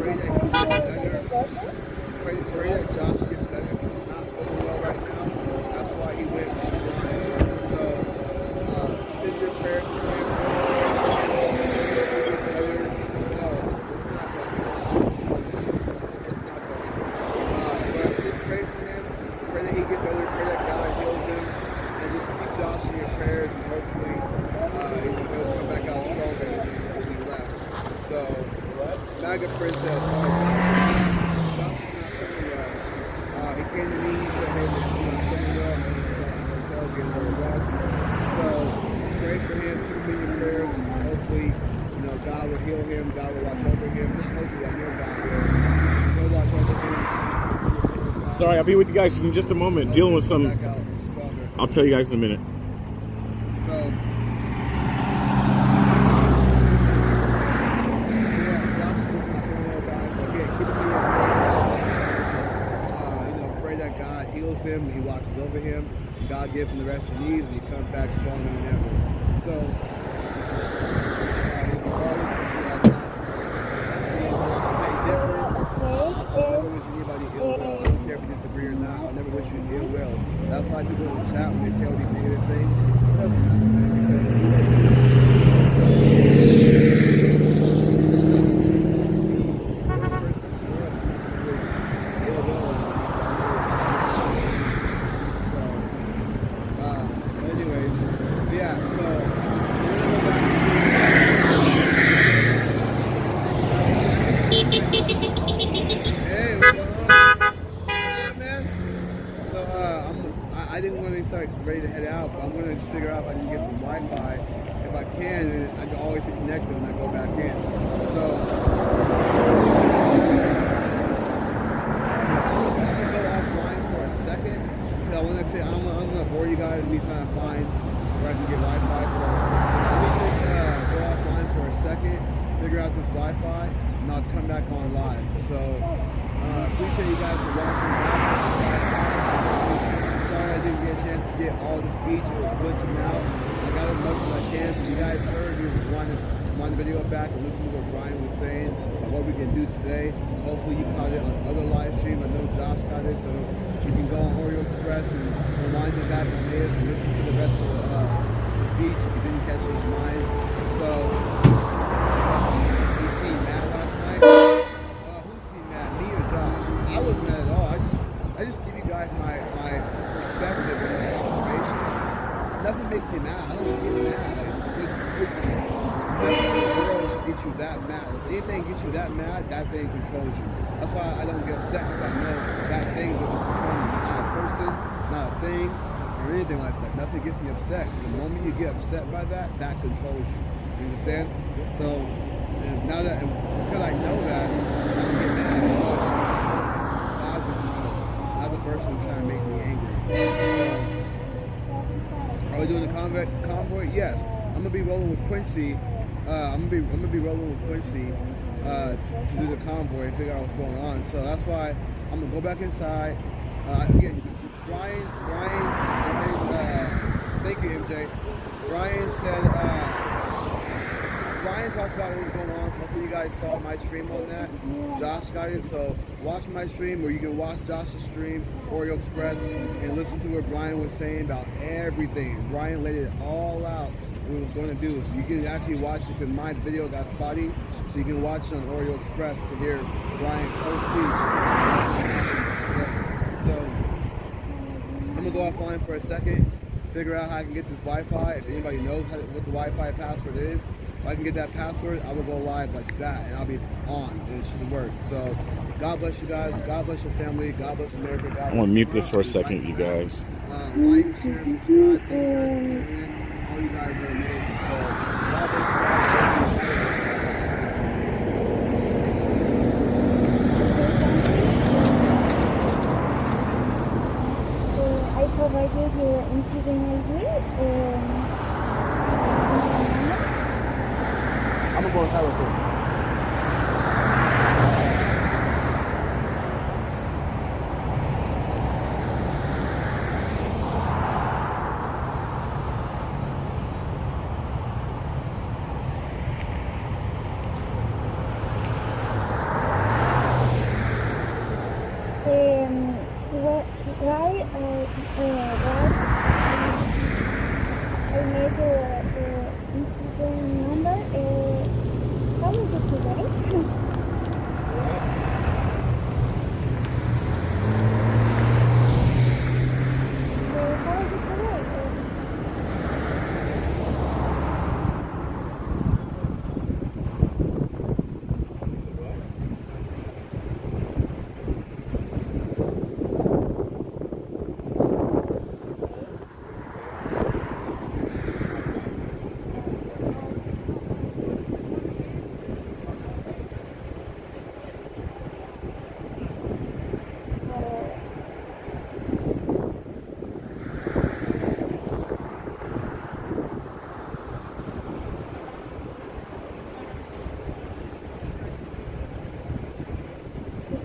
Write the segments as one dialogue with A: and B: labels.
A: pray that he gets better. Pray that Josh gets better because he's not feeling well right now. That's why he went offline. So send your prayers to him. Mega Princess. Josh is not feeling well. He came to me, he said, hey, I'm not feeling well. I'm in the hotel getting a little rest. So pray for him, keep him in your prayers. Hopefully, God will heal him, God will watch over him. Not hopefully, I know God will. He'll watch over him.
B: Sorry, I'll be with you guys in just a moment, dealing with some. I'll tell you guys in a minute.
A: So, him, he watches over him, and God gives him the rest he needs, and he comes back stronger than ever. So, regardless of different, I'll never wish anybody ill will. I don't care if you disagree or not. I'll never wish you ill will. That's why people in the chat, when they say all these negative things, it doesn't matter, man, I didn't want to start ready to head out, but I'm going to figure out if I can get some Wi-Fi. If I can, and I can always be connected when I go back in. So I'm going to go offline for a second. I want to say I'm going to bore you guys and be trying to find where I can get Wi-Fi. So let me just go offline for a second, figure out this Wi-Fi, and I'll come back on live. So appreciate you guys for watching. I didn't get a chance to get all the speech. It was glitching out. I got as much as I can. So you guys heard me one video back and listen to what Brian was saying and what we can do today. Hopefully you caught it on other live streams. I know Josh got it, so you can go on Oreo Express and rewind it back on his and listen to the rest of the speech if you didn't catch it on mine. So you seen Matt last night? Who seen Matt? Me or Josh? I wasn't mad at all. I just give you guys my perspective and my observation. Nothing makes me mad. I don't get mad. Nothing in the world should get you that mad. If anything gets you that mad, that thing controls you. That's why I don't get upset because I know that thing doesn't control me. Not a person, not a thing, or anything like that. Nothing gets me upset. The moment you get upset by that, that controls you. You understand? So now that, because I know that, I don't get mad. God's in control. Not the person trying to make me angry. Are we doing the convoy? Yes. I'm gonna be rolling with Quincy. I'm gonna be rolling with Quincy to do the convoy and figure out what's going on. So that's why I'm gonna go back inside. Again, Brian. Thank you, MJ. Brian said. Brian talked about what was going on. Hopefully you guys saw my stream on that. Josh got it, so watch my stream, or you can watch Josh's stream, Oreo Express, and listen to what Brian was saying about everything. Brian laid it all out what he was going to do. So you can actually watch it, because my video got spotty, so you can watch it on Oreo Express to hear Brian's whole speech. So I'm going to go offline for a second, figure out how I can get this Wi-Fi. If anybody knows what the Wi-Fi password is, if I can get that password, I will go live like that, and I'll be on, and it should work. So, God bless you guys. God bless your family. God bless America. God bless
B: I'm going to mute this for a second, you guys.
A: Like, share, subscribe. Thank you guys for tuning in. All you guys are amazing. So, God bless you guys.
C: I provided Instagram ID.
A: I'm going to go inside with you.
C: made the Instagram number. How was it today? How was it today?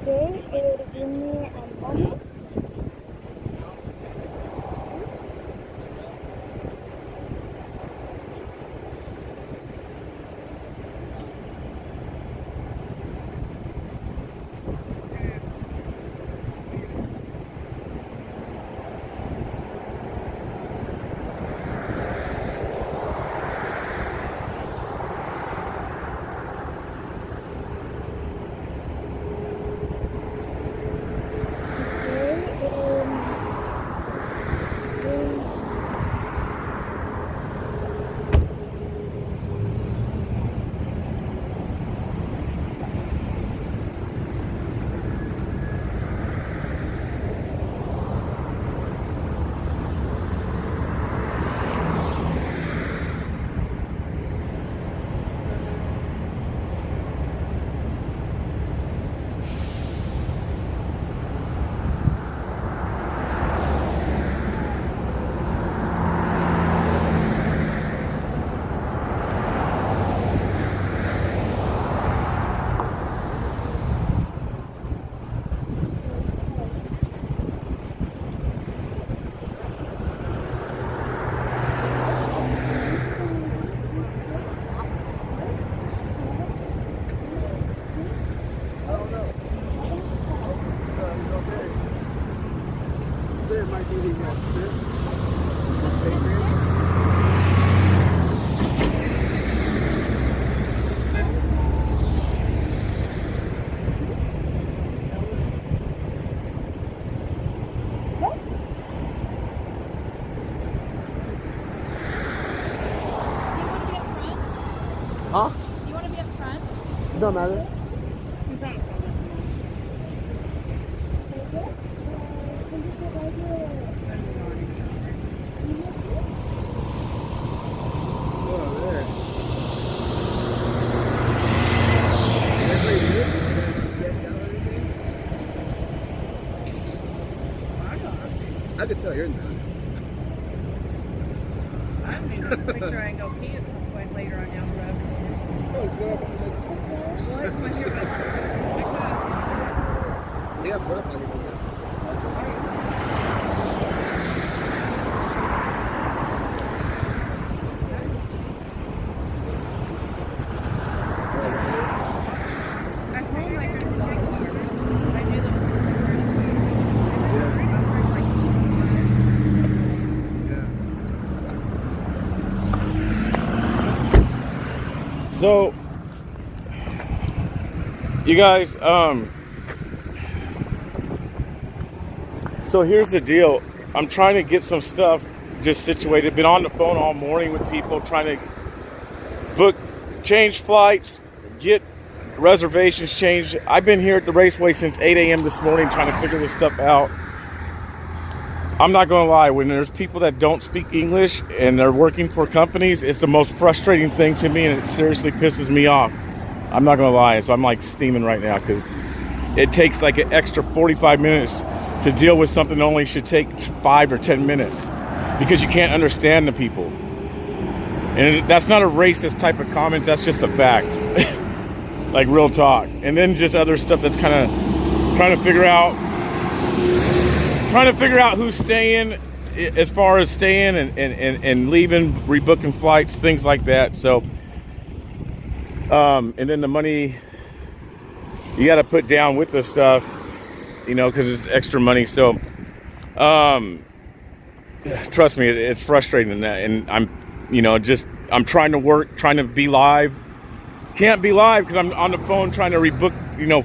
C: Today, give me a moment.
A: It might be he got sis. My favorite. Huh?
D: Do you want to be up front?
A: Don't matter. I could tell you're in there.
D: I'm going to make sure I can go pee at some point later on down the road. Well, it's my hair.
A: They got porta potties in there.
D: At home, I drink water. I knew that was
B: So, you guys, so here's the deal. I'm trying to get some stuff just situated. Been on the phone all morning with people trying to book, change flights, get reservations changed. I've been here at the raceway since 8 a.m. this morning trying to figure this stuff out. I'm not going to lie, when there's people that don't speak English and they're working for companies, it's the most frustrating thing to me, and it seriously pisses me off. I'm not going to lie, so I'm like steaming right now because it takes like an extra 45 minutes to deal with something that only should take 5 or 10 minutes because you can't understand the people. And that's not a racist type of comment, that's just a fact. Like real talk. And then just other stuff that's kind of trying to figure out who's staying, as far as staying and leaving, rebooking flights, things like that. So, and then the money you got to put down with the stuff, you know, because it's extra money. So, Trust me, it's frustrating, and I'm, I'm trying to work, trying to be live. Can't be live because I'm on the phone trying to rebook,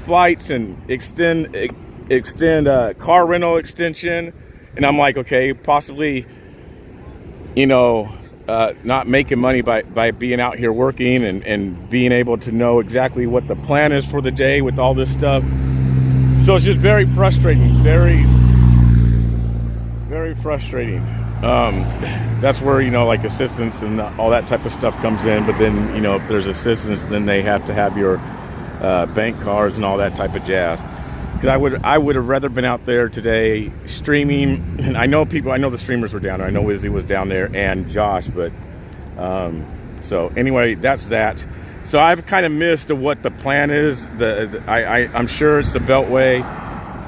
B: flights and extend car rental extension, and I'm like, okay, possibly, not making money by being out here working and being able to know exactly what the plan is for the day with all this stuff. So it's just very frustrating, very, very frustrating. That's where, like assistance and all that type of stuff comes in. But then, if there's assistance, then they have to have your bank cards and all that type of jazz. Because I would have rather been out there today streaming. And I know the streamers were down there. I know Izzy was down there and Josh. But so anyway, that's that. So I've kind of missed what the plan is. I'm sure it's the Beltway,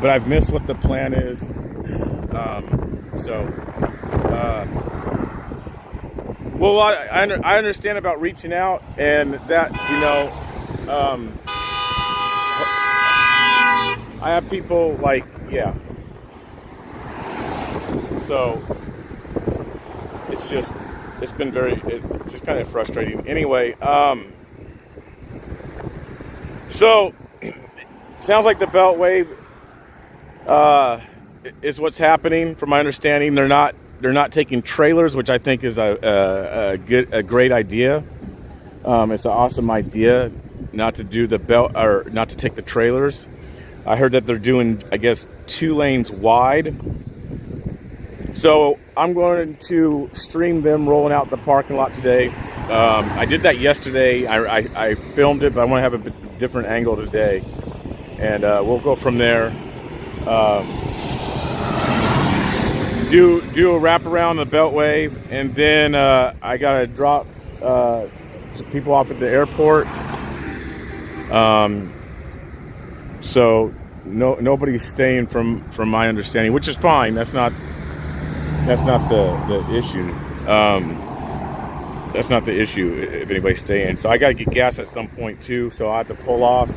B: but I've missed what the plan is. Well, I understand about reaching out and that, I have people like, yeah. So it's just kind of frustrating. Anyway, so sounds like the Beltway is what's happening. From my understanding, they're not taking trailers, which I think is a great idea. It's an awesome idea not to do the belt or not to take the trailers. I heard that they're doing, I guess, 2 lanes wide. So I'm going to stream them rolling out the parking lot today. I did that yesterday. I filmed it, but I want to have a different angle today, and we'll go from there. Do a wrap around the Beltway, and then I gotta drop some people off at the airport. So nobody's staying from my understanding, which is fine. That's not the issue. That's not the issue if anybody's staying. So I gotta get gas at some point too. So I have to pull off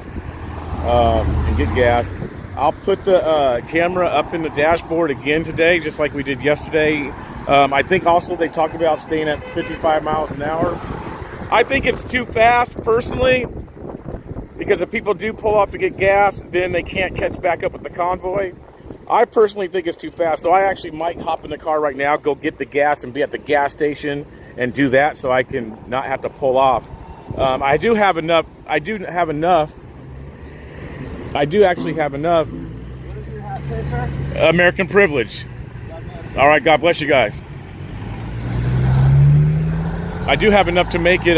B: and get gas. I'll put the camera up in the dashboard again today, just like we did yesterday. I think also they talked about staying at 55 miles an hour. I think it's too fast, personally, because if people do pull off to get gas, then they can't catch back up with the convoy. I personally think it's too fast, so I actually might hop in the car right now, go get the gas, and be at the gas station and do that so I can not have to pull off. I do have enough. I do actually have enough.
A: What does your hat say, sir?
B: American privilege. All right, God bless you guys. I do have enough to make it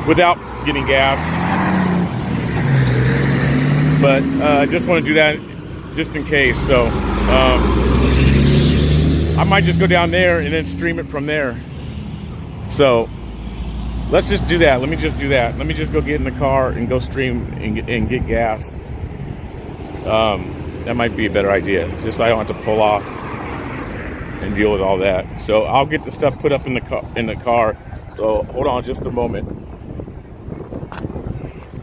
B: without getting gas. But I just want to do that just in case. So I might just go down there and then stream it from there. So let's just do that. Let me just do that. Let me just go get in the car and go stream and get gas. That might be a better idea. Just so I don't have to pull off and deal with all that. So I'll get the stuff put up in the car. So hold on just a moment.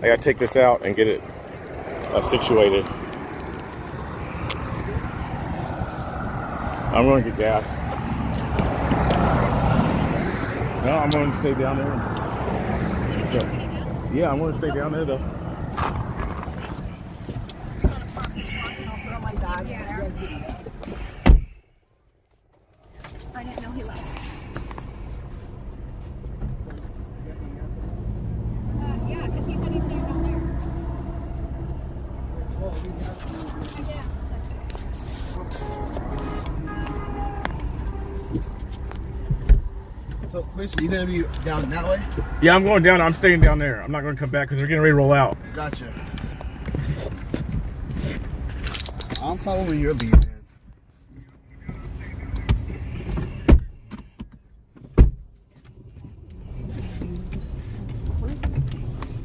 B: I gotta take this out and get it situated. I'm going to get gas. No, I'm going to stay down there. So, yeah, I'm going to stay down there though.
D: I didn't know he left. Yeah, because he said he's staying down there. I guess.
A: So, Chris, are you going to be down that way?
B: Yeah, I'm going down. I'm staying down there. I'm not going to come back because they're getting ready to roll out.
A: Gotcha. I'm following your lead, man.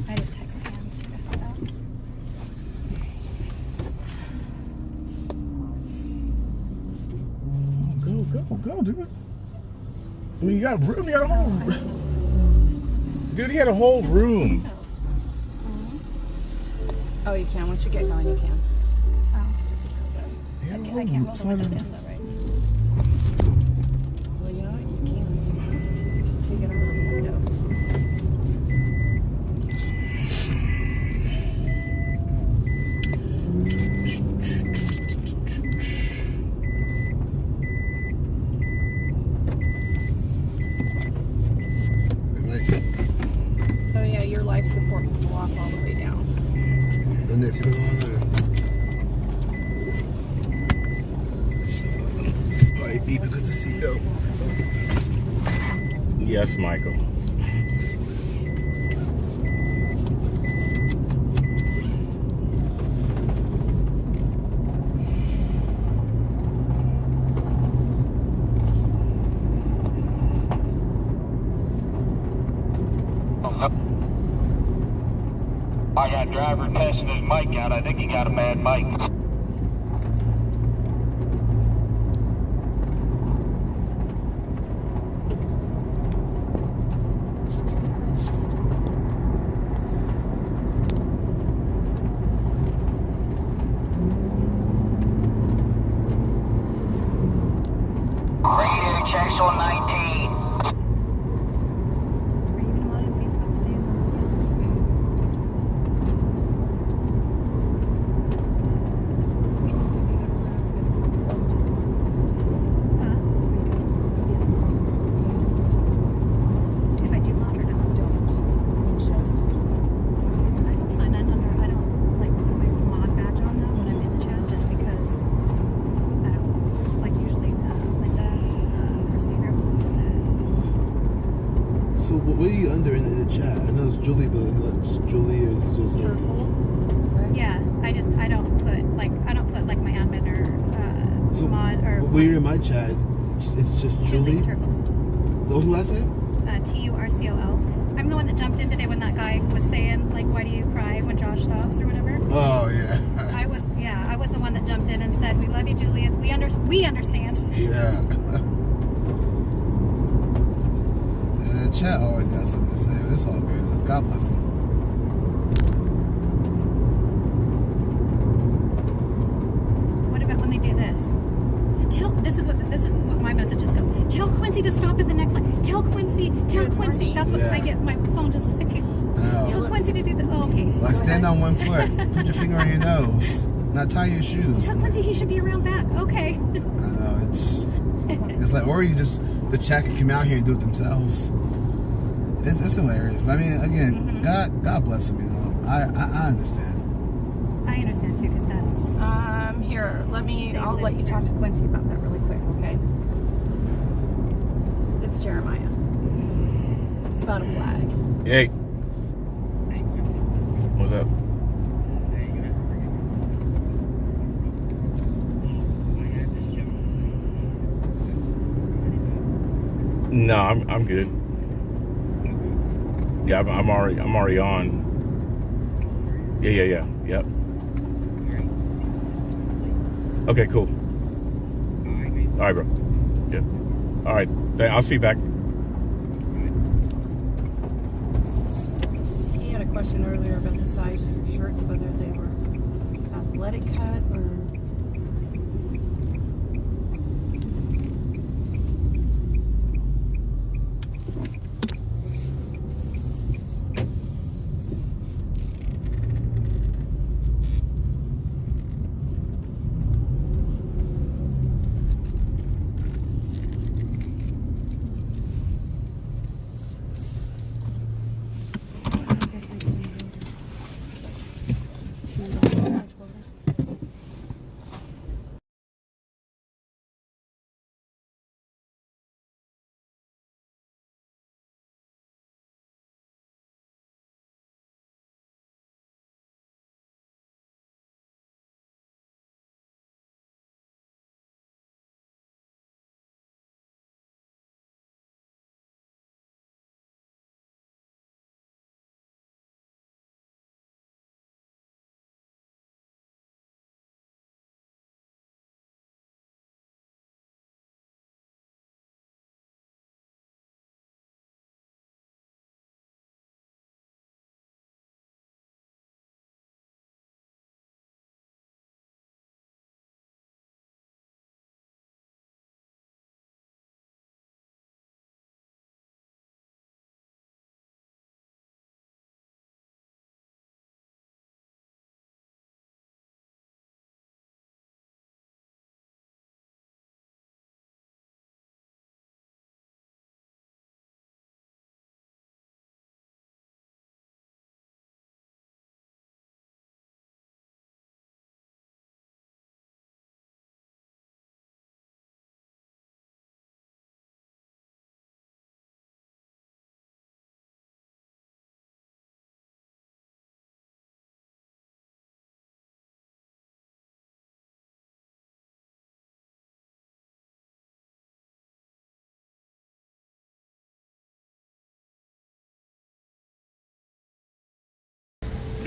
D: I just texted him to find out.
B: Go, dude. I mean, you got room. You got a whole room. Dude, he had a whole room.
D: Oh, you can. Once you get going, you can. Oh. can't hold it with that in, though, right? Well, you know what? You can't. Just take it out of the window. Oh yeah, your life support will go off all the way down.
A: ¿Dónde? ¿Sí me lo van a ver? Probably beep because the seatbelt.
B: Yes, Michael.
E: I got driver testing his mic out. I think he got a bad mic. Radio checks on 19.
D: Are you gonna mod on Facebook today? If I do mod or not, don't. Just, I don't sign in under, I don't like put my mod badge on though when I'm in the chat just because I don't, like usually Linda, Christina,
A: So what are you under in the chat? I know it's Julie, but it's Julie or is it just like...
D: yeah, I don't put like my admin or
A: So
D: mod or
A: when you're in my chat, it's just Julie?
D: Turkle.
A: What's the last name?
D: Turcol. I'm the one that jumped in today when that guy was saying like, why do you cry when Josh stops or whatever.
A: Oh, yeah.
D: I was the one that jumped in and said, we love you, Julius. We understand.
A: Yeah. The chat always got something to say. It's all good. God bless him.
D: What about when they do this? This is what my messages go. Tell Quincy to stop at the next line. Tell Quincy. That's what
A: Yeah.
D: I get. My phone just like.
A: No.
D: Tell Quincy to do the. Oh, okay.
A: Like stand on one foot. Put your finger on your nose. Now tie your shoes.
D: Tell Quincy he should be around back. Okay.
A: I know, it's like, or you just, the chat can come out here and do it themselves. It's hilarious. But I mean, again, God bless them, you know. I understand.
D: I understand too, because that's. Here, I'll let you talk to Quincy about that really quick, okay? It's Jeremiah. It's about a flag.
B: Hey. What's up? No, I'm good. Yeah, I'm already on. Yeah. Yep. Okay, cool. All right, bro. Yeah. All right. I'll see you back.
D: He had a question earlier about the size of your shirts, whether they were athletic cut or.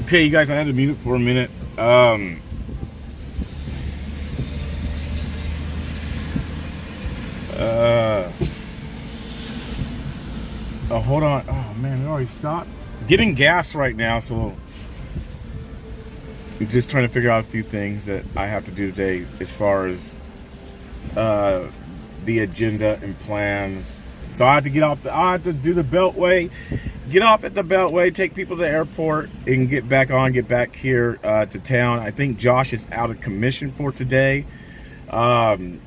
B: Okay, you guys, I had to mute it for a minute. Oh, hold on. Oh man, it already stopped. Getting gas right now, so I'm just trying to figure out a few things that I have to do today as far as the agenda and plans. So I have to get off. I have to do the Beltway, get off at the Beltway, take people to the airport, and get back here to town. I think Josh is out of commission for today. I'm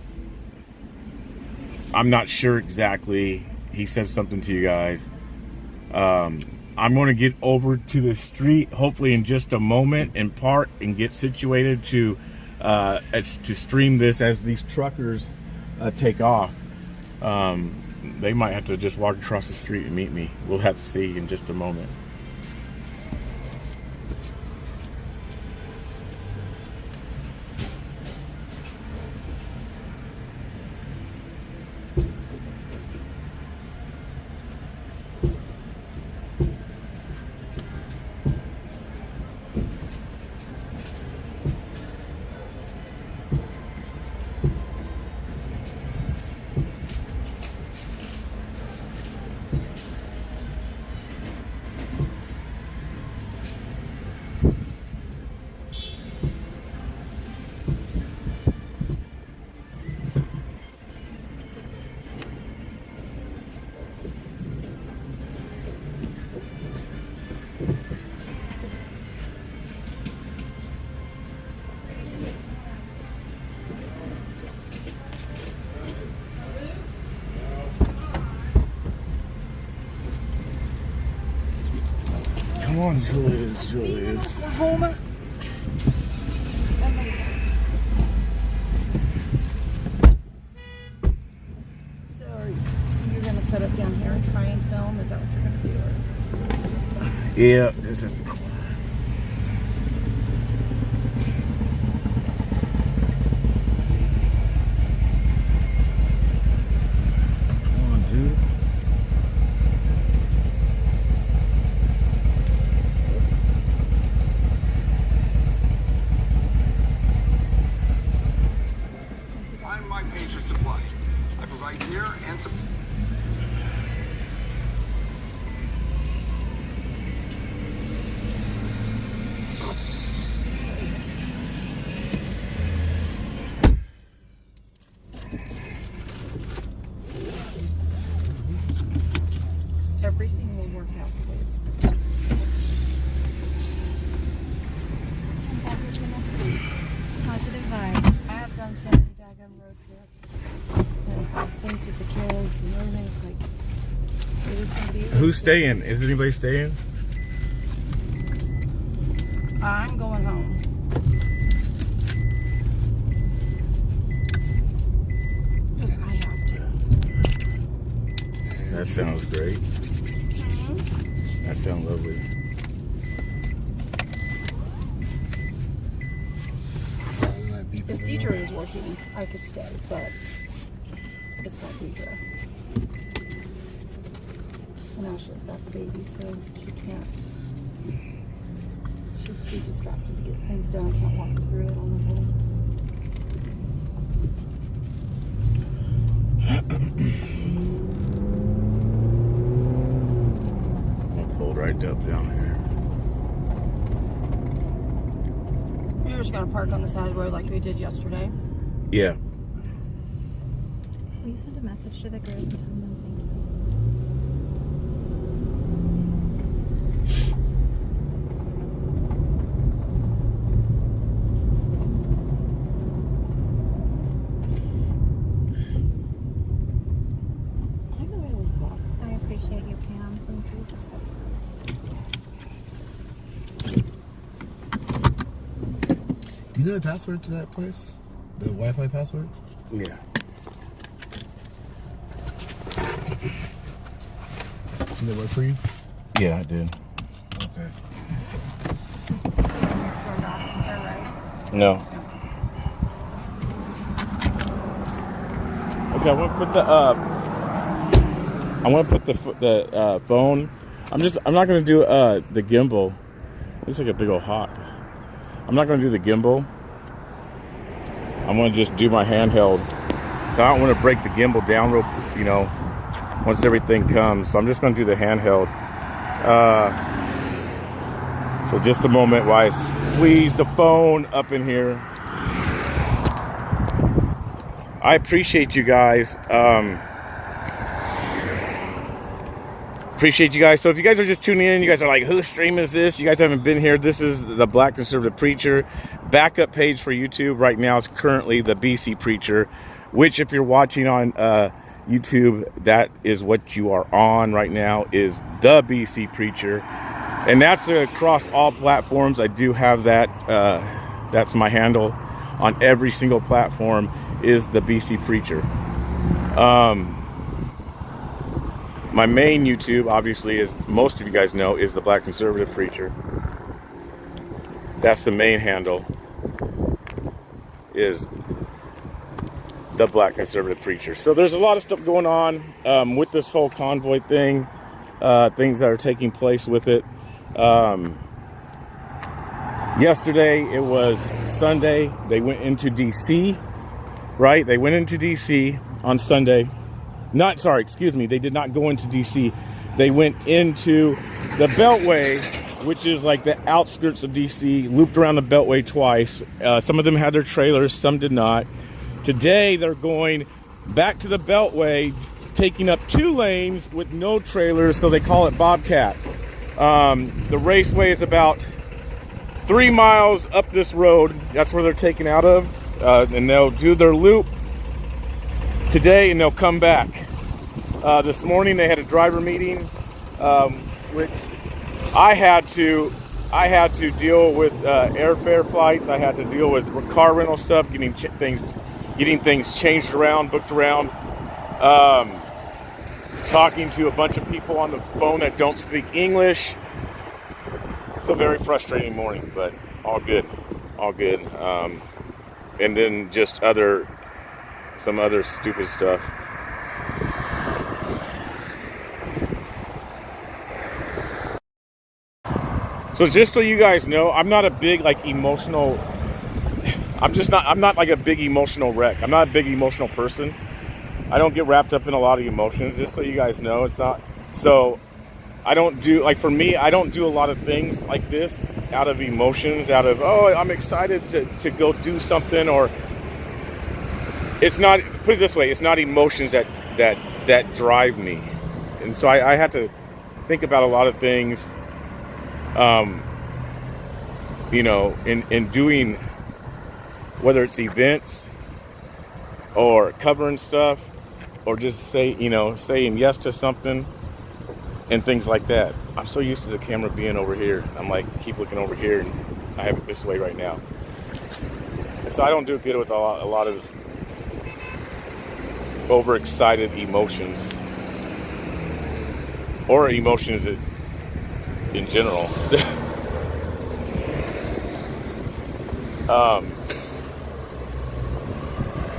B: not sure exactly. He says something to you guys. I'm going to get over to the street, hopefully in just a moment, and park and get situated to stream this as these truckers take off. They might have to just walk across the street and meet me. We'll have to see in just a moment. Come on, Julius.
D: Oklahoma. So you're going to set up down here and try and film? Is that what you're going to do?
B: Yeah, just at the corner. Come on, dude.
F: I'm Mike Patriot Supply. I provide gear and support.
D: Everything will work out the way it's supposed to. Positive vibe. I have done so many daggone road trips. And things with the kids and everything. It's like, it is going to be.
B: Who's staying? Is anybody staying?
D: I'm going home. Because I have to.
B: That sounds great. That sounds lovely.
D: If Deidre is working, I could stay, but it's not Deidre. And Ashley's got the baby, so she can't. She's too distracted to get things done. Can't walk through it on her own.
B: Pulled right up down here.
D: You're just gonna park on the side of the road like we did yesterday.
B: Yeah.
G: Will you send a message to the group and tell them thank you?
D: I know I would walk.
G: I appreciate you, Pam. Thank you for stuff.
A: Do you know the password to that place? The Wi-Fi password?
B: Yeah.
A: Did that work for you?
B: Yeah, I did.
A: Okay.
D: Turned off there, right?
B: No. Okay, I'm gonna put the phone. I'm not gonna do the gimbal. Looks like a big old hawk. I'm not going to do the gimbal. I'm going to just do my handheld. I don't want to break the gimbal down real, you know, once everything comes. So I'm just going to do the handheld. So just a moment while I squeeze the phone up in here. I appreciate you guys. Appreciate you guys. So if you guys are just tuning in, you guys are like, whose stream is this? You guys haven't been here. This is the Black Conservative Preacher. Backup page for YouTube right now is currently the BC Preacher, which if you're watching on YouTube, that is what you are on right now, is the BC Preacher. And that's across all platforms. I do have that. That's my handle on every single platform, is the BC Preacher. My main YouTube, obviously, as most of you guys know, is the Black Conservative Preacher. That's the main handle, is the Black Conservative Preacher. So there's a lot of stuff going on with this whole convoy thing, things that are taking place with it. Yesterday, it was Sunday. They went into DC, right? They went into DC on Sunday. They did not go into DC. They went into the Beltway, which is like the outskirts of DC, looped around the Beltway twice. Some of them had their trailers, some did not. Today, they're going back to the Beltway, taking up 2 lanes with no trailers, so they call it Bobcat. The raceway is about 3 miles up this road. That's where they're taking out of. And they'll do their loop today and they'll come back. This morning they had a driver meeting, which I had to deal with airfare flights. I had to deal with car rental stuff, getting things changed around, booked around, talking to a bunch of people on the phone that don't speak English. It's a very frustrating morning, but all good. And then just some other stupid stuff. So just so you guys know, I'm not a big emotional. I'm not like a big emotional wreck. I'm not a big emotional person. I don't get wrapped up in a lot of emotions. Just so you guys know, it's not. So I don't do, for me, I don't do a lot of things like this out of emotions, I'm excited to go do something, or it's not, put it this way, it's not emotions that drive me. And so I have to think about a lot of things, in doing, whether it's events or covering stuff, or just saying yes to something and things like that. I'm so used to the camera being over here. I'm like, keep looking over here, and I have it this way right now. And so I don't do good with a lot of overexcited emotions, or emotions in general.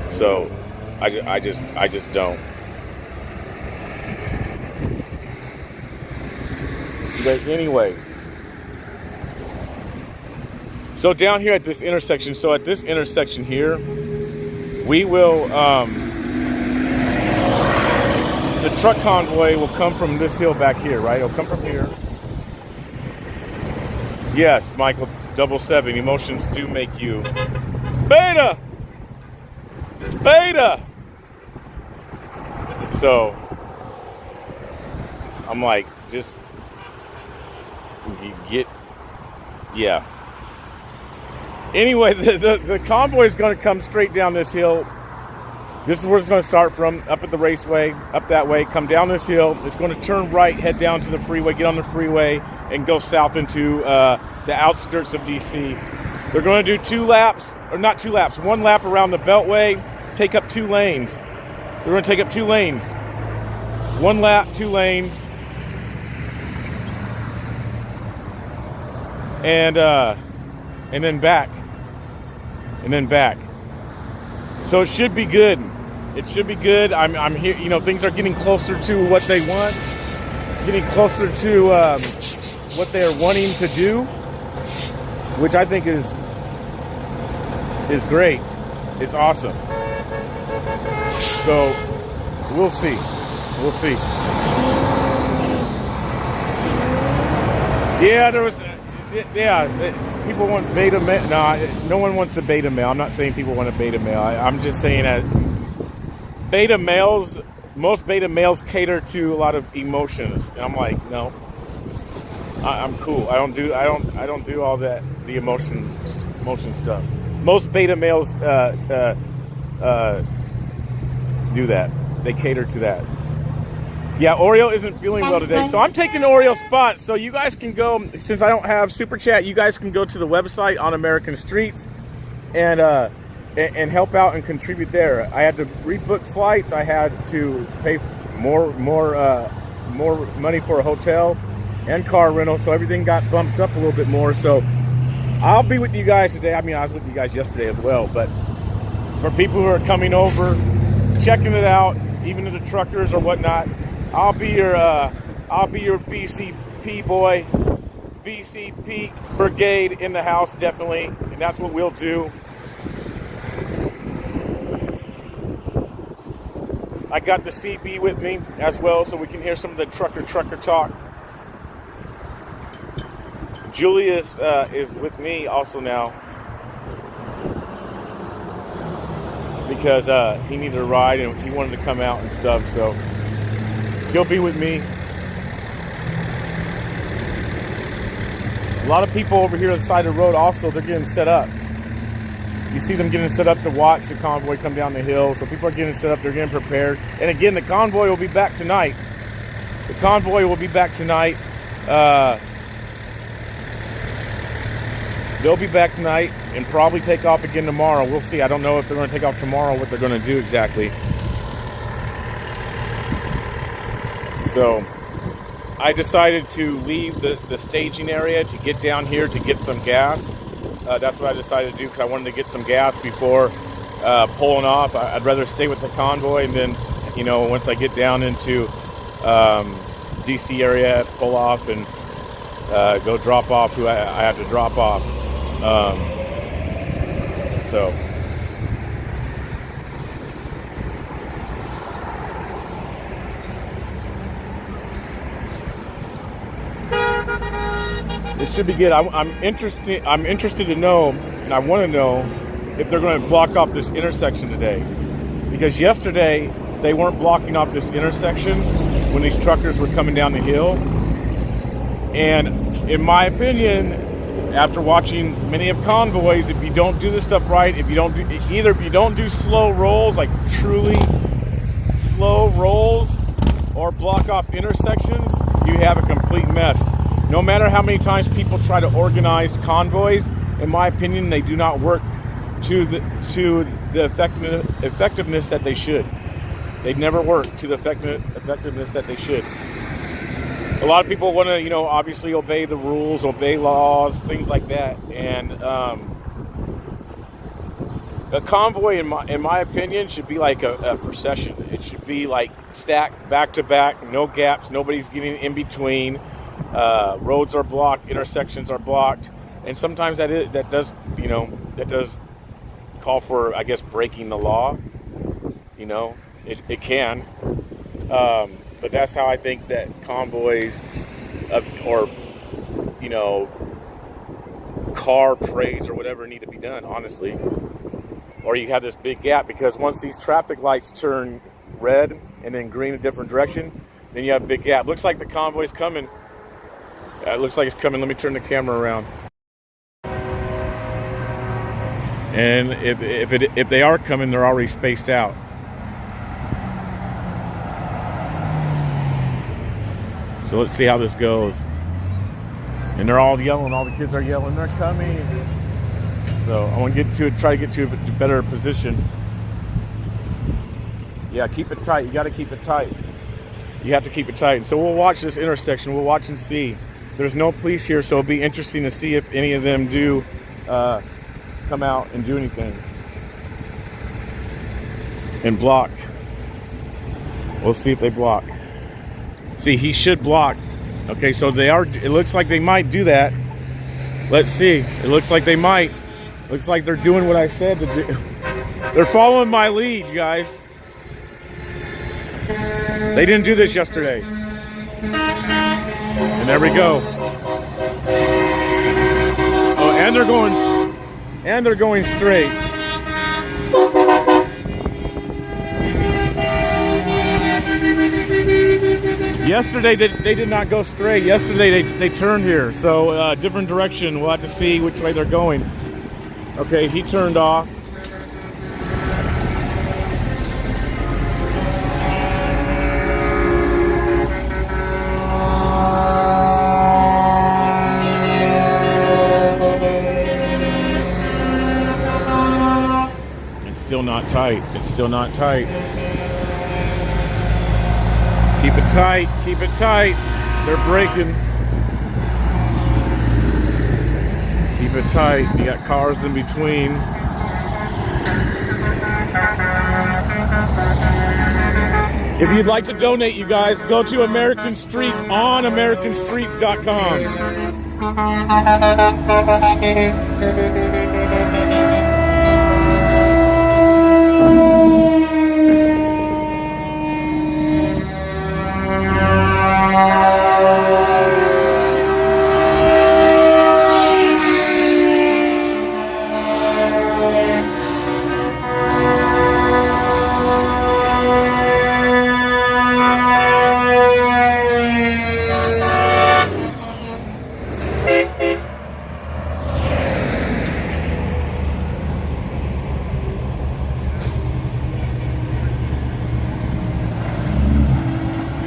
B: So I just don't. But anyway, so down here at this intersection, here, we will, the truck convoy will come from this hill back here, right? It'll come from here. Yes, Michael, 7, emotions do make you beta. So I'm like, just yeah. Anyway, the convoy is going to come straight down this hill. This is where it's going to start from, up at the raceway, up that way, come down this hill. It's going to turn right, head down to the freeway, get on the freeway, and go south into the outskirts of DC. They're going to do 2 laps, or not 2 laps, 1 lap around the Beltway, take up 2 lanes. They're going to take up 2 lanes. 1 lap, 2 lanes. And then back. So it should be good. I'm here, things are getting closer to what they want, getting closer to what they're wanting to do. which I think is great. It's awesome. So we'll see. We'll see. Yeah, there was. Yeah, people want beta male. No one wants the beta male. I'm not saying people want a beta male. I'm just saying that beta males, most beta males cater to a lot of emotions. And I'm like, no, I'm cool. I don't do all that, the emotion stuff. Most beta males do that. They cater to that. Yeah, Oreo isn't feeling well today, so I'm taking Oreo's spot. So you guys can go, since I don't have Super Chat, you guys can go to the website On American Streets and help out and contribute there. I had to rebook flights. I had to pay more money for a hotel and car rental, so everything got bumped up a little bit more. So I'll be with you guys today. I mean, I was with you guys yesterday as well, but for people who are coming over, checking it out, even to the truckers or whatnot, I'll be your BCP boy, BCP brigade in the house, definitely, and that's what we'll do. I got the CB with me as well, so we can hear some of the trucker talk. Julius is with me also now because he needed a ride and he wanted to come out and stuff, so he'll be with me. A lot of people over here on the side of the road also, they're getting set up. You see them getting set up to watch the convoy come down the hill. So people are getting set up, they're getting prepared. And again, the convoy will be back tonight. They'll be back tonight and probably take off again tomorrow. We'll see. I don't know if they're going to take off tomorrow, what they're going to do exactly. So I decided to leave the staging area to get down here to get some gas. That's what I decided to do because I wanted to get some gas before pulling off. I'd rather stay with the convoy and then, you know, once I get down into DC area, pull off and go drop off who I have to drop off. So it should be good. I'm interested to know, and I want to know if they're going to block off this intersection today, because yesterday they weren't blocking off this intersection when these truckers were coming down the hill. And in my opinion, after watching many of convoys, if you don't do this stuff right, if you don't do slow rolls, like truly slow rolls, or block off intersections, you have a complete mess. No matter how many times people try to organize convoys, in my opinion, they do not work to the effectiveness that they should. They never work to the effectiveness that they should. A lot of people want to, you know, obviously obey the rules, obey laws, things like that. And a convoy, in my opinion, should be like a procession. It should be like stacked back to back, no gaps, nobody's getting in between. Roads are blocked, intersections are blocked, and sometimes that does call for, I guess, breaking the law. You know, it can, but that's how I think that convoys or, you know, car parades or whatever need to be done, honestly. Or you have this big gap, because once these traffic lights turn red and then green a different direction, then you have a big gap. Looks like the convoy's coming. It looks like it's coming. Let me turn the camera around. And if they are coming, they're already spaced out. So let's see how this goes. And they're all yelling. All the kids are yelling. They're coming. So I want to try to get to a better position. Yeah, keep it tight. You got to keep it tight. You have to keep it tight. And so we'll watch this intersection. We'll watch and see. There's no police here, so it'll be interesting to see if any of them do come out and do anything and block. We'll see if they block. See, he should block. Okay, so they are. It looks like they might do that. Let's see. It looks like they might. Looks like they're doing what I said to do. They're following my lead, you guys. They didn't do this yesterday. And there we go. Oh, and they're going straight. Yesterday they did not go straight. Yesterday they turned here. So different direction. We'll have to see which way they're going. Okay, he turned off. It's still not tight. It's still not tight. Keep it tight. Keep it tight. They're braking. Keep it tight. You got cars in between. If you'd like to donate, you guys, go to American Streets on AmericanStreets.com.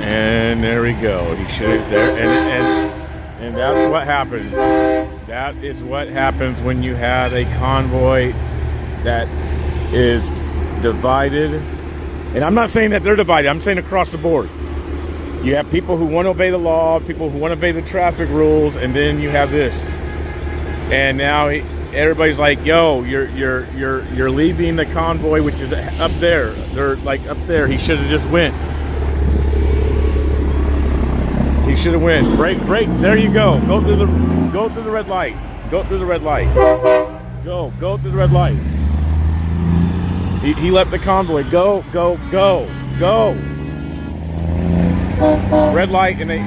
B: And there we go. He should have there, and that's what happens. That is what happens when you have a convoy that is divided. And I'm not saying that they're divided. I'm saying across the board. You have people who want to obey the law, people who want to obey the traffic rules, and then you have this. And now everybody's like, "Yo, you're leaving the convoy, which is up there. They're like up there. He should have just went. He should have went. Break. There you go. Go through the red light. Go through the red light. Go through the red light. He let the convoy go. Red light, and they.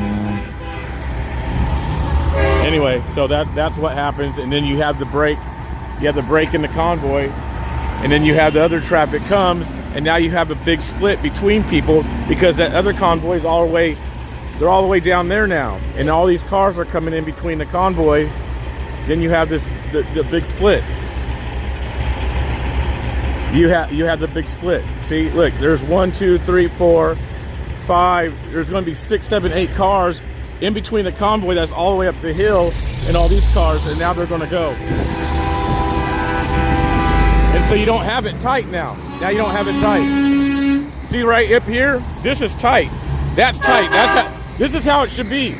B: Anyway, so that's what happens, and then you have the break. You have the break in the convoy, and then you have the other traffic comes, and now you have a big split between people because that other convoy is all the way. They're all the way down there now, and all these cars are coming in between the convoy. Then you have the big split. You have the big split. See, look, there's 1, 2, 3, 4, 5. There's going to be 6, 7, 8 cars in between the convoy that's all the way up the hill, and all these cars, and now they're going to go. And so you don't have it tight now. Now you don't have it tight. See right up here? This is tight. That's tight. This is how it should be.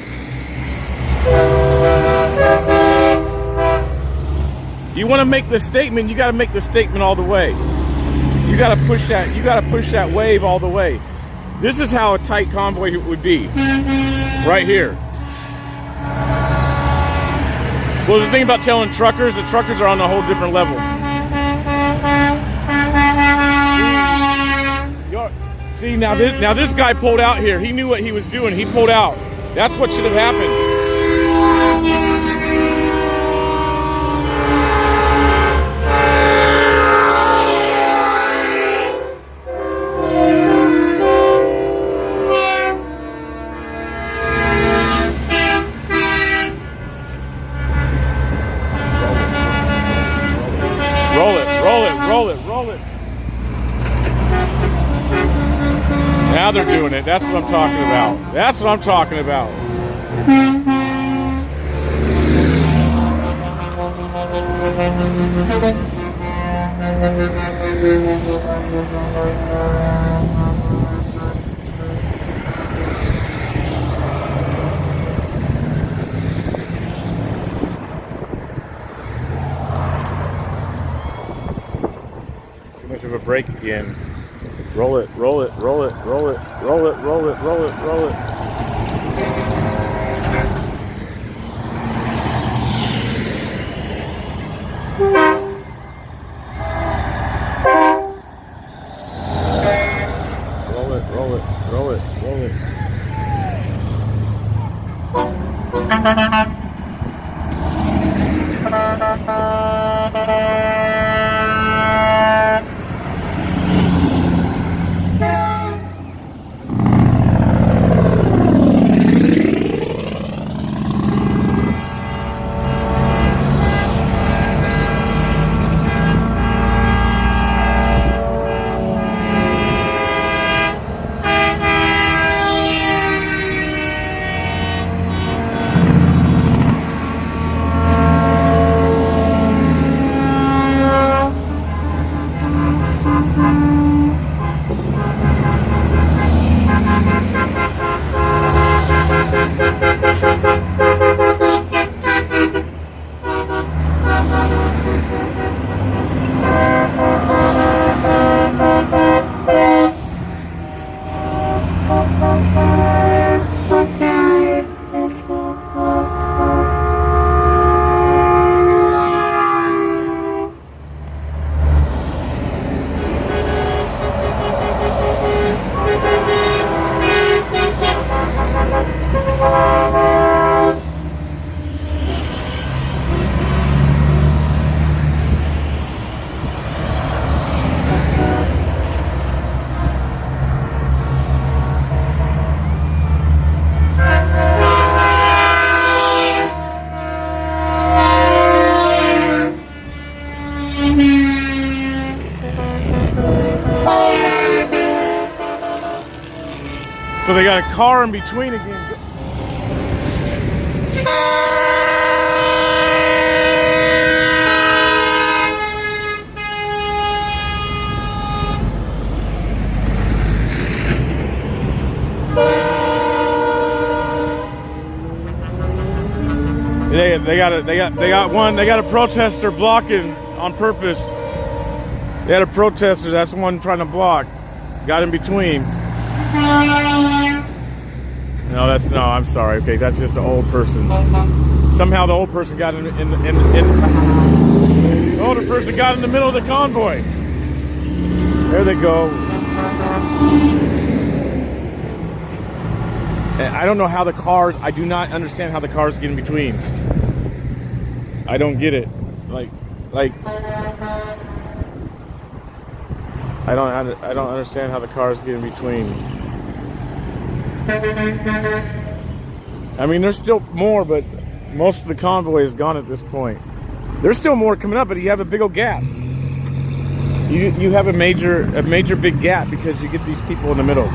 B: You want to make the statement, you got to make the statement all the way. You got to push that. You got to push that wave all the way. This is how a tight convoy would be. Right here. Well, the thing about telling truckers, the truckers are on a whole different level. See, now this guy pulled out here. He knew what he was doing. He pulled out. That's what should have happened. Roll it. Now they're doing it. That's what I'm talking about. That's what I'm talking about. Too much of a break again. Roll it. So they got a car in between again. They got a protester blocking on purpose. They had a protester, that's the one trying to block. Got in between. No, I'm sorry. Okay, that's just an old person. Somehow the old person got the older person got in the middle of the convoy. There they go. And I don't know how the cars. I do not understand how the cars get in between. I don't get it. Like. I don't understand how the cars get in between. I mean, there's still more, but most of the convoy is gone at this point. There's still more coming up, but you have a big old gap. You have a major big gap because you get these people in the middle.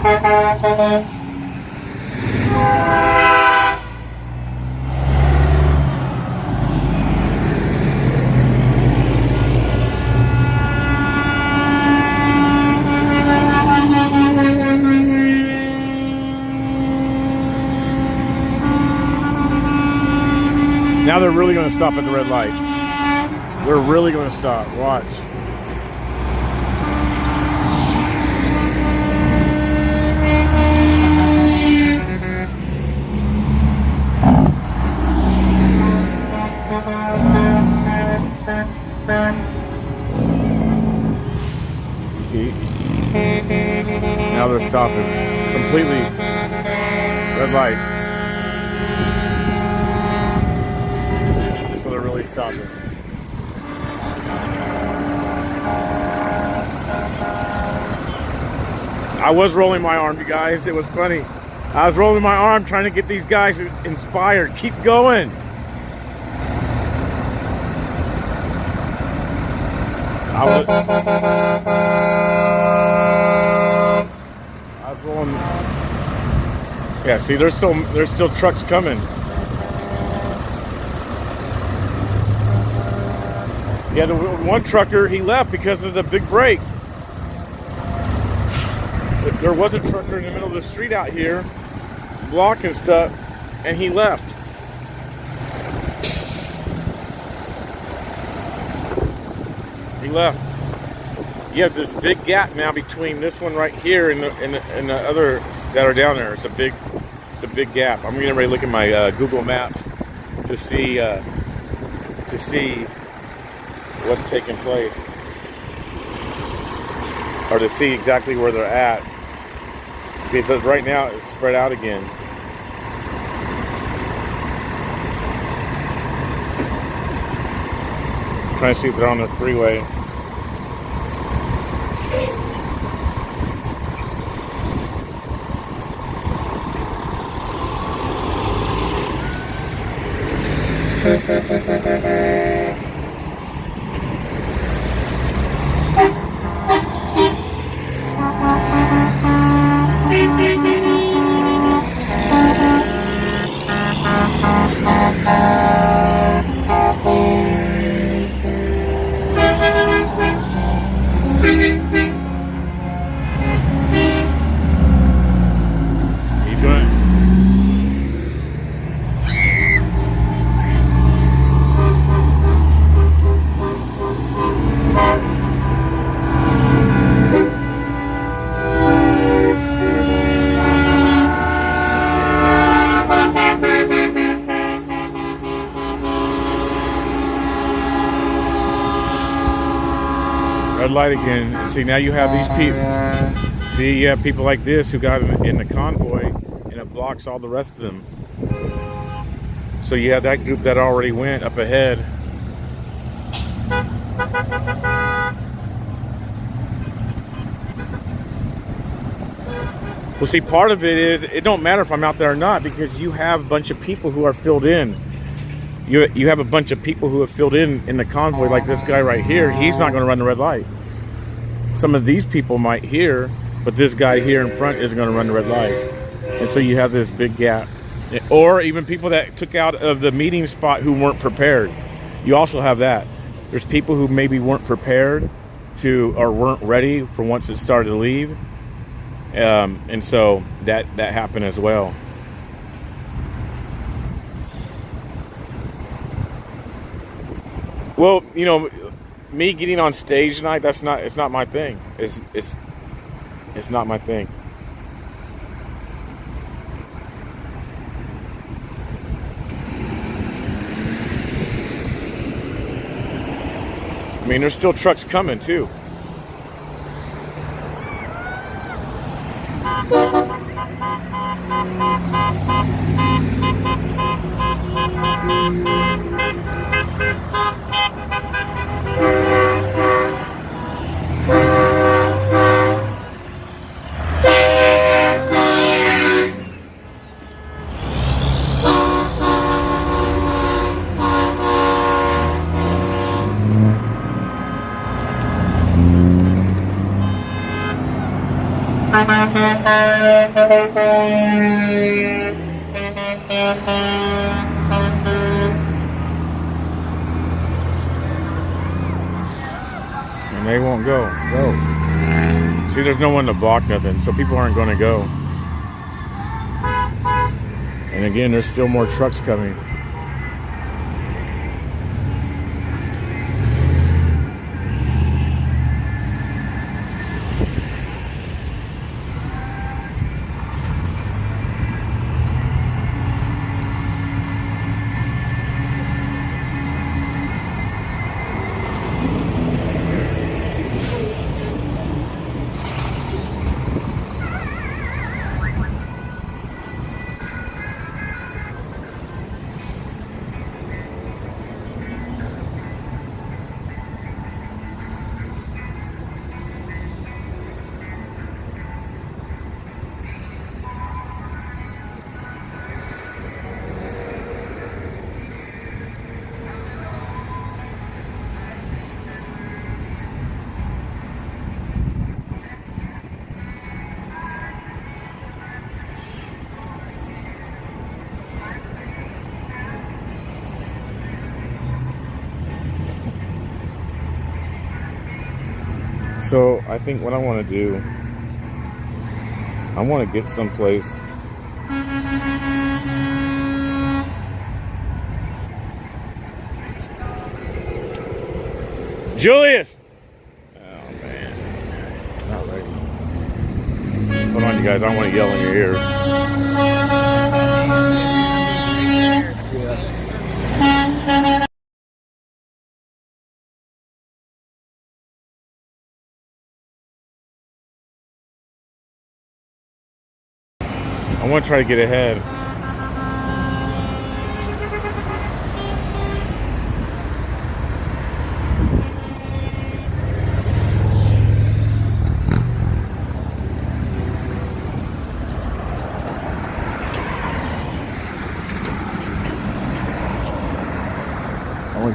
B: Now they're really going to stop at the red light. They're really going to stop. Watch. See? Now they're stopping. Completely. Red light. Really stopping. I was rolling my arm, you guys. It was funny. I was rolling my arm trying to get these guys inspired. Keep going. I was rolling. Yeah, see, there's still trucks coming. Yeah, the one trucker, he left because of the big break. There was a trucker in the middle of the street out here, blocking stuff, and he left. He left. You have this big gap now between this one right here and the other that are down there. It's a big gap. I'm getting ready to look at my Google Maps to see what's taking place, or to see exactly where they're at. Okay, so right now it's spread out again. Trying to see if they're on the freeway. He's going. Red light again. See, now you have these people. See, you have people like this who got in the convoy, and it blocks all the rest of them. So you have that group that already went up ahead. Well, see, part of it is it don't matter if I'm out there or not, because you have a bunch of people who are filled in. You have a bunch of people who have filled in the convoy, like this guy right here. He's not going to run the red light. Some of these people might hear, but this guy here in front isn't going to run the red light. And so you have this big gap. Or even people that took out of the meeting spot who weren't prepared. You also have that. There's people who maybe weren't prepared to, or weren't ready for once it started to leave. And so that happened as well. Well, you know, me getting on stage tonight, it's not my thing. It's not my thing. I mean, there's still trucks coming too. And they won't go. See, there's no one to block nothing, so people aren't going to go. And again, there's still more trucks coming. So I think what I want to do, I want to get someplace. Julius! Oh man, it's not ready. Hold on, you guys, I don't want to yell in your ear. I want to try to get ahead.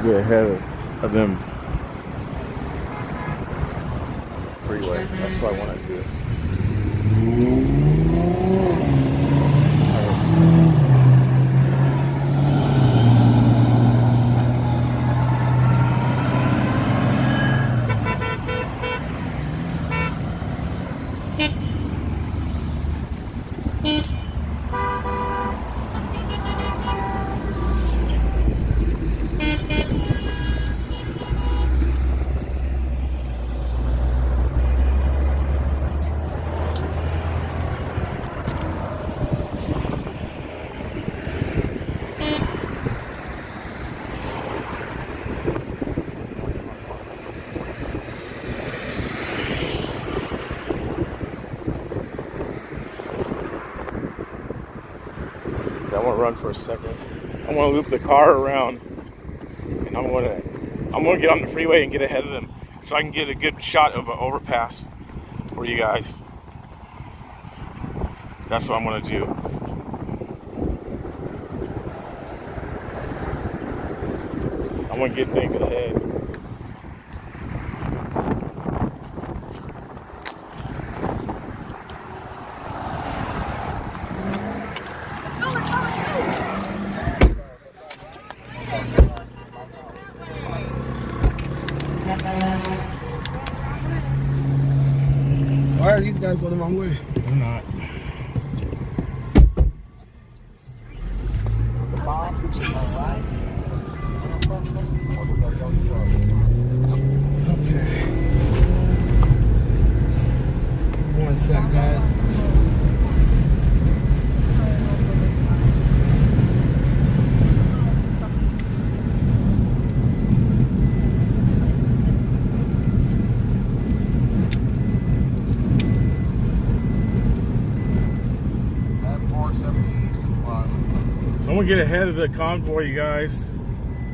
B: get ahead of them. Freeway. That's what I want to do. I want to run for a second. I want to loop the car around, and I'm gonna get on the freeway and get ahead of them, so I can get a good shot of an overpass for you guys. That's what I'm gonna do. I want to get things ahead.
A: Why are these guys going the wrong way?
B: They're not.
A: Okay. One sec, guys.
B: So I'm gonna get ahead of the convoy, you guys.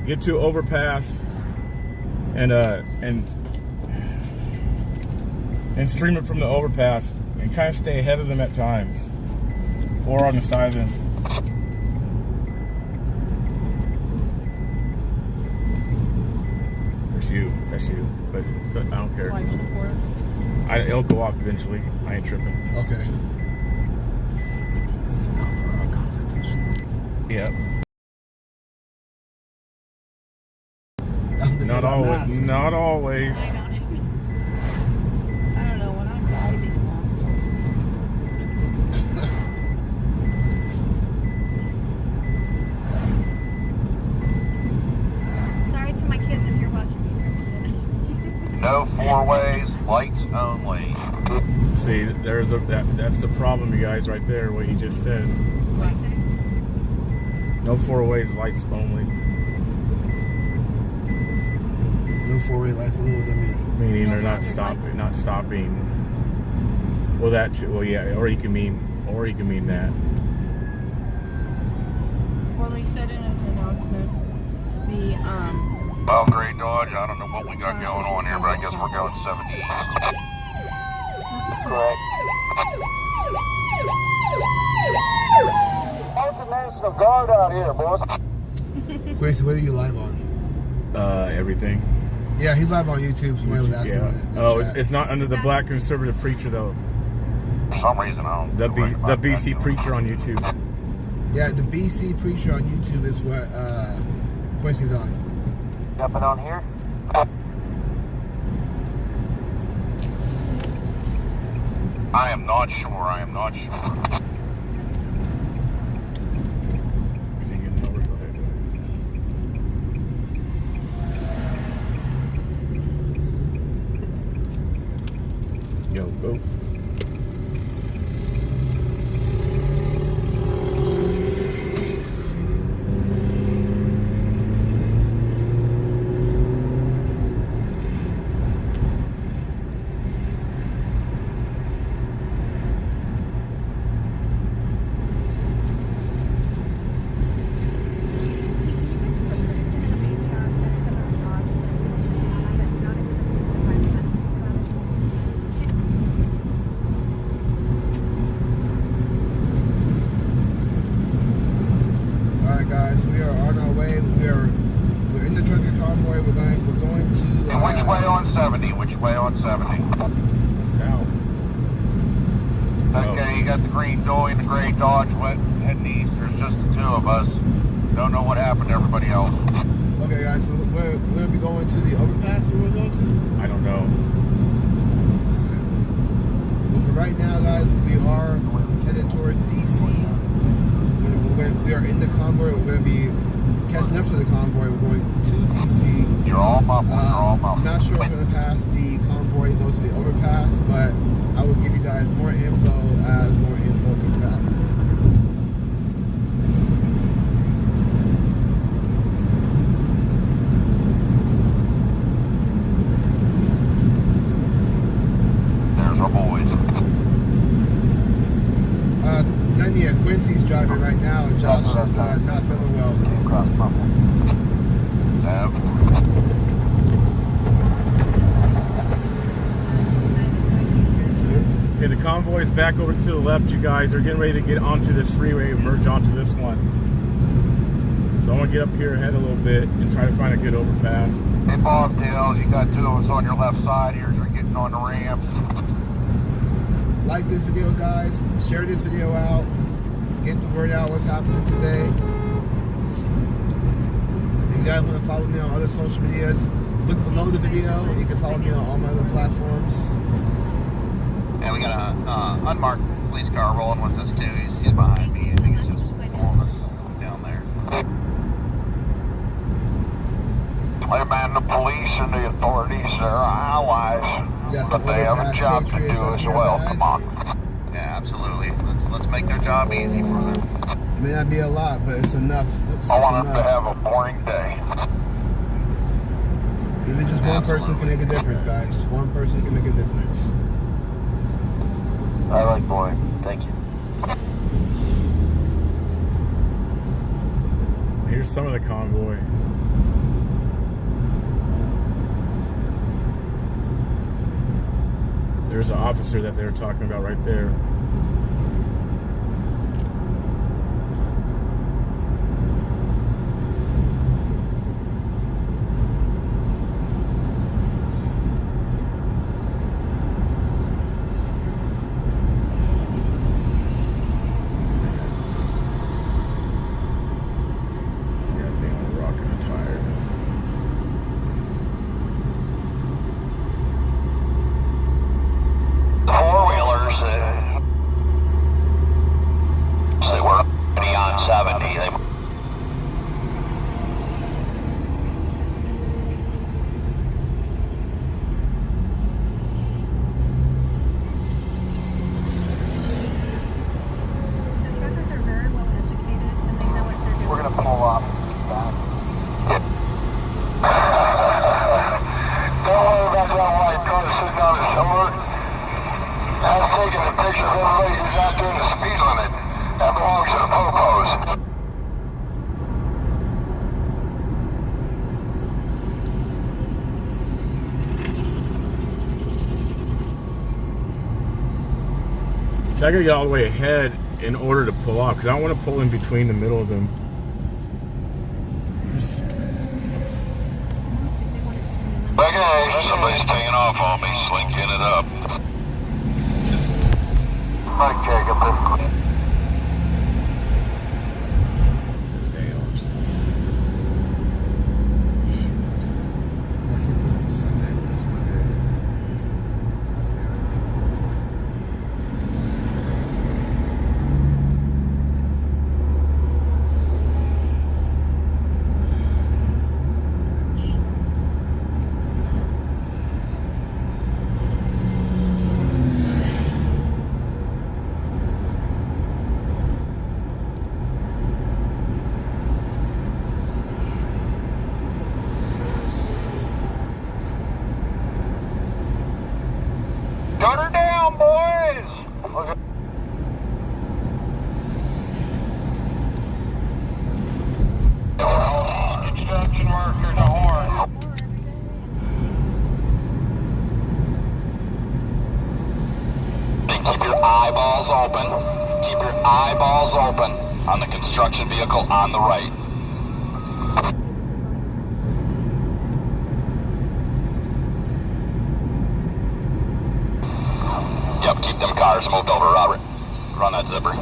B: Get to overpass and stream it from the overpass and kind of stay ahead of them at times, or on the side of them. That's you. But I don't care. It'll go off eventually. I ain't tripping.
A: Okay.
B: Yeah. Not always. Not always.
D: I don't know, when I'm driving, mask goes. Sorry to my kids if you're watching me.
E: No four ways, lights only.
B: See, that's the problem, you guys, right there. What he just said.
D: What I say?
B: No four ways, lights only.
A: No four-way lights. What does that mean?
B: Meaning they're not stopping. Well, that too. Well, yeah. Or you can mean that.
H: Well, we said in his announcement, the
E: Valkyrie Dodge, I don't know what we got going on here, but I guess we're going 70. Correct. How's the National Guard out here, boys?
A: Gracie, what are you live on?
B: Everything.
A: Yeah, he's live on YouTube. Somebody was asking.
B: Yeah.
A: in the
B: Oh,
A: chat.
B: it's not under the Black Conservative Preacher though.
E: For some reason, I don't
B: The
E: recognize
B: BC
E: that.
B: Preacher on YouTube.
A: Yeah, the BC Preacher on YouTube is what Quincy's on.
E: Jumping on here? I am not sure.
B: Yo, go.
E: way on 70? Which way on 70?
B: South.
E: Okay, you got the green Dodge and the gray Dodge heading east. There's just the two of us. Don't know what happened to everybody else.
A: Okay, guys, so we're going to be going to the overpass we're going to go to?
B: I don't know.
A: Well, for right now, guys, we are headed toward DC. We are in the convoy. We're going to be catching up to the convoy. We're going to DC.
E: You're all muffled. You're all
A: I'm
E: muffled.
A: not sure if we're going to pass the convoy and go to the overpass, but I will give you guys more info as more info comes out.
E: There's our boys.
A: Quincy's driving right now, and Josh is not feeling well.
E: Cross muffled.
B: Okay, the convoy is back over to the left, you guys. They're getting ready to get onto this freeway and merge onto this one. So I'm going to get up here ahead a little bit and try to find a good overpass.
E: Hey, Bobtails, you got two of us on your left side here. You're getting on the ramp.
A: Like this video, guys. Share this video out. Get the word out what's happening today. If you guys want to follow me on other social medias, look below the video. You can follow me on all my other platforms.
E: And we got a unmarked police car rolling with us too. He's behind me. I think he's just pulling us down there. Hey man, the police and the authorities, they're allies.
A: Yes,
E: But they have a job to do as well.
A: guys.
E: Come on. Yeah, absolutely. Let's make their job easy for them.
A: It may not be a lot, but it's enough. It's
E: I want them to
A: enough.
E: have a boring day.
A: Even just one person can make a difference, guys. Just one person can make a difference.
E: All right, boy. Thank you.
B: Here's some of the convoy. There's an officer that they were talking about right there. Goddamn rock in a tire.
E: The four-wheelers, they were already on 70.
D: The truckers are very well educated and they know what they're doing.
E: We're going to pull off back. Don't worry about that white car sitting on the shoulder. I'm taking a picture of everybody who's out doing the speed limit. That belongs to the popos.
B: So I gotta get all the way ahead in order to pull off because I don't want to pull in between the middle of them.
E: Okay, somebody's taking off on me, slinking it up. Mike Jacob. Cut her down, boys! Okay. Construction workers, a horn. Keep your eyeballs open. Keep your eyeballs open on the construction vehicle on the right. Yep, keep them cars moved over, Robert. Run that zipper.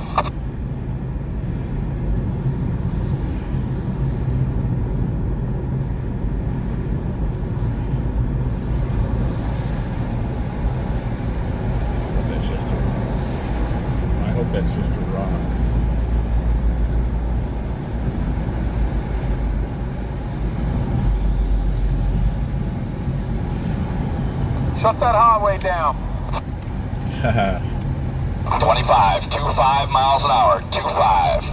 B: That's just I hope that's just a rock.
E: Shut that highway down. 25, 25 miles an hour, 25.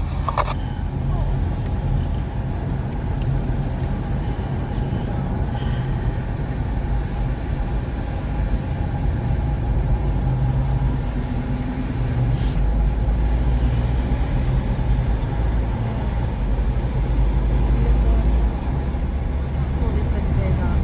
H: Cool, they said today about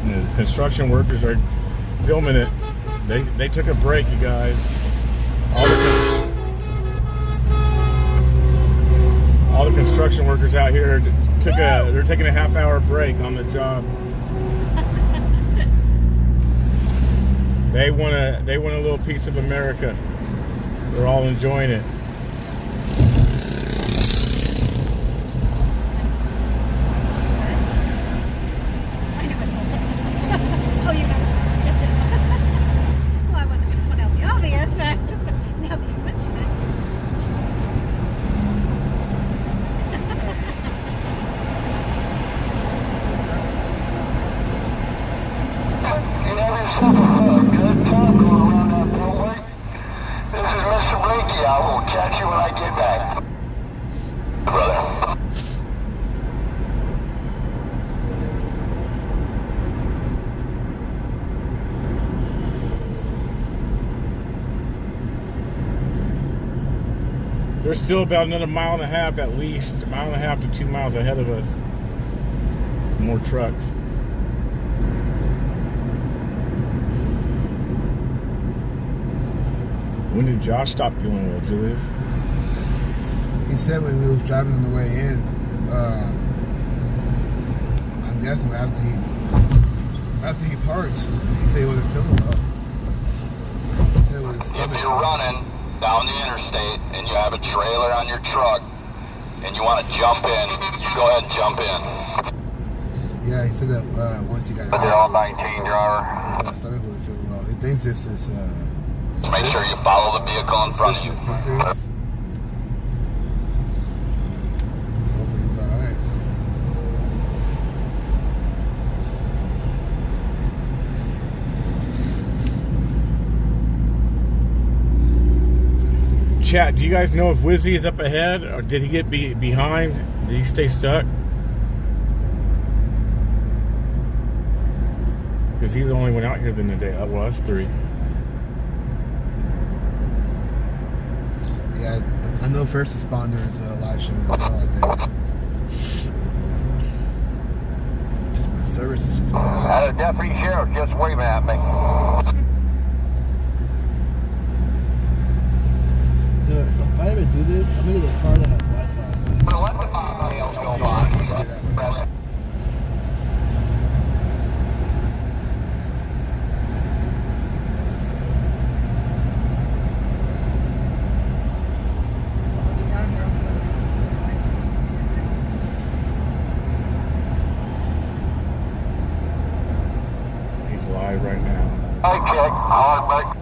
B: The construction workers are filming it. They took a break, you guys. All the construction workers out here they're taking a half-hour break on the job. They want a little piece of America. They're all enjoying it.
D: I knew it. Oh, you know. Well, I wasn't going to put out the obvious, but now that you mention it.
E: You have yourself a good time going around that beltway. This is Mr. Blakey. I will catch you when I get back. Brother.
B: They're still about another mile and a half at least, a mile and a half to 2 miles ahead of us. More trucks. When did Josh stop feeling well, Julius?
A: He said when we was driving on the way in, I'm guessing after he parked, he said he wasn't feeling well. He said it was his
E: If
A: stomach.
E: you're running down the interstate and you have a trailer on your truck and you want to jump in, you go ahead and jump in.
A: Yeah, he said that once he got
E: But they're all 19, driver.
A: his stomach wasn't feeling well. He thinks this is
E: So make sure you follow the vehicle in front of you.
A: pancreas. So hopefully he's alright.
B: Chat, do you guys know if Wizzy is up ahead or did he get behind? Did he stay stuck? Because he's the only one out here than today. Well, us three.
A: Yeah, I know first responders live stream as well, I think. Just my service is just bad.
E: Had a deputy sheriff just waving at me.
A: You know, if I ever do this, I'm gonna get a car that has Wi-Fi.
E: Let the miles go by.
B: He's live right now.
E: Okay, hard back.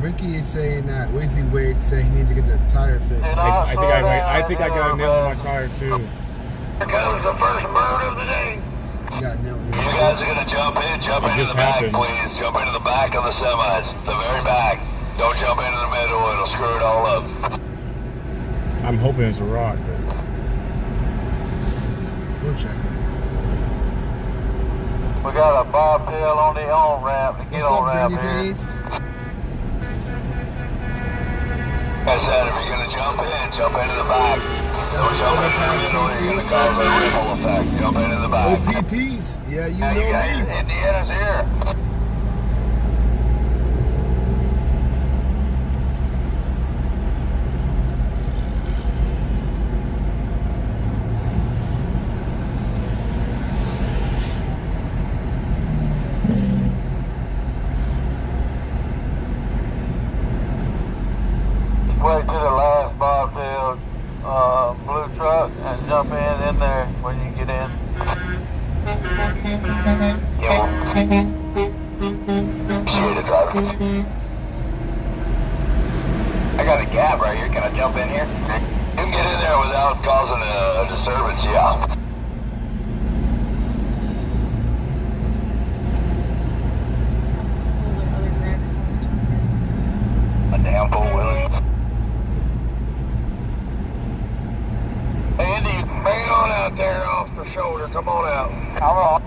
A: Ricky is saying that Wizzy Wade said he needed to get the tire fixed.
B: I think I got a nail in my tire too.
E: Here goes the first bird of the day.
A: He got nailed.
E: You guys are gonna jump in, jump
B: It
E: into
B: just
E: the back,
B: happened.
E: please. Jump into the back of the semis, the very back. Don't jump into the middle, it'll screw it all up.
B: I'm hoping it's a rock, but
A: We'll check it.
E: We got a bobtail on the on-ramp, the
A: What's up, Brandy Days?
E: Like I said, if you're gonna jump into the back. Don't jump in the middle, you're gonna cause a ripple effect. Jump into the back.
A: OPPs. Yeah, you
E: Now
A: know
E: you guys,
A: me.
E: Indiana's here. Wait to the last bobtail blue truck and jump in there when you get in. Yeah. Appreciate it, driver. I got a gap right here. Can I jump in here? You can get in there without causing a disturbance, yeah. A damn four-wheeler. Hey, Andy, hang on out there off the shoulder. Come on out. Come on.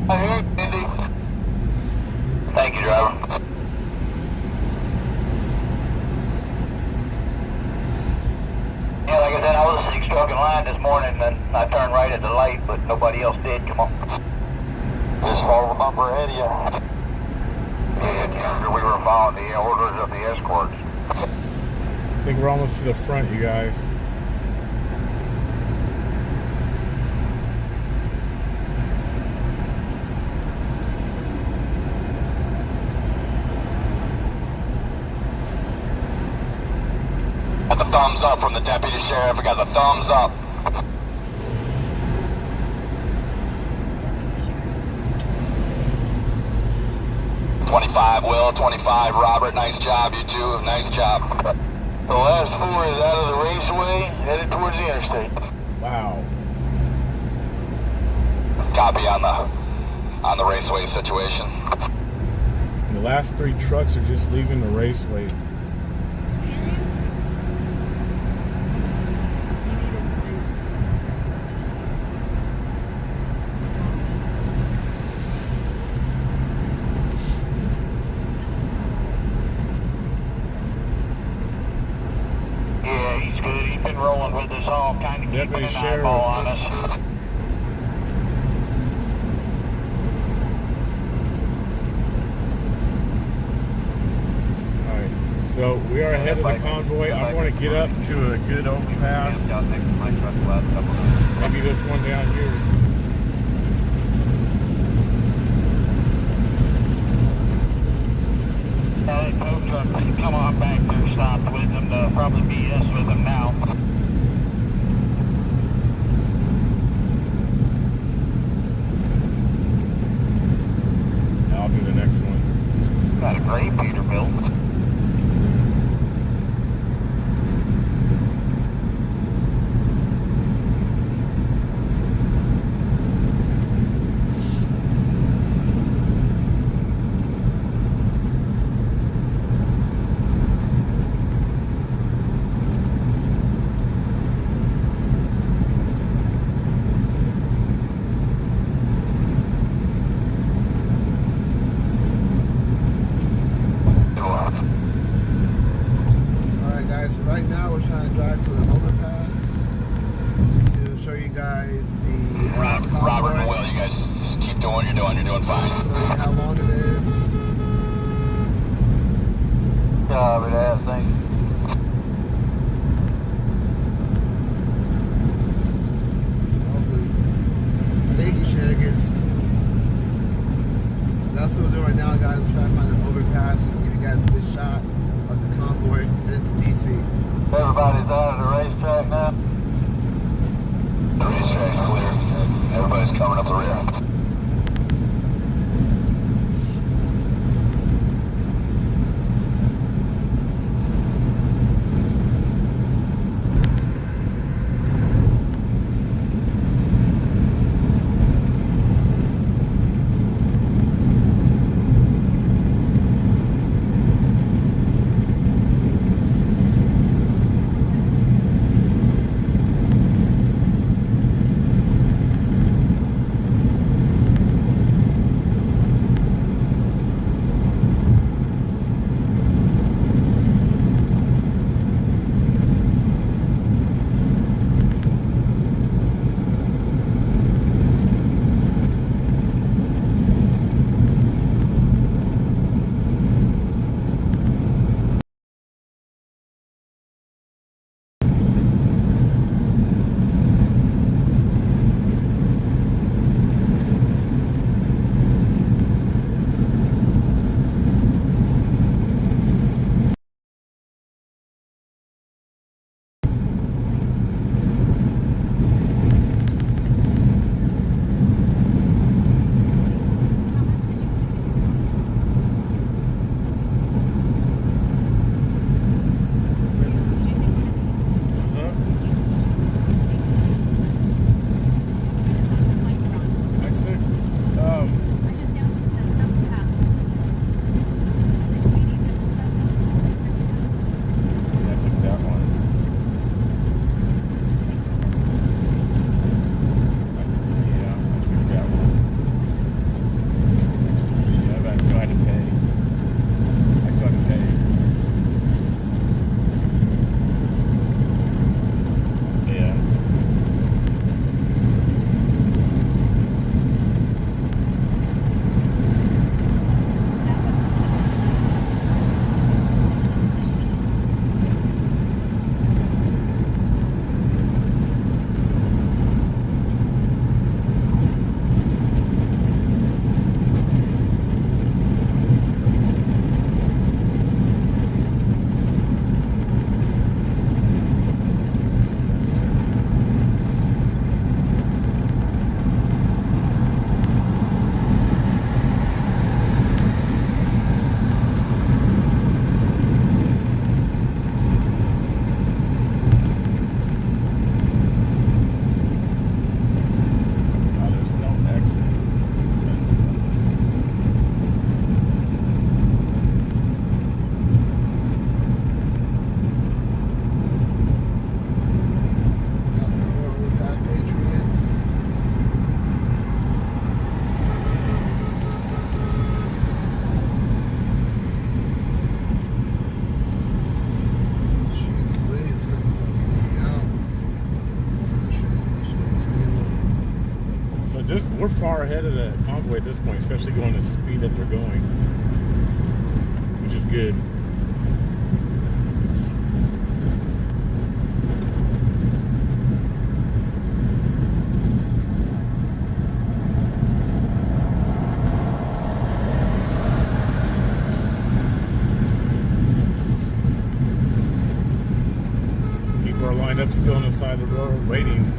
E: I hear you, Andy. Thank you, driver. Yeah, like I said, I was a 6-truck in line this morning, and I turned right at the light, but nobody else did. Come on. Just follow the bumper ahead of you. Yeah, we were following the orders of the escorts.
B: I think we're almost to the front, you guys.
E: Got the thumbs up from the deputy sheriff. I got the thumbs up. Will, 25, Robert, nice job, you two, nice job. The last four is out of the raceway, headed towards the interstate.
B: Wow.
E: Copy on the raceway situation.
B: The last 3 trucks are just leaving the raceway.
E: Rolling with us all, kind of keeping
B: Deputy
E: an
B: Sheriff.
E: eyeball on us.
B: Alright, so we are ahead of the convoy. I want to get up to a good overpass. Maybe this one down here.
E: Tow truck, come on back there, stopped with them, probably BS with them now.
B: I'll do the next one.
E: Got a great Peterbilt.
A: Right now we're trying to drive to an overpass to show you guys the
E: Robert and Will, you guys just keep doing what you're doing fine.
A: How long it is.
E: Job it ass, thank you.
A: Hopefully, lady shenanigans. So that's what we're doing right now, guys. We're trying to find an overpass and give you guys a good shot of the convoy headed to DC.
E: Everybody's out of the racetrack now? The racetrack's clear. Everybody's coming up the rear.
B: we're far ahead of the convoy at this point, especially going the speed that they're going, which is good. People are lined up still on the side of the road waiting.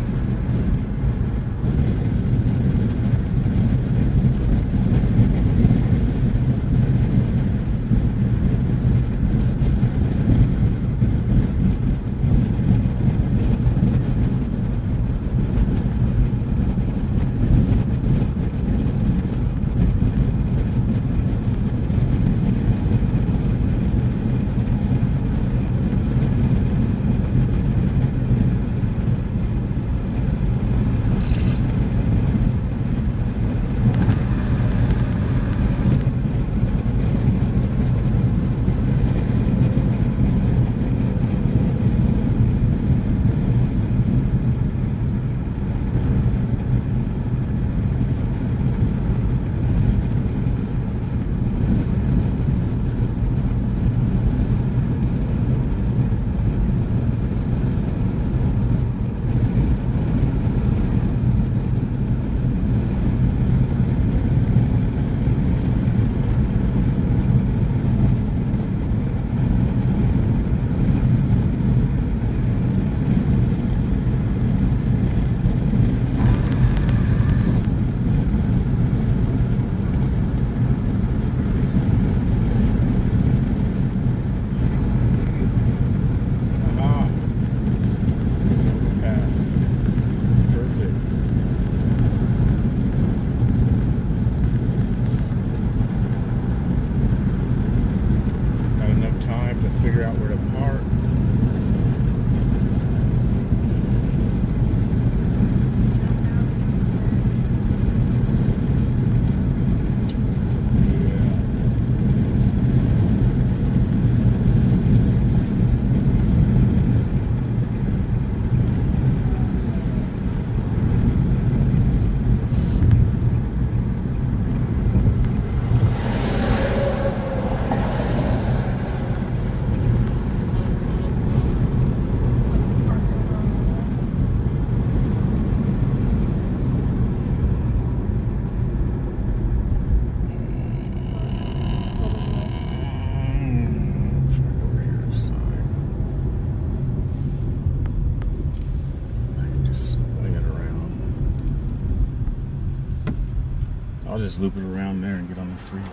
B: I'll just loop it around there and get on the freeway.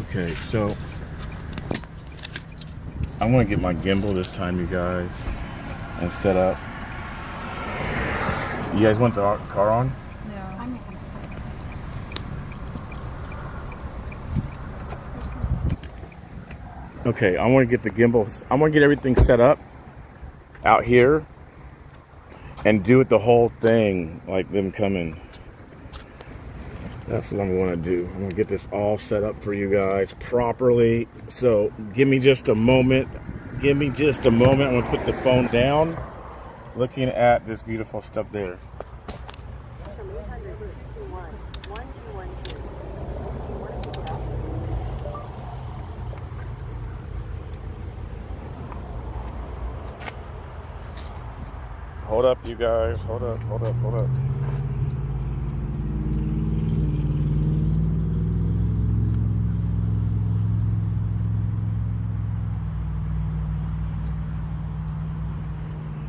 B: Okay, so I want to get my gimbal this time, you guys, and set up. You guys want the car on?
G: No. I'm making
B: Okay, I want to get the gimbal. I want to get everything set up out here and do it the whole thing like them coming. That's what I'm going to do. I'm going to get this all set up for you guys properly. So give me just a moment. Give me just a moment. I'm going to put the phone down, looking at this beautiful stuff there. Hold up, you guys. Hold up, hold up, hold up.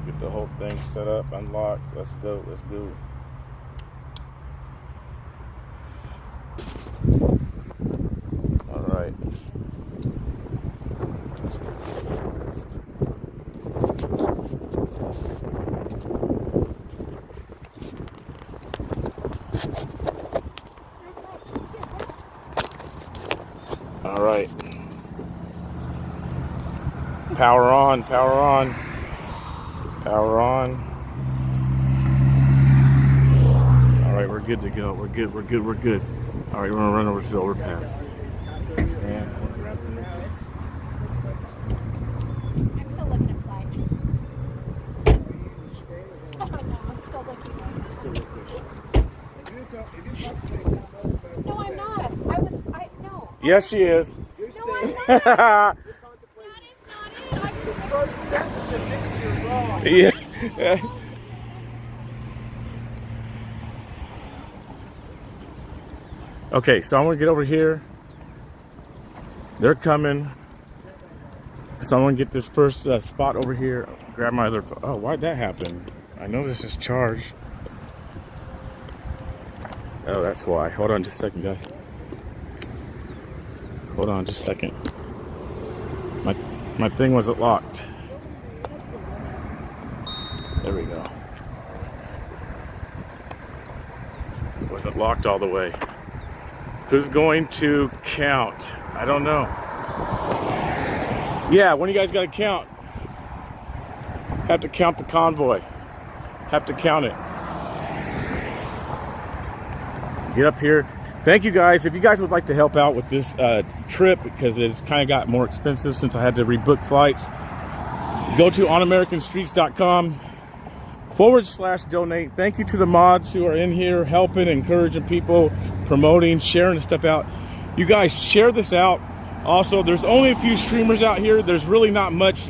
B: Get the whole thing set up, unlocked. Let's go, let's go. All right. All right. Power on, power on. Power on. All right, we're good to go. We're good, we're good, we're good. All right, we're gonna run over to the overpass. And
D: No, I'm not. No.
B: Yes, she is.
A: You're
D: No, I'm
A: staying.
D: not.
B: Yeah.
D: That is not it. I'm just
B: Okay, so I'm gonna get over here. They're coming. So I'm gonna get this first spot over here. Grab my other phone. Oh, why'd that happen? I know this is charged. Oh, that's why. Hold on just a second, guys. Hold on just a second. My thing wasn't locked. There we go. It wasn't locked all the way. Who's going to count? I don't know. Yeah, when you guys gotta count? Have to count the convoy. Have to count it. Get up here. Thank you guys. If you guys would like to help out with this trip, because it's kind of got more expensive since I had to rebook flights, go to onamericanstreets.com/donate. Thank you to the mods who are in here helping, encouraging people, promoting, sharing the stuff out. You guys share this out. Also, there's only a few streamers out here. There's really not much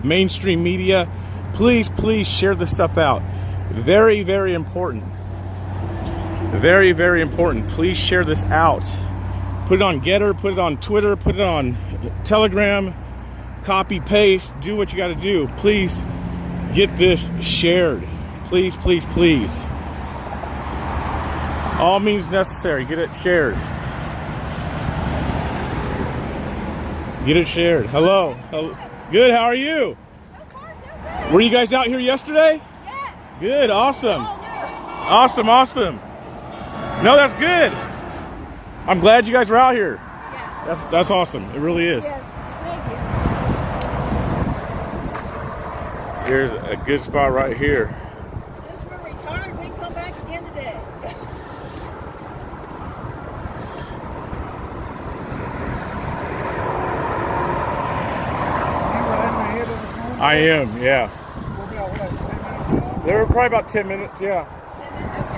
B: mainstream media. Please share this stuff out. Very, very important. Very, very important. Please share this out. Put it on Getter, put it on Twitter, put it on Telegram, copy, paste, do what you got to do. Please get this shared. Please. All means necessary. Get it shared. Get it shared. Hello. Good. How are you? Were you guys out here yesterday?
D: Yes.
B: Good. Awesome. Awesome. No, that's good. I'm glad you guys were out here.
D: Yes.
B: That's awesome. It really is.
D: Yes. Thank you.
B: Here's a good spot right here.
D: Since we're retired, we can come back again today.
B: I am, yeah.
A: We'll be out, what, 10 minutes out?
B: They were probably about 10 minutes, yeah.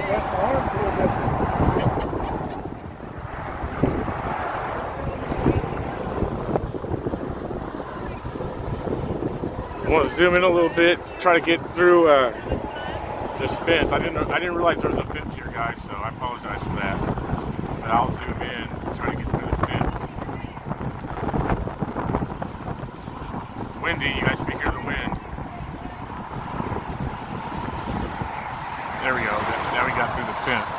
A: That's my arm feel different.
B: I want to zoom in a little bit, try to get through this fence. I didn't realize there was a fence here, guys, so I apologize for that. But I'll zoom in, try to get through this fence. Windy, you guys can hear the wind. There we go. Now we got through the fence.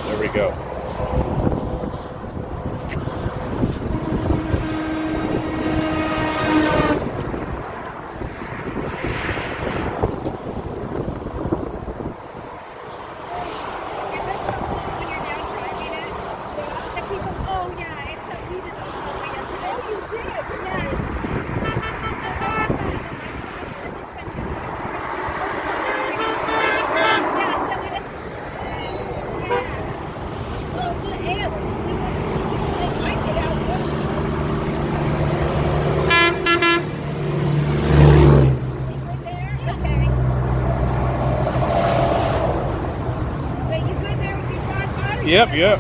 B: There we go. Yep.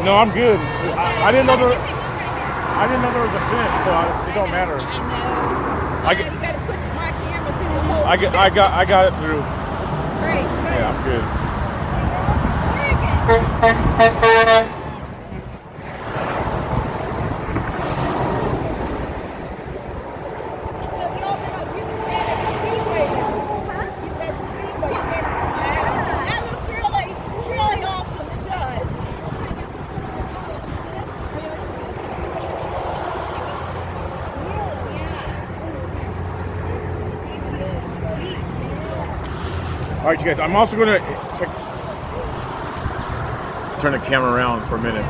B: No, I'm good. I didn't know there was a fence, so it don't matter.
D: I know. You gotta put my camera through the whole
B: I got it through.
D: Great.
B: Yeah, I'm good.
D: Very good. That looks really, really awesome. It does.
B: All right, you guys. I'm also going to turn the camera around for a minute.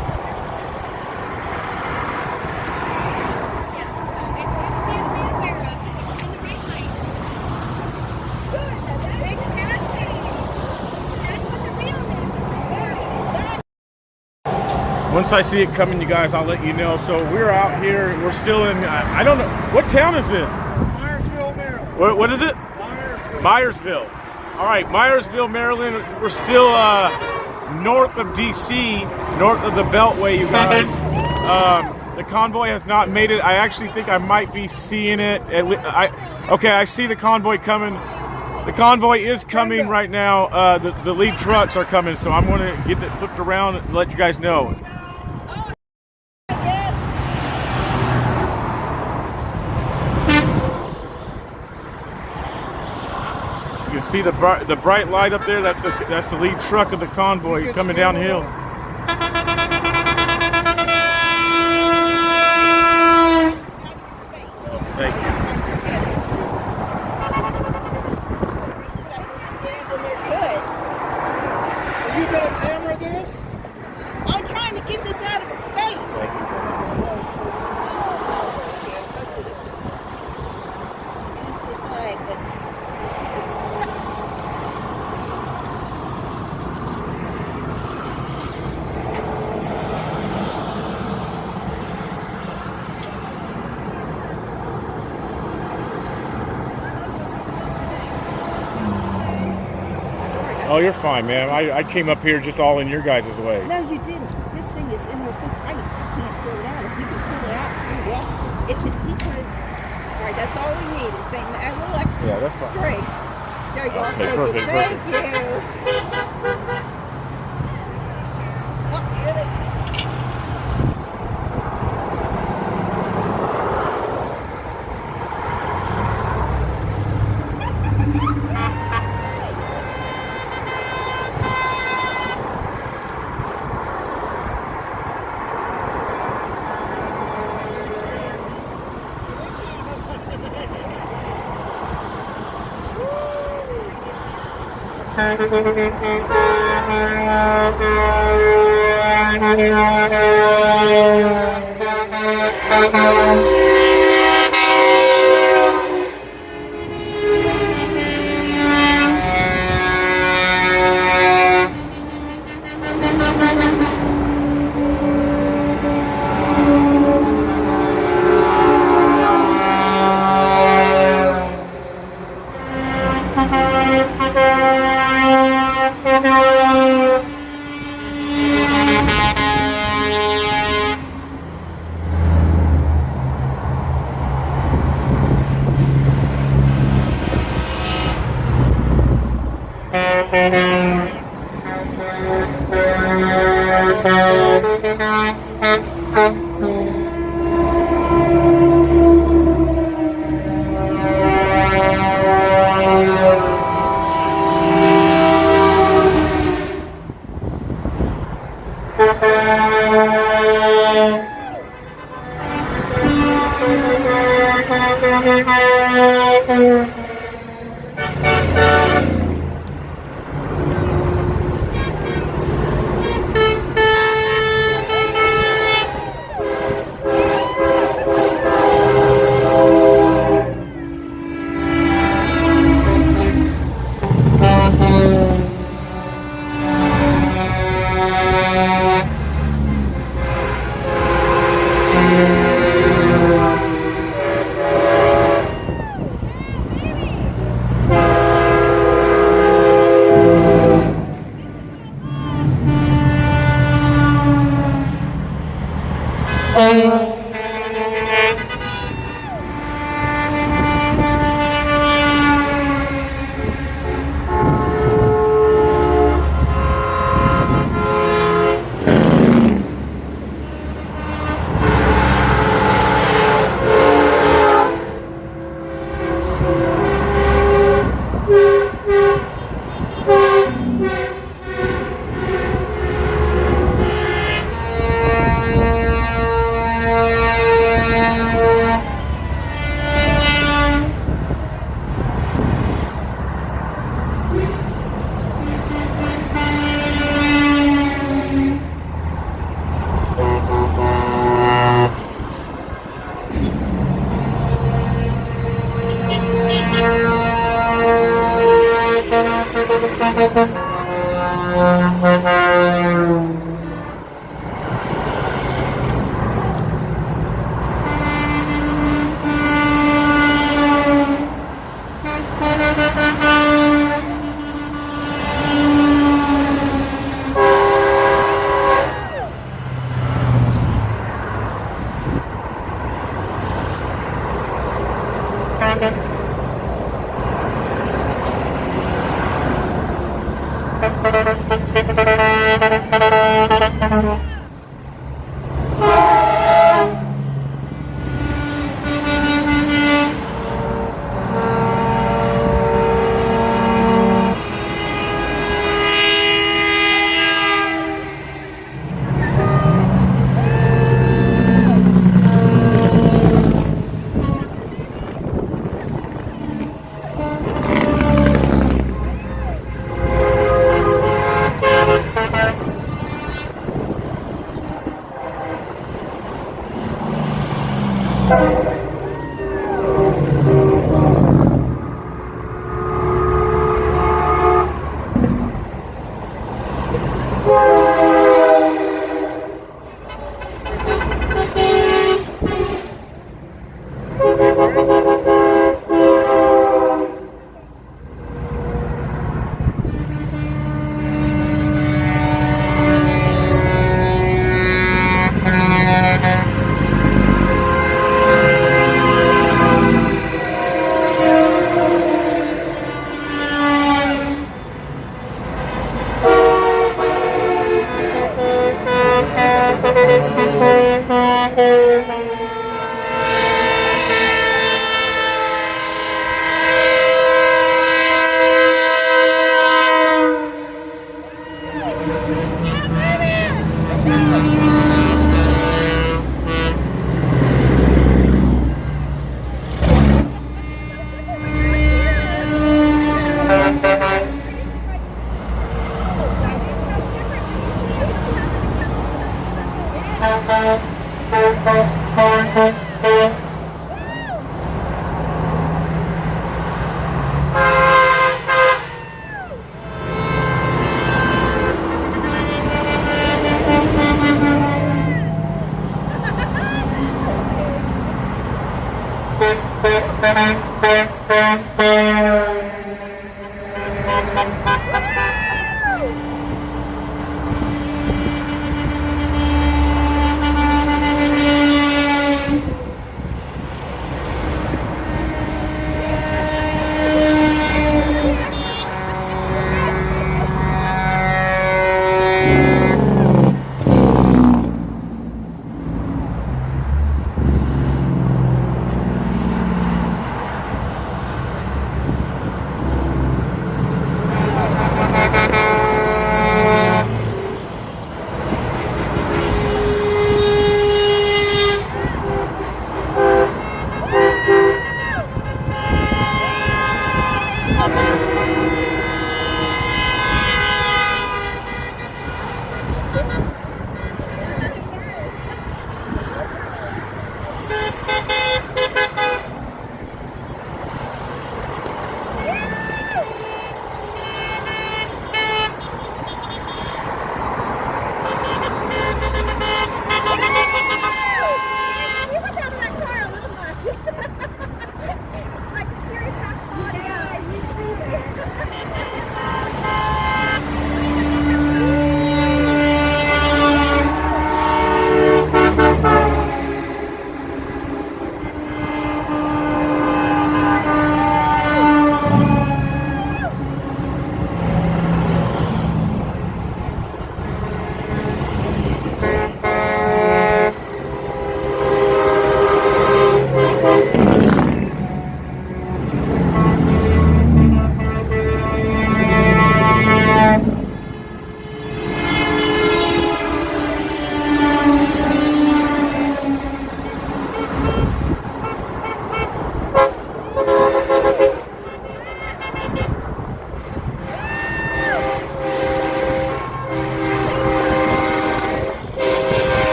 D: Good. That's what
B: Once I see it coming, you guys, I'll let you know. So we're out here. We're still in, I don't know. What town is this?
A: Myersville, Maryland.
B: What is it? Myersville. All right, Myersville, Maryland. We're still north of D.C., north of the Beltway, you guys. The convoy has not made it. I actually think I might be seeing it. Okay, I see the convoy coming. The convoy is coming right now. The lead trucks are coming, so I'm going to get it flipped around and let you guys know. You can see the bright light up there. That's the lead truck of the convoy coming downhill. Thank you.
A: Are you gonna camera this?
H: I'm trying to get this out of his face.
C: It's just like that.
B: Oh, you're fine, man. I came up here just all in your guys' way.
H: No, you didn't. This thing is in there so tight. I can't pull it out. If you can pull it out, it's he put it. All right, that's all we needed. Thing, a little extra.
B: Yeah, that's fine.
H: Straight. There you go.
B: Okay,
H: Thank
B: perfect,
H: you.
B: perfect.
H: Thank you. Oh, get it.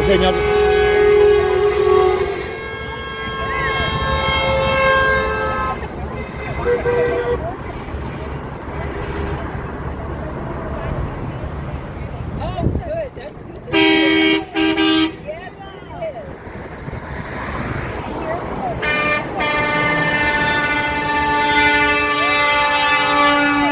B: Okay, now.
H: Oh, good. That's good. Yes, it is.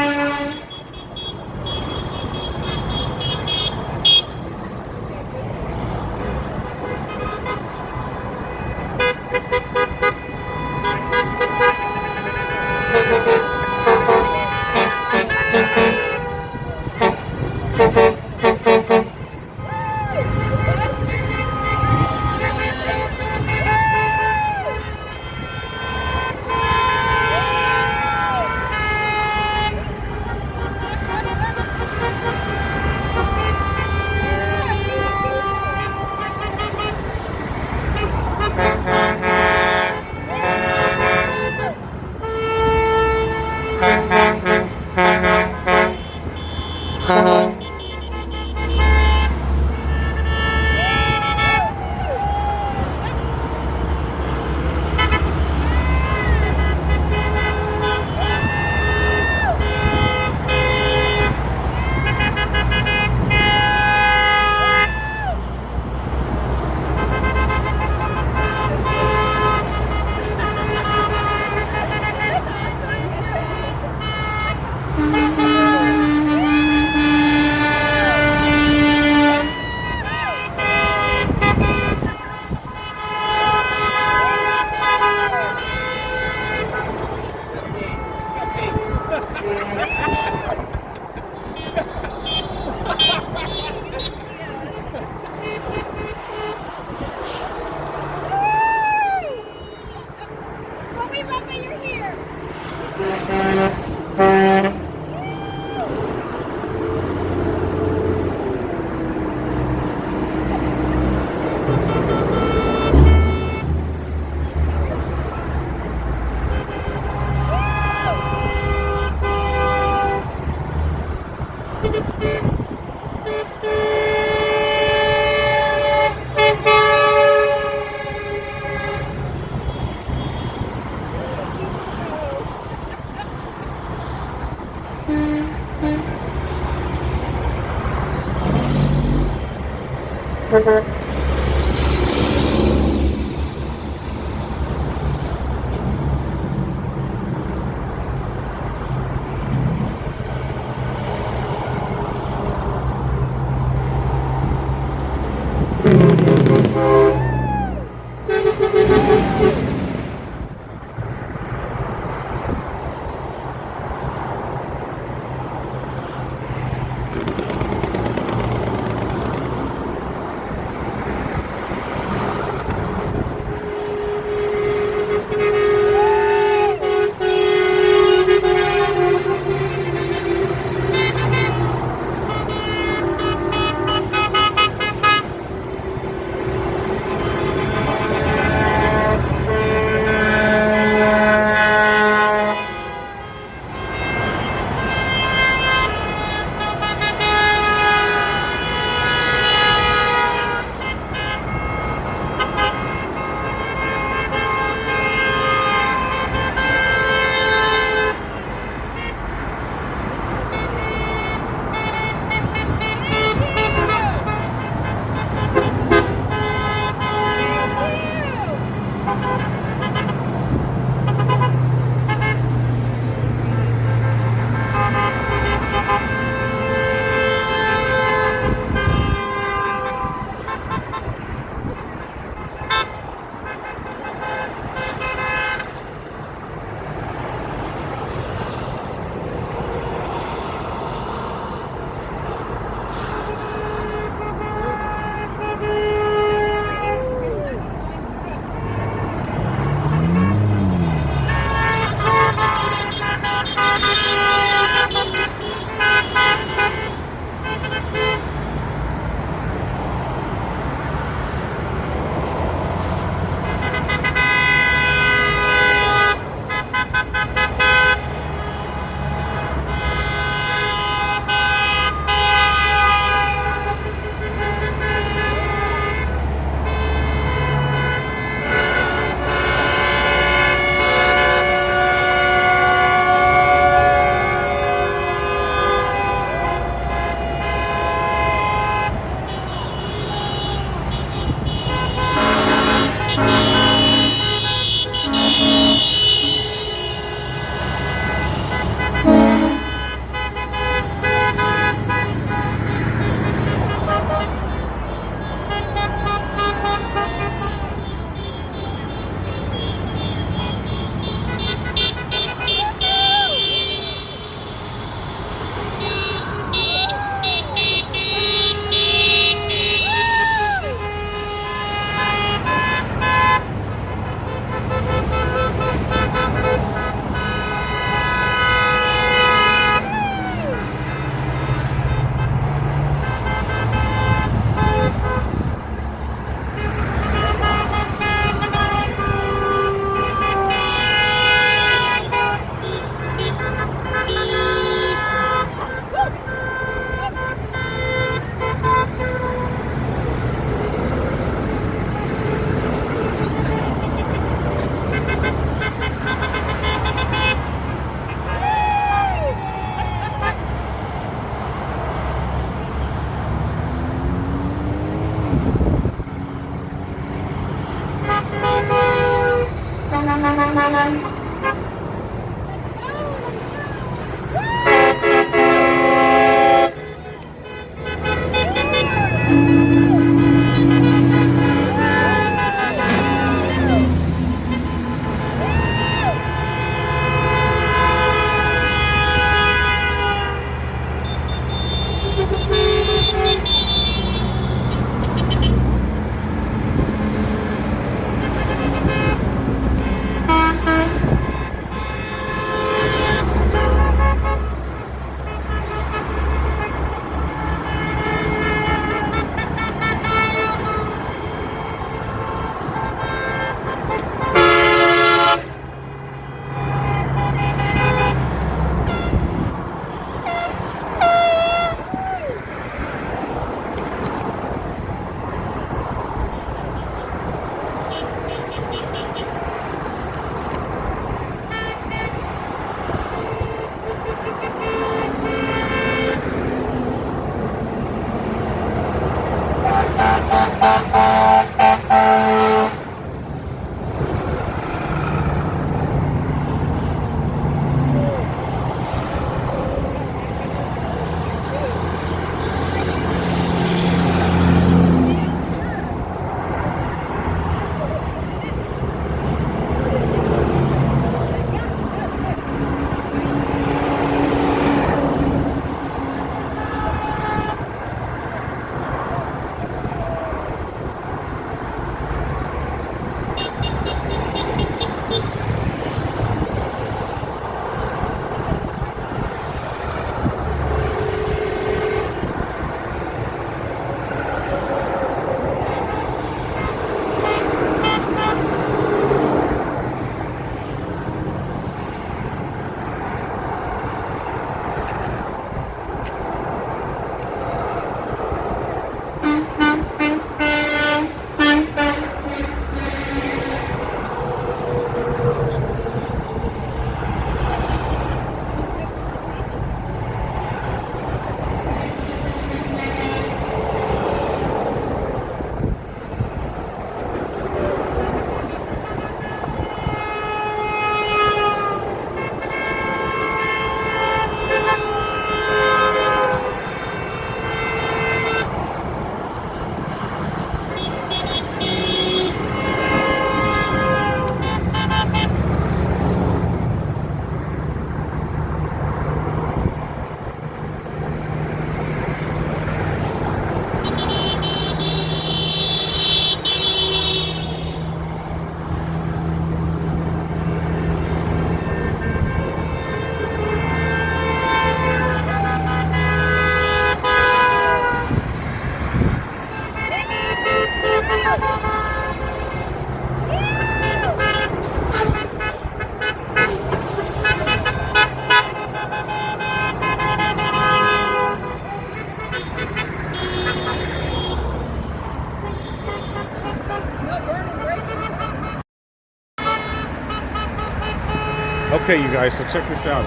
B: Okay, you guys, so check this out.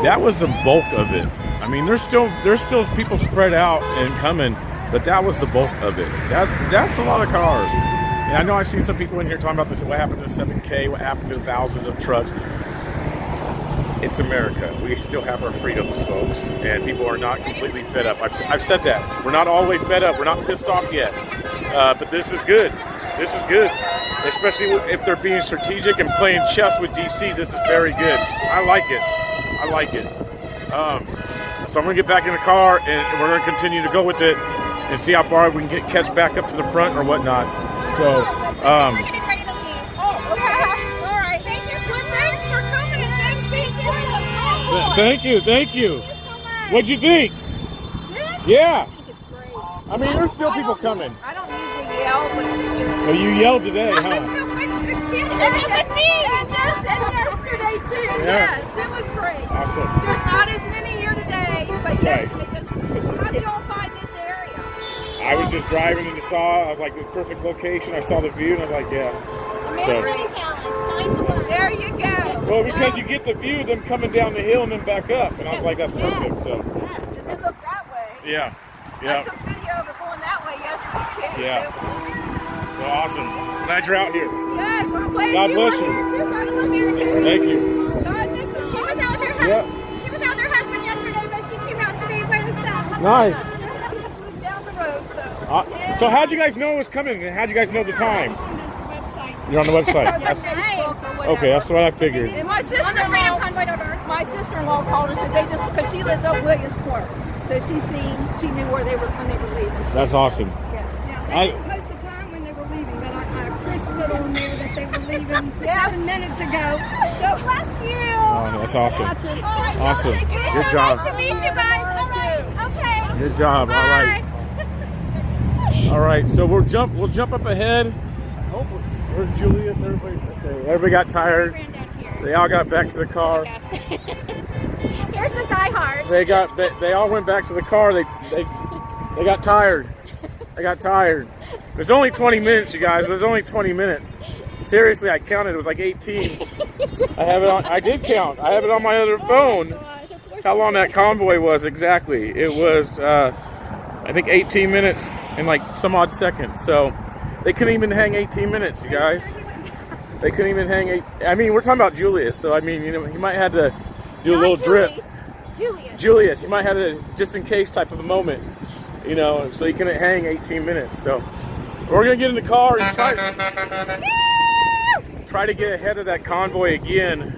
B: That was the bulk of it. I mean, there's still people spread out and coming, but that was the bulk of it. That's a lot of cars. And I know I've seen some people in here talking about this. What happened to 7K? What happened to thousands of trucks? It's America. We still have our freedoms, folks, and people are not completely fed up. I've said that. We're not all the way fed up. We're not pissed off yet. But this is good. This is good. Especially if they're being strategic and playing chess with DC. This is very good. I like it. I like it. So I'm going to get back in the car, and we're going to continue to go with it and see how far we can catch back up to the front or whatnot. So,
D: We're getting ready to leave. Oh, okay. All right. Thank you so much. Thanks for coming and thank you so much.
B: thank you.
D: Thank you so much.
B: What'd you think?
H: I
D: This?
B: Yeah.
H: think it's great.
B: I mean, there's still people coming.
H: I don't usually yell, but
B: Well, you yelled today, huh?
D: And with me.
H: and yesterday too.
B: Yeah.
H: Yes, it was great.
B: Awesome.
H: There's not as many here today, but
B: Right.
H: yesterday. How do y'all find this area?
B: I was just driving and saw, I was like, the perfect location. I saw the view and I was like, yeah. So,
D: Pretty talents. Find someone.
H: There you go.
B: well, because you get the view, them coming down the hill and then back up. And I was like, that's perfect. So,
H: Yes, and then look that way.
B: yeah.
H: I
B: Yeah.
H: took video of it going that way yesterday too.
B: Yeah.
H: So it was interesting.
B: So awesome. Glad you're out here.
H: Yes, I'm glad
B: God
H: you
B: bless
H: were
B: you.
H: here too. God bless you too.
B: Thank you.
H: God bless you.
D: She was out with her
B: Yeah.
D: husband. She was out with her husband yesterday, but she came out today by herself.
B: Nice.
H: Just live down the road, so.
B: So how'd you guys know it was coming? And how'd you guys know the time? You're on the website. That's- okay, that's what I figured.
H: And my
D: On the Freedom
H: sister-in-law,
D: Convoy.org.
H: my sister-in-law called us and they just because she lives up Williamsport, so she knew where they were when they were leaving.
B: That's awesome.
H: Yes.
B: I,
I: They didn't post a time when they were leaving, but Chris put on there that they were leaving
H: Yeah.
I: 7 minutes ago.
D: So bless you.
B: oh, that's awesome.
H: Gotcha.
D: All right,
B: Awesome.
D: y'all take care.
B: Good
D: So
B: job.
D: Nice to meet you guys. All right. Okay.
B: Good job. All right. All right. So we'll jump up ahead. Oh, where's Julius? Everybody got tired.
D: Ran down here.
B: They all got back to the car.
D: Here's the diehards.
B: They all went back to the car. They got tired. They got tired. There's only 20 minutes, you guys. There's only 20 minutes. Seriously, I counted. It was like 18. I have it on. I did count. I have it on my other phone.
D: Gosh, of course
B: How
D: you
B: long
D: did.
B: that convoy was exactly? It was, I think, 18 minutes and like some odd seconds. So they couldn't even hang 18 minutes, you guys. They couldn't even hang I mean, we're talking about Julius, so I mean, you know, he might have to do a
D: Not
B: little drip.
D: Julius.
B: Julius, he might have a just in case type of a moment, you know, so he couldn't hang 18 minutes. So we're gonna get in the car and try to get ahead of that convoy again.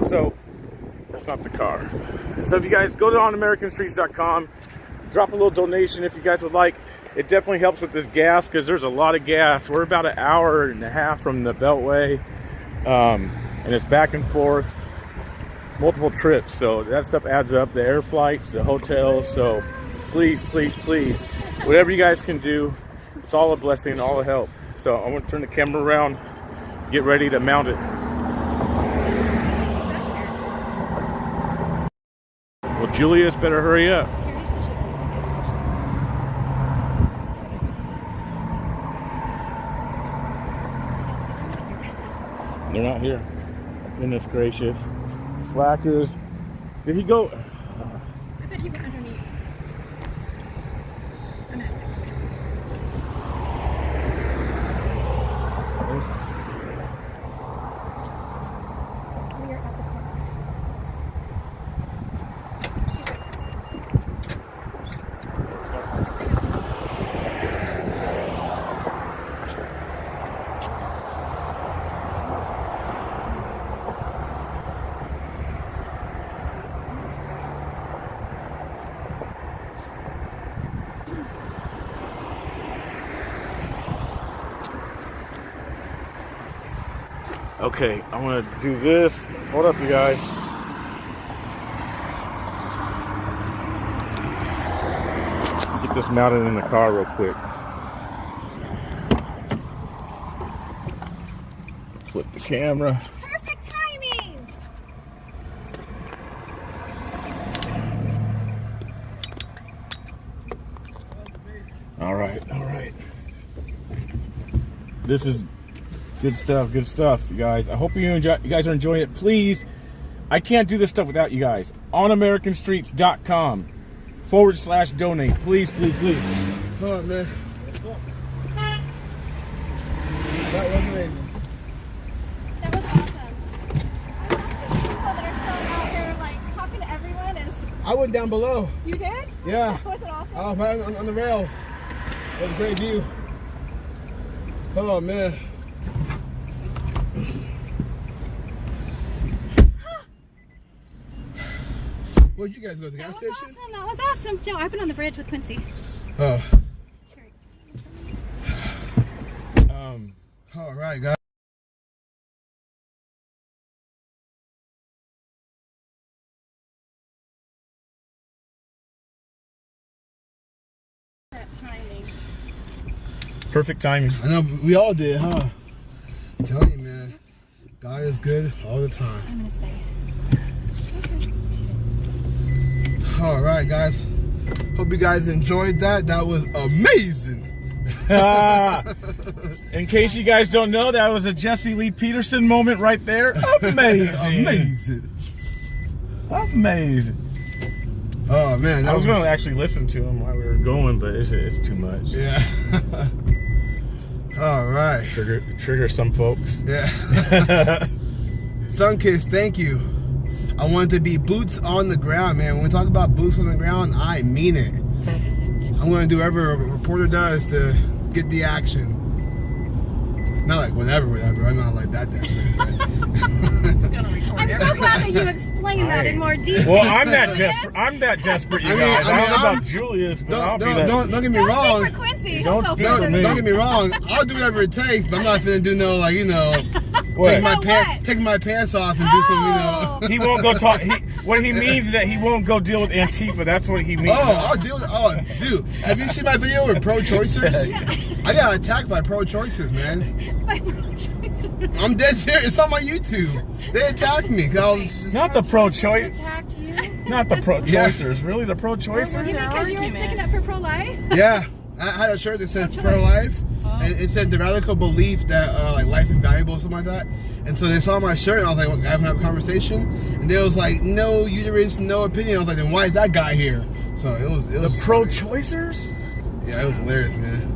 B: So that's not the car. So if you guys go to onamericanstreets.com, drop a little donation if you guys would like. It definitely helps with this gas because there's a lot of gas. We're about an hour and a half from the Beltway, and it's back and forth, multiple trips. So that stuff adds up. The air flights, the hotels. So please, please, please, whatever you guys can do, it's all a blessing, all a help. So I'm gonna turn the camera around, get ready to mount it. Well, Julius, better hurry up.
D: Terry said she's going to the gas station.
B: They're not here. Goodness gracious. Slackers. Did he go?
D: I bet he went underneath. I'm going to text him. We are at the corner. She's right there.
B: Okay, I'm gonna do this. Hold up, you guys. Get this mounted in the car real quick. Flip the camera.
D: Perfect timing.
B: All right. This is good stuff, you guys. I hope you guys are enjoying it. Please, I can't do this stuff without you guys. onamericanstreets.com/donate. Please.
A: Oh, man. That was amazing.
D: That was awesome. I love seeing people that are still out here, like, talking to everyone.
A: I went down below.
D: You did?
A: Yeah.
D: Was it awesome?
A: I was right on the rails. It was a great view. Oh, man. Where'd you guys go? To the gas station?
D: Awesome. That was awesome. No, I've been on the bridge with Quincy.
A: Oh. All right, guys.
D: That timing.
B: Perfect timing.
A: I know we all did, huh? I'm telling you, man. God is good all the time.
D: I'm gonna stay.
A: All right, guys. Hope you guys enjoyed that. That was amazing.
B: In case you guys don't know, that was a Jesse Lee Peterson moment right there. Amazing. Amazing.
A: Oh, man.
B: I was going to actually listen to him while we were going, but it's too much.
A: Yeah. All right.
B: Trigger some folks.
A: Yeah. Sunkiss, thank you. I wanted to be boots on the ground, man. When we talk about boots on the ground, I mean it. I'm going to do whatever a reporter does to get the action. Not like whatever. I'm not like that desperate.
D: I'm so glad that you explained that in more detail.
B: Well, I'm that desperate, you guys. I don't know about Julius, but I'll be that.
A: Don't get me wrong.
D: Speak for Quincy.
B: Don't speak for me.
A: Don't get me wrong. I'll do whatever it takes, but I'm not finna do no, like, you know,
B: What?
A: take my pants off and do some, you know.
B: He won't go talk. What he means is that he won't go deal with Antifa. That's what he means.
A: Oh, I'll deal with it. Oh, dude, have you seen my video with pro-choicers? I got attacked by pro-choicers, man.
D: By pro-choicers.
A: I'm dead serious. It's on my YouTube. They attacked me.
B: Not the pro-choice.
I: Attacked you?
B: Not the pro-choicers. Really, the pro-choicers?
D: You mean because you were sticking up for pro-life?
A: Yeah, I had a shirt that said pro-life, and it said the radical belief that like life is valuable or something like that. And so they saw my shirt, and I was like, well, I have a conversation, and they was like, no uterus, no opinion. I was like, then why is that guy here? So it was
B: The pro-choicers?
A: Yeah, it was hilarious, man.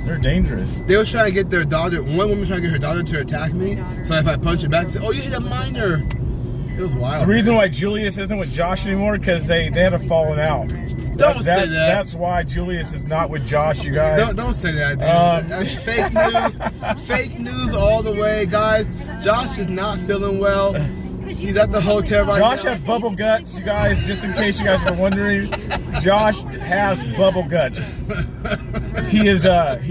B: They're dangerous.
A: They was trying to get their daughter. One woman was trying to get her daughter to attack me. So if I punch her back, they said, "Oh, you hit a minor." It was wild.
B: The reason why Julius isn't with Josh anymore because they had a falling out.
A: Don't say that.
B: That's why Julius is not with Josh, you guys.
A: Don't say that, dude. That's fake news. Fake news all the way, guys. Josh is not feeling well. He's at the hotel right now.
B: Josh has bubble guts, you guys. Just in case you guys were wondering, Josh has bubble guts. He is at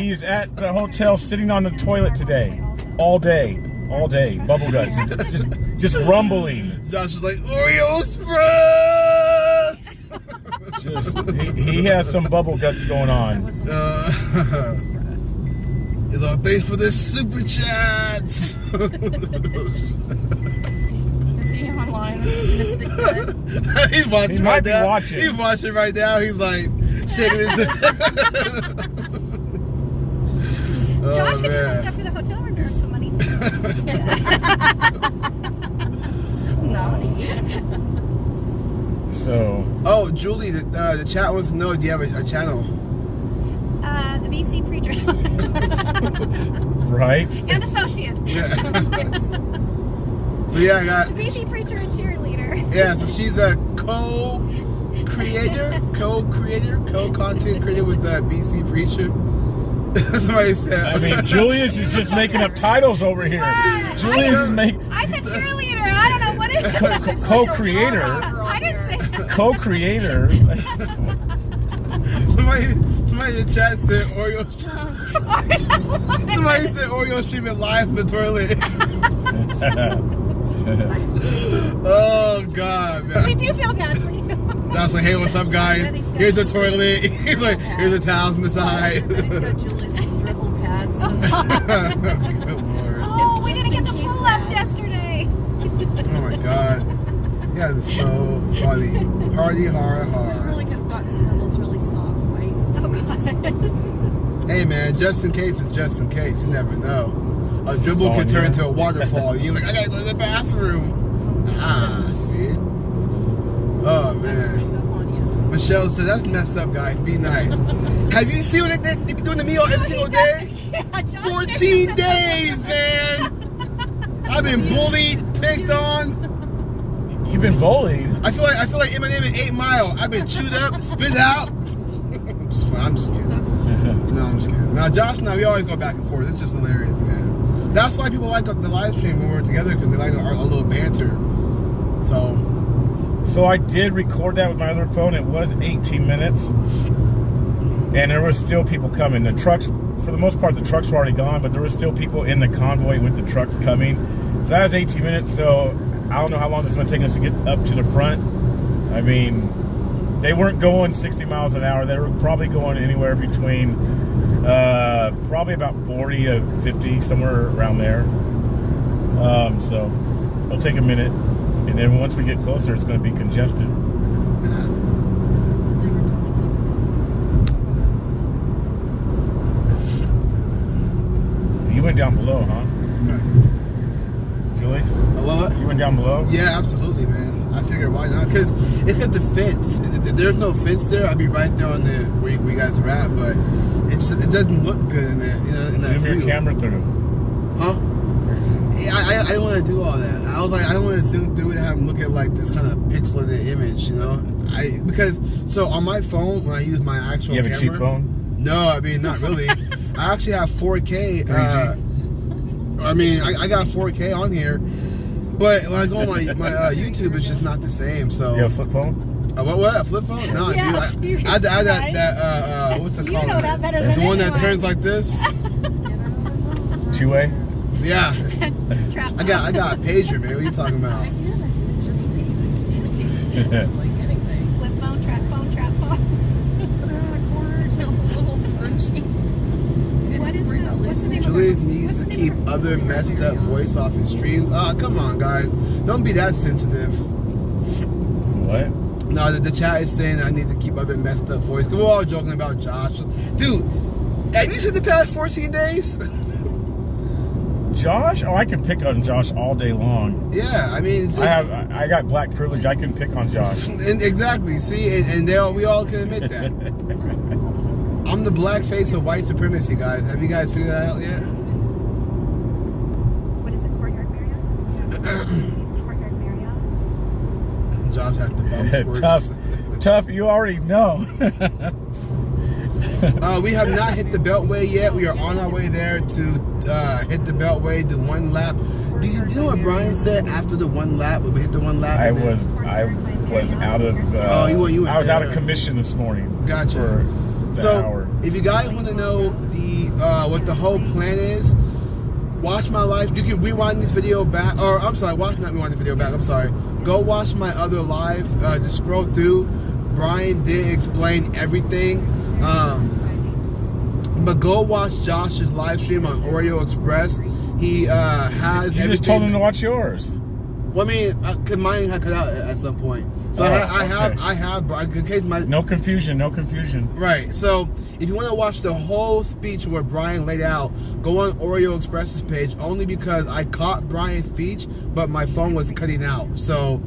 B: the hotel sitting on the toilet today, all day, bubble guts, just rumbling.
A: Josh is like Oreo Express.
B: He has some bubble guts going on.
A: He's all thanks for this super chats.
D: Online.
A: He's watching
B: He might be watching.
A: He's watching right now. He's like shaking his head.
D: Josh could do some stuff for the hotel room to earn some money.
B: So.
A: Oh, Julie, the chat wants to know, do you have a channel?
D: The BC Preacher.
B: Right.
D: And associate.
A: Yeah. So yeah, I got
D: The BC Preacher and cheerleader.
A: Yeah, so she's a co-content creator with the BC Preacher. Somebody said.
B: I mean, Julius is just making up titles over here. Julius is making.
D: I said cheerleader. I don't know what it is.
B: Co-creator.
D: I didn't say that.
B: Co-creator.
A: Somebody in the chat said Oreo. Somebody said Oreo streaming live in the toilet. Oh God, man.
D: We do feel bad for you.
A: I was like, hey, what's up, guys? Here's the toilet. He's like, here's the towels on the side.
C: And he's got Julius's dribble pads.
A: Good Lord.
D: Oh, we didn't get the pull-ups yesterday.
A: Oh my God. You guys are so funny. Hardy, hard.
C: Really could have gotten some of those really soft wipes.
D: Oh, God.
A: Hey man, just in case is just in case. You never know. A dribble can turn into a waterfall. You're like, I gotta go to the bathroom. See? Oh man. Michelle said, that's messed up, guys. Be nice. Have you seen what they be doing to me every single day? 14 days, man. I've been bullied, picked on.
B: You've been bullied.
A: I feel like Eminem in 8 Mile. I've been chewed up, spit out. I'm just kidding. No, I'm just kidding. Now, Josh and I, we always go back and forth. It's just hilarious, man. That's why people like the live stream when we're together, because they like our little banter.
B: So I did record that with my other phone. It was 18 minutes. And there was still people coming. The trucks, for the most part, the trucks were already gone, but there were still people in the convoy with the trucks coming. So that was 18 minutes. So I don't know how long it's going to take us to get up to the front. I mean, they weren't going 60 miles an hour. They were probably going anywhere between probably about 40 to 50, somewhere around there. So it'll take a minute. And then once we get closer, it's going to be congested. You went down below, huh? Julius?
A: What?
B: You went down below?
A: Yeah, absolutely, man. I figured why not? Because it's at the fence. If there's no fence there, I'd be right there on the where you guys are at. But it doesn't look good in that. You know, in that
B: Zoom your
A: view.
B: camera through.
A: Huh? Yeah, I don't want to do all that. I was like, I don't want to zoom through it and have them look at like this kind of pixelated image, you know? Because on my phone, when I use my actual
B: You have
A: camera,
B: a cheap phone?
A: No, I mean, not really. I actually have 4K.
B: 3G.
A: I mean, I got 4K on here, but when I go on my YouTube, it's just not the same. So
B: You have a flip phone?
A: What? A flip phone? No,
D: Yeah,
A: dude. I that what's it
D: You
A: called?
D: know that better
A: The
D: than
A: one that
D: anyone.
A: turns like this.
B: Two-way?
A: Yeah.
D: Trap
A: I got a pager, man. What are you talking about?
D: Flip phone, trap phone, trap phone.
C: Put it on a corner, a little scrunchie.
D: What is that? What's the name of
A: Julius
D: it?
A: needs
D: What's
A: to
D: the name
A: keep
D: of it?
A: other messed up voice off his streams. Come on, guys. Don't be that sensitive.
B: What?
A: No, the chat is saying I need to keep other messed up voice. We're all joking about Josh. Dude, have you seen the past 14 days?
B: Josh? Oh, I can pick on Josh all day long.
A: Yeah, I mean...
B: I got black privilege. I can pick on Josh.
A: Exactly. See, and we all can admit that. I'm the black face of white supremacy, guys. Have you guys figured that out yet?
D: What is it? Courtyard Marriott? Courtyard Marriott.
A: Josh has the bump squirts.
B: Tough, you already know.
A: We have not hit the Beltway yet. We are on our way there to hit the Beltway, do one lap. Do you know what Brian said after the one lap? We hit the one lap.
B: I was out of.
A: You went
B: I was out of
A: there.
B: commission this morning.
A: Gotcha.
B: For the
A: So,
B: hour.
A: if you guys want to know what the whole plan is, watch my live. You can rewind this video back, or I'm sorry, not rewind the video back. I'm sorry. Go watch my other live. Just scroll through. Brian did explain everything. But go watch Josh's live stream on Oreo Express. He has
B: You
A: everything.
B: just told him to watch yours.
A: Well, I mean, cause mine had cut out at some point. So I have, in case my
B: No confusion.
A: right. So if you want to watch the whole speech where Brian laid out, go on Oreo Express's page. Only because I caught Brian's speech, but my phone was cutting out. So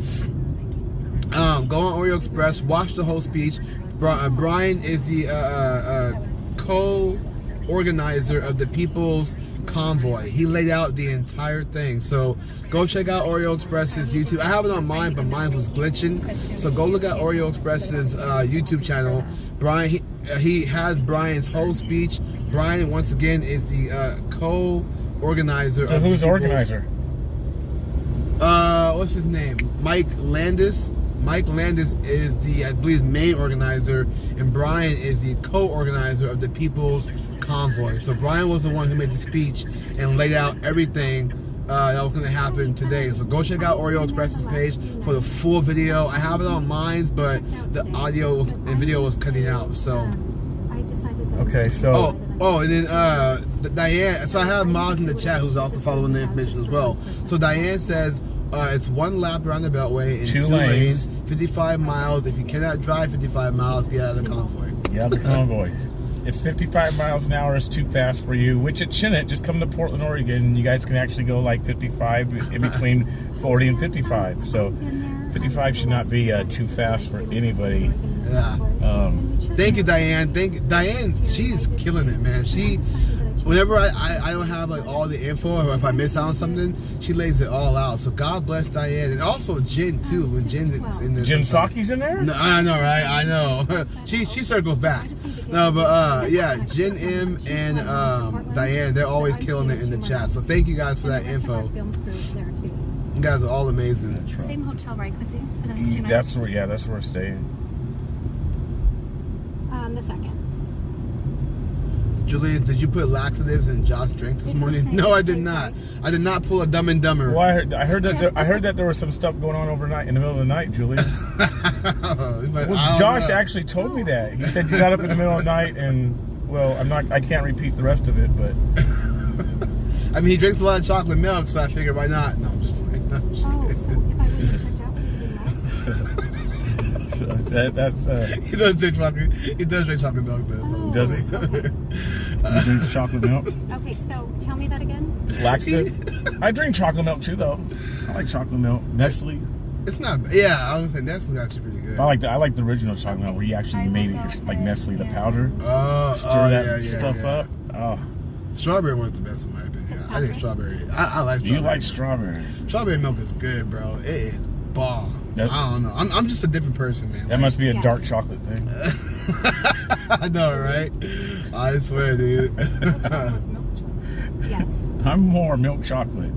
A: go on Oreo Express, watch the whole speech. Brian is the co-organizer of the People's Convoy. He laid out the entire thing. So go check out Oreo Express's YouTube. I have it on mine, but mine was glitching. So go look at Oreo Express's YouTube channel. Brian, he has Brian's whole speech. Brian, once again, is the co-organizer.
B: So who's the organizer?
A: What's his name? Mike Landis. Mike Landis is the, I believe, main organizer, and Brian is the co-organizer of the People's Convoy. So Brian was the one who made the speech and laid out everything that was going to happen today. So go check out Oreo Express's page for the full video. I have it on mine, but the audio and video was cutting out. So
D: I decided that.
B: Okay, so.
A: and then Diane. So I have Moz in the chat who's also following the information as well. So Diane says it's one lap around the Beltway in
B: 2
A: 2
B: lanes.
A: 55 miles. If you cannot drive 55 miles, get out of the convoy.
B: Yeah, the convoy. It's 55 miles an hour is too fast for you, which it shouldn't. Just come to Portland, Oregon. You guys can actually go like 55 in between 40 and 55. So 55 should not be too fast for anybody.
A: Yeah. Thank you, Diane. Diane, she's killing it, man. Whenever I don't have like all the info, or if I miss out on something, she lays it all out. So God bless Diane, and also Jen too. When Jen is in there,
B: Jen Psaki's in there?
A: No, I know, right? I know. she circles back. No, but yeah, Jen M and Diane, they're always killing it in the chat. So thank you guys for that info. You guys are all amazing.
D: Same hotel, right, Quincy? For the next 2 nights?
B: That's where, yeah, that's where we're staying.
D: The second.
A: Julian, did you put laxatives in Josh's drink this morning? No, I did not. I did not pull a Dumb and Dumber.
B: Well, I heard that there was some stuff going on overnight in the middle of the night, Julian. Well, Josh actually told me that. He said you got up in the middle of the night, and well, I can't repeat the rest of it, but
A: I mean, he drinks a lot of chocolate milk, so I figured why not? No, I'm just playing. I'm just kidding.
D: So if I would have checked out, would it be nice?
B: that's
A: He does drink chocolate. He does drink chocolate milk, though. So.
B: Does he? He drinks chocolate milk.
D: Okay, so tell me that again.
B: Laxative. I drink chocolate milk too, though. I like chocolate milk. Nestle.
A: It's not. Yeah, I was gonna say Nestle's actually pretty good.
B: I like the original chocolate milk where you actually made it like Nestle, the powder. Stir that stuff up. Oh.
A: Strawberry one's the best in my opinion. I think strawberry. I like.
B: You like strawberry?
A: Strawberry milk is good, bro. It is bomb. I don't know. I'm just a different person, man.
B: That must be a dark chocolate thing.
A: I know, right? I swear, dude.
D: Yes.
B: I'm more milk chocolate.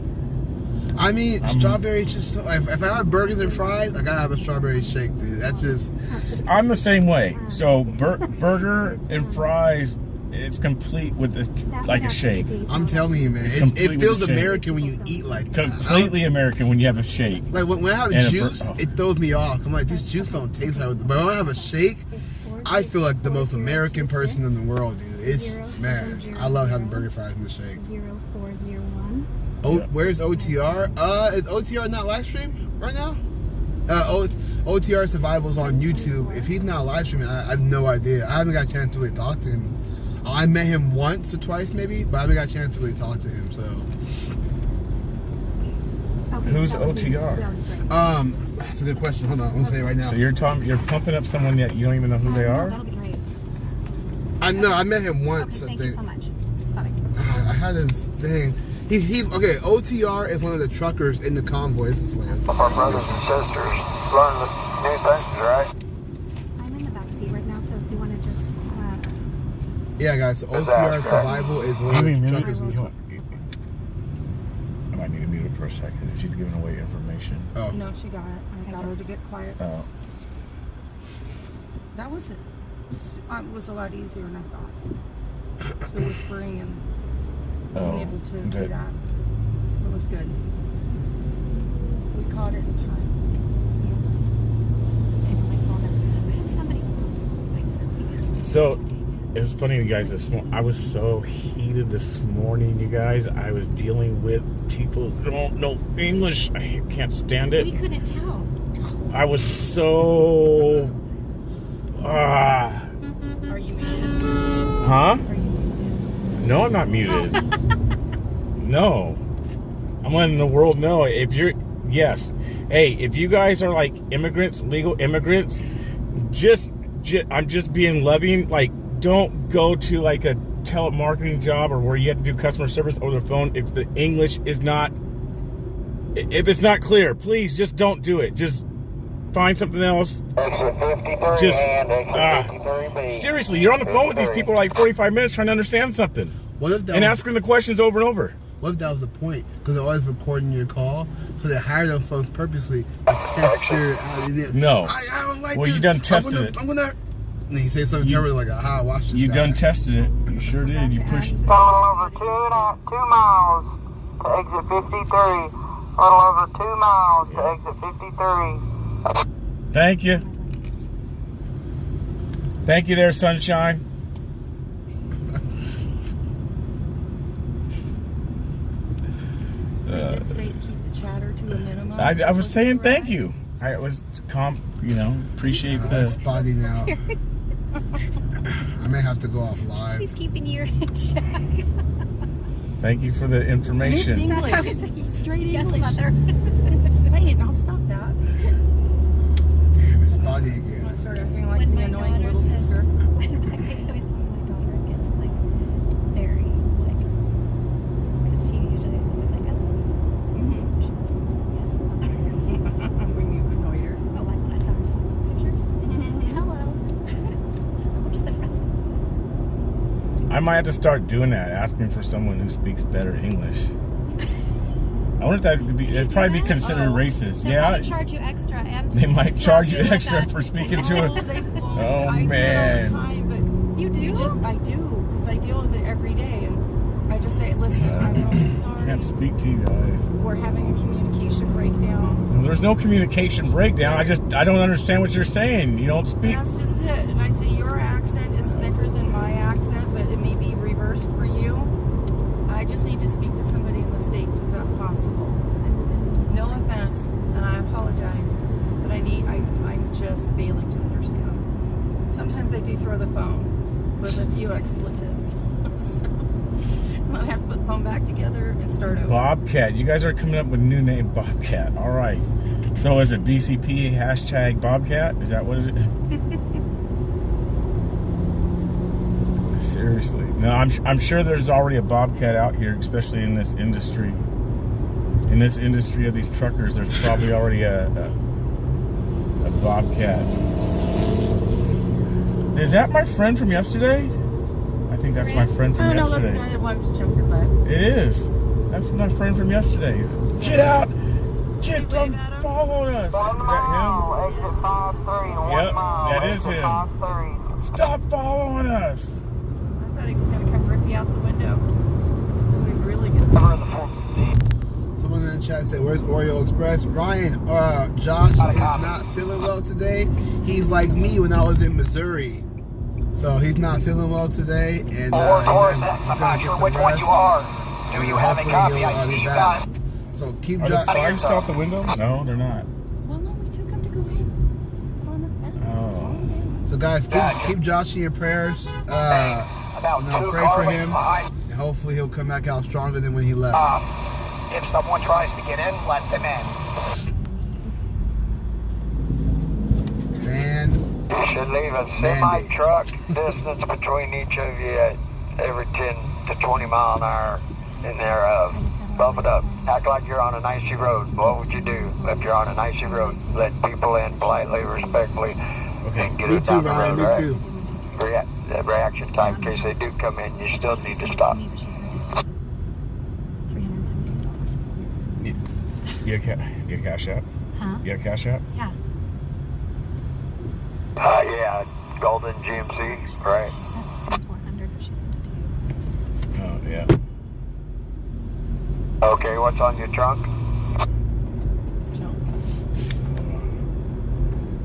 A: I mean, strawberry just if I have burgers and fries, I gotta have a strawberry shake, dude. That's just.
B: I'm the same way. So burger and fries, it's complete with like a shake.
A: I'm telling you, man, it feels American when you eat like that.
B: Completely American when you have a shake.
A: Like when I have juice, it throws me off. I'm like, this juice don't taste right. But when I have a shake, I feel like the most American person in the world, dude. It's man, I love having burger fries in the shake.
D: 0401.
A: Oh, where's OTR? Is OTR not live stream right now? OTR Survival's on YouTube. If he's not live streaming, I have no idea. I haven't got a chance to really talk to him. I met him once or twice maybe, but I haven't got a chance to really talk to him. So.
B: Who's OTR?
A: That's a good question. Hold on, I'm gonna say it right now.
B: So you're pumping up someone that you don't even know who they are?
D: That'll be great.
A: I met him once.
D: Okay,
A: I
D: thank you
A: think.
D: so much. Bye.
A: I had his thing. He's okay. OTR is one of the truckers in the convoy. This is what it is.
E: Our brothers and sisters learn the new things, right?
D: I'm in the back seat right now, so if you want to just.
A: Yeah, guys. So OTR Survival is one of the truckers in the convoy.
B: I might need to mute her for a second if she's giving away information.
A: Oh.
C: No, she got it. I got her to get quiet.
B: Oh.
C: That was it. It was a lot easier than I thought. The whispering and being able to do that. It was good. We caught it in time.
B: So it was funny, you guys. I was so heated this morning, you guys. I was dealing with people who don't know English. I can't stand it.
D: We couldn't tell.
B: I was so.
C: Are you muted?
B: Huh?
C: Are you muted?
B: No, I'm not muted. No. I'm letting the world know. If you're. Yes. Hey, if you guys are like immigrants, legal immigrants, I'm just being loving. Like, don't go to like a telemarketing job or where you have to do customer service over the phone if the English is not. If it's not clear, please just don't do it. Just find something else.
E: Exit 53
B: Just
E: and exit 53B.
B: seriously, you're on the phone with these people like 45 minutes trying to understand something and asking the questions over and over.
A: What if that was the point? Because they're always recording your call, so they hire them folks purposely to test your.
B: No.
A: I don't like
B: well,
A: this.
B: you done tested it.
A: I'm gonna. And he said something terrible like, "Aha, watch this."
B: You
A: guy.
B: done tested it. You sure did. You pushed.
E: A little over 2 miles to exit 53. A little over 2 miles to exit 53.
B: Thank you. Thank you there, sunshine.
C: They did say to keep the chatter to a minimum.
B: I was saying thank you. I was appreciate
A: It's spotty now. I may have to go off live.
D: She's keeping you in check.
B: Thank you for the
C: It's
B: information.
C: English.
D: That's how I say
C: Straight
D: yes,
C: English.
D: mother.
C: Wait, I'll stop that.
A: Damn, it's spotty
C: I'm
A: again.
C: gonna start acting like
D: When
C: the
D: my
C: annoying
D: daughter
C: little
D: says-
C: sister.
D: I always tell my daughter it gets like very like, because she usually is always like, oh,
C: Mm-hmm.
D: she was yes, mother.
C: When you've annoyed her.
D: But like when I saw her swim some pictures, hello. Where's the rest of them?
B: I might have to start doing that, asking for someone who speaks better English. I wonder if that would be, it'd probably be considered racist.
D: They'll
B: Yeah,
D: probably charge you extra and
B: they might
D: slap
B: charge you
D: with
B: extra
D: that.
B: for speaking to
C: No,
B: it.
C: they won't.
B: Oh,
C: I
B: man.
C: do it all the time, but
D: You do?
C: I do, because I deal with it every day, and I just say, listen, I'm really
B: I
C: sorry.
B: can't speak to you guys.
C: We're having a communication breakdown.
B: Well, there's no communication breakdown. I don't understand what you're saying. You don't speak.
C: That's just it. And I say, your accent is thicker than my accent, but it may be reversed for you. I just need to speak to somebody in the States. Is that possible? No offense, and I apologize, but I'm just failing to understand. Sometimes I do throw the phone with a few expletives. So, I'm gonna have to put the phone back together and start over.
B: Bobcat. You guys are coming up with a new name, Bobcat. All right. So is it BCP hashtag Bobcat? Is that what it is? Seriously. No, I'm sure there's already a Bobcat out here, especially in this industry. In this industry of these truckers, there's probably already a Bobcat. Is that my friend from yesterday? I think that's my friend from
C: Oh, no, that's the
B: yesterday.
C: guy that wanted to jump your butt.
B: It is. That's my friend from yesterday. Get out! Get
C: You
B: from
C: wave at him?
B: following us! Is that
E: Exit 53,
B: him? Yep, that is him.
E: 53.
B: Stop following us!
C: I thought he was gonna come rip you out the window. We'd really get
A: Someone in the chat said, where's Oreo Express? Ryan, Josh is not feeling well today. He's like me when I was in Missouri. So he's not feeling well today, and he's
E: I'm
A: gonna
E: not
A: get
E: sure
A: some
E: which one
A: rest.
E: you are. Do you have a
A: Hopefully
E: copy?
A: he'll
E: I
A: be
E: see you
A: back.
E: got it.
A: So keep
B: Are the
A: Josh.
B: flags still out the window? No, they're not.
C: Well, no, we took him to go in on the fence.
B: Oh.
C: Calm down.
A: So guys, keep Josh in your prayers.
E: About
A: You know,
E: 2
A: pray for
E: cars
A: him.
E: behind.
A: And hopefully he'll come back out stronger than when he left.
E: If someone tries to get in, let them in.
A: Man,
E: You should leave a
A: Mandates.
E: semi-truck distance between each of you at every 10 to 20 mile an hour in there. Bump it up. Act like you're on an icy road. What would you do if you're on an icy road? Let people in politely, respectfully, and get
A: me
E: it
A: too,
E: down the
A: Ryan,
E: road,
A: me
E: right?
A: too.
E: Reaction time in case they do come in, you still need to stop.
B: You got cash out?
D: Huh?
B: You got cash out?
D: Yeah.
E: Yeah, Golden GMC, right?
D: She said 400, but she sent it to you.
B: Oh, yeah.
E: Okay, what's on your trunk?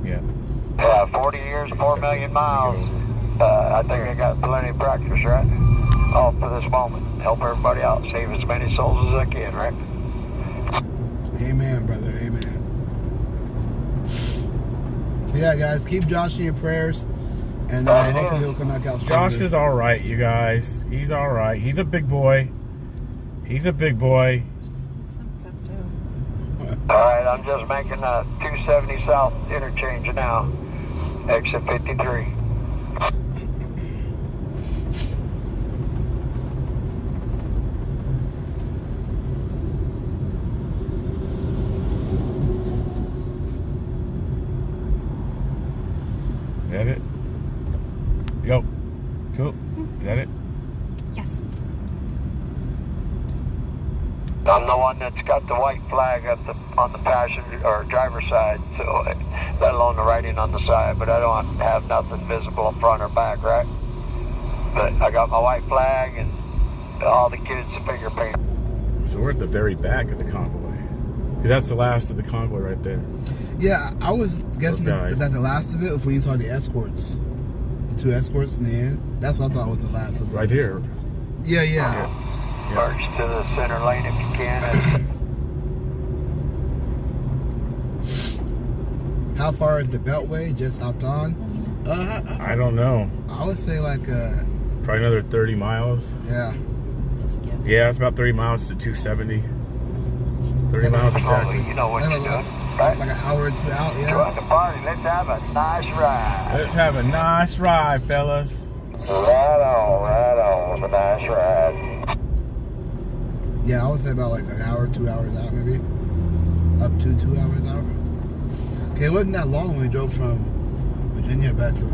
B: Yeah.
E: 40 years, 4 million miles. I think I got plenty of practice, right? All for this moment. Help everybody out. Save as many souls as I can, right?
A: Amen, brother. Amen. So yeah, guys, keep Josh in your prayers, and hopefully he'll come back out stronger.
B: Josh is all right, you guys. He's all right. He's a big boy. He's a big boy.
E: Alright, I'm just making a 270 South interchange now. Exit 53.
B: Is that it? Yo. Cool. Is that it?
D: Yes.
E: I'm the one that's got the white flag on the passenger or driver's side, so let alone the writing on the side, but I don't have nothing visible in front or back, right? But I got my white flag and all the kids finger paint.
B: So we're at the very back of the convoy. Because that's the last of the convoy right there.
A: Yeah, I was guessing
B: Those guys.
A: that the last of it was when you saw the escorts. The 2 escorts in the end. That's what I thought was the last of it.
B: Right here.
A: Yeah, yeah.
E: Merge to the center lane if you can.
A: How far is the Beltway? Just hopped on.
B: I don't know.
A: I would say like
B: Probably another 30 miles.
A: yeah.
C: That's a gift.
B: Yeah, it's about 30 miles to 270. 30 miles exactly.
E: You know what you're doing.
A: Like an hour or two out, yeah.
E: Join the party. Let's have a nice ride.
B: Let's have a nice ride, fellas.
E: Right on with a nice ride.
A: Yeah, I would say about like an hour, 2 hours out, maybe. Up to 2 hours out. Okay, it wasn't that long when we drove from Virginia back to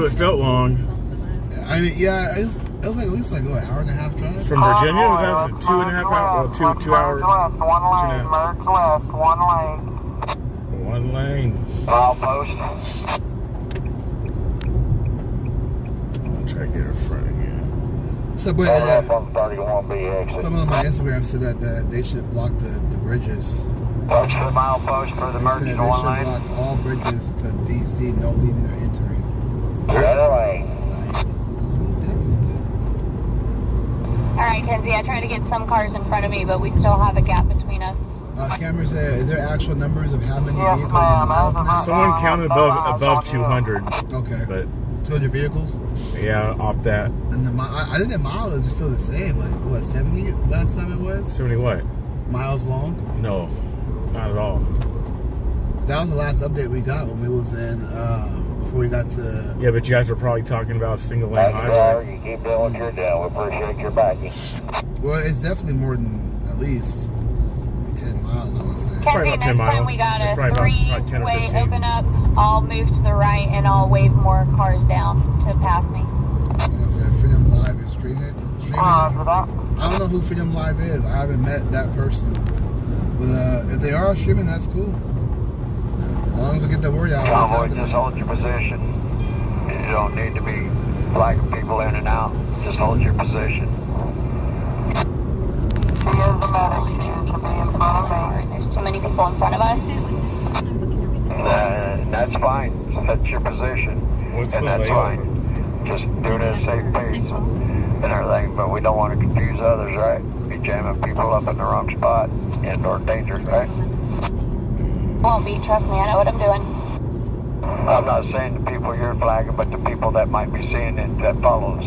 B: It felt long.
A: I mean, yeah, it was like at least like what, hour and a half drive.
B: From Virginia, was that 2.5 hours? Well, 2 hours.
E: Left, one lane.
B: 2.5.
E: Merge left, one lane.
B: One lane.
E: Mile post.
B: I'll try to get her in front again.
A: Subway.
E: Right up on 31B exit.
A: Someone on my Instagram said that they should block the bridges.
E: Touch the mile post for the
A: They
E: merge
A: said
E: to
A: they
E: one
A: should
E: lane.
A: block all bridges to DC, no leaving or entering.
E: Right lane.
J: All right, Kenzie, I tried to get some cars in front of me, but we still have a gap between us.
A: Cameron said, is there actual numbers of how many
E: Yes,
A: vehicles
E: ma'am.
A: and miles now?
B: Someone counted above 200,
A: Okay.
B: but
A: 200 vehicles?
B: yeah, off that.
A: And the I think the mileage is still the same. Like, what, 70 last time it was?
B: 70 what?
A: Miles long?
B: No, not at all.
A: That was the last update we got when we was in, before we got to...
B: Yeah, but you guys were probably talking about single lane
E: Thank you, driver.
B: highway.
E: You keep doing what you're doing. We appreciate your backing.
A: Well, it's definitely more than at least 10 miles, I would say.
B: Probably
J: Kenzie,
B: about 10
J: next time
B: miles.
J: we got a
B: Probably about 10 or
J: three-way
B: 15.
J: open up, I'll move to the right and I'll wave more cars down to pass me.
A: I'm gonna say Freedom Live is streaming.
E: For that.
A: I don't know who Freedom Live is. I haven't met that person. But if they are streaming, that's cool. As long as we get the word out. what's
E: Convoy,
A: happening.
E: just hold your position. You don't need to be flagging people in and out. Just hold your position. Here's the medic. You should be in front of me.
J: There's too many people in front of
D: I
J: us.
D: said it was this one. I'm looking everything.
E: That's fine. That's your position.
B: What's
E: And
B: the
E: that's
B: layout?
E: fine. Just do it at a safe pace and everything. But we don't want to confuse others, right? Be jamming people up in the wrong spot. Indoor danger, right?
J: Won't be, trust me, I know what I'm doing.
E: I'm not saying the people you're flagging, but the people that might be seeing it that follows.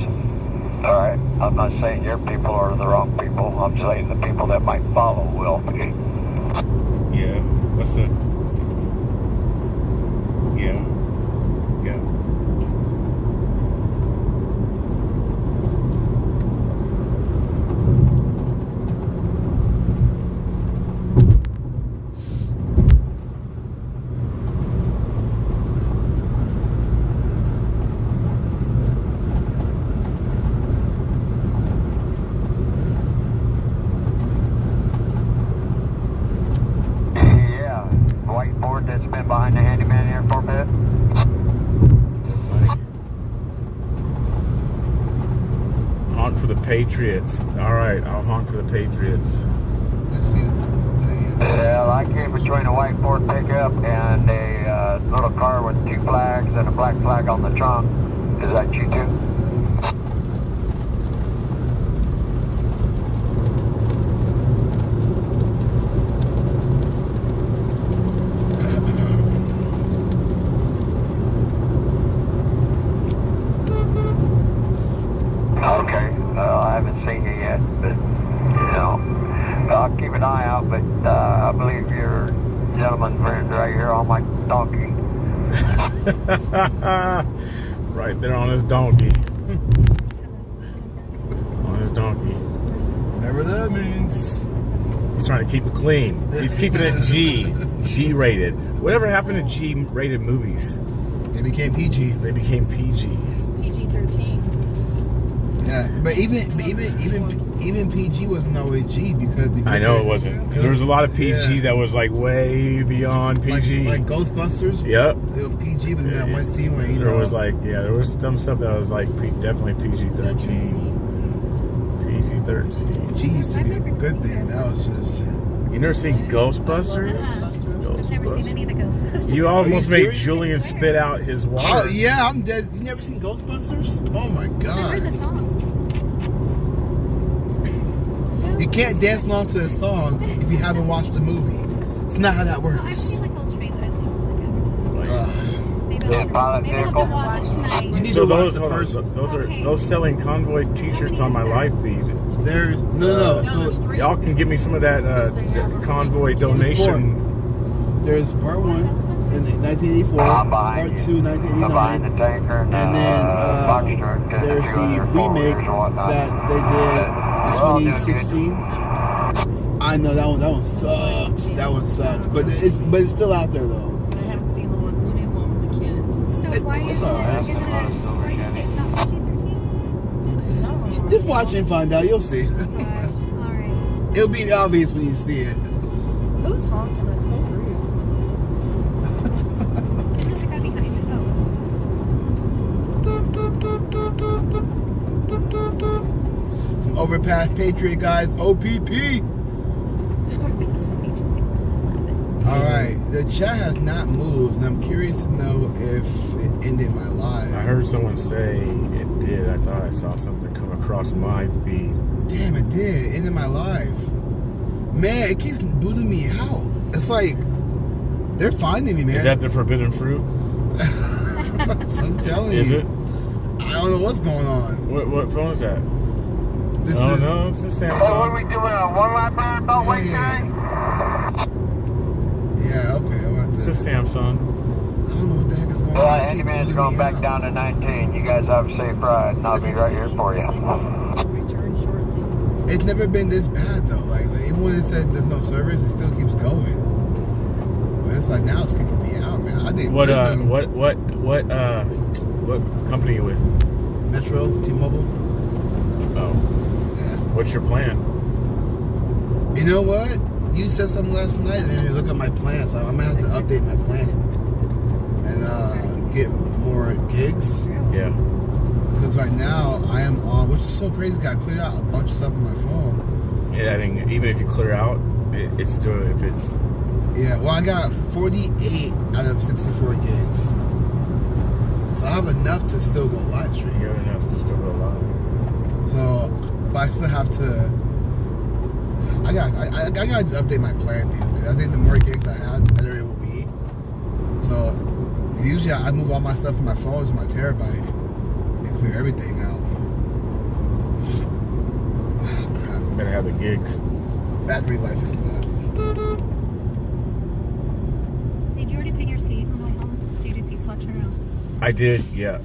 E: All right? I'm not saying your people are the wrong people. I'm saying the people that might follow will be.
B: Yeah. What's the? Yeah. Yeah.
E: Yeah. Whiteboard that's been behind the handyman here for a bit.
B: They're funny. Honk for the Patriots. All right, I'll honk for the Patriots.
A: Let's see.
E: Yeah, I came between a white Ford pickup and a little car with 2 flags and a black flag on the trunk. Is that you too? Okay, I haven't seen you yet, but you know, I'll keep an eye out. But I believe your gentleman friend right here on my donkey.
B: Right there on his donkey. On his donkey.
A: Whatever that means.
B: He's trying to keep it clean. He's keeping it G rated. Whatever happened to G rated movies?
A: It became PG.
B: They became PG.
D: PG-13.
A: Yeah, but even PG wasn't always G because
B: I know it wasn't. There was a lot of PG that was like way beyond PG.
A: Like Ghostbusters.
B: Yep.
A: PG was in that one scene where
B: there was like there was some stuff that was like definitely PG-13. PG-13.
A: G used to be a good thing. That was just.
B: You never seen Ghostbusters?
D: I've never seen any of the Ghostbusters.
B: You almost made
A: serious?
B: Julian spit out his water.
A: Oh yeah, I'm dead. You never seen Ghostbusters? Oh my
D: I heard
A: god.
D: the song.
A: You can't dance along to a song if you haven't watched the movie. It's not how that
D: Well, I've
A: works.
D: seen like old trailers and things like
B: Like,
D: advertised. Maybe
E: pilot
D: Maybe we'll have
E: vehicle.
D: to watch it tonight.
A: You need
B: So
A: to watch
B: those
A: the first one.
B: those are
D: Okay.
B: those selling convoy T-shirts on my live feed.
A: There's no. So
B: Y'all can give me some of that convoy donation.
A: there's part 1 in 1984,
E: I'm
A: part
E: behind
A: 2
E: you. I'm behind
A: 1989,
E: the tanker and
A: and then
E: Foxtrot.
A: there's the remake that they did in 2016. I know that one sucks. That one sucks, but it's still out there though.
C: I haven't seen the new one with the kids.
D: So why
A: It's
D: is it?
A: alright.
D: Why did you say it's not PG-13?
C: No.
A: Just watch and find out. You'll see.
D: Gosh, all right.
A: It'll be obvious when you see it.
C: Who's honking? That's so rude.
D: Isn't it the guy behind it? Oh.
A: Some Overpass Patriot guys. OPP. All right, the chat has not moved, and I'm curious to know if it ended my live.
B: I heard someone say it did. I thought I saw something come across my feed.
A: Damn, it did. It ended my live. Man, it keeps booting me out. It's like they're finding me, man.
B: Is that the forbidden fruit?
A: I'm telling
B: Is
A: you.
B: it?
A: I don't know what's going on.
B: What phone is that?
A: This
B: Oh
A: is
B: no, it's a
E: So what are we
B: Samsung.
E: doing? A one-lap marathon weight time?
A: yeah, okay. I'm about
B: It's
A: to,
B: a Samsung.
A: I don't know what the heck is going
E: Well,
A: on. It keeps
E: Handyman's
A: booting
E: going
A: me
E: back
A: out.
E: down to 19. You guys have a safe ride, and I'll be right here for you.
C: Return shortly.
A: It's never been this bad though. Like even when it said there's no service, it still keeps going. But it's like now it's kicking me out, man. I did
B: What
A: prison,
B: what company you with?
A: Metro, T-Mobile.
B: Oh,
A: Yeah.
B: what's your plan?
A: You know what? You said something last night, and you look at my plan, so I'm gonna have to update my plan and get more gigs.
B: Yeah.
A: Because right now I am on, which is so crazy. Got to clear out a bunch of stuff on my phone.
B: Yeah, I think even if you clear out, it's still if it's.
A: Yeah, well, I got 48 out of 64 gigs, so I have enough to still go live stream.
B: You have enough to still go live.
A: So, but I still have to. I got to update my plan, dude. I think the more gigs I have, the better it will be. So usually I move all my stuff from my phone to my terabyte and clear everything out. Oh, crap.
B: Better have the gigs.
A: Battery life is not.
D: Did you already pick your seat on the way home? Did you do seat selection or no?
B: I did, yeah.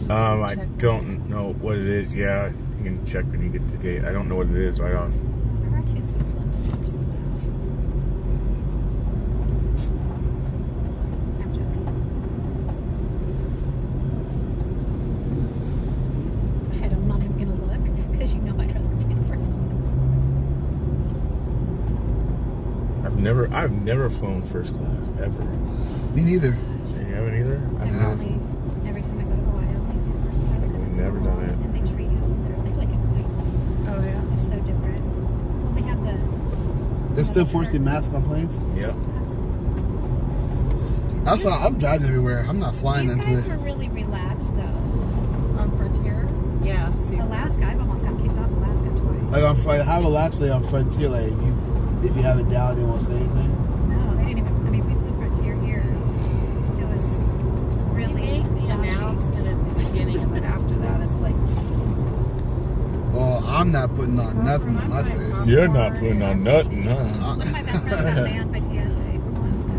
B: I don't know what it is. Yeah, you can check when you get to the gate. I don't know what it is right off.
D: There are 2 seats left or something else. I'm joking. I'm not even gonna look because you know I'd rather be in first class.
B: I've never flown first class ever.
A: Me neither.
B: You haven't either? I've
D: And only every time I go to Hawaii, I only do first class because it's
B: Never
D: so
B: done
D: long,
B: it.
D: and they treat you literally like a queen.
C: Oh yeah.
D: It's so different. Well, they have the.
A: They're still forcing mask on planes.
B: Yep.
A: That's why I'm driving everywhere. I'm not flying
D: These
A: into
D: guys
A: it.
D: were really relaxed though.
C: On Frontier. Yeah. See.
D: Alaska, I've almost got kicked off Alaska twice.
A: Like on Frontier, how relaxedly on Frontier, like if you have it down, they won't say anything.
D: No, they didn't even. I mean, we flew Frontier here. It was really
C: They make the
D: dodgy.
C: announcement at the beginning, and then after that, it's like.
A: Well, I'm not putting on nothing on my face.
B: You're not putting on nothing, huh?
D: One of my best friends got banned by TSA from Alaska,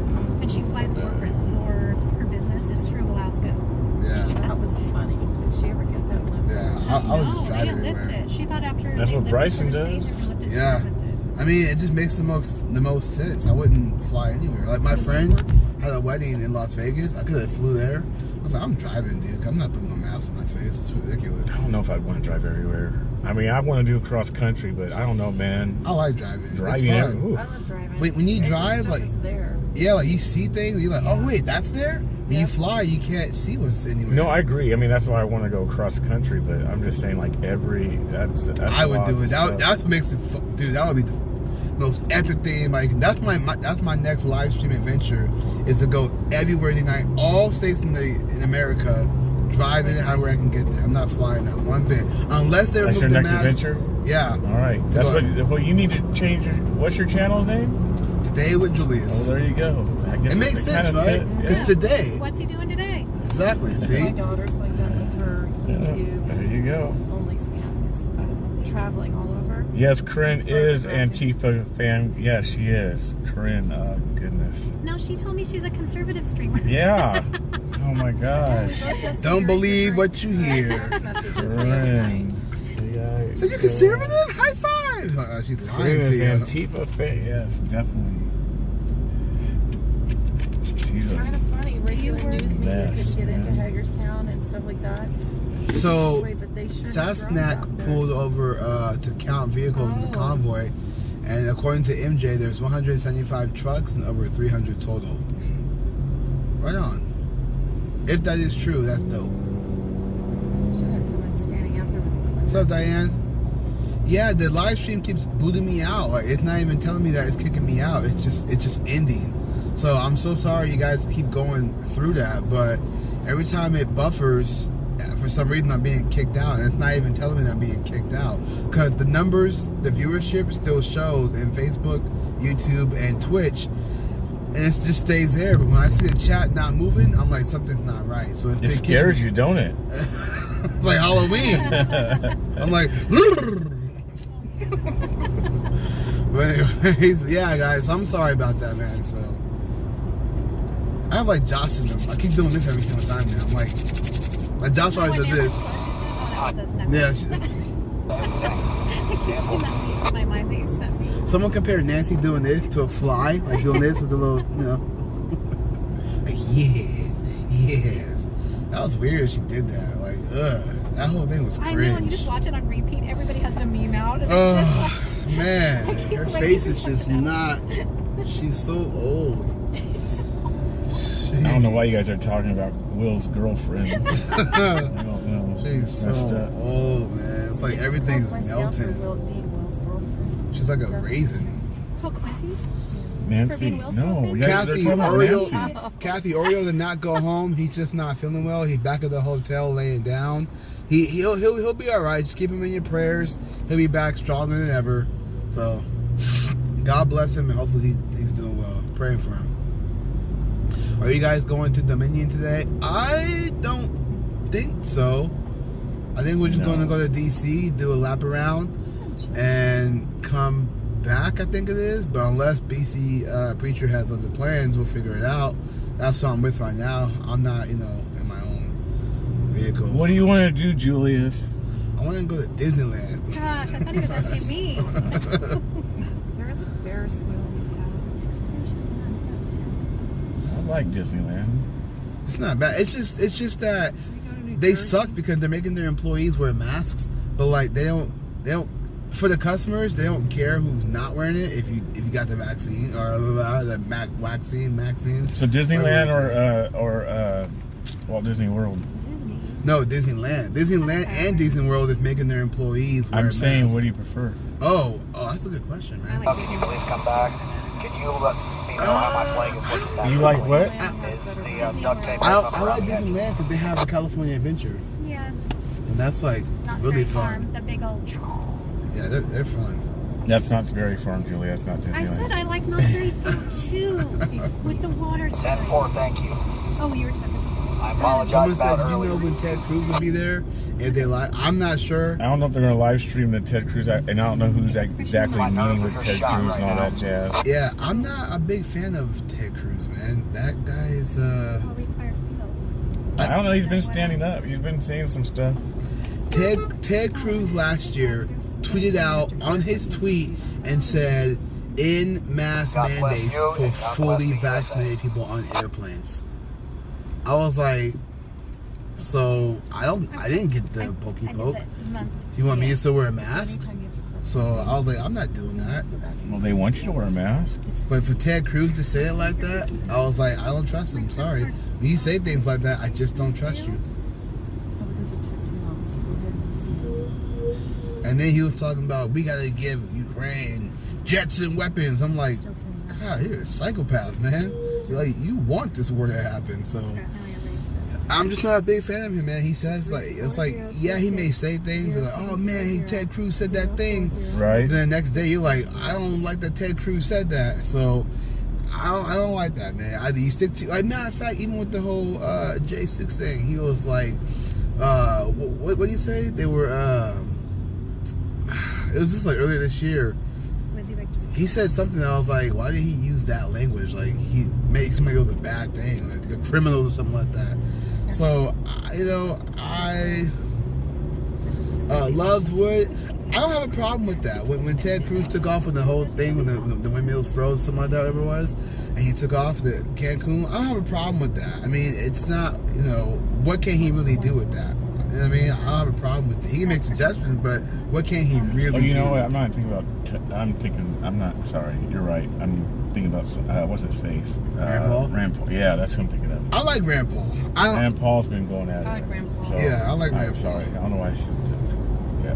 D: and she flies corporate for her business. It's through Alaska.
A: Yeah,
C: That was funny. Did she ever get that lift?
A: yeah. I was
D: No,
A: just
D: they
A: driving
D: didn't lift
A: everywhere.
D: it. She thought after
B: That's
D: they
B: what
D: lifted
B: Bryson
D: the first
B: does.
D: day, they were lifted,
A: Yeah.
D: she lifted.
A: I mean, it just makes the most sense. I wouldn't fly anywhere. Like my friends had a wedding in Las Vegas. I could have flew there. I was like, I'm driving, dude. I'm not putting no mask on my face. It's ridiculous.
B: I don't know if I'd want to drive everywhere. I mean, I want to do cross country, but I don't know, man.
A: I like driving.
B: Driving,
A: it's
B: yeah,
A: fun.
B: ooh.
C: I love driving.
A: When you
C: Every
A: drive,
C: stuff
A: like-
C: is there.
A: Yeah, like you see things. You're like, oh wait, that's there. When you fly, you can't see what's anywhere.
B: No, I agree. I mean, that's why I want to go cross country, but I'm just saying, like, that's
A: I
B: a
A: would
B: lot
A: do
B: of
A: it.
B: stuff.
A: That's what makes it, dude. That would be the most epic thing anybody can. That's my next live stream adventure is to go everywhere in the United, all states in America, driving it however I can get there. I'm not flying that one bit unless they're
B: That's your next adventure?
A: Yeah.
B: All right. That's
A: Go
B: what. Well, you need to change your. What's your channel name?
A: Today with Julius.
B: Oh, there you go. I guess
A: It makes sense,
B: kind of
A: right?
B: fit.
A: Because today.
D: What's he doing today?
A: Exactly, see?
C: My daughter's like that with her YouTube.
B: There you go.
C: OnlyFans, traveling all over.
B: Yes, Corinne is Antifa fan. Yes, she is. Corinne, goodness.
D: No, she told me she's a conservative streamer.
B: Yeah. Oh my gosh.
A: Don't believe what you hear.
B: Corinne. Yeah,
A: So you're conservative? High five! She's lying
B: Corinne
A: to
B: is
A: you.
B: Antifa fan. Yes, definitely. She's
C: Kind
B: a
C: of funny. Regular news media
B: mess,
C: couldn't get into
B: man.
C: Hagerstown and stuff like that.
A: So,
C: Wait, but they sure have drones
A: Sasnak
C: out there.
A: pulled over to count vehicles in the convoy, and according to MJ, there's 175 trucks and over 300 total. Right on. If that is true, that's dope.
C: Should have someone standing out there with a clip.
A: What's up, Diane? Yeah, the live stream keeps booting me out. Like, it's not even telling me that it's kicking me out. It's just ending. So I'm so sorry you guys keep going through that, but every time it buffers, for some reason I'm being kicked out, and it's not even telling me that I'm being kicked out. Because the numbers, the viewership still shows in Facebook, YouTube, and Twitch, and it just stays there. But when I see the chat not moving, I'm like, something's not right. So
B: It scares you, don't it?
A: It's like Halloween. I'm like, but anyways, yeah, guys, I'm sorry about that, man. So I have like Josh syndrome. I keep doing this every single time now. I'm like Josh always does this. Yeah.
D: I keep seeing that meme in my mind that you sent me.
A: Someone compared Nancy doing this to a fly, like doing this with a little, like yes. That was weird. She did that. Like, that whole thing was cringe.
D: I know, and you just watch it on repeat. Everybody has the meme out. And it's just like,
A: man,
D: I keep
A: her
D: waiting
A: face
D: to
A: is
D: check
A: just
D: it out.
A: not. She's so old.
B: I don't know why you guys are talking about Will's girlfriend. I don't know.
A: She's so old, man. It's like everything's melting. She's like a raisin.
D: Oh, Quincy's?
B: Nancy, no. You guys are
A: Kathy,
B: talking about Nancy.
A: Oreo did not go home. He's just not feeling well. He's back at the hotel laying down. He'll be all right. Just keep him in your prayers. He'll be back stronger than ever. So God bless him, and hopefully he's doing well. Praying for him. Are you guys going to Dominion today? I don't think so. I think we're just going to go to DC, do a lap around, and come back, I think it is. But unless BC Preacher has other plans, we'll figure it out. That's what I'm with right now. I'm not, in my own vehicle.
B: What do you want to do, Julius?
A: I want to go to Disneyland.
D: Gosh, I thought he was asking me.
C: There is a Ferris wheel in
B: I like Disneyland.
A: It's not bad. It's just that they suck because they're making their employees wear masks, but like they don't for the customers, they don't care who's not wearing it if you got the vaccine or the vaccine.
B: So Disneyland or Walt Disney World?
D: Disney.
A: No, Disneyland. Disneyland and Disney World is making their employees wear
B: I'm saying,
A: masks.
B: what do you prefer?
A: Oh, that's a good question, man.
D: I like Disney.
E: Please come back. Can you let me know how my flag is looking?
B: You like what?
E: Is the duct tape
A: I
E: coming
A: like
E: around the edge?
A: Disneyland because they have the California Adventure,
D: Yeah.
A: and that's like
D: Not
A: really
D: very
A: fun.
D: farm. The big old.
A: Yeah, they're fun.
B: That's Knott's Berry Farm, Julie. That's not Disneyland.
D: I said I like Knott's Berry Farm too. With the water slide.
E: 10-4, thank you.
D: Oh, you were talking about.
E: I apologize
A: Someone said,
E: about
A: "Do you know
E: earlier.
A: when Ted Cruz will be there?" If they like, I'm not sure.
B: I don't know if they're going to live stream the Ted Cruz, and I don't know who's exactly meeting with Ted Cruz and all that jazz.
A: Yeah, I'm not a big fan of Ted Cruz, man. That guy is
D: All required fields.
B: I don't know. He's been standing up. He's been saying some stuff.
A: Ted Cruz last year tweeted out on his tweet and said, "In mass mandates for fully vaccinated people on airplanes." I was like, so I didn't get the pokey poke. You want me to still wear a mask? So I was like, I'm not doing that.
B: Well, they want you to wear a mask.
A: But for Ted Cruz to say it like that, I was like, I don't trust him. Sorry. When you say things like that, I just don't trust you.
C: because it took too long. So go ahead.
A: And then he was talking about, we gotta give Ukraine jets and weapons. I'm like,
C: Still saying that.
A: God, you're a psychopath, man. Like, you want this war to happen, so I'm just not a big fan of him, man. He says like it's like yeah, he may say things like, oh man, Ted Cruz said that thing,
B: Right.
A: Then the next day you're like, I don't like that Ted Cruz said that. So I don't like that, man. Either you stick to, like, matter of fact, even with the whole J6 thing, he was like, what did he say? They were, it was just like earlier this year.
D: Was he like just...
A: He said something that I was like, why did he use that language? Like, he made somebody it was a bad thing, like the criminals or something like that. So, you know, Loves Wood. I don't have a problem with that. When Ted Cruz took off with the whole thing, when the windmills froze, something like that, whatever it was, and he took off to Cancun, I don't have a problem with that. I mean, it's not, you know, what can he really do with that? You know what I mean? I don't have a problem with it. He can make suggestions, but what can he really do?
B: Oh, you know what? I'm not sorry, you're right. I'm thinking about, what's his face?
A: Rand Paul?
B: Rand Paul. Yeah, that's who I'm thinking of.
A: I like Rand Paul.
B: Rand Paul's been going at it.
C: I like Rand Paul.
B: So,
A: Yeah, I like Rand
B: I'm
A: Paul.
B: sorry. I don't know why I should. Yeah.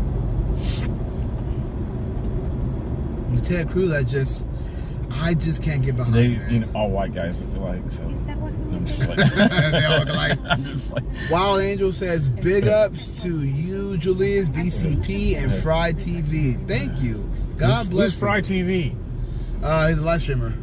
A: The Ted Cruz, I just can't get behind.
B: They,
A: man.
B: you know, all white guys look alike. So
D: Is that what
B: I'm just like,
A: They all look alike.
B: I'm just like,
A: Wild Angel says, big ups to you, Julius, BCP, and Fry TV. Thank you. God bless
B: Who's Fry TV?
A: He's a live streamer.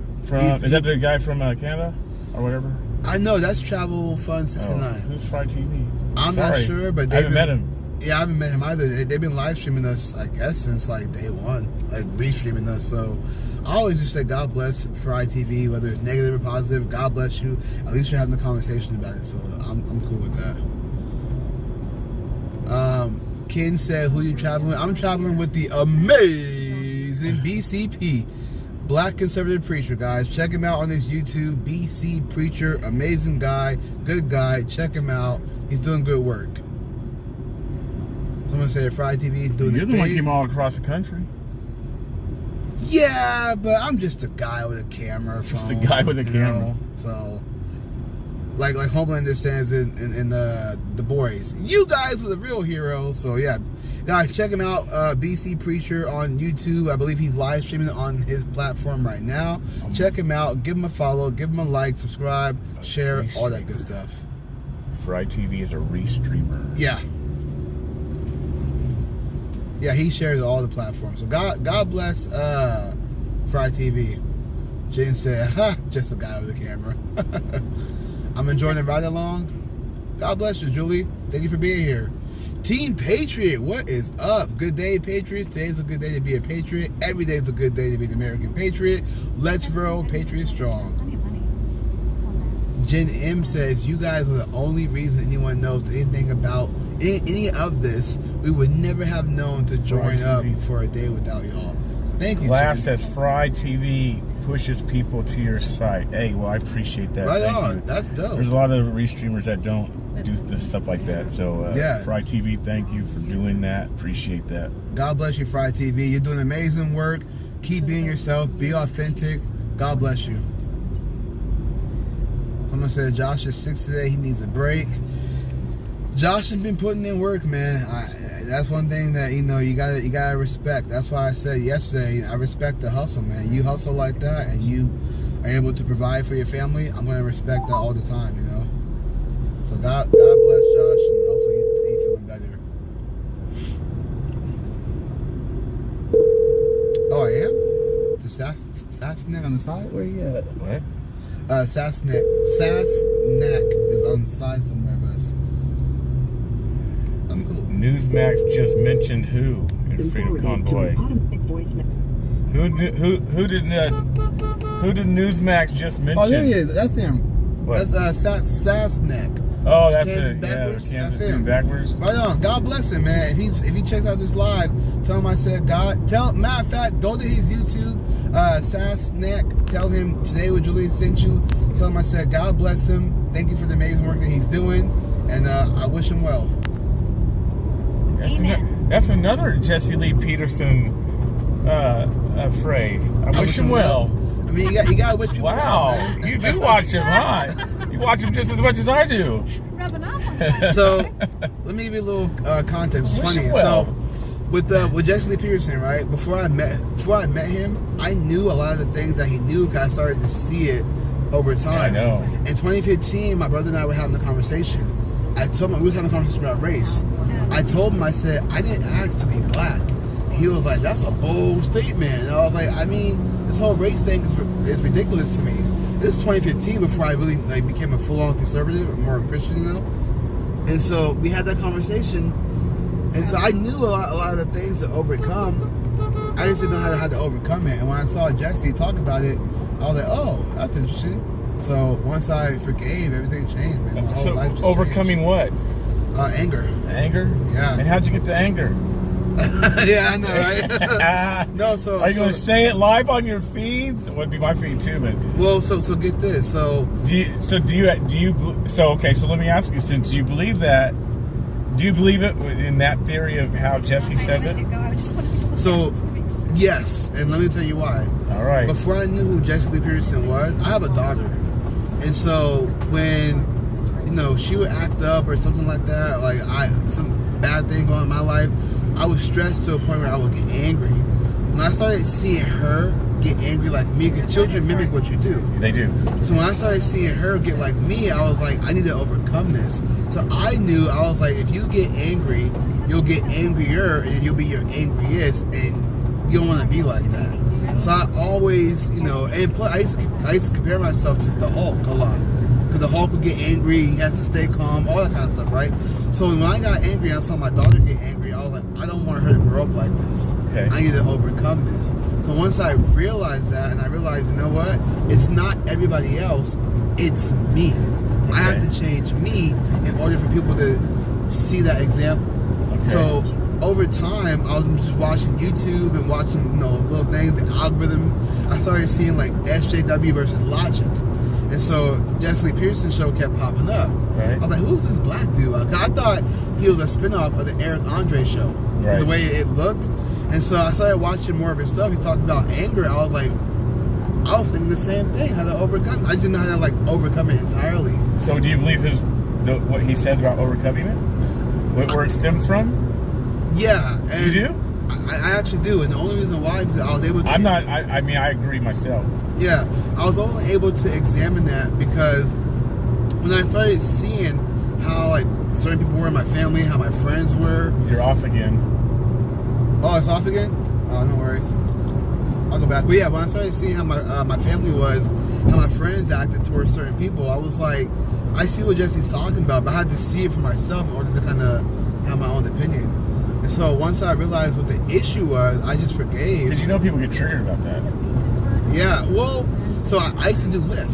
B: Is that the guy from Canada or whatever?
A: I know, that's Travel Fun 69.
B: Who's Fry TV?
A: I'm
B: Sorry.
A: not sure, but
B: I haven't met him.
A: Yeah, I haven't met him either. They've been live streaming us, I guess, since like day one, like restreaming us. So I always just say, God bless Fry TV, whether it's negative or positive. God bless you. At least you're having a conversation about it. So I'm cool with that. Ken said, who you traveling with? I'm traveling with the amazing BCP, Black Conservative Preacher, guys. Check him out on his YouTube, BC Preacher. Amazing guy, good guy. Check him out. He's doing good work. Someone said Fry TV is doing
B: You're
A: the
B: the one
A: thing.
B: who came all across the country.
A: Yeah, but I'm just a guy with a camera.
B: Just
A: phone,
B: a guy with a
A: you
B: camera.
A: know? So, like Homelander stands in the boys. You guys are the real heroes. So yeah, guys, check him out. BC Preacher on YouTube. I believe he's live streaming on his platform right now. Check him out. Give him a follow. Give him a like. Subscribe. Share. All that good stuff.
B: Fry TV is a restreamer.
A: Yeah. Yeah, he shares all the platforms. So God bless Fry TV. Jen said, ha, just a guy with a camera. I'm enjoying the ride along. God bless you, Julie. Thank you for being here. Team Patriot, what is up? Good day, Patriots. Today's a good day to be a Patriot. Every day is a good day to be an American Patriot. Let's roll, Patriot strong. Jen M says, you guys are the only reason anyone knows anything about any of this. We would never have known to join up for a day without y'all. Thank you,
B: Glass
A: Jen.
B: says Fry TV pushes people to your site. Hey, well, I appreciate that.
A: Right
B: Thank
A: on.
B: you.
A: That's dope.
B: There's a lot of restreamers that don't do this stuff like that. So,
A: Yeah.
B: Fry TV, thank you for doing that. Appreciate that.
A: God bless you, Fry TV. You're doing amazing work. Keep being yourself. Be authentic. God bless you. Someone said Josh is 6 today. He needs a break. Josh has been putting in work, man. That's one thing that you gotta respect. That's why I said yesterday, I respect the hustle, man. You hustle like that, and you are able to provide for your family. I'm gonna respect that all the time, you know. So God bless Josh, and hopefully he's feeling better. Oh, I am. The Sassneck on the side. Where you at?
B: What?
A: Sassneck is on the side somewhere of us. That's cool.
B: Newsmax just mentioned who in Freedom Convoy? Who did Newsmax just mention?
A: Oh, there he is. That's him.
B: What?
A: That's Sassneck.
B: Oh, that's
A: Kansas
B: it.
A: Backwards.
B: Yeah, Kansas
A: That's him.
B: doing backwards.
A: Right on. God bless him, man. If he checks out this live, tell him I said God. Matter of fact, go to his YouTube, Sassneck. Tell him today what Julian sent you. Tell him I said God bless him. Thank you for the amazing work that he's doing, and I wish him well.
B: That's another Jesse Lee Peterson phrase. I wish him well.
A: I mean, you gotta wish people well,
B: Wow,
A: man.
B: you do watch him, huh? You watch him just as much as I do.
D: Rubbing off on that.
A: So let me give you a little context. It's
B: Wish
A: funny.
B: him well.
A: So with Jesse Lee Peterson, right? Before I met him, I knew a lot of the things that he knew because I started to see it over time.
B: Yeah, I know.
A: In 2015, my brother and I were having a conversation. I told him, we was having a conversation about race. I told him, I said, I didn't ask to be black. He was like, that's a bold statement. And I was like, I mean, this whole race thing is ridiculous to me. This is 2015 before I really like became a full-on conservative, or more Christian, you know? And so we had that conversation. And so I knew a lot of the things to overcome. I just didn't know how to overcome it. And when I saw Jesse talk about it, I was like, oh, that's interesting. So once I forgave, everything changed, man. My whole life just
B: overcoming
A: changed.
B: what?
A: Anger.
B: Anger?
A: Yeah.
B: And how'd you get to anger?
A: Yeah, I know, right? No, so
B: are you going to say it live on your feeds? It would be my feed too, but
A: well, so get this. So
B: so let me ask you, since you believe that, do you believe it in that theory of how Jesse says it?
A: So yes, and let me tell you why.
B: All right.
A: Before I knew who Jesse Lee Peterson was, I have a daughter, and so when she would act up or something like that, like some bad thing going on in my life, I was stressed to a point where I would get angry. When I started seeing her get angry like me, because children mimic what you do.
B: They do.
A: So when I started seeing her get like me, I was like, I need to overcome this. So I knew, I was like, if you get angry, you'll get angrier, and you'll be your angriest, and you don't want to be like that. So I always, and plus I used to compare myself to the Hulk a lot. Because the Hulk would get angry, he has to stay calm, all that kind of stuff, right? So when I got angry and I saw my daughter get angry, I was like, I don't want her to grow up like this.
B: Okay.
A: I need to overcome this. So once I realized that, and I realized, you know what? It's not everybody else, it's me. Okay. I have to change me in order for people to see that example. Okay. So over time, I was just watching YouTube and watching, little things, the algorithm. I started seeing like SJW versus Logic. And so Jesse Lee Peterson show kept popping up.
B: Right.
A: I was like, who's this black dude? I thought he was a spinoff of the Eric Andre show. Right. The way it looked. And so I started watching more of his stuff. He talked about anger. I was thinking the same thing, how to overcome. I just didn't know how to overcome it entirely.
B: So do you believe what he says about overcoming it? Where it stems from?
A: Yeah. And
B: you do?
A: I actually do. And the only reason why, because I was able to...
B: I agree myself.
A: Yeah, I was only able to examine that because when I started seeing how like certain people were in my family, how my friends were.
B: You're off again.
A: Oh, it's off again? Oh, no worries. I'll go back. But yeah, when I started seeing how my family was, how my friends acted towards certain people, I was like, I see what Jesse's talking about, but I had to see it for myself in order to kind of have my own opinion. And so once I realized what the issue was, I just forgave.
B: Because people get triggered about that.
A: Yeah, well, so I used to do Lyft.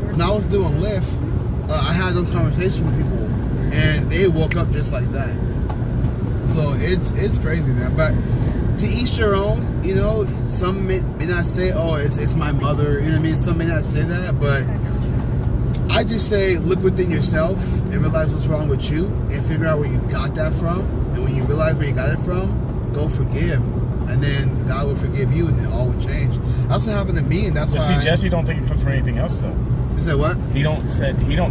A: When I was doing Lyft, I had those conversations with people, and they woke up just like that. So it's crazy, man. But to each their own, some may not say, oh, it's my mother, you know what I mean? Some may not say that, but I just say look within yourself and realize what's wrong with you and figure out where you got that from. And when you realize where you got it from, go forgive. And then God will forgive you, and then all will change. That's what happened to me, and that's why.
B: See, Jesse don't think it comes from anything else, though.
A: You said what?
B: He don't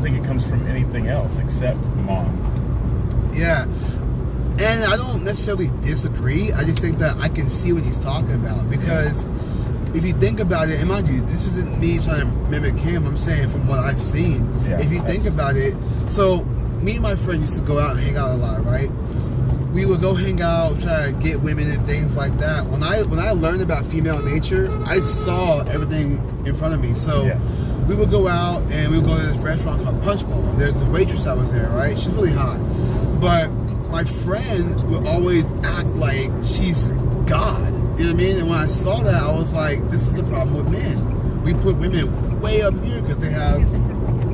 B: think it comes from anything else except mom.
A: Yeah, and I don't necessarily disagree. I just think that I can see what he's talking about because if you think about it, and mind you, this isn't me trying to mimic him. I'm saying from what I've seen. Yeah, if you think about it, so me and my friend used to go out and hang out a lot, right? We would go hang out, try to get women and things like that. When I learned about female nature, I saw everything in front of me. So we would go out and we would go to this restaurant called Punch Bowl. There's this waitress that was there, right? She's really hot. But my friend would always act like she's God. You know what I mean? And when I saw that, I was like, this is the problem with men. We put women way up here because they have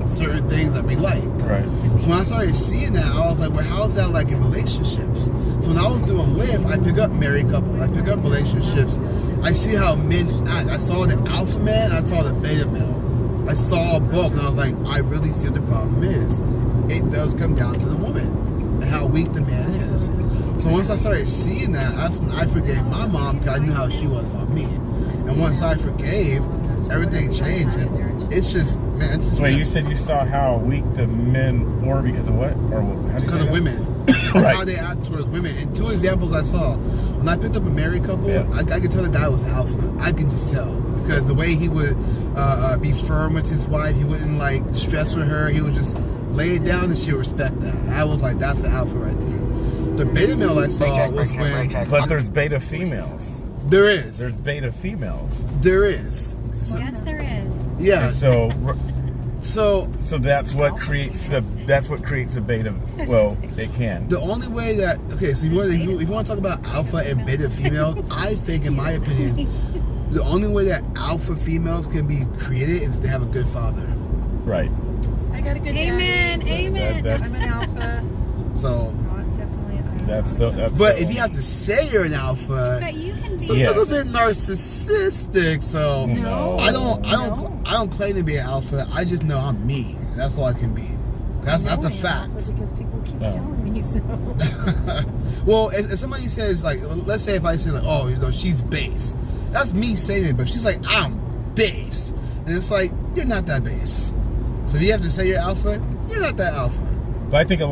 A: certain things that we like.
B: Right.
A: So when I started seeing that, I was like, well, how's that like in relationships? So when I was doing Lyft, I pick up married couples, I pick up relationships. I see how men act. I saw the alpha man, I saw the beta male. I saw both, and I was like, I really see what the problem is. It does come down to the woman and how weak the man is. So once I started seeing that, I forgave my mom because I knew how she was on me. And once I forgave, everything changed. And it's just, man, it's just...
B: Wait, you said you saw how weak the men were because of what? Or how do you say that?
A: Because of women. Right. How they act towards women. And two examples I saw. When I picked up a married couple, I could tell the guy was alpha. I can just tell. because the way he would be firm with his wife, he wouldn't like stress with her. He would just lay it down and she'll respect that. I was like, that's the alpha right there. The beta male I saw was when...
B: But there's beta females.
A: There is.
B: There's beta females.
A: There is.
D: Yes, there is.
A: Yeah.
B: So that's what creates a beta. Well, it can.
A: The only way that if you want to talk about alpha and beta females, I think, in my opinion, the only way that alpha females can be created is if they have a good father.
B: Right.
C: I got a good
D: Amen.
C: daddy.
D: Amen.
C: I'm an alpha.
A: So.
C: Definitely.
A: But if you have to say you're an alpha,
D: but you can be
A: it's a little bit narcissistic. So
B: no.
A: I don't claim to be an alpha. I just know I'm me. That's all I can be. That's a fact.
C: Because people keep telling me so.
A: Well, if somebody says like, let's say if I say like, oh, you know, she's base. That's me saying it, but she's like, I'm base, and it's like you're not that base. So if you have to say you're alpha, you're not that alpha.
B: But I think a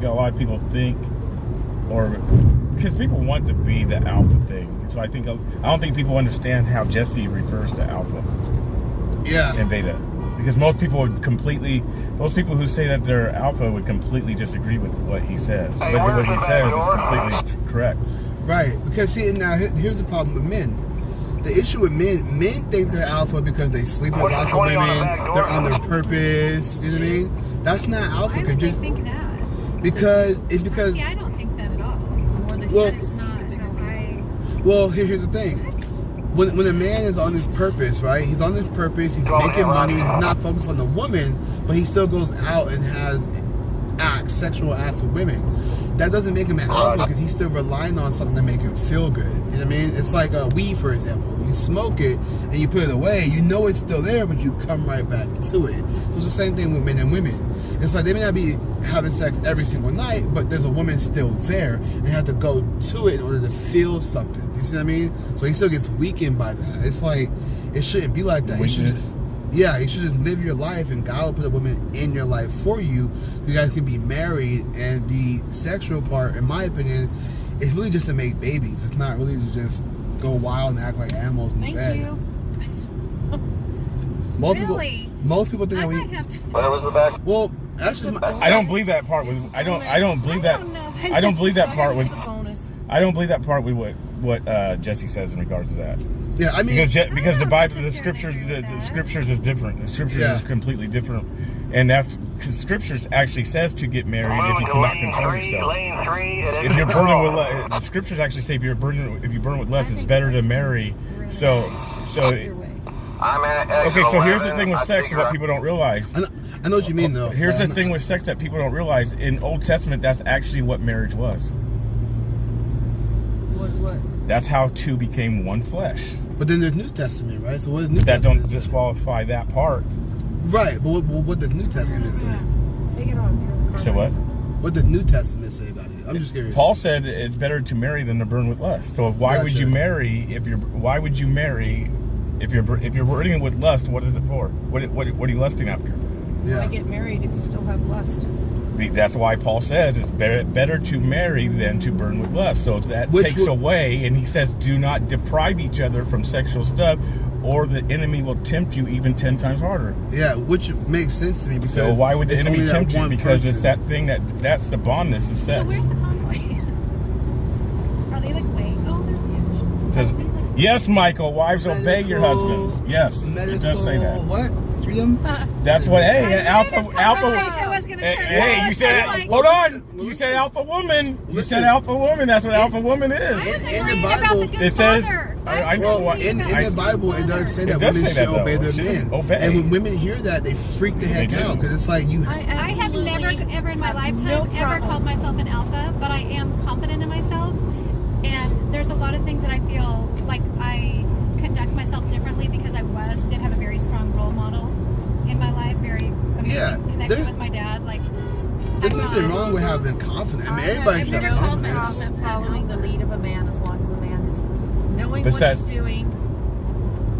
B: lot of people think. Or because people want to be the alpha thing, so I don't think people understand how Jesse refers to alpha, and beta, because most people who say that they're alpha would completely disagree with what he says. But what he says is completely correct.
A: Right, because see, now here's the problem with men. The issue with men think they're alpha because they sleep with lots of women, they're on their purpose. You know what I mean? That's not alpha.
D: Why would they think that?
A: Because
D: See, I don't think that at all.
A: Well, here's the thing. When a man is on his purpose, right? He's on his purpose. He's making money. He's not focused on the woman, but he still goes out and has sexual acts with women. That doesn't make him an alpha because he's still relying on something to make him feel good. You know what I mean? It's like weed, for example. You smoke it and you put it away. You know it's still there, but you come right back to it. So it's the same thing with men and women. It's like they may not be having sex every single night, but there's a woman still there, and you have to go to it in order to feel something. You see what I mean? So he still gets weakened by that. It's like it shouldn't be like that. You should just live your life, and God will put a woman in your life for you. You guys can be married, and the sexual part, in my opinion, is really just to make babies. It's not really to just go wild and act like animals in bed.
D: Thank you.
A: Most people think that we.
E: Where was the back?
A: Well, actually,
B: I don't believe that part. I don't believe that part with what Jesse says in regards to that.
A: Yeah, I mean,
B: because the Bible, the scriptures is different. The scriptures is completely different, and that's because scriptures actually says to get married if you cannot control yourself. If you're burning with the scriptures actually say if you burn with lust, it's better to marry. So. Okay, so here's the thing with sex that people don't realize.
A: I know what you mean, though.
B: Here's the thing with sex that people don't realize. In Old Testament, that's actually what marriage was.
C: Was what?
B: That's how two became one flesh.
A: But then there's New Testament, right? So what is New
B: That
A: Testament?
B: don't disqualify that part.
A: Right, but what does New Testament say?
C: Take it off.
B: So what?
A: What does New Testament say about it? I'm just curious.
B: Paul said it's better to marry than to burn with lust. So why would you marry if you're burning with lust? What is it for? What are you lusting after?
C: Why get married if you still have lust?
B: That's why Paul says it's better to marry than to burn with lust. So that takes away, and he says, do not deprive each other from sexual stuff, or the enemy will tempt you even 10 times harder.
A: Yeah, which makes sense to me. Because
B: so why would the enemy tempt you? Because
A: person.
B: It's that thing that's the bondness is sex.
D: So where's the convoy? Are they like
B: It says, yes, Michael, wives obey your husbands. Yes, it does say that.
A: What? Freedom?
B: That's what, alpha. Hey, you said, hold on. You said alpha woman. You said alpha woman. That's what alpha woman is.
A: In the Bible,
B: it says,
A: in the Bible, it does say that women should obey their men. And when women hear that, they freak the heck out because it's like you.
D: I have never, ever in my lifetime, ever called myself an alpha, but I am confident in myself. And there's a lot of things that I feel like I conduct myself differently because I did have a very strong role model in my life, very amazing connection with my dad. Like,
A: there's nothing wrong with having confidence. I mean, everybody should have confidence.
C: Following the lead of a man, as long as the man is knowing what he's doing,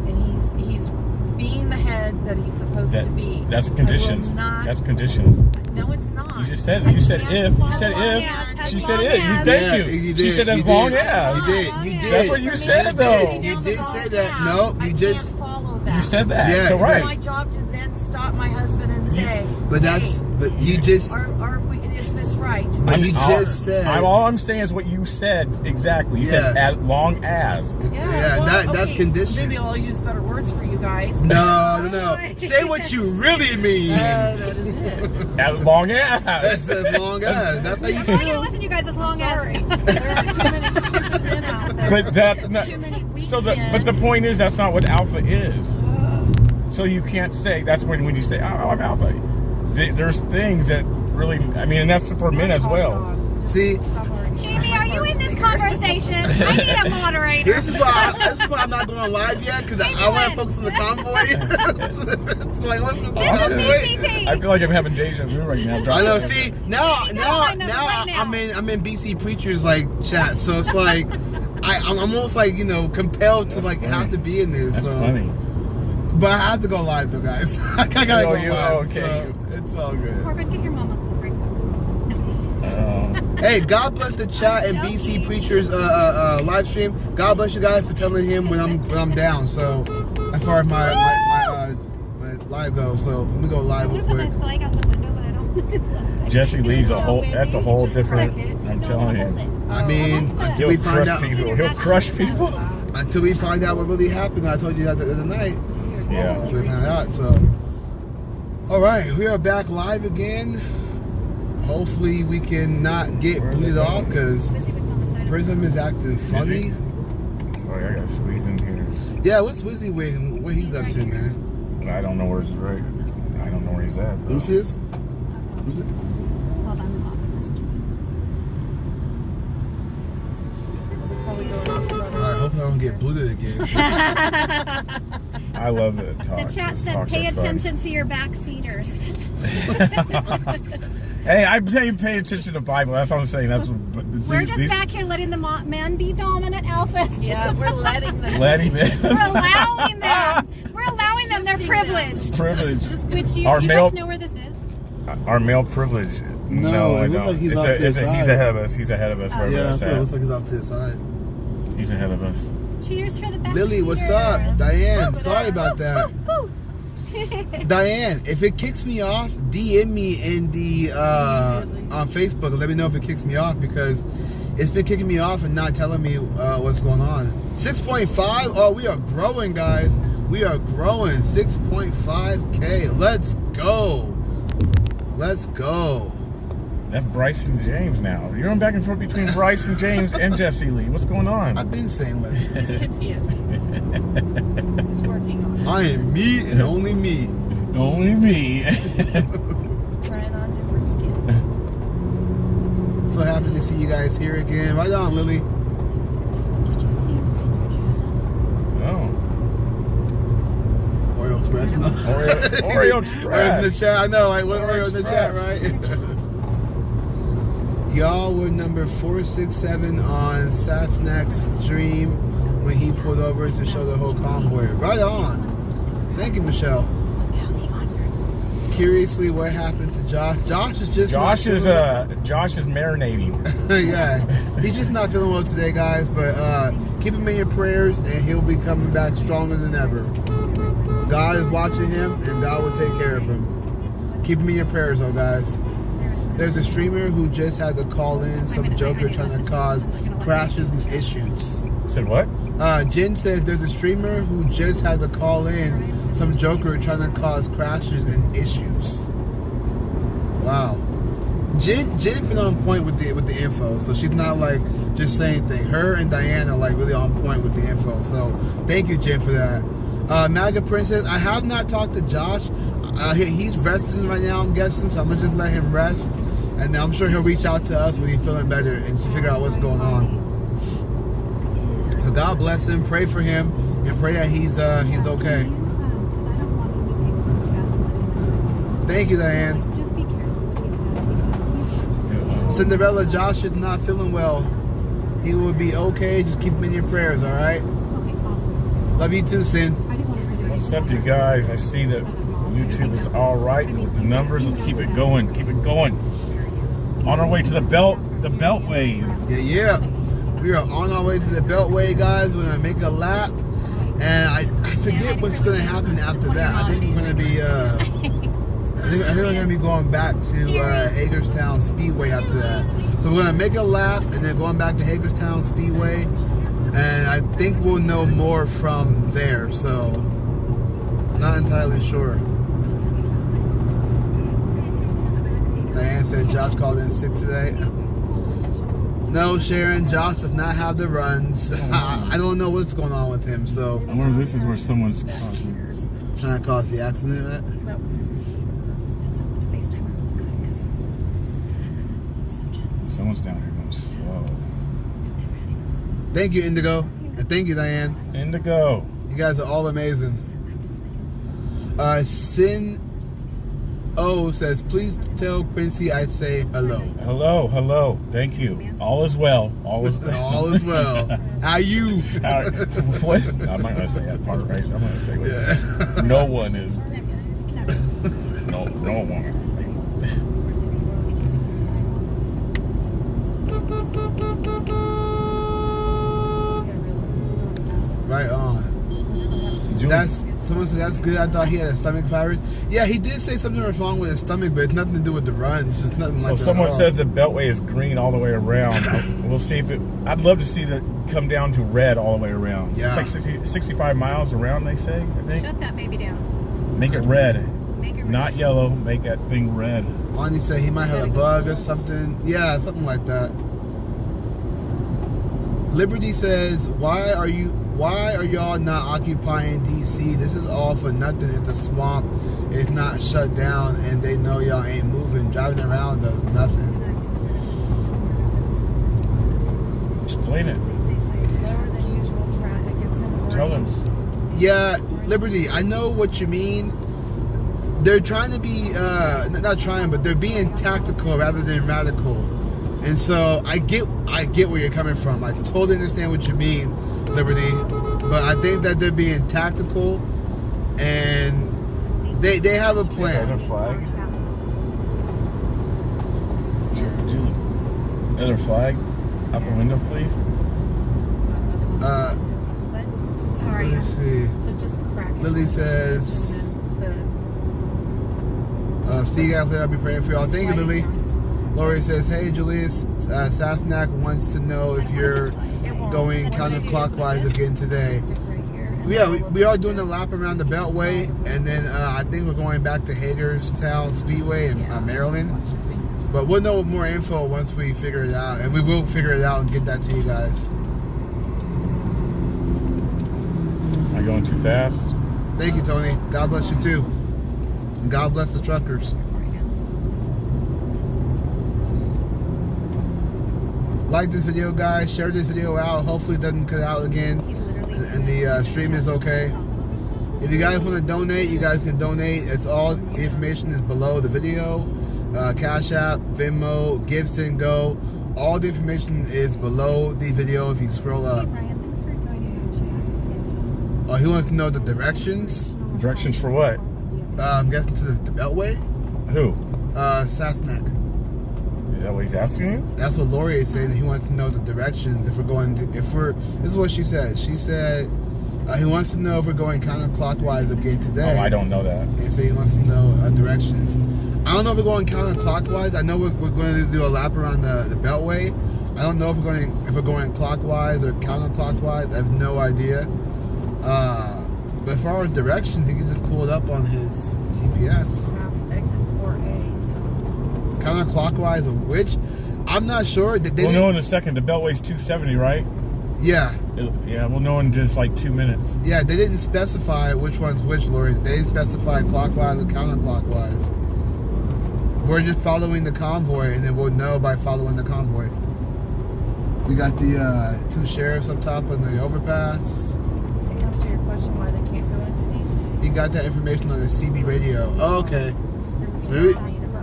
C: and he's being the head that he's supposed to be.
B: That's conditions. That's conditions.
C: No, it's not.
B: You just said it. You said if. You said if. She said it. Thank you. She said as long as.
A: You did.
B: That's what you said, though.
A: You did say that. No, you just.
K: You said that.
A: Yeah,
K: So
C: It's
K: right.
C: my job to then stop my husband and say,
A: But that's, but you just,
C: are we, is this right?
A: but you just said.
K: all I'm saying is what you said exactly. You said
A: Yeah.
K: as long as.
A: Yeah, that's condition.
C: Maybe I'll use better words for you guys.
A: No. Say what you really mean.
C: That is it.
K: As long as.
A: That's as long as. That's how you
D: I'm not gonna
A: feel.
D: listen to you guys as long
C: Sorry.
D: as.
C: There are too many stupid men out there.
K: But that's not.
C: Too many weak
K: So
C: men.
K: but the point is that's not what alpha is. So you can't say that's when you say, "Oh, I'm alpha." There's things that really. I mean, and that's for men as well.
A: See,
D: Jamie, are you in this conversation? I need a moderator.
A: this is why I'm not going live yet, because I want to focus on the convoy. It's like, what's the convoy?
K: I feel like I'm having deja vu right now.
A: I know. See, now
D: right now.
A: I'm in BC Preachers like chat, so it's like I'm almost like compelled to like have to be in this.
K: That's
A: so.
K: funny.
A: But I have to go live though, guys. I gotta go live.
K: Okay.
A: So it's all good.
D: Corbin, get your mom on the break.
A: Hey, God bless the chat and BC Preachers live stream. God bless you guys for telling him when I'm down. So as far as my live goes, so let me go live real
D: I'm gonna
A: quick.
D: put that flag out the window, but I don't want to plug it.
K: Jesse Lee's a whole. That's a whole
D: Just
K: different.
D: crack it.
K: I'm
D: No,
K: telling
D: hold
K: you.
D: it.
A: I mean, until we
K: He'll
A: find
K: crush
A: out,
K: people. He'll crush people.
A: until we find out what really happened. I told you that the other night.
K: Yeah.
A: Until we find out. So, all right, we are back live again. Hopefully, we can not get booted off because Prism is acting funny.
K: Sorry, I gotta squeeze in here.
A: Yeah, what's Wizzy waiting? What he's up to, man?
K: I don't know where he's right. I don't know where he's at.
A: Who's this? Who's it?
D: Hold on, the bots are messaging
A: All right, hopefully I don't get booted again.
K: I love it.
D: me. The chat said, pay attention to your backseaters.
K: Hey, I'm saying pay attention to the Bible. That's what I'm saying. That's what,
D: We're just back here letting the men be dominant alphas.
C: Yeah, we're letting them.
K: letting them.
D: We're allowing them. We're allowing them their privilege.
K: Privilege.
D: Which you
K: Our
D: guys
K: male-
D: know where this is?
K: Our male privilege.
A: No,
K: I
A: it looks
K: don't.
A: like he's off to his
K: He's
A: side.
K: ahead of us. He's ahead of us. Wherever
A: Yeah,
K: that's
A: so it
K: at.
A: looks like he's off to his side.
K: He's ahead of us.
D: Cheers for the backseaters.
A: Lily, what's up? Diane, sorry about that. Diane, if it kicks me off, DM me in the on Facebook and let me know if it kicks me off because it's been kicking me off and not telling me what's going on. 6.5. Oh, we are growing, guys. We are growing. 6.5K. Let's go. Let's go.
K: That's Bryson James now. You're going back and forth between Bryson James and Jesse Lee. What's going on?
A: I've been saying let's.
C: He's confused. He's working on it.
A: I am me and only me.
K: Only me.
C: Trying on different skin.
A: So happy to see you guys here again. Right on, Lily.
D: Did you see what's in your chat?
K: Oh.
A: Oreo Express.
K: Oreo Express.
A: Oreo's in the chat. I know. Like, what Oreo's in the chat, right? Y'all were number 467 on Satsnack's stream when he pulled over to show the whole convoy. Right on. Thank you, Michelle. Curiously, what happened to Josh? Josh is just
K: Josh is marinating.
A: yeah, he's just not feeling well today, guys. But keep him in your prayers, and he'll be coming back stronger than ever. God is watching him, and God will take care of him. Keep him in your prayers, though, guys. There's a streamer who just had to call in some joker trying to cause crashes and issues.
K: Said what?
A: Jen said there's a streamer who just had to call in some joker trying to cause crashes and issues. Wow. Jen been on point with the info, so she's not like just saying things. Her and Diane are like really on point with the info. So thank you, Jen, for that. MAGA Princess, I have not talked to Josh. He's resting right now, I'm guessing, so I'm gonna just let him rest, and I'm sure he'll reach out to us when he's feeling better and to figure out what's going on. So God bless him, pray for him, and pray that he's okay. Thank you, Diane.
D: Just be careful.
A: Cinderella, Josh is not feeling well. He will be okay. Just keep him in your prayers, all right?
D: Okay, awesome.
A: Love you too, Sin.
K: What's up, you guys? I see that YouTube is all right with the numbers. Let's keep it going. Keep it going. On our way to the Beltway.
A: Yeah. We are on our way to the Beltway, guys. We're gonna make a lap, And I forget what's going to happen after that. I think we're going to be, I think we're going to be going back to Hagerstown Speedway after that. So we're going to make a lap and then going back to Hagerstown Speedway. And I think we'll know more from there. So, not entirely sure. Diane said Josh called in sick today. No, Sharon, Josh does not have the runs. I don't know what's going on with him, so.
K: I wonder if this is where someone's causing.
A: Trying to cause the accident, right?
C: That was
D: That's why I want to FaceTime her real quick because so generous.
K: Someone's down here going slow.
A: Thank you, Indigo. And thank you, Diane.
K: Indigo.
A: You guys are all amazing. Sin O says, please tell Quincy I say hello.
K: Hello, hello. Thank you. All is well. All is
A: All is well. How you?
K: What's, I'm not going to say that part, right? I'm going to say what no one is. No one.
A: Right on. That's someone said that's good. I thought he had a stomach virus. Yeah, he did say something was wrong with his stomach, but it's nothing to do with the run. It's just nothing like that.
K: So someone says the Beltway is green all the way around. We'll see if it. I'd love to see that come down to red all the way around.
A: Yeah.
K: It's like 65 miles around, they say, I think.
D: Shut that baby down.
K: Make it red.
D: Make it red.
K: Not yellow. Make that thing red.
A: Lonnie said he might have a bug or something. Yeah, something like that. Liberty says, why are y'all not occupying DC? This is all for nothing if the swamp is not shut down and they know y'all ain't moving. Driving around does nothing.
K: Explain it.
C: slower than usual traffic. It's in
K: Tell them.
A: Yeah, Liberty, I know what you mean. They're trying to be, not trying, but they're being tactical rather than radical. And so I get where you're coming from. I totally understand what you mean, Liberty. But I think that they're being tactical and they have a plan.
K: Other flag. Other flag. Out the window, please.
D: What? Sorry.
A: Let's see.
C: So just crack it.
A: Lily says, Steve Gaffley, I'll be praying for y'all. Thank you, Lily. Lori says, hey, Julius, Sasnak wants to know if you're going counterclockwise again today. Yeah, we are doing a lap around the Beltway, and then I think we're going back to Hagerstown Speedway in Maryland. But we'll know more info once we figure it out, and we will figure it out and get that to you guys.
K: Am I going too fast?
A: Thank you, Tony. God bless you, too. And God bless the truckers. Like this video, guys. Share this video out. Hopefully it doesn't cut out again. And the stream is okay. If you guys want to donate, you guys can donate. It's all the information is below the video. Cash App, Venmo, Gibson Go. All the information is below the video if you scroll up. Oh, he wants to know the directions.
K: Directions for what?
A: I'm guessing to the Beltway.
K: Who?
A: Sasnak.
K: Is that what he's asking you?
A: That's what Lori is saying. He wants to know the directions if we're going to, this is what she said. She said he wants to know if we're going counterclockwise again today.
K: Oh, I don't know that.
A: And so he wants to know directions. I don't know if we're going counterclockwise. I know we're going to do a lap around the Beltway. I don't know if we're going clockwise or counterclockwise. I have no idea. But as far as directions, he can just pull it up on his GPS. Counterclockwise of which? I'm not sure.
K: We'll know in a second. The Beltway's 270, right?
A: Yeah.
K: Yeah, we'll know in just like 2 minutes.
A: Yeah, they didn't specify which one's which, Lori. They didn't specify clockwise or counterclockwise. We're just following the convoy, and then we'll know by following the convoy. We got the 2 sheriffs up top on the overpass.
C: To answer your question why they can't go into DC.
A: You got that information on the CB radio. Oh, okay. Maybe,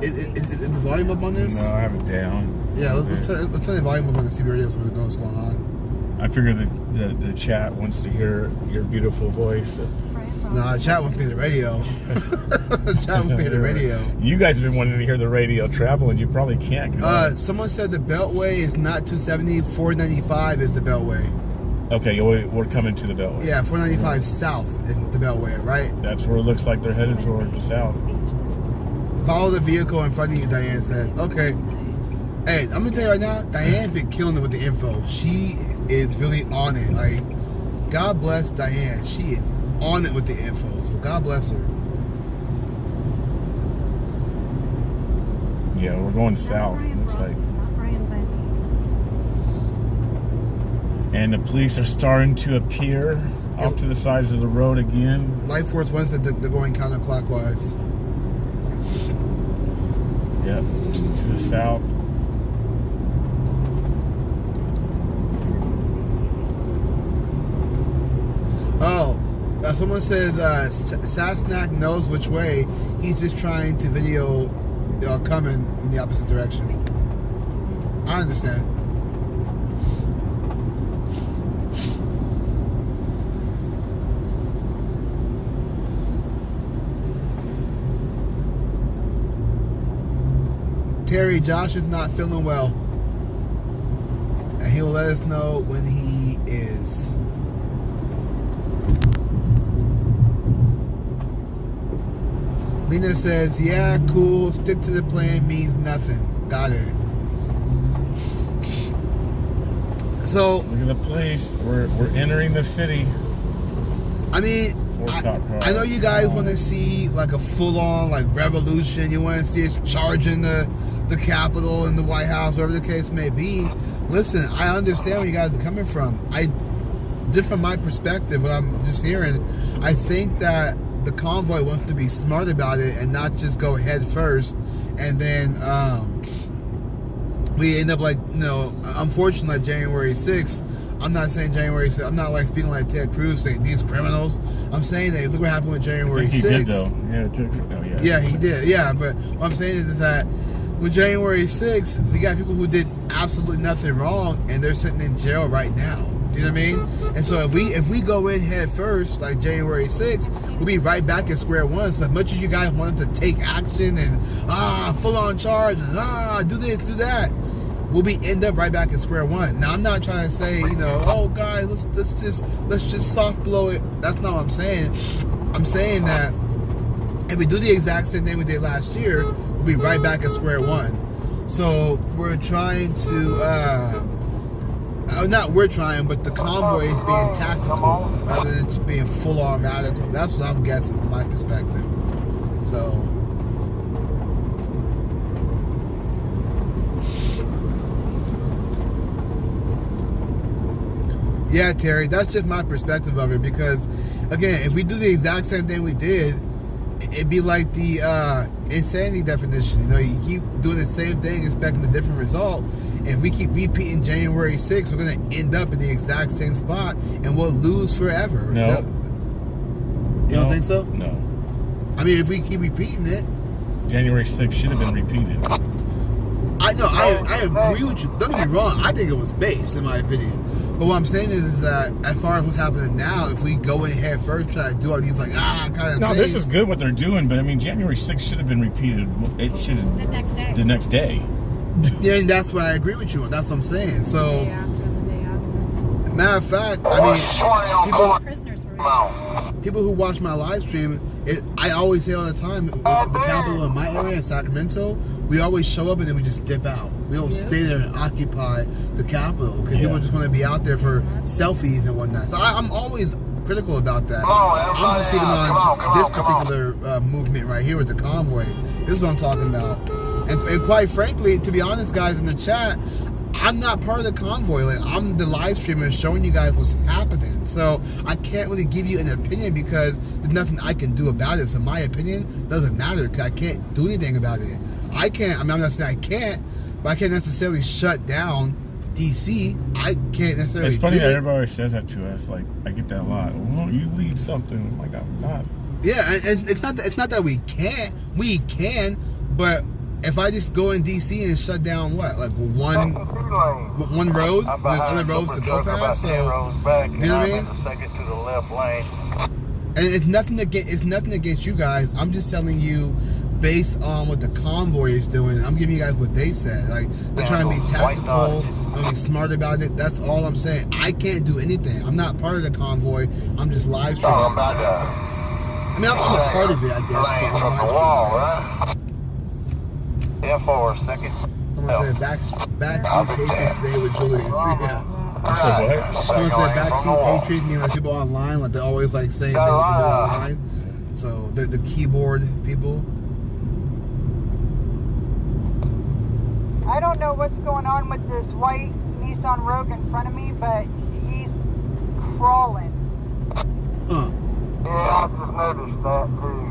A: is the volume up on this?
K: No, I have it down.
A: Yeah, let's turn the volume up on the CB radio so we know what's going on.
K: I figure the chat wants to hear your beautiful voice.
A: No, chat won't hear the radio. Chat won't hear the radio.
K: You guys have been wanting to hear the radio traveling. You probably can't.
A: Someone said the Beltway is not 270. 495 is the Beltway.
K: Okay, we're coming to the Beltway.
A: Yeah, 495 south in the Beltway, right?
K: That's where it looks like they're headed toward the south.
A: Follow the vehicle in front of you, Diane says. Okay. Hey, I'm gonna tell you right now, Diane's been killing it with the info. She is really on it. Like, God bless Diane. She is on it with the info. So God bless her.
K: Yeah, we're going south, it looks like. And the police are starting to appear off to the sides of the road again.
A: Life Force One said they're going counterclockwise.
K: Yep, to the south.
A: Oh, someone says Sasnak knows which way. He's just trying to video y'all coming in the opposite direction. I understand. Terry, Josh is not feeling well. And he will let us know when he is. Lena says, yeah, cool. Stick to the plan means nothing. Got it. So
K: look at the police. We're entering the city.
A: I mean, I know you guys want to see like a full-on like revolution. You want to see us charging the Capitol and the White House, whatever the case may be. Listen, I understand where you guys are coming from. Just from my perspective, what I'm just hearing, I think that the convoy wants to be smart about it and not just go head first, and then we end up like, you know, unfortunately, like January 6th. I'm not saying January 6th. I'm not like speaking like Ted Cruz saying these criminals. I'm saying that look what happened with January 6th.
K: He did though.
A: Yeah, he did. Yeah, but what I'm saying is that with January 6th, we got people who did absolutely nothing wrong and they're sitting in jail right now. Do you know what I mean? And so if we go in head first, like January 6th, we'll be right back at square one. So as much as you guys wanted to take action and full on charge and do this, do that, we'll be end up right back at square one. Now I'm not trying to say, you know, oh guys, let's just soft blow it. That's not what I'm saying. I'm saying that if we do the exact same thing we did last year, we'll be right back at square one. So we're trying to not we're trying, but the convoy is being tactical rather than just being full-on radical. That's what I'm guessing from my perspective. So yeah, Terry, that's just my perspective of it, because again, if we do the exact same thing we did, it'd be like the insanity definition. You know, you keep doing the same thing expecting a different result, and if we keep repeating January 6th, we're going to end up in the exact same spot and we'll lose forever.
K: No.
A: You don't think so?
K: No.
A: I mean, if we keep repeating it,
K: January 6th should have been repeated.
A: I know, I agree with you. Don't get me wrong, I think it was base, in my opinion. But what I'm saying is that as far as what's happening now, if we go in head first, try to do all these like kind of
K: no,
A: things.
K: this is good what they're doing, but I mean January 6th should have been repeated. It should have
D: the next day.
K: The next day.
A: Yeah, and that's what I agree with you on. That's what I'm saying. So, matter of fact, I mean, people who watch my live stream, I always say all the time, the capital in my area in Sacramento, we always show up and then we just dip out. We don't stay there and occupy the capital because people just want to be out there for selfies and whatnot. So I'm always critical about that. I'm just speaking on this particular movement right here with the convoy. This is what I'm talking about. And quite frankly, to be honest, guys, in the chat, I'm not part of the convoy. Like, I'm the live streamer showing you guys what's happening. So I can't really give you an opinion because there's nothing I can do about it. So my opinion doesn't matter because I can't do anything about it. I can't, I mean, I'm not saying I can't, but I can't necessarily shut down DC. I can't necessarily
K: It's funny
A: do
K: that
A: it.
K: everybody says that to us. Like, I get that a lot. Well, you lead something. I'm like, I'm not.
A: Yeah, and it's not that we can't. We can, but if I just go in DC and shut down what, like one road, with other roads to go past, so you know what I mean?
E: Second to the left lane.
A: And it's nothing against you guys. I'm just telling you based on what the convoy is doing. I'm giving you guys what they said. Like, they're trying to be tactical, and be smart about it. That's all I'm saying. I can't do anything. I'm not part of the convoy. I'm just live streaming. I mean, I'm a part of it, I guess, but I'm live streaming.
E: Yeah, for a second.
A: Someone said backseat Patriots today with Julius. Yeah.
K: You said what?
A: Someone said backseat Patriots, meaning like people online, like they're always like saying things to do online. So the keyboard people.
L: I don't know what's going on with this white Nissan Rogue in front of me, but he's crawling.
A: Huh.
E: Yeah, I just noticed that too.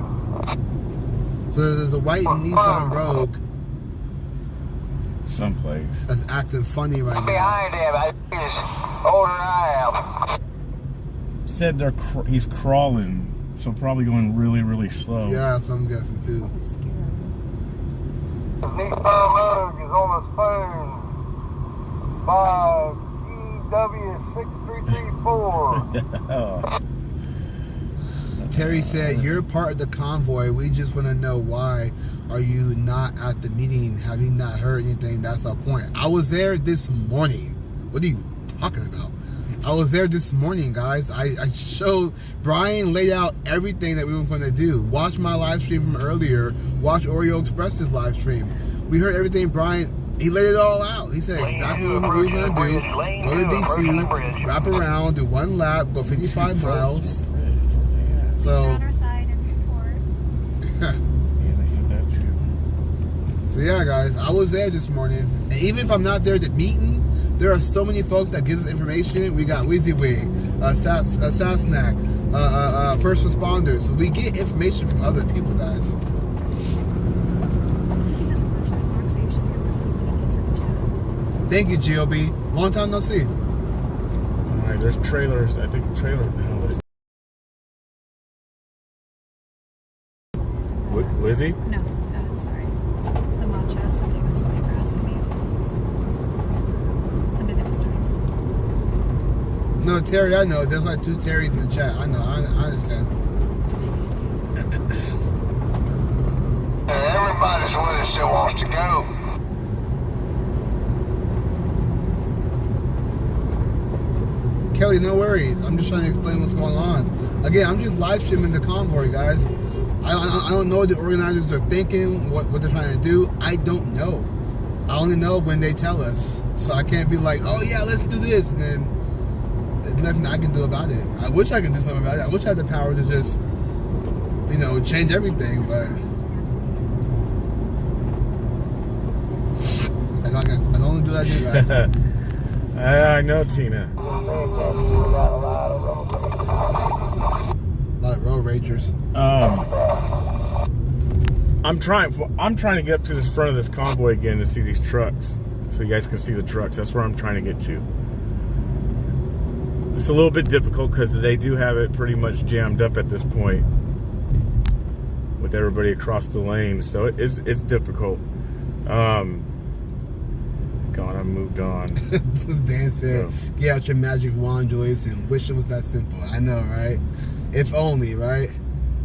A: So there's a white Nissan Rogue
K: someplace
A: that's acting funny right now.
E: Behind him, he's older than I am.
K: Said he's crawling, so probably going really, really slow.
A: Yeah, so I'm guessing too.
E: Nissan Rogue is on his phone by EW6334.
A: Terry said, "You're part of the convoy. We just want to know why are you not at the meeting? Have you not heard anything? That's our point." I was there this morning. What are you talking about? I was there this morning, guys. I showed, Brian laid out everything that we were going to do. Watch my live stream from earlier. Watch Oreo Express's live stream. We heard everything Brian, he laid it all out. He said exactly what we were going to do. Go to DC, wrap around, do one lap, go 55 miles. So,
D: on our side and support.
K: Yeah, they said that too.
A: So yeah, guys, I was there this morning. And even if I'm not there at the meeting, there are so many folks that gives us information. We got WYSIWYG, SASNAC, first responders. So we get information from other people, guys.
D: He doesn't watch that vlog, so you should be able to see when he gets in the chat.
A: Thank you, GOB. Long time no see.
K: All right, there's trailers. I think trailer now. Was he?
D: No, sorry. The mod chat, they were asking me. Somebody that was starting.
A: No, Terry, I know. There's like 2 Terrys in the chat. I know. I understand.
E: Everybody's winner still wants to go.
A: Kelly, no worries. I'm just trying to explain what's going on. Again, I'm just live streaming the convoy, guys. I don't know what the organizers are thinking, what they're trying to do. I don't know. I only know when they tell us. So I can't be like, oh yeah, let's do this. And then there's nothing I can do about it. I wish I could do something about it. I wish I had the power to just, you know, change everything, but I can only do that, guys.
K: I know, Tina.
A: A lot of road ragers.
K: I'm trying to get up to the front of this convoy again to see these trucks, so you guys can see the trucks. That's where I'm trying to get to. It's a little bit difficult because they do have it pretty much jammed up at this point with everybody across the lane, so it's difficult. God, I moved on.
A: Dan said, "Get out your magic wand, Julius, and wish it was that simple." I know, right? If only, right?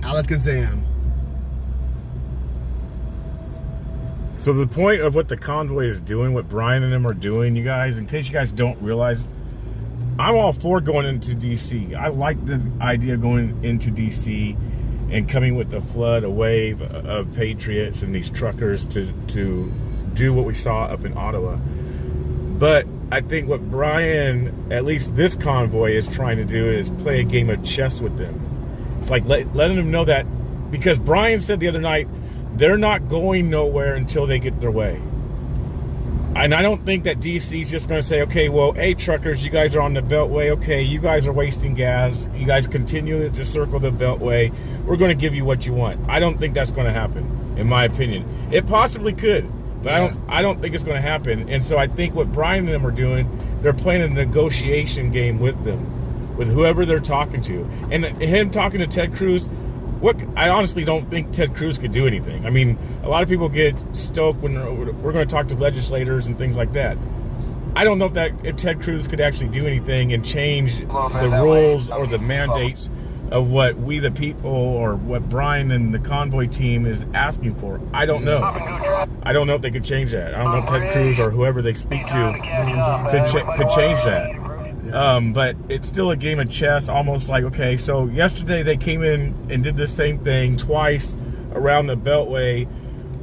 A: Alakazam.
K: So the point of what the convoy is doing, what Brian and them are doing, you guys, in case you guys don't realize, I'm all for going into DC. I like the idea of going into DC and coming with a flood, a wave of patriots and these truckers to do what we saw up in Ottawa. But I think what Brian, at least this convoy, is trying to do is play a game of chess with them. It's like letting them know that, because Brian said the other night, they're not going nowhere until they get their way. And I don't think that DC is just going to say, okay, well, hey, truckers, you guys are on the Beltway. Okay, you guys are wasting gas. You guys continue to circle the Beltway. We're going to give you what you want. I don't think that's going to happen, in my opinion. It possibly could, but I don't think it's going to happen. And so I think what Brian and them are doing, they're playing a negotiation game with them, with whoever they're talking to. And him talking to Ted Cruz, I honestly don't think Ted Cruz could do anything. I mean, a lot of people get stoked when we're going to talk to legislators and things like that. I don't know if Ted Cruz could actually do anything and change the rules or the mandates of what we the people or what Brian and the convoy team is asking for. I don't know. I don't know if they could change that. I don't know if Ted Cruz or whoever they speak to could change that. But it's still a game of chess, almost like, okay, so yesterday they came in and did the same thing twice around the Beltway,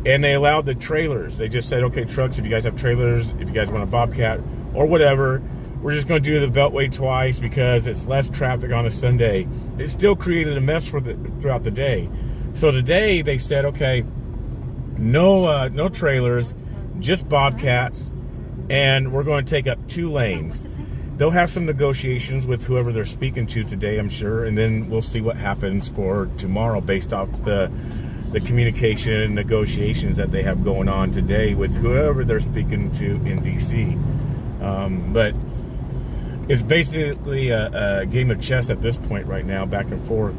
K: and they allowed the trailers. They just said, okay, trucks, if you guys have trailers, if you guys want a Bobcat or whatever, we're just going to do the Beltway twice because it's less traffic on a Sunday. It still created a mess throughout the day. So today they said, okay, no trailers, just Bobcats, and we're going to take up 2 lanes. They'll have some negotiations with whoever they're speaking to today, I'm sure, and then we'll see what happens for tomorrow based off the communication and negotiations that they have going on today with whoever they're speaking to in D.C. But it's basically a game of chess at this point right now, back and forth.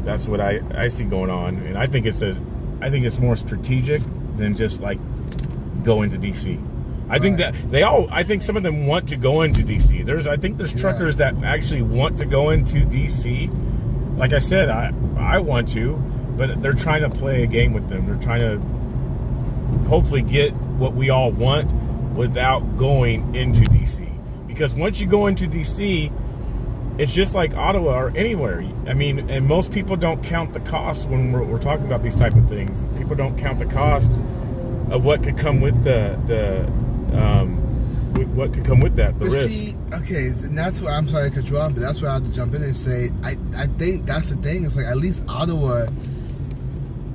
K: That's what I see going on, and I think it's more strategic than just like going to D.C. I think that I think some of them want to go into DC. I think there's truckers that actually want to go into DC. Like I said, I want to, but they're trying to play a game with them. They're trying to hopefully get what we all want without going into DC. Because once you go into DC, it's just like Ottawa or anywhere. I mean, and most people don't count the cost when we're talking about these type of things. People don't count the cost of what could come with what could come with that, the risk.
A: See, okay, and that's why I'm sorry to cut you off, but that's where I have to jump in and say, I think that's the thing. It's like at least Ottawa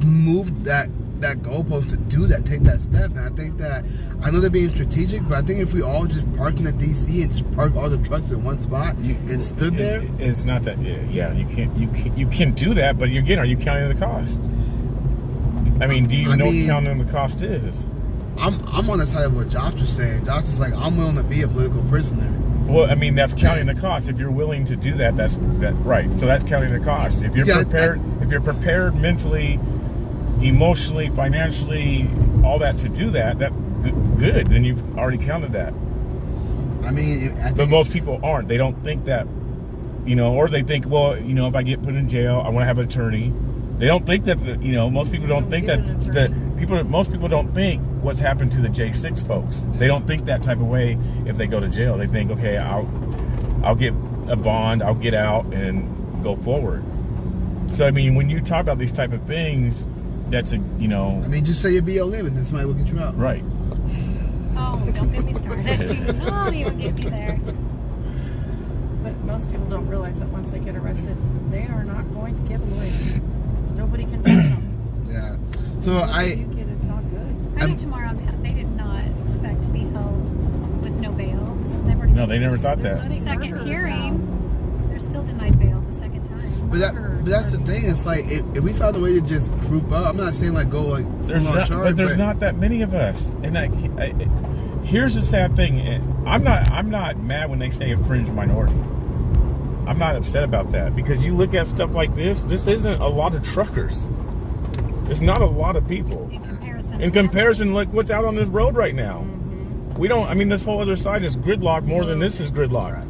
A: moved that goalpost to do that, take that step. And I think that, I know they're being strategic, but I think if we all just park in the DC and just park all the trucks in one spot and stood there,
K: it's not that. Yeah, you can do that, but again, are you counting the cost? I mean, do you know what counting the cost is?
A: I'm on the side of what Josh was saying. Josh is like, I'm willing to be a political prisoner.
K: Well, I mean, that's counting the cost. If you're willing to do that, that's right. So that's counting the cost. If you're if you're prepared mentally, emotionally, financially, all that to do that good. Then you've already counted that.
A: I mean,
K: but most people aren't. They don't think that, or they think, well, if I get put in jail, I want to have an attorney. They don't think that, most people don't think that most people don't think what's happened to the J6 folks. They don't think that type of way if they go to jail. They think, okay, I'll get a bond, I'll get out and go forward. So, I mean, when you talk about these type of things, that's I
A: mean, just say your BLM and then somebody will get you out.
K: Right.
D: Oh, don't get me started. Do not even get me there.
C: But most people don't realize that once they get arrested, they are not going to get away. Nobody can touch them.
A: Yeah. So
C: it's not good.
D: I know tomorrow they did not expect to be held with no bail. This is never.
K: No, they never thought that.
D: Second hearing, they're still denied bail the second time.
A: But that's the thing. It's like if we found a way to just group up. I'm not saying like go like
K: but there's not that many of us. And here's the sad thing. I'm not mad when they say a fringe minority. I'm not upset about that, because you look at stuff like this isn't a lot of truckers. It's not a lot of people. In comparison, look what's out on this road right now. We don't, I mean, this whole other side is gridlocked more than this is gridlocked.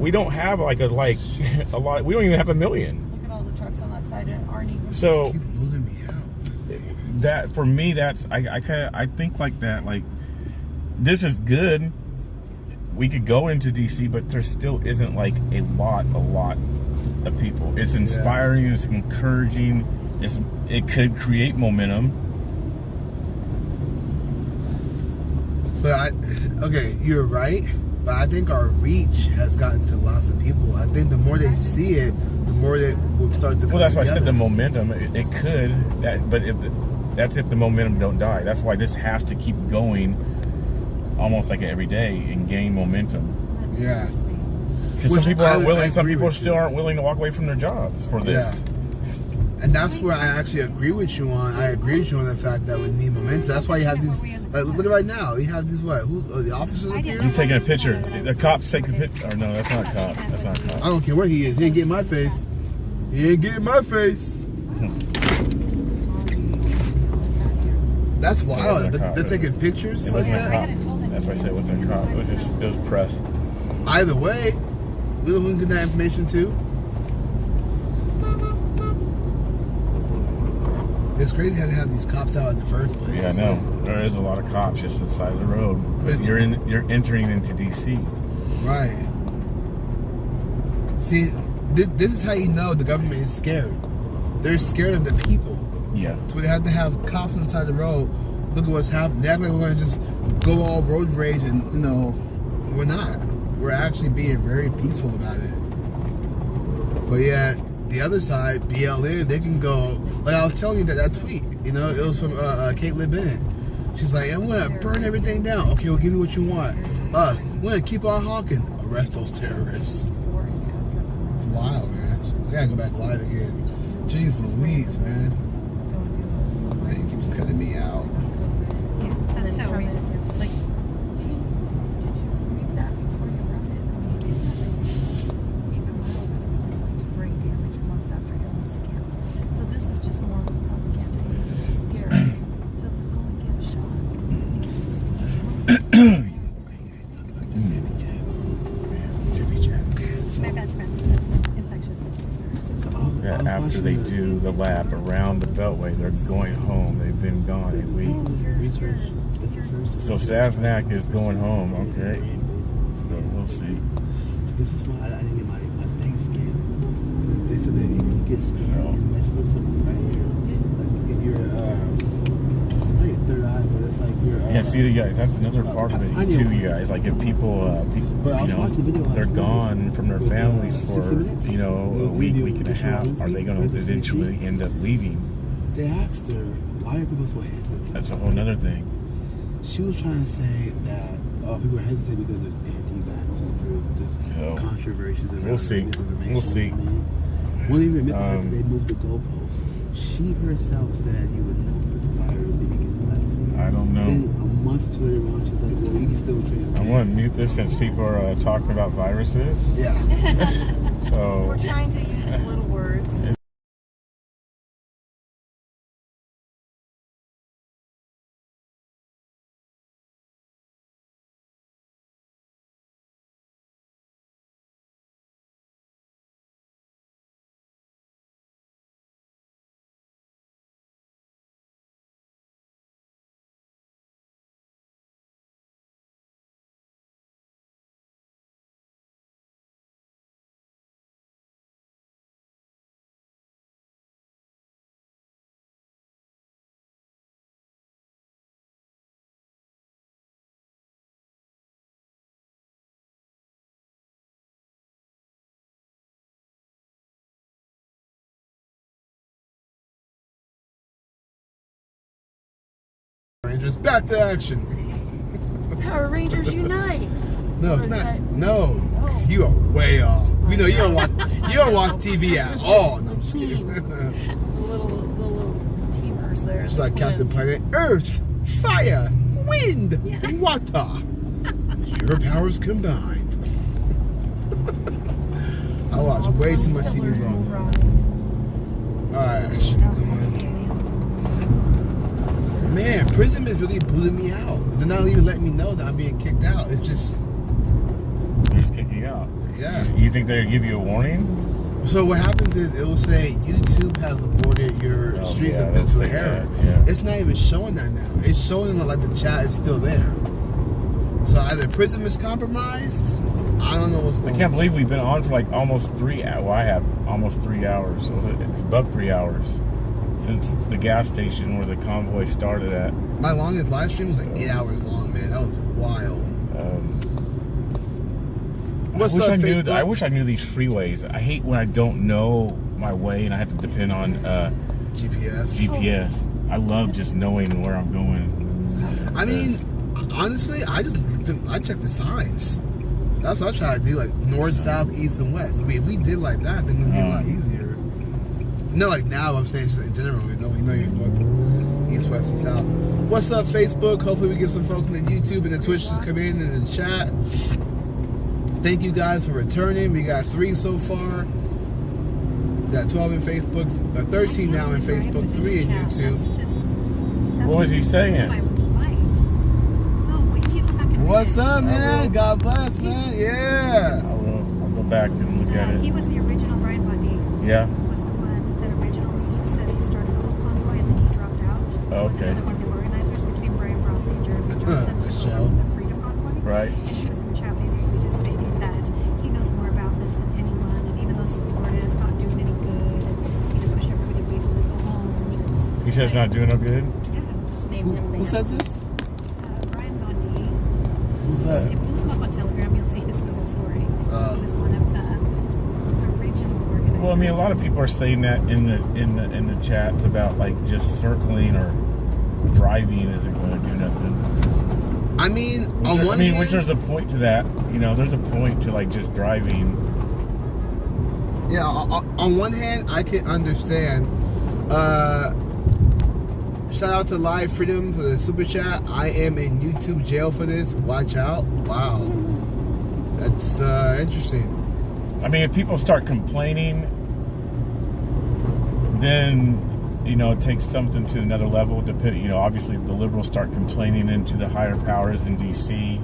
K: We don't have a lot, we don't even have 1 million.
C: Look at all the trucks on that side aren't even.
K: So,
A: keep moving me out.
K: That, for me, that's, I think like that, like, this is good. We could go into DC, but there still isn't like a lot of people. It's inspiring, it's encouraging, it could create momentum.
A: But okay, you're right, but I think our reach has gotten to lots of people. I think the more they see it, the more they will start to.
K: Well, that's why I said the momentum. It could, but that's if the momentum don't die. That's why this has to keep going. Almost like every day and gain momentum.
A: Yeah.
K: Because some people aren't willing. Some people still aren't willing to walk away from their jobs for this.
A: Yeah. And that's where I actually agree with you on. I agree with you on the fact that we need momentum. That's why you have these. Like, look at right now. You have these the officers up here.
K: He's taking a picture. The cop's taking a picture. Or no, that's not a cop. That's not a cop.
A: I don't care where he is. He ain't getting my face. He ain't getting my face. That's wild. They're taking pictures like that.
K: That's why I said it wasn't a cop. It was press.
A: Either way, we don't get that information too. It's crazy how they have these cops out in the first place.
K: Yeah, I know. There is a lot of cops just on the side of the road. But you're entering into DC.
A: Right. See, this is how you know the government is scared. They're scared of the people.
K: Yeah.
A: So they have to have cops on the side of the road. Look at what's happening. They act like we're going to just go all road rage, and you know, we're not. We're actually being very peaceful about it. But yeah, the other side, BLM, they can go. Like I was telling you that tweet, you know, it was from Caitlin Bennett. She's like, I'm going to burn everything down. Okay, we'll give you what you want. Us, we're going to keep on honking. Arrest those terrorists. It's wild, man. I got to go back live again. Jesus Louise, man. They keeps cutting me out.
D: Yeah, that's so weird.
C: Like, did you read that before you wrote it? I mean, it's not like even more just like to brain damage months after illness scans. So this is just more propaganda. It's scary. So they'll go and get a shot.
D: My best friend's an infectious disease nurse.
K: Yeah, after they do the lap around the Beltway, they're going home. They've been gone a week. So Sasnak is going home. Okay. So we'll see.
A: This is why I didn't get my thing scanned. They said that you get scanned and it messes up something right here. Like in your, it's like your third eye, but it's like your...
K: Yeah, see, you guys, that's another part of it too, you guys. Like if people, you know, they're gone from their families for, you know, a week and a half, are they going to eventually end up leaving?
A: They asked her, why are people so hesitant?
K: That's a whole nother thing.
A: She was trying to say that people are hesitant because there's anti-vaxxers group, there's controversies.
K: We'll see. We'll see.
A: Won't even admit that they moved the goalposts. She herself said you would not put the virus if you get the vaccine.
K: I don't know.
A: Then a month or two later on, she's like, well, you can still treat it.
K: I want to mute this since people are talking about viruses.
A: Yeah.
K: So
C: we're trying to use little words.
A: Rangers, back to action.
C: Power Rangers Unite.
A: No, it's not. No, you are way off. We know you don't watch TV at all. No, I'm just kidding.
C: the little teamers there.
A: It's like Captain Planet. Earth, fire, wind, water. Your powers combined. I watch way too much TV wrong. Alright. Man, prison is really booting me out. They're not even letting me know that I'm being kicked out. It's just...
K: They're just kicking you out?
A: Yeah.
K: You think they'll give you a warning?
A: So what happens is it will say YouTube has aborted your stream of digital error.
K: Yeah.
A: It's not even showing that now. It's showing like the chat is still there. So either Prism is compromised. I don't know what's going on.
K: I can't believe we've been on for like almost 3 hours. Well, I have almost 3 hours. So it's above 3 hours since the gas station where the convoy started at.
A: My longest live stream was like 8 hours long, man. That was wild. What's up, Facebook?
K: I wish I knew these freeways. I hate when I don't know my way and I have to depend on GPS. I love just knowing where I'm going.
A: I mean, honestly, I check the signs. That's what I try to do, like north, south, east, and west. I mean, if we did like that, then it would be a lot easier. Not like now, I'm saying just in general. We know you're north, east, west, and south. What's up, Facebook? Hopefully we get some folks on the YouTube and the Twitch to come in and the chat. Thank you guys for returning. We got 3 so far. Got 12 in Facebook, 13 now in Facebook, 3 in YouTube.
K: What was he saying?
A: What's up, man? God bless, man. Yeah.
K: I'll go back and look at it.
D: He was the original Brian Bundy.
K: Yeah.
D: Was the one that originally says he started the whole convoy and then he
K: Okay.
D: One of the organizers between Brian Brossi and Jeremy Johnson to
A: Michelle.
D: the Freedom Convoy.
K: Right.
D: And he was in the chat basically just stating that he knows more about this than anyone, and even though Florida is not doing any good, and he just wish everybody would basically go home.
K: He says it's not doing no good.
D: Yeah, just name him.
A: Who said this?
D: Brian Bondi.
A: Who's that?
D: If you look him up on Telegram, you'll see the whole story. He was one of the original organizers.
K: Well, I mean, a lot of people are saying that in the chats about like just circling or driving isn't going to do nothing.
A: I mean, on one hand,
K: which there's a point to that. You know, there's a point to like just driving.
A: yeah, on one hand, I can understand. Shout out to Live Freedom for the super chat. I am in YouTube jail for this. Watch out. Wow. That's interesting.
K: I mean, if people start complaining, then, you know, it takes something to another level. You know, obviously if the liberals start complaining into the higher powers in D.C.,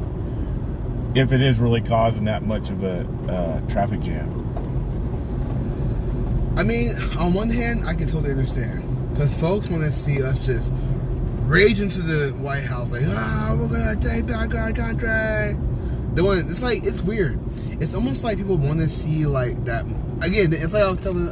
K: if it is really causing that much of a traffic jam.
A: I mean, on one hand, I can totally understand. Because folks want to see us just rage into the White House. Like, we're going to take back our country. It's like, it's weird. It's almost like people want to see like that. Again, it's like I was telling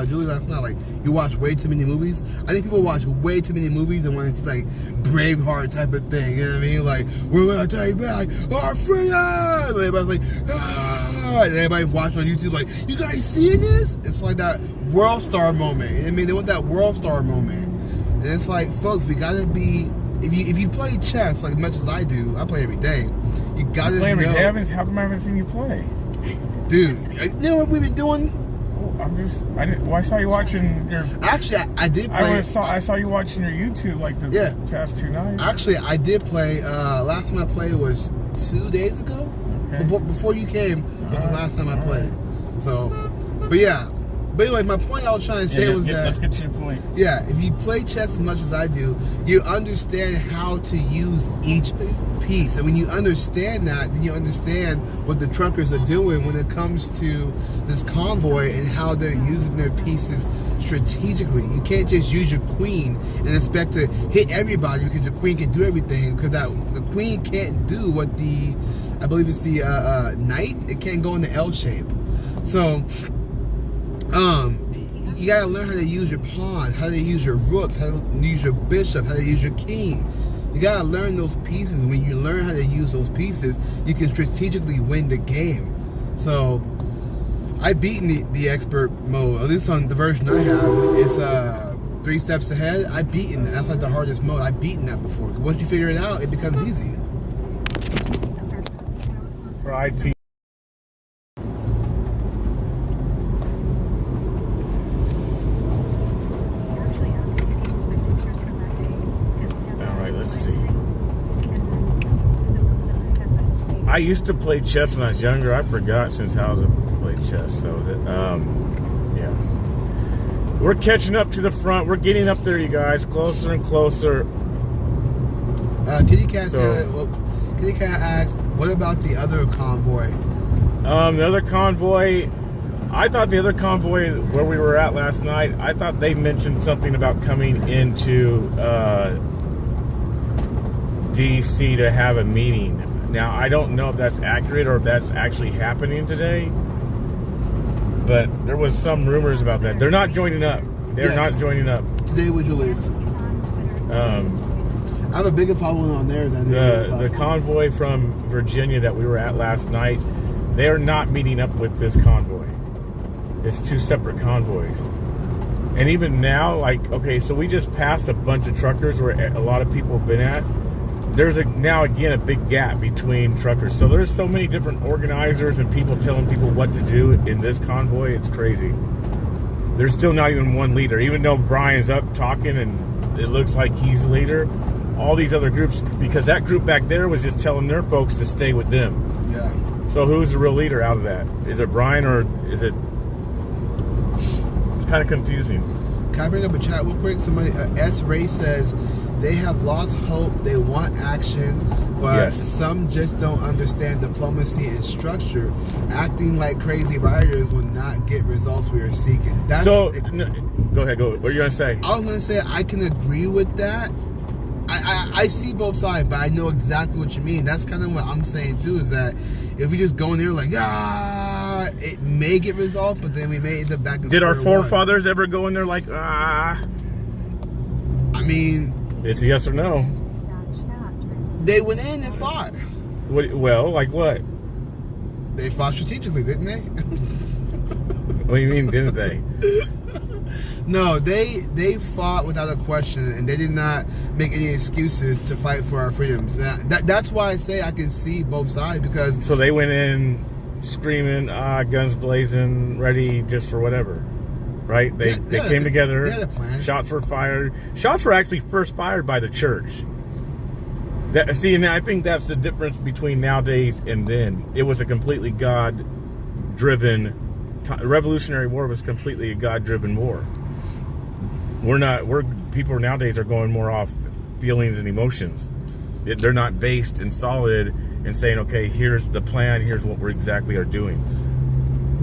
A: Julie last night, like, you watch way too many movies. I think people watch way too many movies and want to see like Braveheart type of thing. You know what I mean? Like, we're going to take back our freedom. And everybody's like, and everybody watching on YouTube like, you guys seeing this? It's like that World Star moment. You know what I mean? They want that World Star moment. And it's like, folks, we got to be, if you play chess like as much as I do, I play every day. You got to
K: play every
A: know.
K: day? How come I haven't seen you play?
A: Dude, you know what we've been doing?
K: I saw you watching your...
A: Actually, I did play...
K: I saw you watching your YouTube like the past 2 nights.
A: Actually, I did play... last time I played was 2 days ago. Okay. Before you came was the last time I played. So, but yeah. But anyway, my point I was trying to say was that...
K: Let's get to your point.
A: Yeah, if you play chess as much as I do, you understand how to use each piece. And when you understand that, then you understand what the truckers are doing when it comes to this convoy and how they're using their pieces strategically. You can't just use your queen and expect to hit everybody because your queen can do everything. Because the queen can't do what I believe it's the knight. It can't go in the L shape. So... you gotta learn how to use your pawn, how to use your rooks, how to use your bishop, how to use your king. You gotta learn those pieces. When you learn how to use those pieces, you can strategically win the game. So, I've beaten the expert mode, at least on the version I have. It's 3 steps ahead. I've beaten it. That's like the hardest mode. I've beaten that before. Once you figure it out, it becomes easy.
K: For IT. I used to play chess when I was younger. I forgot since how to play chess. So yeah, we're catching up to the front. We're getting up there, you guys, closer and closer.
A: Kitty Cat asked, "What about the other convoy?"
K: The other convoy. I thought the other convoy where we were at last night. I thought they mentioned something about coming into DC to have a meeting. Now, I don't know if that's accurate or if that's actually happening today, but there was some rumors about that. They're not joining up. They're not joining up.
A: Today, would you lose? I have a bigger following on there than
K: the convoy from Virginia that we were at last night. They're not meeting up with this convoy. It's 2 separate convoys. And even now, like, okay, so we just passed a bunch of truckers where a lot of people have been at. There's now again a big gap between truckers. So there's so many different organizers and people telling people what to do in this convoy. It's crazy. There's still not even one leader. Even though Brian's up talking and it looks like he's the leader, all these other groups, because that group back there was just telling their folks to stay with them.
A: Yeah.
K: So who's the real leader out of that? Is it Brian or is it... It's kind of confusing.
A: Can I bring up a chat real quick? Somebody, S. Ray says, they have lost hope. They want action, but some just don't understand diplomacy and structure. Acting like crazy rioters will not get results we are seeking. That's
K: go ahead. Go. What are you gonna say?
A: I was gonna say I can agree with that. I see both sides, but I know exactly what you mean. That's kind of what I'm saying too. Is that if we just go in there like it may get resolved, but then we may end up back in
K: Did our
A: square
K: forefathers ever go in there like
A: I mean,
K: it's a yes or no.
A: They went in and fought.
K: Well, like what?
A: They fought strategically, didn't they?
K: What do you mean, didn't they?
A: No, they fought without a question, and they did not make any excuses to fight for our freedoms. That's why I say I can see both sides, because...
K: So they went in screaming, guns blazing, ready just for whatever, right? They came together,
A: they had a plan.
K: Shots were fired. Shots were actually first fired by the church. And I think that's the difference between nowadays and then. It was a completely God-driven... Revolutionary War was completely a God-driven war. People nowadays are going more off feelings and emotions. They're not based and solid and saying, okay, here's the plan, here's what we exactly are doing.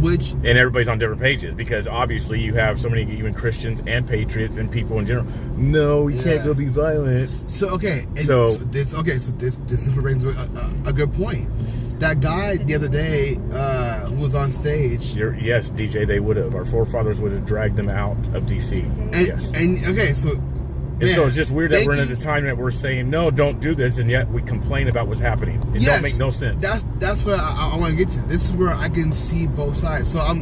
K: And everybody's on different pages, because obviously you have so many even Christians and patriots and people in general. No, we can't go be violent.
A: So this is what brings a good point. That guy the other day who was on stage.
K: Yes, DJ, they would have. Our forefathers would have dragged them out of DC. So it's just weird that we're in a time that we're saying, no, don't do this, and yet we complain about what's happening. It don't make no sense.
A: That's what I want to get to. This is where I can see both sides. So I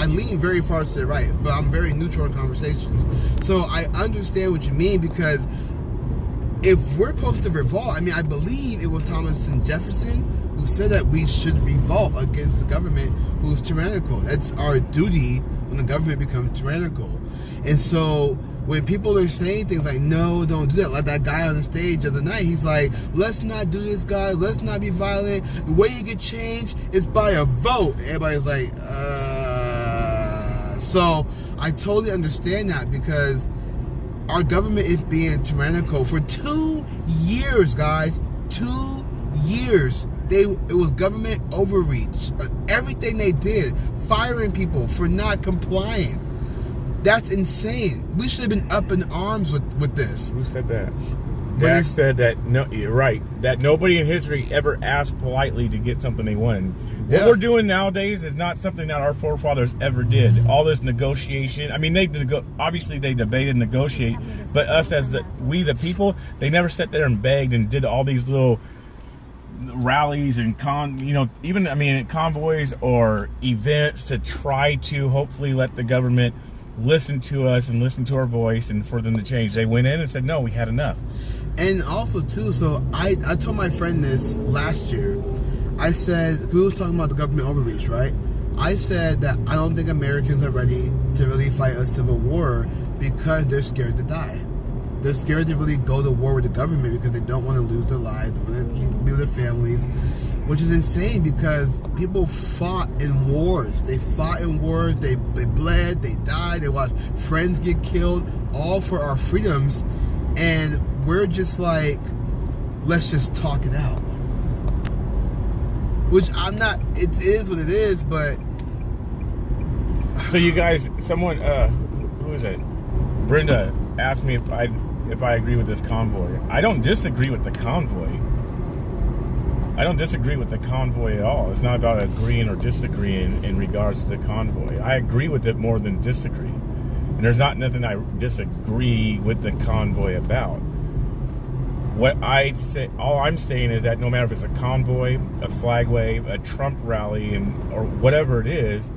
A: lean very far to the right, but I'm very neutral in conversations. So I understand what you mean, because if we're supposed to revolt, I mean, I believe it was Thomas and Jefferson who said that we should revolt against the government who's tyrannical. That's our duty when the government becomes tyrannical. And so when people are saying things like, no, don't do that, like that guy on the stage the other night, he's like, let's not do this, guys, let's not be violent. The way you get change is by a vote. Everybody's like, So I totally understand that, because our government is being tyrannical for 2 years, guys. 2 years. It was government overreach. Everything they did, firing people for not complying. That's insane. We should have been up in arms with this.
K: Who said that? Dak said that, no, you're right, that nobody in history ever asked politely to get something they wanted. What we're doing nowadays is not something that our forefathers ever did. All this negotiation, I mean, obviously they debated, negotiate, but us as we the people, they never sat there and begged and did all these little rallies and convoys or events to try to hopefully let the government listen to us and listen to our voice and for them to change. They went in and said, no, we had enough.
A: And also too, so I told my friend this last year. I said, we were talking about the government overreach, right? I said that I don't think Americans are ready to really fight a civil war because they're scared to die. They're scared to really go to war with the government because they don't want to lose their lives, they want to be with their families, which is insane, because people fought in wars. They fought in wars, they bled, they died, they watched friends get killed, all for our freedoms, and we're just like, let's just talk it out. Which I'm not, it is what it is, but...
K: So you guys, someone, who is it? Brenda asked me if I agree with this convoy. I don't disagree with the convoy. I don't disagree with the convoy at all. It's not about agreeing or disagreeing in regards to the convoy. I agree with it more than disagree. And there's not nothing I disagree with the convoy about. What I say, all I'm saying is that no matter if it's a convoy, a flag wave, a Trump rally, or whatever it is,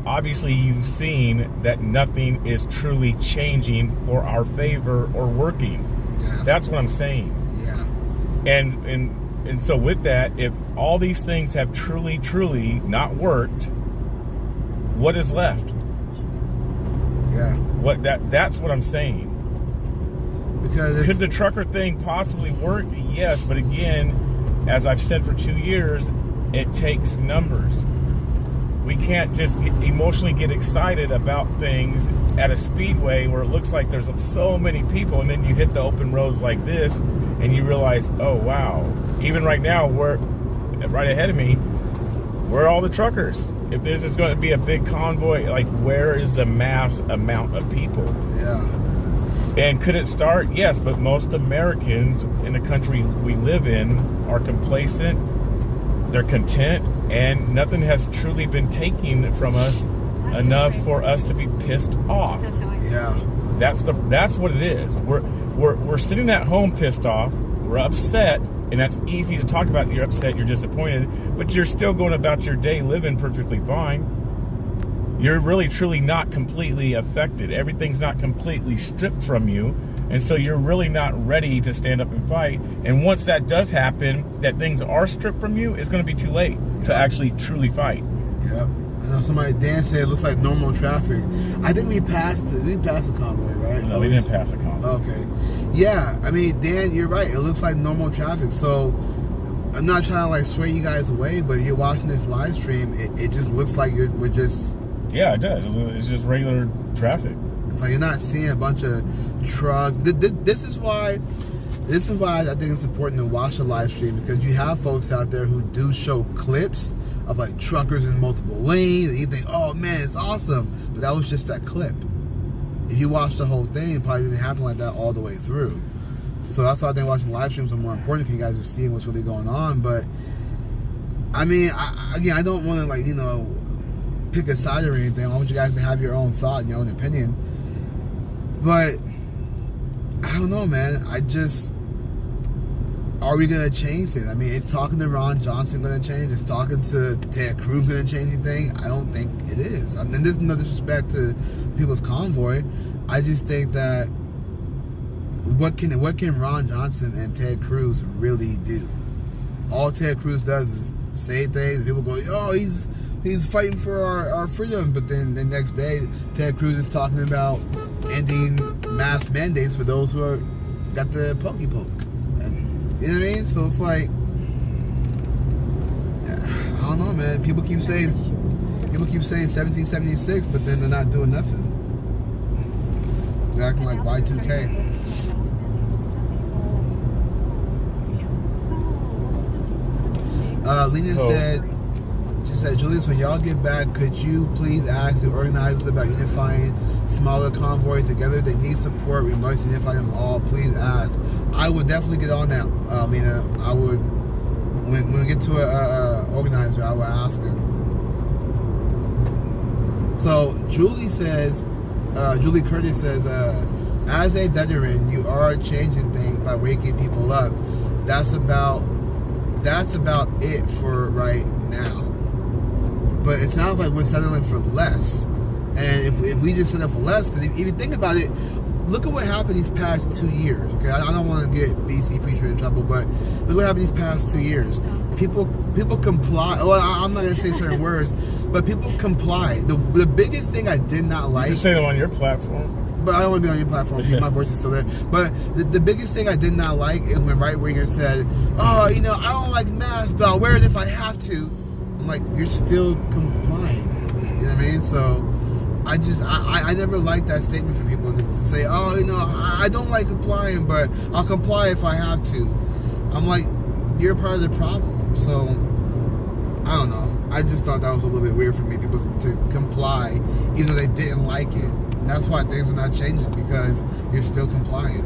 K: obviously you've seen that nothing is truly changing for our favor or working. Yeah. That's what I'm saying.
A: Yeah.
K: And so with that, if all these things have truly not worked, what is left?
A: Yeah.
K: That's what I'm saying.
A: Because
K: could the trucker thing possibly work? Yes, but again, as I've said for 2 years, it takes numbers. we can't just emotionally get excited about things at a speedway where it looks like there's so many people, and then you hit the open roads like this and you realize, oh wow, even right now, we're right ahead of me, where are all the truckers? If this is going to be a big convoy, like, where is the mass amount of people?
A: Yeah.
K: And could it start? Yes, but most Americans in the country we live in are complacent, they're content, and nothing has truly been taken from us enough for us to be pissed off.
D: That's how I feel.
A: Yeah.
K: That's what it is. We're sitting at home pissed off, we're upset, and that's easy to talk about. You're upset, you're disappointed, but you're still going about your day living perfectly fine. You're really truly not completely affected. Everything's not completely stripped from you. And so you're really not ready to stand up and fight. And once that does happen, that things are stripped from you, it's going to be too late to actually truly fight.
A: Yep. I know somebody, Dan said it looks like normal traffic. I think we passed the convoy, right?
K: No, we didn't pass the convoy.
A: Okay. Yeah, I mean, Dan, you're right. It looks like normal traffic. So I'm not trying to like sway you guys away, but if you're watching this live stream, it just looks like we're just...
K: Yeah, it does. It's just regular traffic.
A: It's like you're not seeing a bunch of trucks. This is why I think it's important to watch the live stream, because you have folks out there who do show clips of like truckers in multiple lanes, and you think, oh man, it's awesome, but that was just that clip. If you watch the whole thing, it probably didn't happen like that all the way through. So that's why I think watching live streams are more important, because you guys are seeing what's really going on. But I mean, I don't want to, like, you know, pick a side or anything. I want you guys to have your own thought and your own opinion. But I don't know, man. Are we gonna change it? I mean, it's talking to Ron Johnson gonna change? It's talking to Ted Cruz gonna change anything? I don't think it is. I mean, there's no disrespect to People's Convoy. I just think that what can Ron Johnson and Ted Cruz really do? All Ted Cruz does is say things, and people go, oh, he's fighting for our freedom, but then the next day, Ted Cruz is talking about ending mass mandates for those who got the pokey poke. And, you know what I mean? So it's like, I don't know, man. People keep saying 1776, but then they're not doing nothing. They're acting like Y2K. Lena said, Julius, when y'all get back, could you please ask the organizers about unifying smaller convoys together? They need support. We must unify them all. Please ask. I would definitely get on that, Lena. I would, when we get to a organizer, I would ask him. So Julie Curtis says, as a veteran, you are changing things by waking people up. That's about it for right now. But it sounds like we're settling for less. And if we just settle for less, because if you think about it, look at what happened these past 2 years. Okay, I don't want to get BC Preacher in trouble, but look what happened these past 2 years. People comply. Well, I'm not gonna say certain words, but people comply. The biggest thing I did not like.
K: You say them on your platform.
A: But I don't want to be on your platform. My voice is still there. But the biggest thing I did not like is when right-wingers said, oh, you know, I don't like masks, but I'll wear it if I have to. I'm like, you're still complying. You know what I mean? So I never liked that statement for people, just to say, oh, you know, I don't like complying, but I'll comply if I have to. I'm like, you're part of the problem. So I don't know. I just thought that was a little bit weird for me, people to comply even though they didn't like it. And that's why things are not changing, because you're still complying.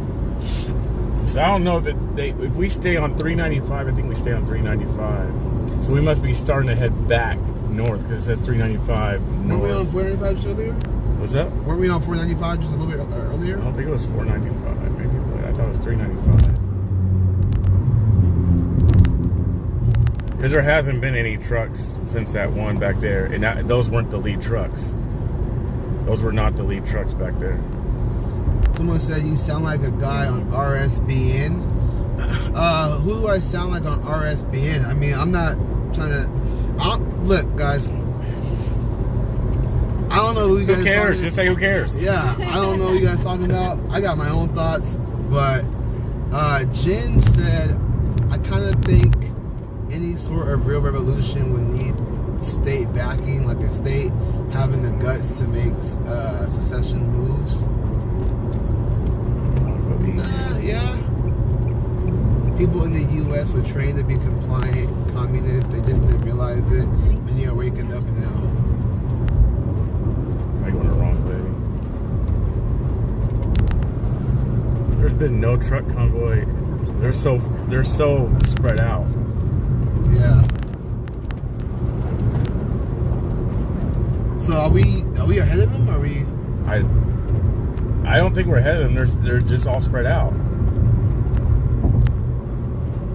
K: So I don't know if we stay on 395, I think we stay on 395. So we must be starting to head back north, because it says 395 north.
A: Weren't we on 495 just earlier?
K: What's that?
A: Weren't we on 495 just a little bit earlier?
K: I don't think it was 495, maybe, but I thought it was 395. Because there hasn't been any trucks since that one back there, and those weren't the lead trucks. Those were not the lead trucks back there.
A: Someone said you sound like a guy on RSBN. Who do I sound like on RSBN? I mean, I'm not trying to... look, guys. I don't know who you guys...
K: Who cares? Just say who cares.
A: Yeah, I don't know who you guys talking about. I got my own thoughts. But Jen said, I kind of think any sort of real revolution would need state backing, like a state having the guts to make secession moves. Yeah. People in the U.S. were trained to be compliant communists. They just didn't realize it. And you're waking up now.
K: I'm going the wrong way. There's been no truck convoy. They're so spread out.
A: Yeah. So are we ahead of them? Or are we?
K: I don't think we're ahead of them. They're just all spread out.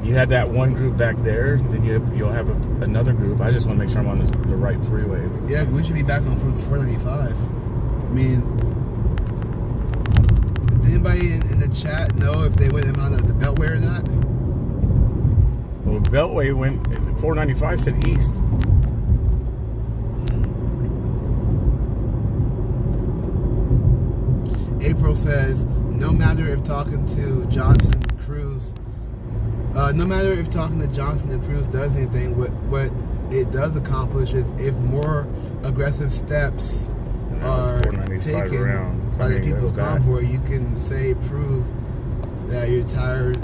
K: You had that one group back there, then you'll have another group. I just want to make sure I'm on the right freeway.
A: Yeah, we should be back on 495. I mean, does anybody in the chat know if they went around the Beltway or not?
K: Well, Beltway went, 495 said east.
A: April says, no matter if talking to Johnson and Cruz, does anything, what it does accomplish is if more aggressive steps are taken by the People's Convoy, you can prove that you're tired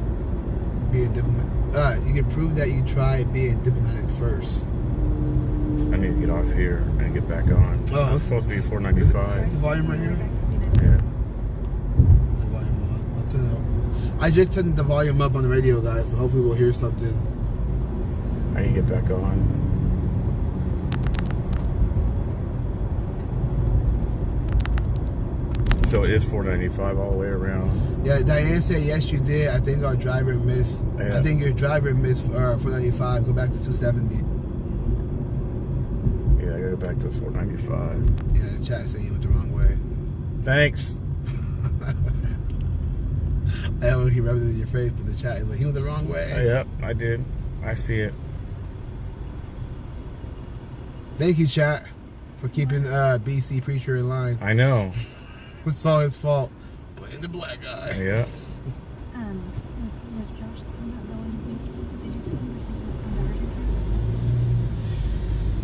A: being diplomatic. You can prove that you tried being diplomatic first.
K: I need to get off here and get back on.
A: Oh,
K: it's supposed to be 495.
A: Is the volume right here?
K: Yeah.
A: The volume on. I just turned the volume up on the radio, guys, so hopefully we'll hear something.
K: I need to get back on. So it is 495 all the way around.
A: Yeah, Diane said yes, you did. I think our driver missed.
K: Yeah.
A: I think your driver missed 495. Go back to 270.
K: Yeah, I gotta go back to 495.
A: Yeah, the chat saying you went the wrong way.
K: Thanks.
A: I don't know if he rubbed it in your face, but the chat is like, he went the wrong way.
K: Yep, I did. I see it.
A: Thank you, chat, for keeping BC Preacher in line.
K: I know.
A: It's all his fault. Blame the black guy.
K: Yeah.
D: Was Josh not going? Did you say he was thinking of conversion?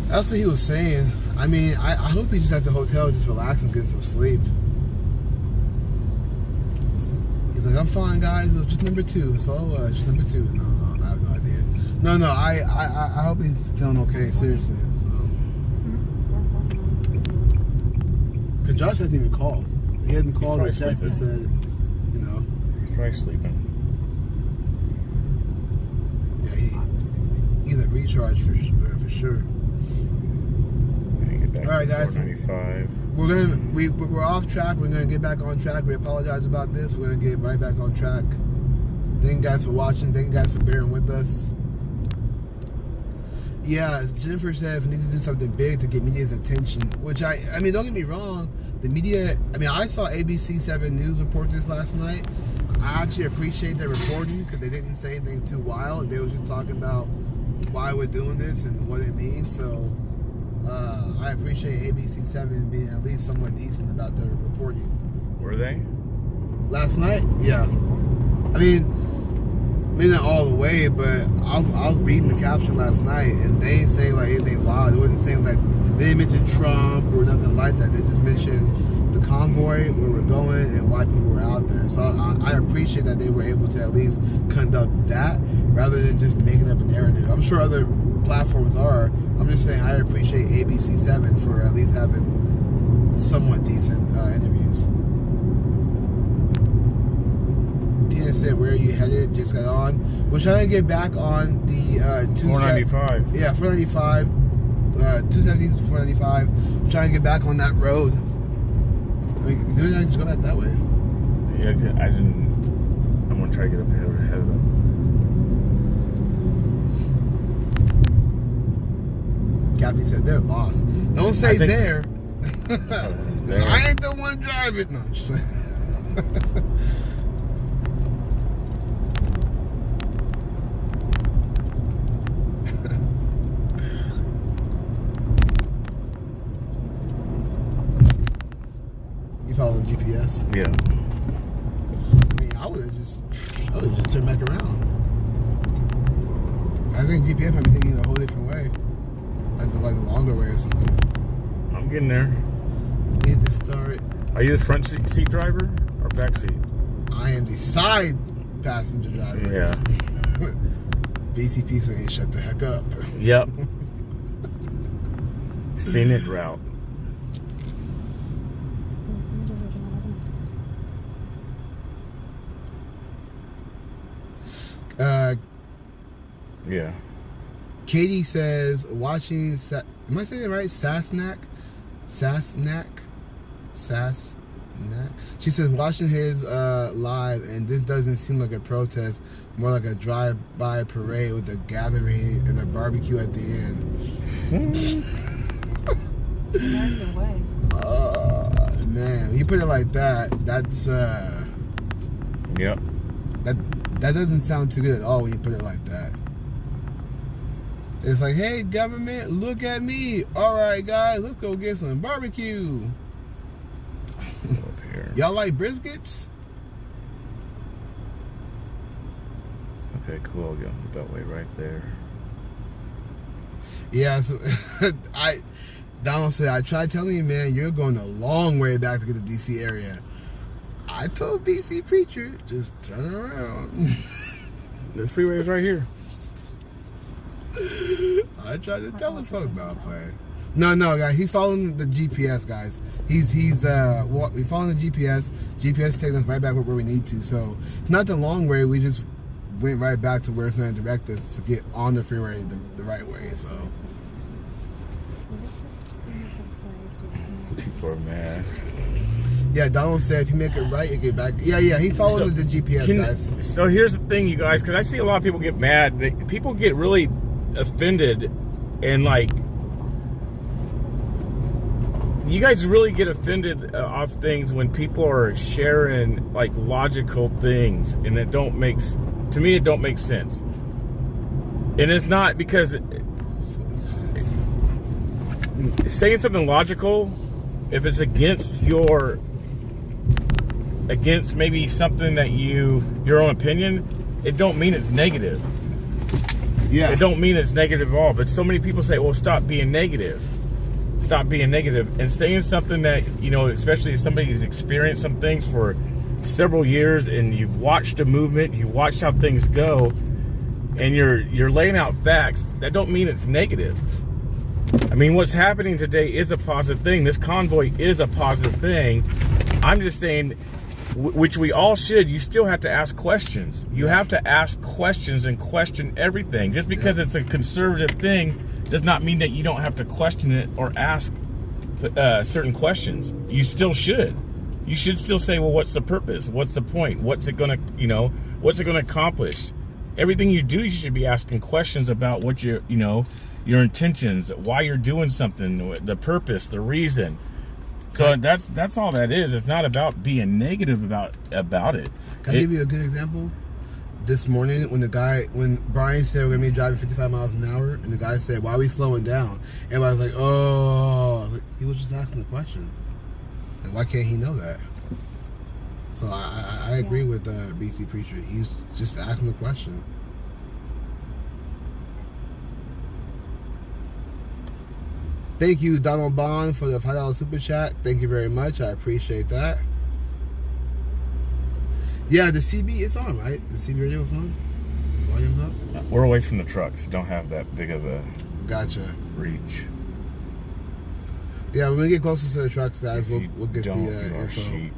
A: That's what he was saying. I mean, I hope he's just at the hotel, just relaxing, getting some sleep. He's like, I'm fine, guys. It was just number 2. So just number 2. No, I have no idea. No, I hope he's feeling okay. Seriously. So, because Josh hasn't even called. He hasn't called or texted and said, you know.
K: He's probably sleeping.
A: Yeah, he's a recharge for sure.
K: Get back
A: all right, guys.
K: 495.
A: We're off track. We're gonna get back on track. We apologize about this. We're gonna get right back on track. Thank you guys for watching. Thank you guys for bearing with us. Yeah, Jennifer said we need to do something big to get media's attention. Which I mean, don't get me wrong. The media. I mean, I saw ABC 7 News report this last night. I actually appreciate their reporting because they didn't say anything too wild. They were just talking about why we're doing this and what it means. So. I appreciate ABC 7 being at least somewhat decent about their reporting.
K: Were they?
A: Last night? Yeah. I mean, maybe not all the way, but I was reading the caption last night, and they ain't saying like anything wild. They wasn't saying like, they didn't mention Trump or nothing like that. They just mentioned the convoy, where we're going, and why people were out there. So I appreciate that they were able to at least conduct that, rather than just making up a narrative. I'm sure other platforms are. I'm just saying I appreciate ABC 7 for at least having somewhat decent interviews. Tina said, where are you headed? Just got on. We're trying to get back on the
K: 495.
A: Yeah, 495. 270 to 495. We're trying to get back on that road. I mean, didn't I just go back that way?
K: Yeah, I didn't. I'm going to try to get up ahead of them.
A: Kathy said they're lost. Don't say there.
K: There.
A: I ain't the one driving. No, I'm just saying. You following GPS?
K: Yeah.
A: I mean, I would have just turned back around. I think GPS might be taking you a whole different way, like the longer way or something.
K: I'm getting there.
A: Need to start.
K: Are you the front seat driver or back seat?
A: I am the side passenger driver.
K: Yeah.
A: BCP saying shut the heck up.
K: Yep. Scenic route. Yeah.
A: Katie says watching. Am I saying it right? Sasnak. She says watching his live, and this doesn't seem like a protest, more like a drive-by parade with a gathering and a barbecue at the end. Man, you put it like that. That's
K: Yep.
A: That doesn't sound too good at all when you put it like that. It's like, hey, government, look at me. All right, guys, let's go get some barbecue.
K: Up here.
A: Y'all like briskets?
K: Okay, cool. I'll get on the beltway right there.
A: Yeah, so Donald said, I tried telling you, man, you're going a long way back to get the DC area. I told BC Preacher, just turn around.
K: The freeway is right here.
A: I tried to tell the folks about playing. No, guys, he's following the GPS, guys. He's following the GPS. GPS is taking us right back where we need to. So it's not the long way. We just went right back to where it's going to direct us to get on the freeway the right way. So
K: people are mad.
A: Yeah, Donald said if you make it right, you get back. Yeah, he's following the GPS, guys.
K: So here's the thing, you guys, because I see a lot of people get mad. People get really offended, and like, you guys really get offended off things when people are sharing like logical things, and it don't make, to me, it don't make sense. And it's not because saying something logical, if it's against maybe something that your own opinion, it don't mean it's negative.
A: Yeah.
K: It don't mean it's negative at all. But so many people say, well, stop being negative. Stop being negative. And saying something that, especially if somebody's experienced some things for several years and you've watched a movement, you watched how things go, and you're laying out facts, that don't mean it's negative. I mean, what's happening today is a positive thing. This convoy is a positive thing. I'm just saying, which we all should, you still have to ask questions. You have to ask questions and question everything. Just because it's a conservative thing does not mean that you don't have to question it or ask certain questions. You still should. You should still say, well, what's the purpose? What's the point? What's it going to, what's it going to accomplish? Everything you do, you should be asking questions about what your intentions, why you're doing something, the purpose, the reason. So that's all that is. It's not about being negative about it.
A: Can I give you a good example? This morning, when Brian said we're gonna be driving 55 miles an hour, and the guy said, "Why are we slowing down?" Everybody was like, "Oh," he was just asking the question. Like, why can't he know that? So I agree with BC Preacher. He's just asking the question. Thank you, Donald Bond, for the $5 super chat. Thank you very much. I appreciate that. Yeah, the CB is on, right? The CB radio is on? Volume's up?
K: We're away from the trucks. Don't have that big of a reach.
A: Yeah, when we get closer to the trucks, guys, we'll get the info.
K: Sheep.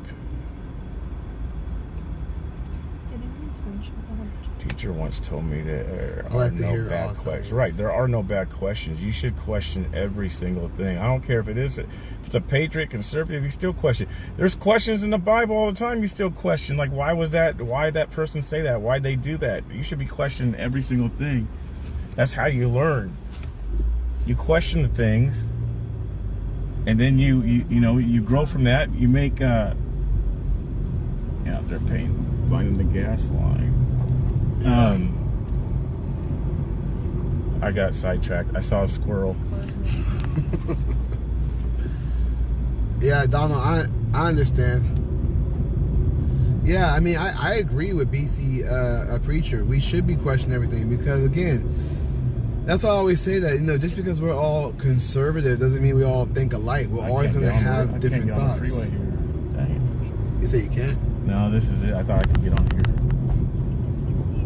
K: Teacher once told me that there are no bad questions. Right, there are no bad questions. You should question every single thing. I don't care if it's a patriot, conservative, you still question. There's questions in the Bible all the time you still question. Like, why did that person say that? Why'd they do that? You should be questioning every single thing. That's how you learn. You question the things, and then you grow from that. You make they're finding the gas line. I got sidetracked. I saw a squirrel.
A: Yeah, Donald, I understand. Yeah, I mean, I agree with BC Preacher. We should be questioning everything because, again, That's why I always say that, you know, just because we're all conservative doesn't mean we all think alike. We're always going to have different thoughts.
K: Freeway here. Dang
A: You say you can't?
K: No, this is it. I thought I could get on here.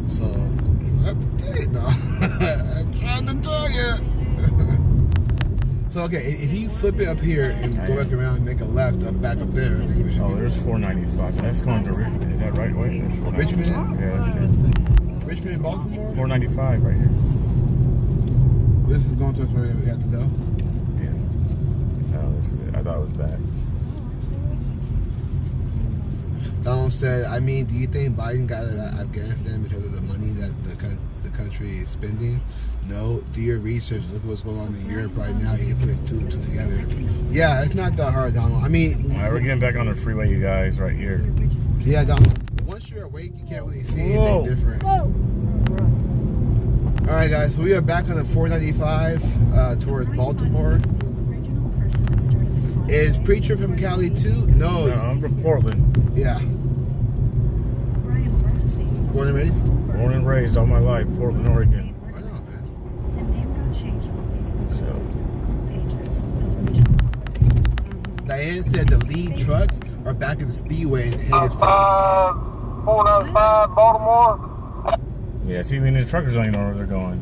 A: So, I'm tell you though. I'm trying to tell you. So, okay, if you flip it up here and go back around and make a left back up there, I think we should.
K: Oh, there's 495. That's going to Richmond. Is that right way?
A: Richmond?
K: Yeah, that's it.
A: Richmond, Baltimore?
K: 495 right here.
A: This is going towards where we have to go?
K: Yeah. No, this is it. I thought it was back.
A: Donald said, I mean, do you think Biden got out of Afghanistan because of the money that the country is spending? No. Do your research. Look at what's going on in Europe right now. You can put two and two together. Yeah, it's not that hard, Donald. I mean...
K: All right, we're getting back on the freeway, you guys, right here.
A: Yeah, Donald. Once you're awake, you can't really see anything different. All right, guys. So we are back on the 495 towards Baltimore. Is Preacher from Cali too? No.
K: No, I'm from Portland.
A: Yeah. Born and raised?
K: Born and raised all my life, Portland, Oregon.
A: Right on, man.
D: The name got changed from Facebook pages.
A: Diane said the lead trucks are back at the Speedway in Hagerstown.
E: 495 Baltimore.
K: Yeah, see, I mean, the truckers don't even know where they're going.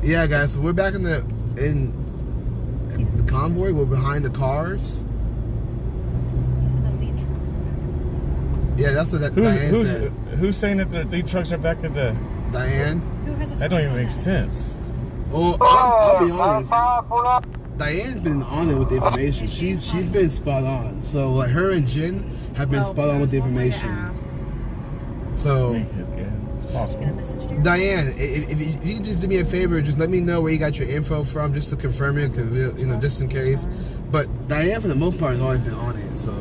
A: Yeah, guys. So we're back in the convoy. We're behind the cars. Yeah, that's what Diane said.
K: Who's saying that the lead trucks are back at the...
A: Diane?
K: That don't even make sense.
A: Well, I'll be honest. Diane's been on it with the information. She's been spot on. So like her and Jen have been spot on with the information. So,
K: possible.
A: Diane, if you can just do me a favor, just let me know where you got your info from, just to confirm it, because you know, just in case. But Diane, for the most part, has always been on it. So.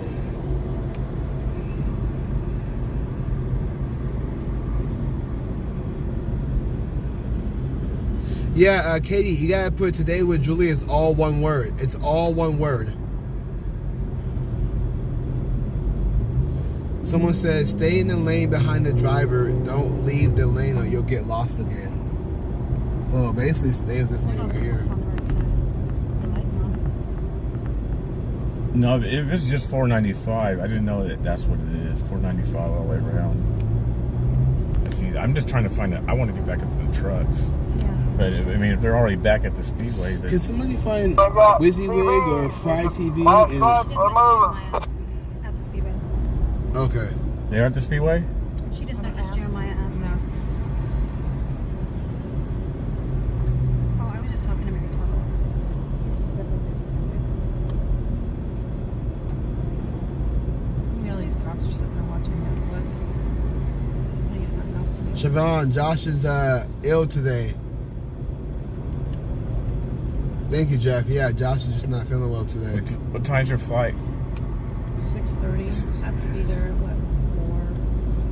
A: Yeah, Katie, you gotta put Today with Julia is all one word. It's all one word. Someone said, stay in the lane behind the driver. Don't leave the lane or you'll get lost again. So basically, stay in this lane right here.
K: No, if it's just 495, I didn't know that that's what it is. 495 all the way around. See, I'm just trying to find out. I want to get back up in the trucks. But I mean, if they're already back at the Speedway,
A: can somebody find WYSIWYG or Fry TV? And...
D: At the Speedway.
A: Okay.
K: They're at the Speedway?
D: She just messaged Jeremiah asking. Oh, I was just talking to Mary Thomas. This is the river.
C: You know, these cops are sitting there watching Netflix. They got nothing else to do.
A: Siobhan, Josh is ill today. Thank you, Jeff. Yeah, Josh is just not feeling well today.
K: What time's your flight?
C: 6:30. Have to be there at what, 4?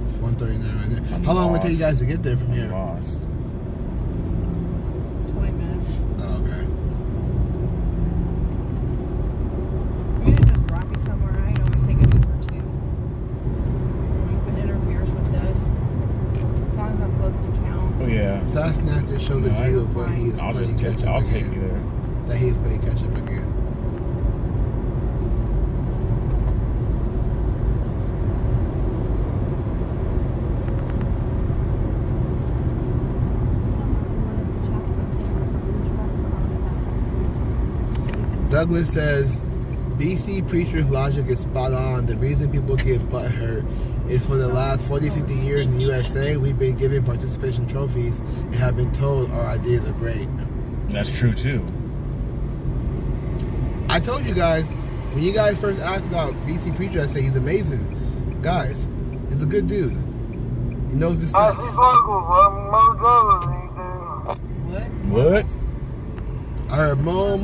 A: It's 1:39 right there. How long would it take you guys to get there from here?
K: Lost.
C: 20 minutes.
A: Oh, okay.
C: We're gonna just drop you somewhere. I can always take an Uber too. If it interferes with this, as long as I'm close to town.
K: Oh yeah.
A: Sasnak just showed the view of what he is playing catch up.
K: I'll take you there.
A: That he is playing catch up again. Douglas says, BC Preacher's logic is spot on. The reason people get butthurt is for the last 40, 50 years in the USA, we've been given participation trophies and have been told our ideas are great.
K: That's true too.
A: I told you guys, when you guys first asked about BC Preacher, I said he's amazing. Guys, he's a good dude. He knows his stuff.
K: What?
A: I heard mo.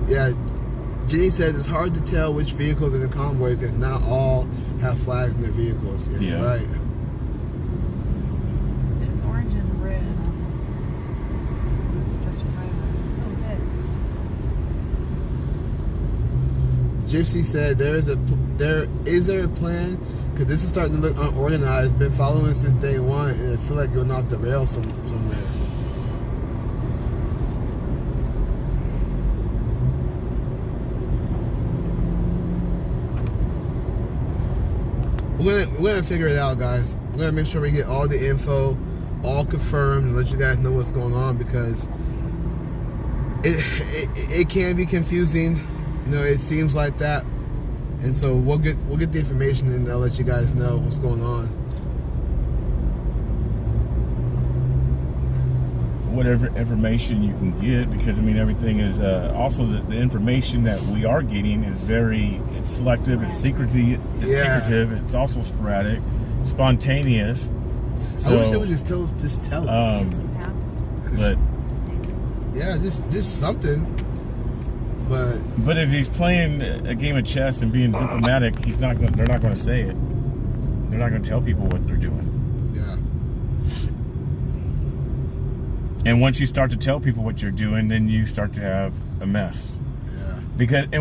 A: Yeah, Jenny says it's hard to tell which vehicles are in the convoy because not all have flags in their vehicles. Yeah, right.
C: It's orange and red on the stretch of highway.
A: Gypsy said there is there a plan? Because this is starting to look unorganized. Been following since day one, and I feel like you're off the rails somewhere. We're gonna figure it out, guys. We're gonna make sure we get all the info, all confirmed, and let you guys know what's going on, because it can be confusing. You know, it seems like that, and so we'll get the information, and I'll let you guys know what's going on.
K: Whatever information you can get, because I mean everything is also the information that we are getting is it's selective, it's secretive, it's also sporadic, spontaneous. So,
A: I wish they would just tell us.
K: But
A: yeah, just something.
K: But if he's playing a game of chess and being diplomatic, they're not going to say it. They're not going to tell people what they're doing.
A: Yeah.
K: And once you start to tell people what you're doing, then you start to have a mess.
A: Yeah.
K: Because I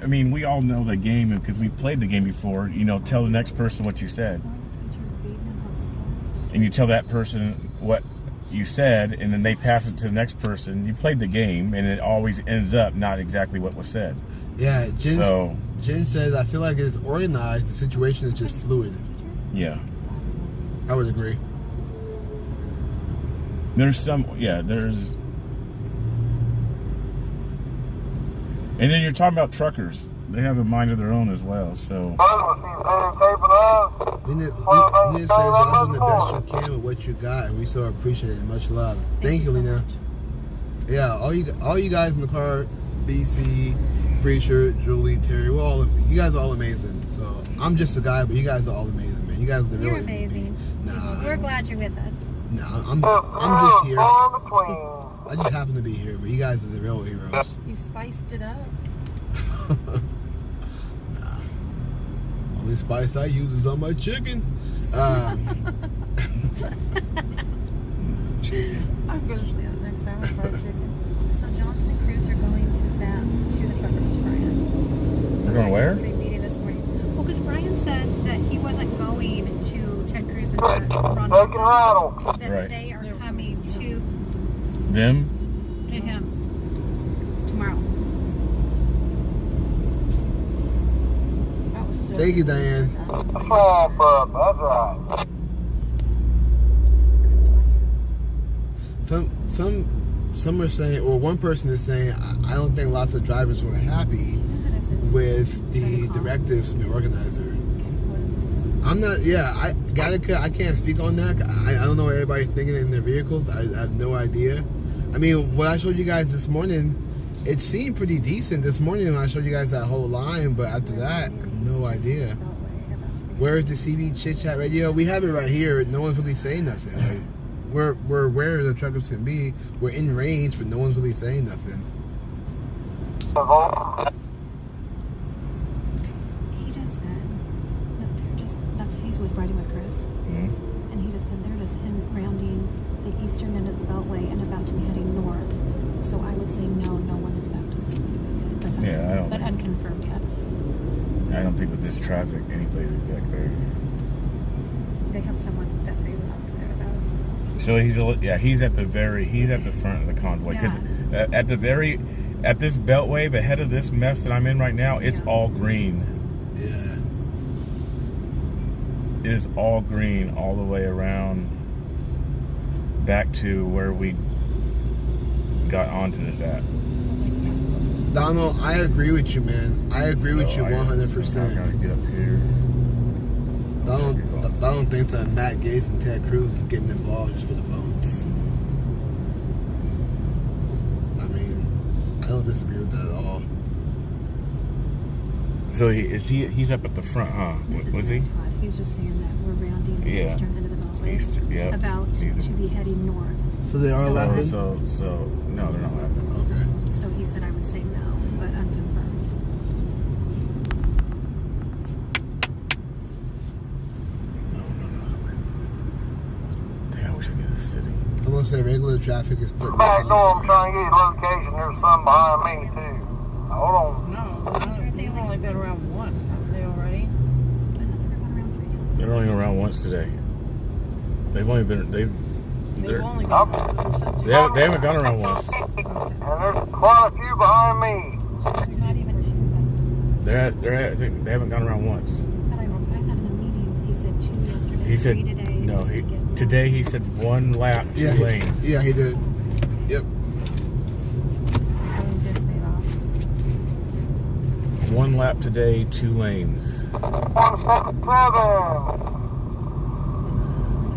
K: mean we all know the game because we played the game before. You know, tell the next person what you said, and you tell that person what you said, and then they pass it to the next person. You played the game, and it always ends up not exactly what was said.
A: Yeah. Jen says, I feel like it's organized. The situation is just fluid.
K: Yeah.
A: I would agree.
K: There's and then you're talking about truckers. They have a mind of their own as well, so.
A: Lena says, y'all doing the best you can with what you got, and we so appreciate it. Much love. Thank you, Lena. Yeah, all you guys in the car, BC, Preacher, Julie, Terry, you guys are all amazing. So I'm just a guy, but you guys are all amazing, man. You guys are the real.
G: You're amazing.
A: Nah.
G: We're glad you're with us.
A: Nah, I'm just here. I just happen to be here, but you guys are the real heroes.
C: You spiced it up.
A: Nah. Only spice I use is on my chicken.
C: I'm gonna say that next time. Fried chicken.
G: So Johnson and Cruz are going to the truckers to Brian.
K: They're going where?
G: Meeting this morning. Well, because Brian said that he wasn't going to Ted Cruz and Ron Johnson. That
K: right.
G: They are coming to
K: them
G: to him tomorrow.
A: Thank you, Diane.
E: That's right.
A: Some are saying, or one person is saying, I don't think lots of drivers were happy with the directives from the organizer. I'm not. Yeah, I can't speak on that. I don't know what everybody's thinking in their vehicles. I have no idea. I mean, what I showed you guys this morning, it seemed pretty decent this morning when I showed you guys that whole line. But after that, no idea. Where's the CD Chit Chat Radio? We have it right here. No one's really saying nothing. Like, we're where the truckers can be. We're in range, but no one's really saying nothing.
G: He just said that they're just, he's riding with Chris.
K: Mm-hmm.
G: And he just said they're just rounding the eastern end of the Beltway and about to be heading north. So I would say no one is back to the speedway yet. But unconfirmed yet.
K: I don't think with this traffic anybody would be back there.
G: They have someone that they left there though.
K: So he's at the front of the convoy, because at this beltway, the head of this mess that I'm in right now, it's all green.
A: Yeah.
K: It is all green all the way around back to where we got onto this at.
A: Donald, I agree with you, man. I agree with you 100%.
K: I gotta get up here.
A: Donald thinks that Matt Gaetz and Ted Cruz is getting involved just for the votes. I mean, I don't disagree with that at all.
K: So he's up at the front, huh? Was he?
G: He's just saying that we're rounding the eastern end of the Beltway. About to be heading north.
A: So they are laughing?
K: So no, they're not laughing.
A: Okay.
G: So he said I would say no, but unconfirmed.
K: No. Dang, I wish I knew the city.
A: Someone said regular traffic is putting
E: Back door, I'm trying to get his location. There's some behind me, too. I Hold on.
C: No, they've only been around once, haven't they already?
K: They're only around once today. They've only been
C: They've only gone once with your sister.
K: they haven't gone around once.
E: And there's quite a few behind me.
G: Not even two.
K: I think they haven't gone around once.
G: But I thought in the meeting he said 2 yesterday.
K: He said
G: 3 today.
K: no. Today he said 1 lap, 2 lanes.
A: Yeah, he did. Yep.
C: I did say that.
K: 1 lap today, 2 lanes.
E: 177.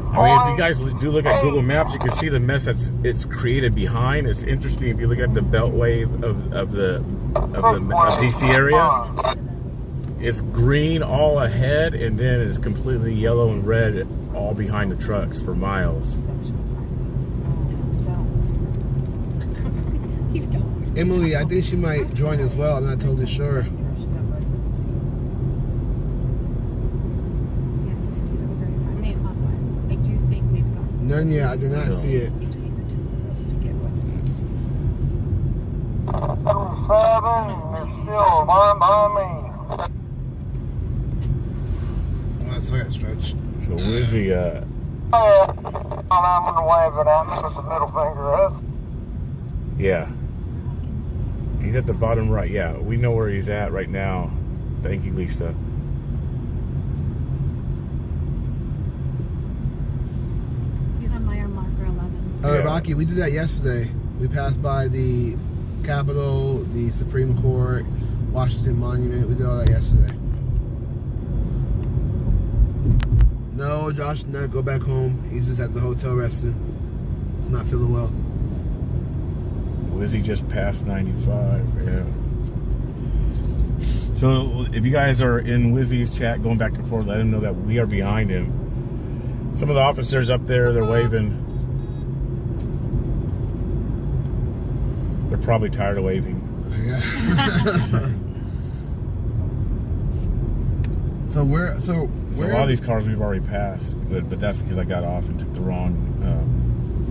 K: I mean, if you guys do look at Google Maps, you can see the mess it's created behind. It's interesting if you look at the beltway of the DC area. It's green all ahead, and then it's completely yellow and red all behind the trucks for miles.
A: Emily, I think she might join as well. I'm not totally sure. None yet. I did not see it.
E: 7 is still behind me.
A: Oh, that's like a stretch.
K: So where's the
E: I'm gonna wave it at me with the middle finger up.
K: yeah. He's at the bottom right. Yeah, we know where he's at right now. Thank you, Lisa.
G: He's on mile marker 11.
A: Yeah. Rocky, we did that yesterday. We passed by the Capitol, the Supreme Court, Washington Monument. We did all that yesterday. No, Josh did not go back home. He's just at the hotel resting. Not feeling well.
K: Wizzy just passed 95, yeah. So if you guys are in Wizzy's chat going back and forth, let him know that we are behind him. Some of the officers up there, they're waving. They're probably tired of waving.
A: Yeah. So
K: a lot of these cars we've already passed, but that's because I got off and took the wrong.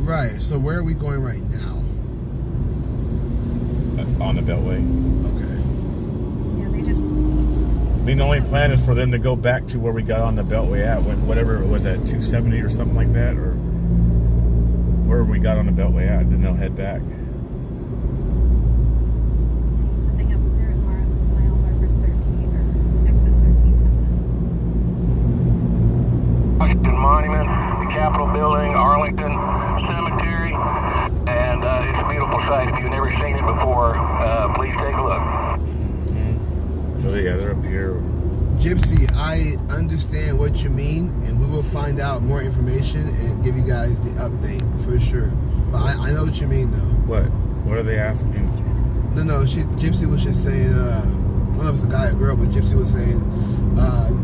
A: Right. So where are we going right now?
K: On the Beltway.
A: Okay.
G: Yeah, they just.
K: I mean, the only plan is for them to go back to where we got on the Beltway at, whatever it was at 270 or something like that, or where we got on the Beltway at. Then they'll head back.
G: So they're at mile marker 13 or exit 13.
E: Washington Monument, the Capitol Building, Arlington Cemetery, and it's a beautiful sight. If you've never seen it before, please take a look.
K: So yeah, they're up here.
A: Gypsy, I understand what you mean, and we will find out more information and give you guys the update for sure. But I know what you mean, though.
K: What are they asking?
A: No, Gypsy was just saying, I don't know if it's a guy or girl, but Gypsy was saying,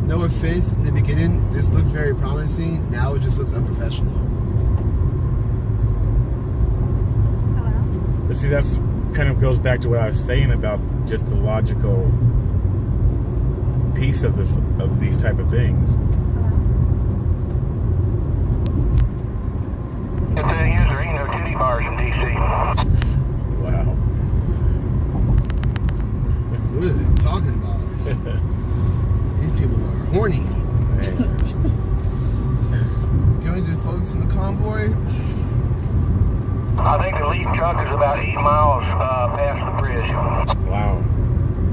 A: no offense, in the beginning, this looked very promising. Now it just looks unprofessional.
K: But see, that's kind of goes back to what I was saying about just the logical piece of these type of things.
E: The thing is, there ain't no titty bars in DC.
K: Wow.
A: What are they talking about? These people are horny. Can we just focus on the convoy?
E: I think the lead truck is about 8 miles past the bridge.
K: Wow.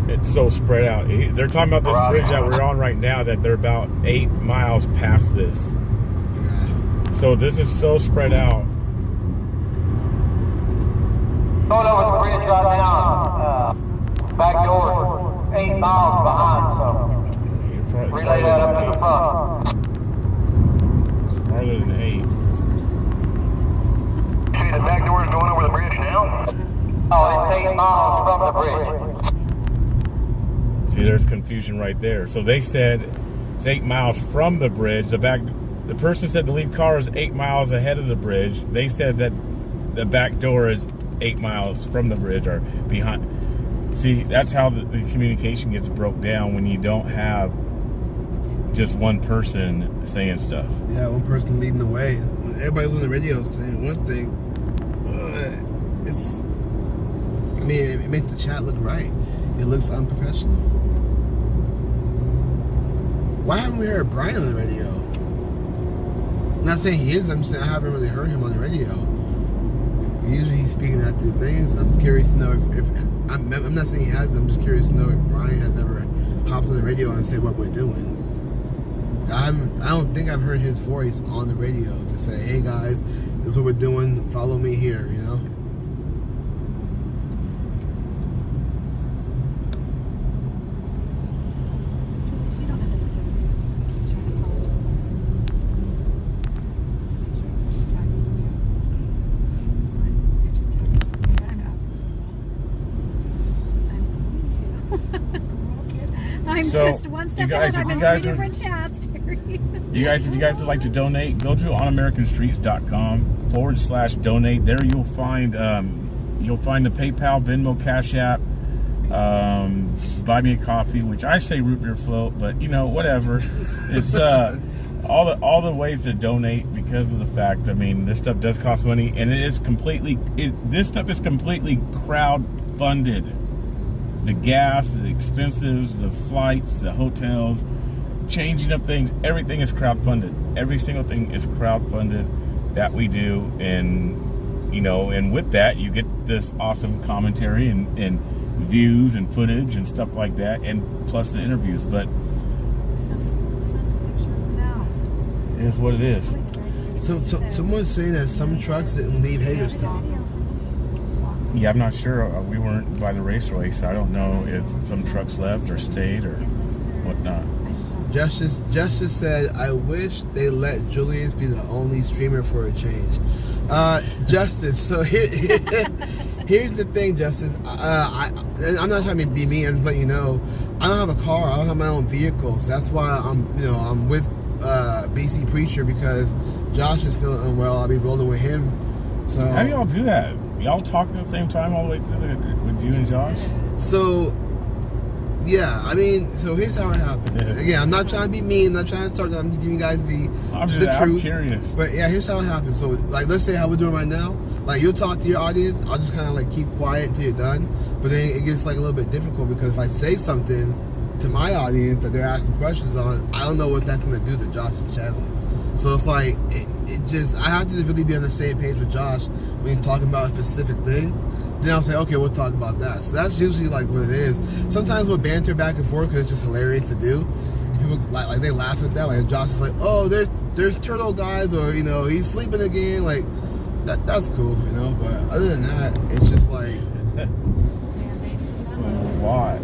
K: It's so spread out. They're talking about this bridge that we're on right now, that they're about 8 miles past this. So this is so spread out.
E: Going over the bridge right now. Back door, 8 miles behind. So relay that up to the front.
K: It's farther than 8.
E: See the back door is going over the bridge now? Oh, it's 8 miles from the bridge.
K: See, there's confusion right there. So they said it's 8 miles from the bridge. The person said the lead car is 8 miles ahead of the bridge. They said that the back door is 8 miles from the bridge or behind. See, that's how the communication gets broke down when you don't have just one person saying stuff.
A: Yeah, one person leading the way. Everybody's on the radio saying one thing. It makes the chat look right. It looks unprofessional. Why haven't we heard Brian on the radio? I'm not saying he is. I'm saying I haven't really heard him on the radio. Usually he's speaking at the things. I'm curious to know if I'm not saying he has. I'm just curious to know if Brian has ever hopped on the radio and said what we're doing. I don't think I've heard his voice on the radio to say, "Hey guys, this is what we're doing. Follow me here." You know.
G: So you don't know who this is, do you? Trying to call it. I'm
K: So,
G: just one step
K: you guys,
G: ahead. I'm
K: if
G: in
K: you guys
G: 3
K: are-
G: different chats, Terry.
K: You guys, if you guys would like to donate, go to onamericanstreets.com/donate. There you'll find the PayPal, Venmo, Cash App, buy me a coffee, which I say root beer float, but you know, whatever. It's all the ways to donate because of the fact. I mean, this stuff does cost money, and it is this stuff is completely crowd funded. The gas, the expenses, the flights, the hotels, changing up things, everything is crowdfunded. Every single thing is crowdfunded that we do, and you know, and with that you get this awesome commentary and views and footage and stuff like that, and plus the interviews. But it is what it is.
A: So someone's saying that some trucks didn't leave Hagerstown.
K: Yeah, I'm not sure. We weren't by the raceway, so I don't know if some trucks left or stayed or whatnot.
A: Justice said, "I wish they let Julius be the only streamer for a change." Justice, so here's the thing, Justice. I'm not trying to be mean. I'm just letting you know, I don't have a car. I don't have my own vehicle, so that's why I'm with BC Preacher, because Josh is feeling unwell. I'll be rolling with him. So
K: how do y'all do that? Y'all talking at the same time all the way through with you and Josh?
A: So, yeah, I mean, so here's how it happens. Again, I'm not trying to be mean. I'm not trying to start. I'm just giving you guys the truth.
K: I'm curious.
A: But yeah, here's how it happens. So, like, let's say how we're doing right now. Like, you'll talk to your audience. I'll just kind of like keep quiet until you're done. But then it gets like a little bit difficult, because if I say something to my audience that they're asking questions on, I don't know what that's going to do to Josh's channel. So it's like, it just, I have to really be on the same page with Josh when he's talking about a specific thing. Then I'll say, okay, we'll talk about that. So that's usually like what it is. Sometimes we'll banter back and forth because it's just hilarious to do. People like they laugh at that. Like Josh is like, "Oh, there's turtle guys," or you know, he's sleeping again. Like that's cool, you know. But other than that, it's just like
K: it's a lot.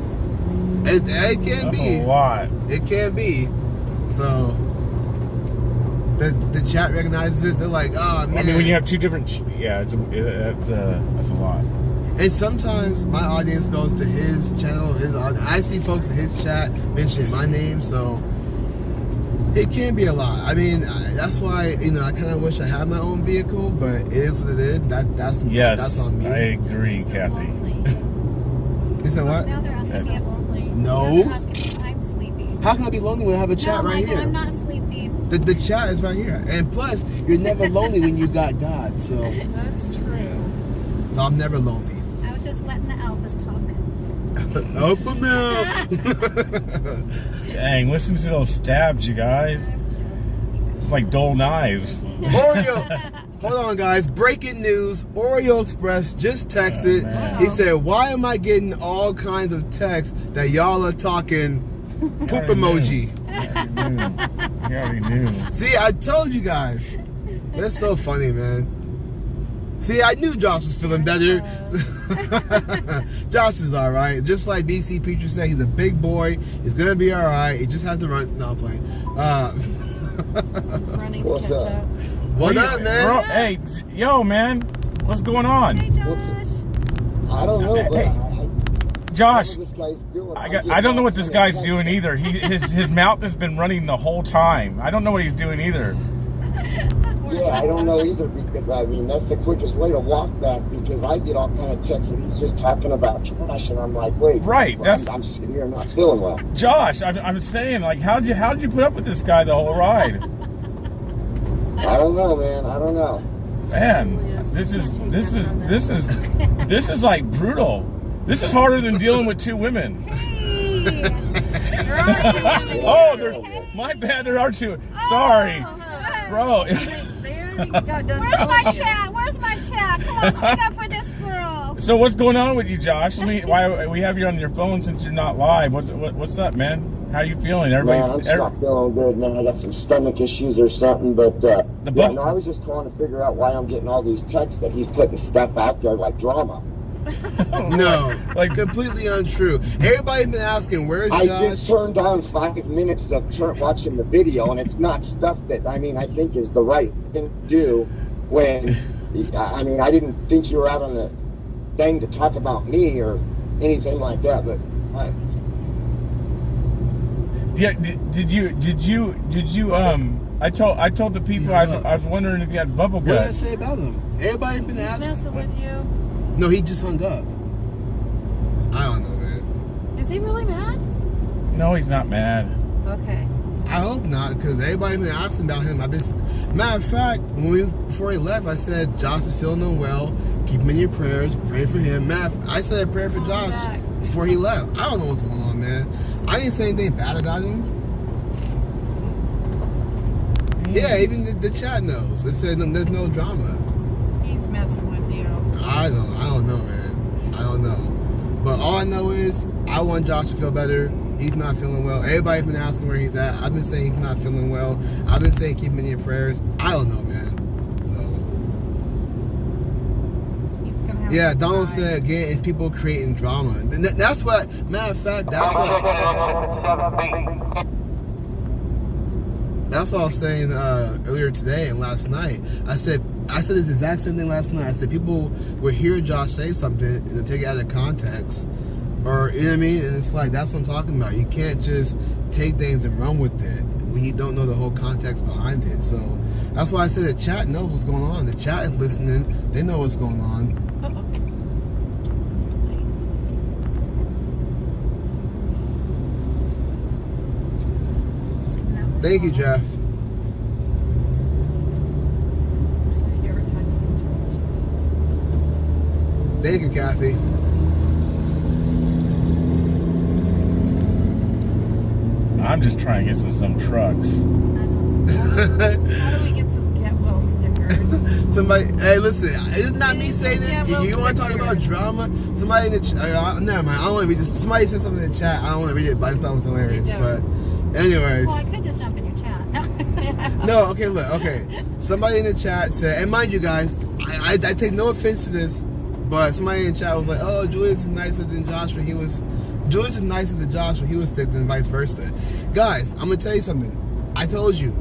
A: It can be
K: a lot.
A: It can be. So the chat recognizes it. They're like, "Oh man."
K: I mean, when you have two different, that's a lot.
A: And sometimes my audience goes to his channel, I see folks in his chat mentioning my name, so it can be a lot. I mean, that's why, you know, I kind of wish I had my own vehicle, but it is what it is. That's on me.
K: I agree, Kathy.
A: You said what?
G: Now they're asking me if I'm lonely.
A: No.
G: They're asking me if I'm sleeping.
A: How can I be lonely when I have a chat right
G: Michael,
A: here?
G: I'm not sleeping.
A: The chat is right here. And plus, you're never lonely when you got God, so.
C: That's true.
A: So I'm never lonely.
G: I was just letting the alphas talk.
A: Alpha male.
K: Dang, listen to those stabs, you guys. It's like dull knives.
A: Oreo. Hold on, guys. Breaking news. Oreo Express just texted. He said, "Why am I getting all kinds of texts that y'all are talking poop emoji?"
K: He already knew.
A: See, I told you guys. That's so funny, man. See, I knew Josh was feeling better. Josh is all right. Just like BC Preacher said, he's a big boy. He's going to be all right. He just has to run. No, I'm playing.
M: What's up?
A: What up, man?
K: Bro, hey, yo, man. What's going on?
G: Hey, Josh.
M: I don't know, but
K: Josh,
M: this guy's doing.
K: I don't know what this guy's doing either. His mouth has been running the whole time. I don't know what he's doing either.
M: Yeah, I don't know either, because I mean that's the quickest way to walk back, because I get all kind of texts and he's just talking about trash, and I'm like, wait,
K: right?
M: I'm sitting here not feeling well.
K: Josh, I'm saying, like, how'd you put up with this guy the whole ride?
M: I don't know, man. I don't know.
K: Man, this is like brutal. This is harder than dealing with two women.
G: Hey,
K: Oh, my bad. There are two. Sorry, bro.
G: where's my chat? Where's my chat? Come on, stick up for this girl.
K: So what's going on with you, Josh? Why we have you on your phone since you're not live? What's up, man? How you feeling?
M: Man, I'm just not feeling good, man. I got some stomach issues or something, but yeah, no, I was just calling to figure out why I'm getting all these texts that he's putting stuff out there like drama.
A: No, like completely untrue. Everybody's been asking, where's Josh?
M: I just turned on 5 minutes of watching the video, and it's not stuff that, I mean, I think is the right thing to do when, I mean, I didn't think you were out on the thing to talk about me or anything like that, but
K: yeah, did you I told the people I was wondering if you had bubble guts.
A: What did I say about him? Everybody's been asking.
C: He's messing with you.
A: No, he just hung up. I don't know, man.
C: Is he really mad?
K: No, he's not mad.
C: Okay.
A: I hope not, because everybody's been asking about him. Matter of fact, before he left, I said Josh is feeling unwell. Keep him in your prayers. Pray for him. I said a prayer for Josh before he left. I don't know what's going on, man. I didn't say anything bad about him. Yeah, even the chat knows. It said there's no drama.
C: He's messing with you.
A: I don't know, man. I don't know. But all I know is I want Josh to feel better. He's not feeling well. Everybody's been asking where he's at. I've been saying he's not feeling well. I've been saying keep him in your prayers. I don't know, man. So yeah, Donald said again, it's people creating drama. That's what, matter of fact, that's what I was saying earlier today and last night. I said this exact same thing last night. I said people will hear Josh say something and they'll take it out of context. Or, you know what I mean? And it's like, that's what I'm talking about. You can't just take things and run with it when you don't know the whole context behind it. So that's why I said the chat knows what's going on. The chat is listening. They know what's going on. Thank you, Jeff. Thank you, Kathy.
K: I'm just trying to get some trucks.
C: How do we get some Get Well stickers?
A: Somebody, hey, listen, it's not me saying this. If you want to talk about drama, somebody in the chat, never mind, I don't want to read this. Somebody said something in the chat, I don't want to read it, but I thought it was hilarious. But anyways.
G: Well, I could just jump in your chat. No.
A: No, okay, look, okay. Somebody in the chat said, and mind you guys, I take no offense to this, but somebody in the chat was like, oh, Julius is nicer than Josh when he was, Julius is nicer than Josh when he was sick than vice versa. Guys, I'm going to tell you something. I told you,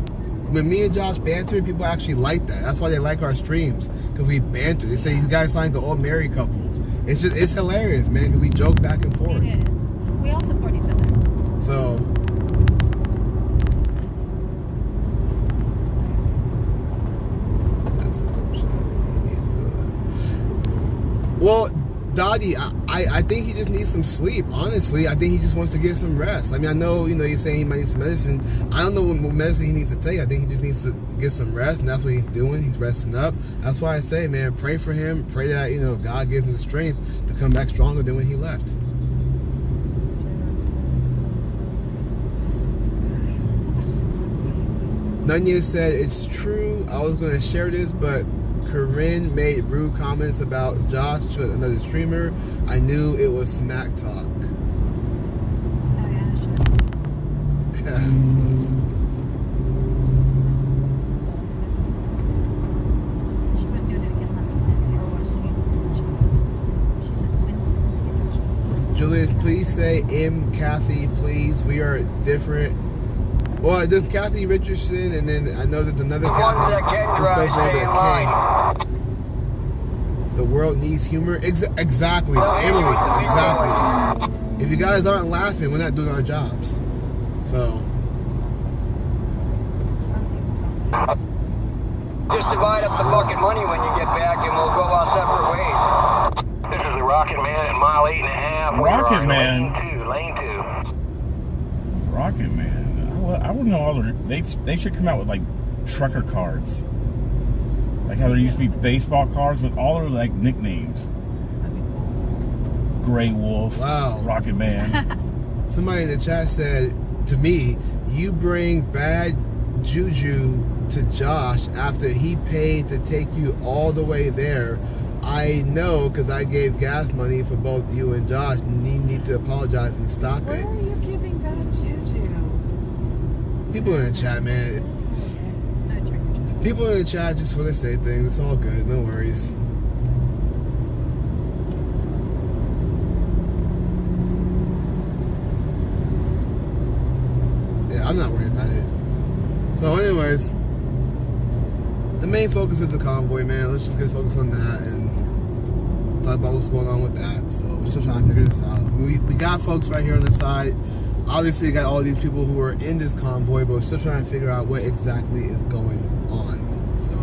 A: when me and Josh banter, people actually like that. That's why they like our streams, because we banter. They say these guys sound like an old married couple. It's hilarious, man, because we joke back and forth.
G: It is. We all support each other.
A: So... well, Dottie, I think he just needs some sleep. Honestly, I think he just wants to get some rest. I mean, I know, you know, you're saying he might need some medicine. I don't know what medicine he needs to take. I think he just needs to get some rest, and that's what he's doing. He's resting up. That's why I say, man, pray for him. Pray that, you know, God gives him the strength to come back stronger than when he left. Nunya said, it's true. I was going to share this, but Corinne made rude comments about Josh to another streamer. I knew it was smack talk.
G: Oh yeah, she was.
A: Yeah.
G: She was doing it again last night. She said, when
A: Julius, please say M. Kathy, please. We are different. Well, there's Kathy Richardson, and then I know there's another Kathy. This goes name with a K. The world needs humor. Exactly, Emily. Exactly. If you guys aren't laughing, we're not doing our jobs. So.
E: Just divide up the fucking money when you get back, and we'll go our separate ways. This is the Rocket Man at mile 8.5.
K: Rocket Man.
E: Lane 2.
K: Rocket Man. I wouldn't know all they should come out with like trucker cards. Like how there used to be baseball cards with all their like nicknames. Grey Wolf.
A: Wow.
K: Rocket Man.
A: Somebody in the chat said to me, you bring bad juju to Josh after he paid to take you all the way there. I know because I gave gas money for both you and Josh. And you need to apologize and stop it.
C: Where are you giving bad juju?
A: People in the chat, man. People in the chat just want to say things. It's all good. No worries. Yeah, I'm not worried about it. So anyways, the main focus is the convoy, man. Let's just get focused on that and talk about what's going on with that. So we're still trying to figure this out. We got folks right here on the side. Obviously, you got all these people who are in this convoy, but we're still trying to figure out what exactly is going on. So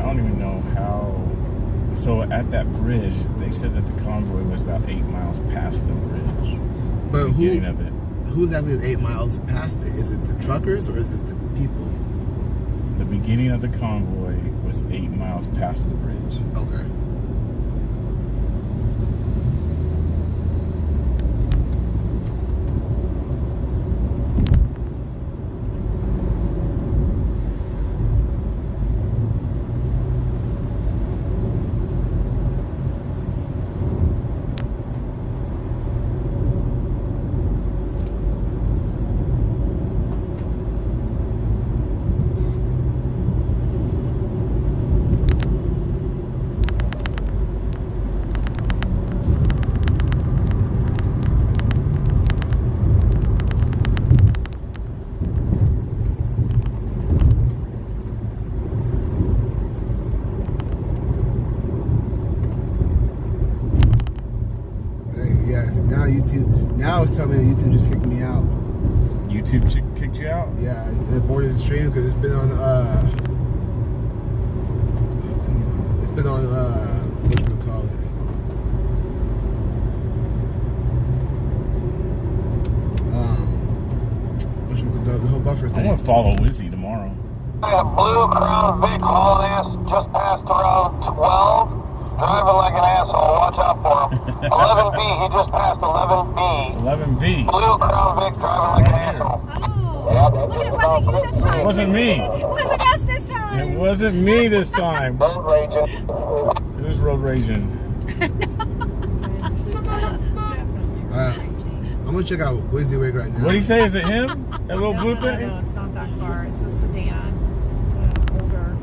K: I don't even know how. So at that bridge, they said that the convoy was about 8 miles past the bridge.
A: But
K: who
A: exactly is 8 miles past it? Is it the truckers or is it the people?
K: The beginning of the convoy was 8 miles past the bridge.
A: Okay. Now it's telling me that YouTube just kicked me out.
K: YouTube kicked you out?
A: Yeah, it aborted the stream because it's been on whatchamacallit. The whole buffer thing.
K: I want to follow Wizzy tomorrow.
E: Blue Crown Vic hauling ass just passed around 12. Driving like an asshole. Watch out for him. 11B. He just passed 11B.
K: 11B.
E: Blue Crown Vic driving like an asshole.
K: It wasn't me.
G: It wasn't us this time.
K: It wasn't me this time.
E: Road raging.
K: Who's road raging?
A: I'm gonna check out WYZYWAG right now.
K: What do you say? Is it him? That little blue thing?
C: No, it's not that car. It's a sedan. Older.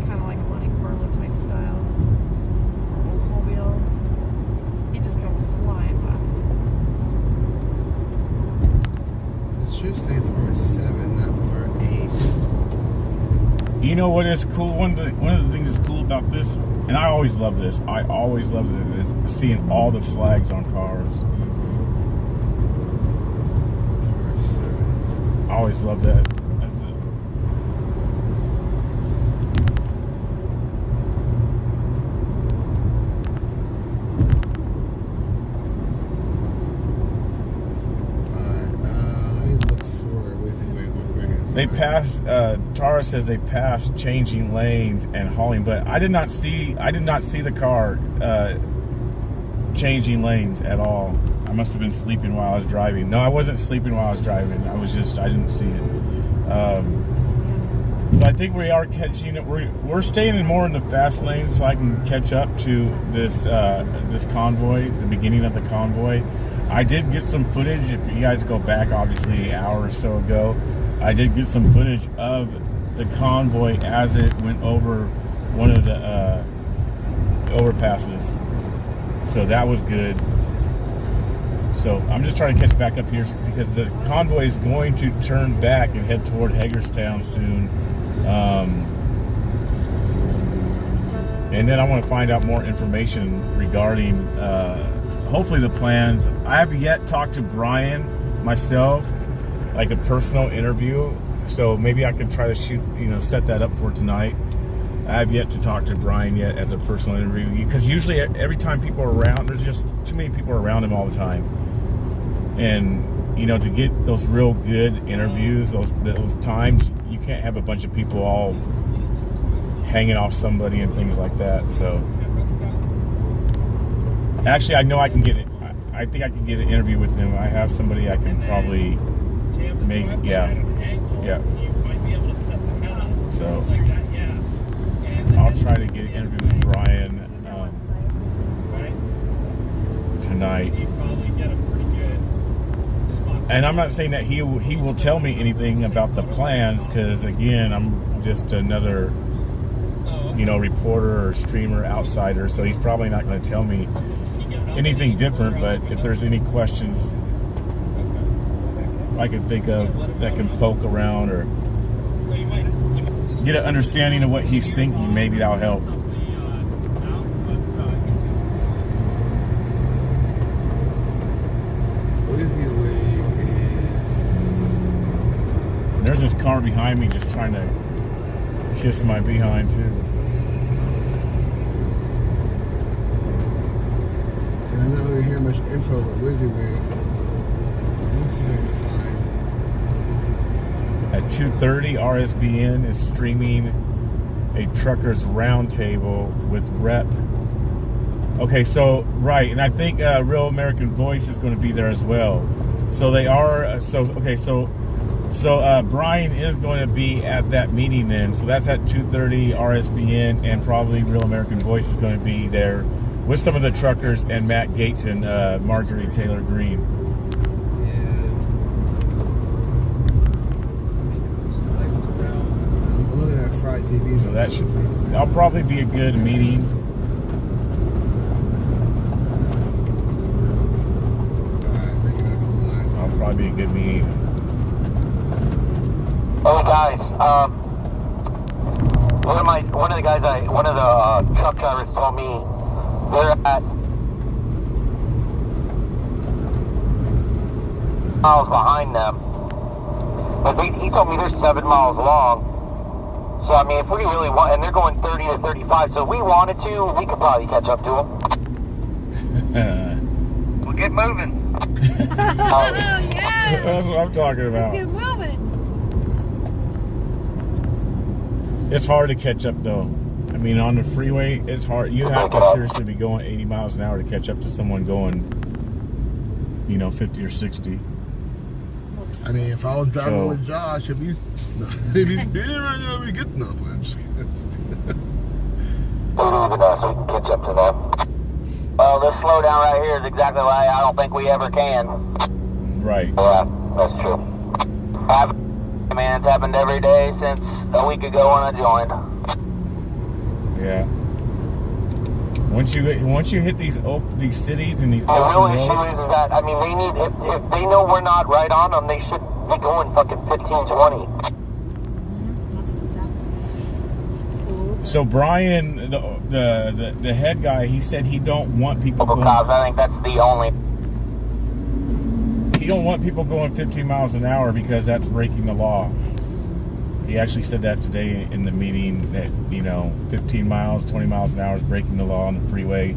C: Kind of like a Monte Carlo type style. Oldsmobile. He just comes flying by.
A: It should say part 7, not part 8.
K: You know what is cool? One of the things that's cool about this, and I always love this. I always love this is seeing all the flags on cars. I always love that. That's it.
A: Let me look for WYZYWAG.
K: They passed. Tara says they passed changing lanes and hauling, but I did not see the car changing lanes at all. I must have been sleeping while I was driving. No, I wasn't sleeping while I was driving. I didn't see it. So I think we are catching it. We're staying more in the fast lane so I can catch up to this convoy, the beginning of the convoy. I did get some footage. If you guys go back, obviously, an hour or so ago, I did get some footage of the convoy as it went over one of the overpasses. So that was good. So I'm just trying to catch back up here because the convoy is going to turn back and head toward Hagerstown soon. And then I want to find out more information regarding hopefully the plans. I have yet talked to Brian myself, like a personal interview. So maybe I could try to set that up for tonight. I have yet to talk to Brian yet as a personal interview because usually every time people are around, there's just too many people around him all the time. And you know, to get those real good interviews, those times, you can't have a bunch of people all hanging off somebody and things like that. So actually, I know I can get it. I think I can get an interview with them. I have somebody I can probably make. Yeah. So I'll try to get an interview with Brian tonight. And I'm not saying that he will tell me anything about the plans, because again, I'm just another, you know, reporter or streamer outsider, so he's probably not going to tell me anything different. But if there's any questions I can think of that can poke around or get an understanding of what he's thinking, maybe that'll help. There's this car behind me just trying to kiss my behind too.
A: I'm not really hearing much info about WYSIWYG. Let me see if I can find.
K: At 2:30, RSBN is streaming a truckers roundtable with Rep. Okay, so right, and I think Real American Voice is going to be there as well. So they are. So Brian is going to be at that meeting then. So that's at 2:30 RSBN, and probably Real American Voice is going to be there with some of the truckers and Matt Gates and Marjorie Taylor Greene.
A: I'm looking at Friday TV.
K: So that'll probably be a good meeting. That'll probably be a good meeting.
E: Hey guys, one of the truck drivers told me they're at miles behind them, but he told me they're 7 miles long. So I mean, if we really want, and they're going 30 to 35, so if we wanted to, we could probably catch up to them. We'll get moving.
I: Oh yeah,
K: that's what I'm talking about.
I: let's get moving.
K: It's hard to catch up though. I mean, on the freeway, it's hard. You have to seriously be going 80 miles an hour to catch up to someone going, you know, 50 or 60.
A: I mean, if I was driving with Josh, if he's speeding right now, we get nothing. I'm just kidding.
E: So we can catch up to them. Well, this slowdown right here is exactly why I don't think we ever can.
K: Right.
E: Yeah, that's true. Man, it's happened every day since a week ago when I joined.
K: Yeah. Once you hit these cities and these
E: the real issue is that, I mean, they need, if they know we're not right on them, they should be going fucking 15, 20.
G: That's exactly.
K: So Brian, the head guy, he said he don't want people going.
E: I think that's the only.
K: He don't want people going 15 miles an hour because that's breaking the law. He actually said that today in the meeting, that, you know, 15 miles, 20 miles an hour is breaking the law on the freeway.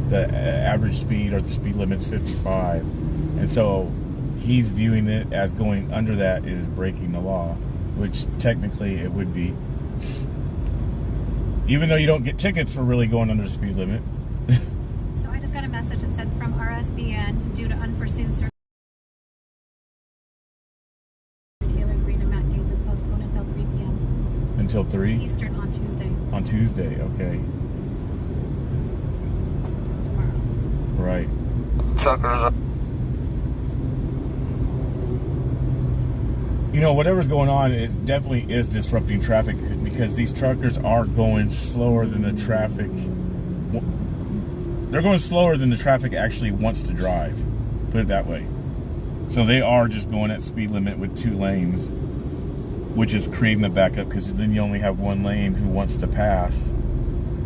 K: The average speed or the speed limit's 55. And so he's viewing it as going under that is breaking the law, which technically it would be. Even though you don't get tickets for really going under the speed limit.
G: So I just got a message that said from RSBN, due to unforeseen circumstances,
K: until 3?
G: Eastern on Tuesday.
K: On Tuesday, okay.
G: So tomorrow.
K: Right.
E: Truckers.
K: You know, whatever's going on is definitely is disrupting traffic, because these truckers are going slower than the traffic. They're going slower than the traffic actually wants to drive. Put it that way. So they are just going at speed limit with 2 lanes, which is creating the backup, because then you only have 1 lane who wants to pass.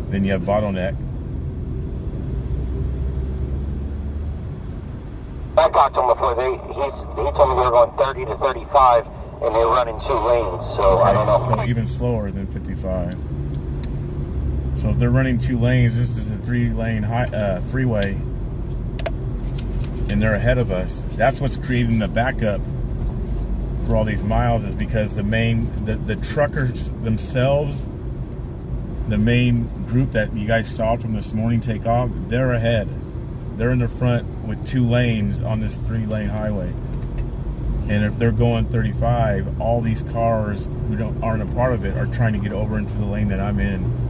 K: Then you have bottleneck.
E: I talked to him before. He told me they were going 30 to 35, and they're running 2 lanes. So
K: Okay,
E: I don't know.
K: So even slower than 55. So if they're running 2 lanes, this is a 3-lane freeway. and they're ahead of us. That's what's creating the backup for all these miles, is because the truckers themselves, the main group that you guys saw from this morning take off, they're ahead. They're in the front with 2 lanes on this 3-lane highway. And if they're going 35, all these cars who aren't a part of it are trying to get over into the lane that I'm in.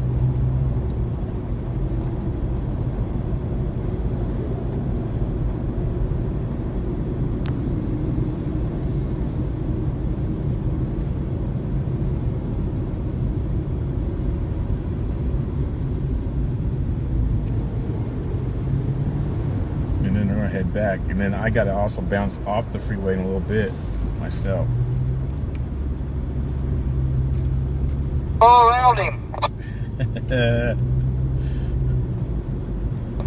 K: Head back, and then I got to also bounce off the freeway in a little bit myself.
E: Go around him.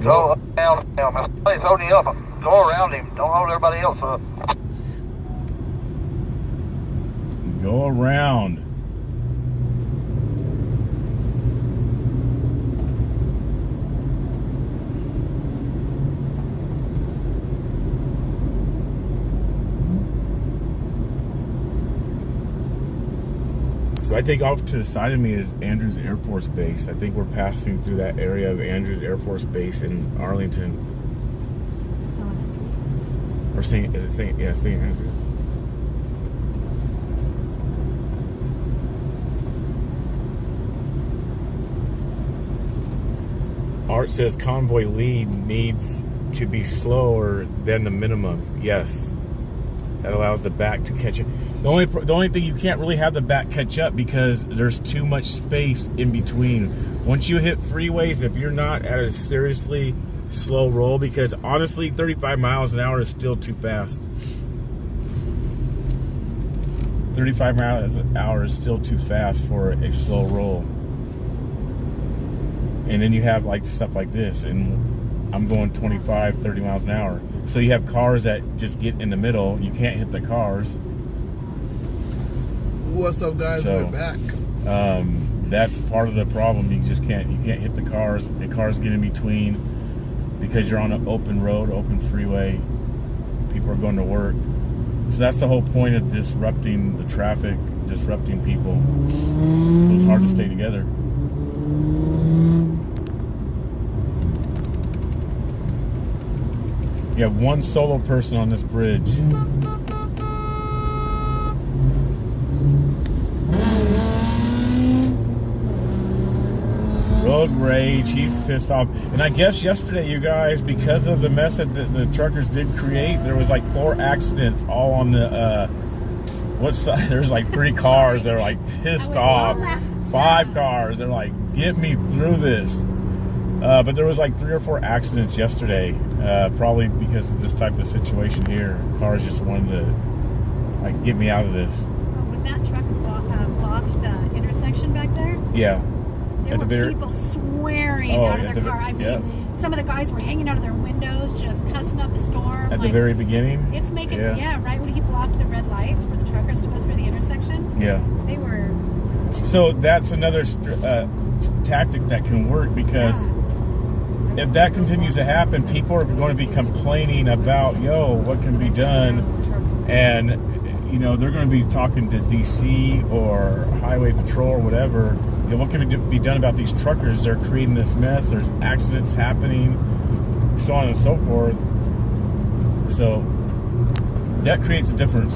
E: Go around him. Please hold you up. Go around him. Don't hold everybody else up.
K: Go around. So I think off to the side of me is Andrews Air Force Base. I think we're passing through that area of Andrews Air Force Base in Arlington. Or St. Andrews. Art says convoy lead needs to be slower than the minimum. Yes. That allows the back to catch it. The only thing, you can't really have the back catch up because there's too much space in between. Once you hit freeways, if you're not at a seriously slow roll, because honestly 35 miles an hour is still too fast. 35 miles an hour is still too fast for a slow roll. And then you have like stuff like this, and I'm going 25, 30 miles an hour. So you have cars that just get in the middle. You can't hit the cars.
A: What's up, guys?
K: So,
A: we're back.
K: That's part of the problem. You just can't hit the cars. The cars get in between because you're on an open road, open freeway. People are going to work. So that's the whole point of disrupting the traffic, disrupting people. So it's hard to stay together. You have one solo person on this bridge. Road rage, he's pissed off. And I guess yesterday, you guys, because of the mess that the truckers did create, there was like 4 accidents all on the, what side? There's like 3 cars that are like pissed off. 5 cars, they're like, get me through this. But there was like 3 or 4 accidents yesterday, probably because of this type of situation here. Cars just wanted to, like, get me out of this.
G: When that truck blocked the intersection back there,
K: yeah,
G: there were people swearing out of their car. I mean, some of the guys were hanging out of their windows, just cussing up a storm.
K: At the very beginning?
G: It's making, right when he blocked the red lights for the truckers to go through the intersection.
K: Yeah.
G: They were...
K: So that's another tactic that can work, because if that continues to happen, people are going to be complaining about, what can be done? And, they're going to be talking to DC or Highway Patrol or whatever. What can be done about these truckers? They're creating this mess. There's accidents happening, so on and so forth. So that creates a difference.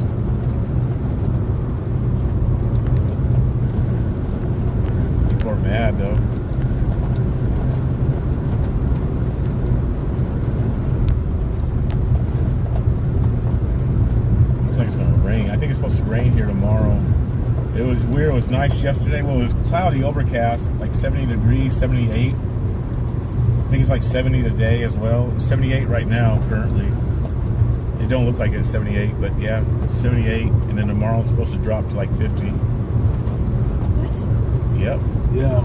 K: People are mad, though. I think it's supposed to rain here tomorrow. It was weird. It was nice yesterday. Well, it was cloudy, overcast, like 70 degrees, 78. I think it's like 70 today as well. 78 right now, currently. It don't look like it's 78, but yeah, 78. And then tomorrow it's supposed to drop to like 50.
G: What?
K: Yep.
A: Yeah.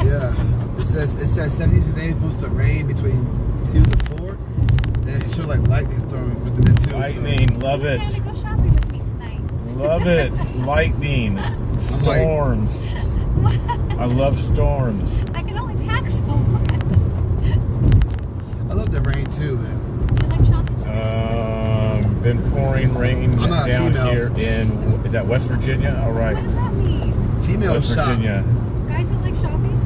A: Yeah. It says 70 today. It's supposed to rain between 2 to 4. And it's sure like lightning storm within the 2.
K: Lightning, love it.
G: You go shopping with me tonight.
K: Love it. Lightning, storms. I love storms.
G: I can only pack so much.
A: I love the rain too, man.
G: Do you like
K: Been pouring rain
A: I'm not
K: down
A: female.
K: here in, is that West Virginia? All right.
G: What does that mean?
A: Female
K: West
A: shop.
K: Virginia.
G: Guys who like shopping?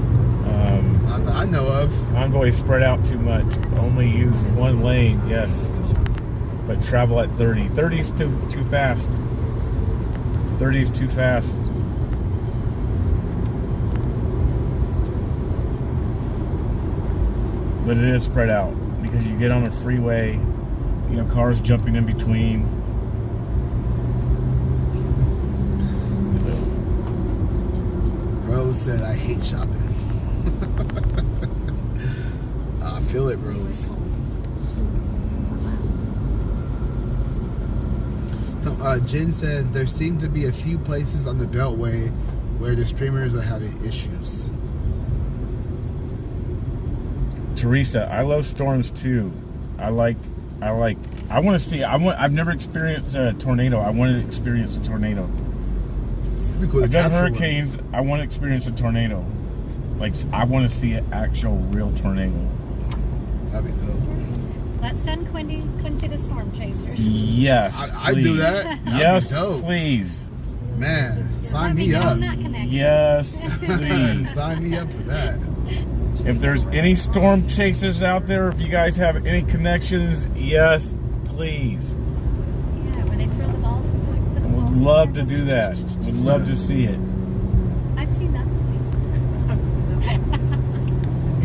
A: Not that I know of.
K: Convoy spread out too much. Only use one lane, yes. But travel at 30. 30 is too fast. 30 is too fast. But it is spread out because you get on a freeway, you know, cars jumping in between.
A: Rose said, I hate shopping. I feel it, Rose. So, Jen said, there seem to be a few places on the Beltway where the streamers are having issues.
K: Teresa, I love storms too. I've never experienced a tornado. I want to experience a tornado. I've done hurricanes. I want to experience a tornado. Like, I want to see an actual real tornado.
A: That'd be dope.
G: Let's send Quincy to Storm Chasers.
K: Yes,
A: I'd do that.
K: Yes,
A: That'd be dope.
K: please.
A: Man, sign
G: Let
A: me
G: get
A: up.
G: on that connection.
K: Yes, please.
A: Sign me up for that.
K: If there's any storm chasers out there, if you guys have any connections, yes, please.
G: Yeah, where they throw the balls. Put the balls
K: Would love to do that. Would love to see it.
G: I've seen that movie.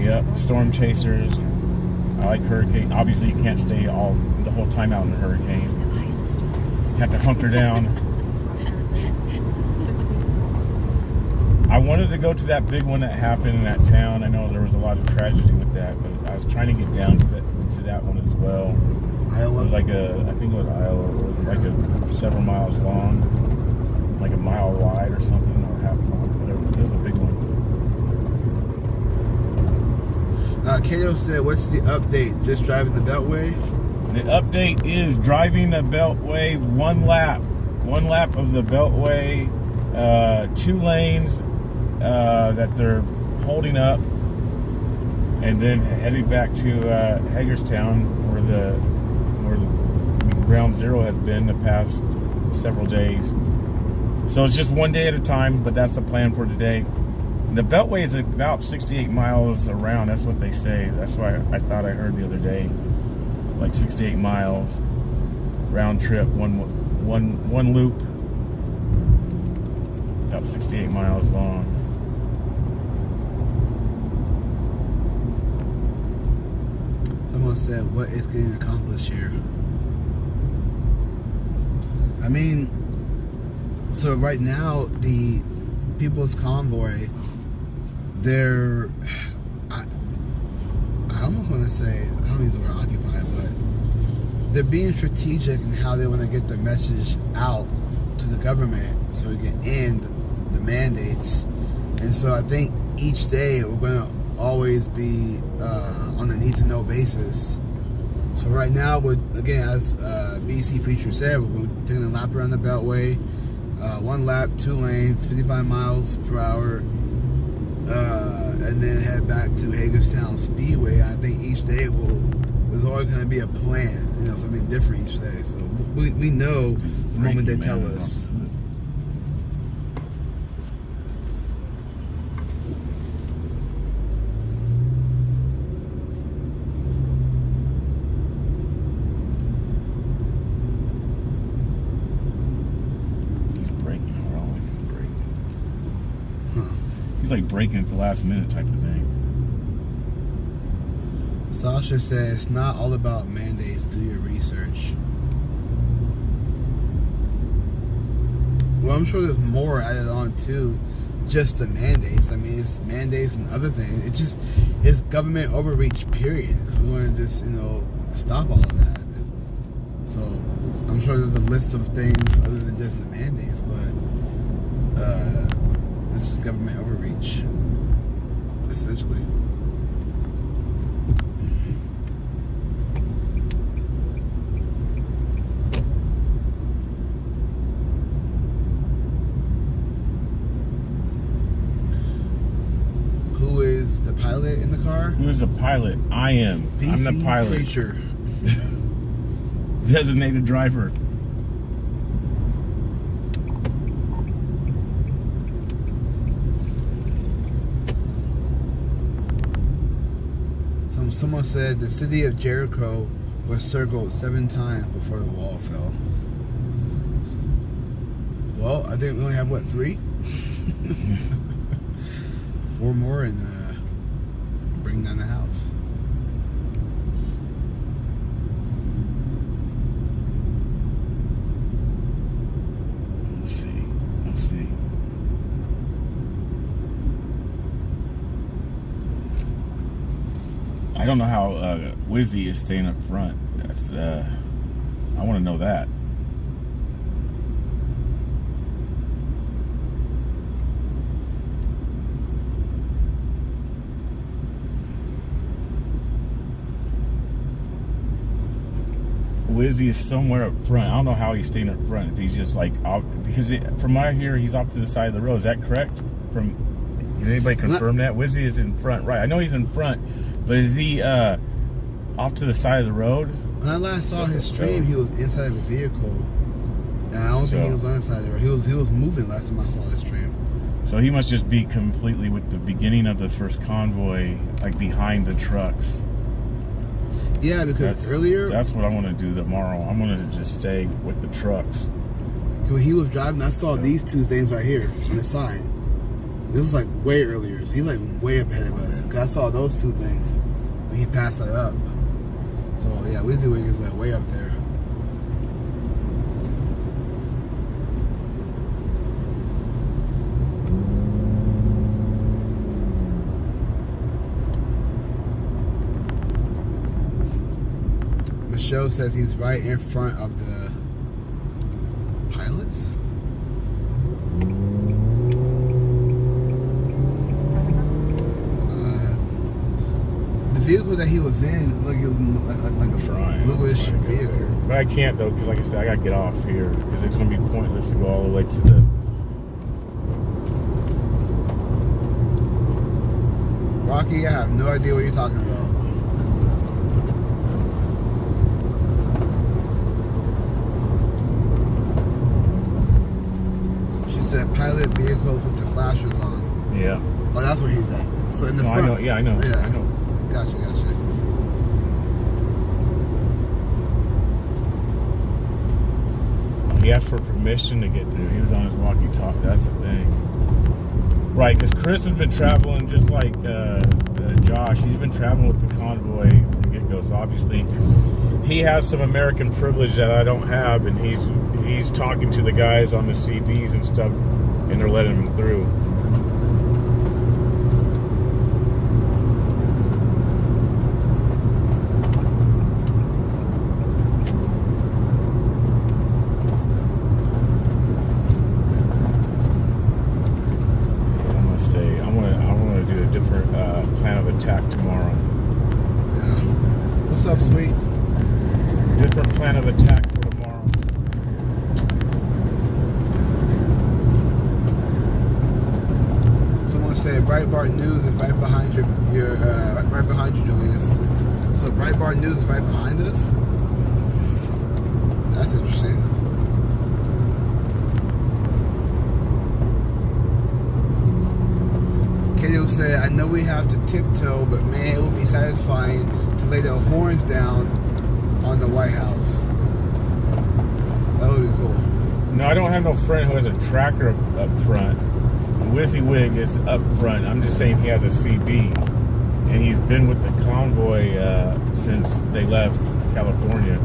K: Yep, storm chasers. I like hurricane. Obviously, you can't stay the whole time out in a hurricane. You have to hunker down. I wanted to go to that big one that happened in that town. I know there was a lot of tragedy with that, but I was trying to get down to that one as well.
A: Iowa?
K: It was like I think it was Iowa, like several miles long, like a mile wide or something, or half a mile, whatever. It was a big one.
A: Kato said, what's the update? Just driving the Beltway?
K: The update is driving the Beltway one lap of the Beltway, 2 lanes that they're holding up, and then heading back to Hagerstown, where the ground zero has been the past several days. So it's just one day at a time, but that's the plan for today. The Beltway is about 68 miles around. That's what they say. That's why I thought I heard the other day, like 68 miles round trip, one loop, about 68 miles long.
A: Someone said, what is getting accomplished here? I mean, so right now, the People's Convoy, they're, I almost want to say, I don't use the word occupy, but they're being strategic in how they want to get their message out to the government so we can end the mandates. And so I think each day we're going to always be on a need-to-know basis. So right now, again, as BC Preacher said, we're taking a lap around the Beltway. 1 lap, 2 lanes, 55 miles per hour, and then head back to Hagerstown Speedway. I think each day there's always going to be a plan, something different each day. So we know the moment they tell us.
K: Like breaking at the last minute type of thing.
A: Sasha says, it's not all about mandates, do your research. Well, I'm sure there's more added on to just the mandates. I mean, it's mandates and other things. It's government overreach, period. So we want to just, stop all of that. So I'm sure there's a list of things other than just the mandates, but it's just government overreach, essentially. Who is the pilot in the car?
K: Who's the pilot? I am. I'm the pilot.
A: Preacher.
K: Designated driver.
A: Someone said the city of Jericho was circled 7 times before the wall fell. Well, I think we only have, what, 3? 4 more and bring down the house.
K: Let's see. I don't know how Wizzy is staying up front. That's I want to know that. Wizzy is somewhere up front. I don't know how he's staying up front. If he's just like off, because from what I hear, he's off to the side of the road. Is that correct? Did anybody confirm that? Wizzy is in front, right? I know he's in front, but is he off to the side of the road?
A: When I last saw his stream, he was inside of a vehicle, and I don't think he was on the side of the road. He was moving last time I saw his stream.
K: So he must just be completely with the beginning of the first convoy, like behind the trucks.
A: Yeah, because earlier...
K: That's what I want to do tomorrow. I'm going to just stay with the trucks.
A: When he was driving, I saw these 2 things right here on the side. This was like way earlier. So he's like way up ahead of us. Because I saw those 2 things when he passed that up. So yeah, WYZYWYG is like way up there. Michelle says he's right in front of the pilots. The vehicle that he was in, look, it was like a bluish vehicle.
K: But I can't though, because like I said, I gotta get off here because it's gonna be pointless to go all the way to the.
A: Rocky, I have no idea what you're talking about. Said pilot vehicles with the flashers on.
K: Yeah.
A: Oh, that's where he's at. So in the front.
K: I know. Yeah, I know.
A: Yeah.
K: I know.
A: Gotcha.
K: He asked for permission to get through. He was on his walkie-talkie. That's the thing. Right, because Chris has been traveling just like Josh. He's been traveling with the convoy from get-go. So obviously, he has some American privilege that I don't have, and he's talking to the guys on the CBs and stuff, and they're letting him through. Plan of attack tomorrow.
A: Yeah. What's up, sweet?
K: Different plan of attack for tomorrow.
A: Someone said Breitbart News is right behind your right behind you, Julius. So Breitbart News is right behind us. That's interesting. Kato said, I know we have to tiptoe, but man, it would be satisfying to lay the horns down on the White House. That would be cool.
K: No, I don't have no friend who has a tracker up front. WYZYWYG is up front. I'm just saying he has a CB. And he's been with the convoy since they left California.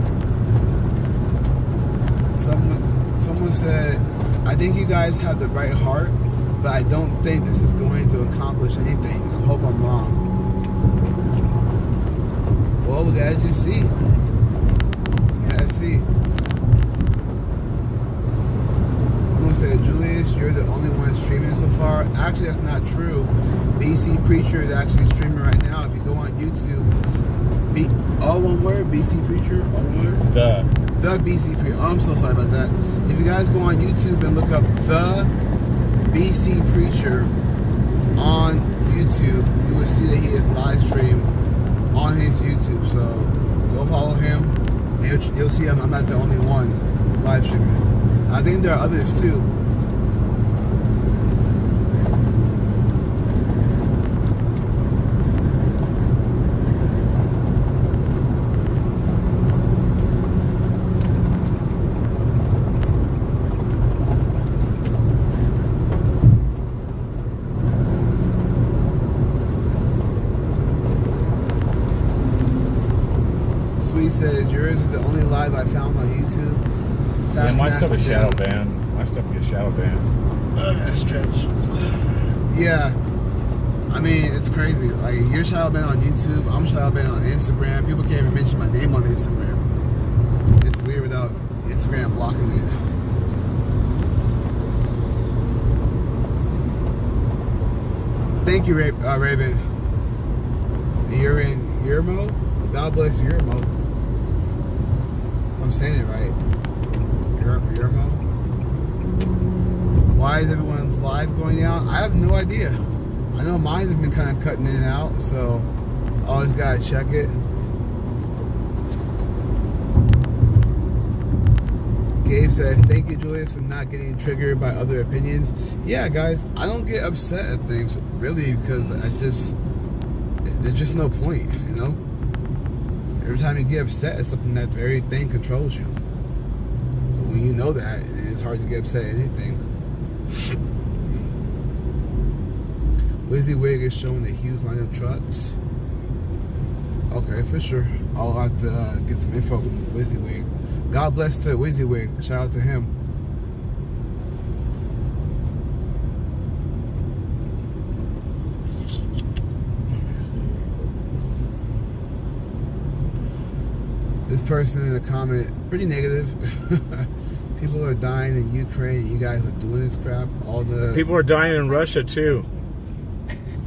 A: Someone said, I think you guys have the right heart, but I don't think this is going to accomplish anything. I hope I'm wrong. Well, we gotta just see. Someone said, Julius, you're the only one streaming so far. Actually, that's not true. BC Preacher is actually streaming right now. If you go on YouTube, all one word, BC Preacher, all one word? The BC Preacher. Oh, I'm so sorry about that. If you guys go on YouTube and look up the BC Preacher on YouTube, you will see that he is live stream on his YouTube. So go follow him You'll see I'm not the only one live streaming. I think there are others too. Says yours is the only live I found on YouTube.
K: Yeah, my stuff is shadow banned. My stuff gets shadow banned.
A: That stretch. Yeah. I mean, it's crazy. Like, you're shadow banned on YouTube. I'm shadow banned on Instagram. People can't even mention my name on Instagram. It's weird without Instagram blocking it. Thank you, Raven. You're in Yermo? God bless Yermo. I'm saying it right. Yermo. Why is everyone's live going out? I have no idea. I know mine has been kind of cutting in and out, so always gotta check it. Gabe says, thank you, Julius, for not getting triggered by other opinions. Yeah, guys, I don't get upset at things, really, because there's just no point, you know? Every time you get upset at something, that very thing controls you. But when you know that, it's hard to get upset at anything. WYSIWYG is showing a huge line of trucks. Okay, for sure. I'll have to get some info from WYSIWYG. God bless to WYSIWYG. Shout out to him. This person in the comment, pretty negative. People are dying in Ukraine. You guys are doing this crap. All the
K: people are dying in Russia too.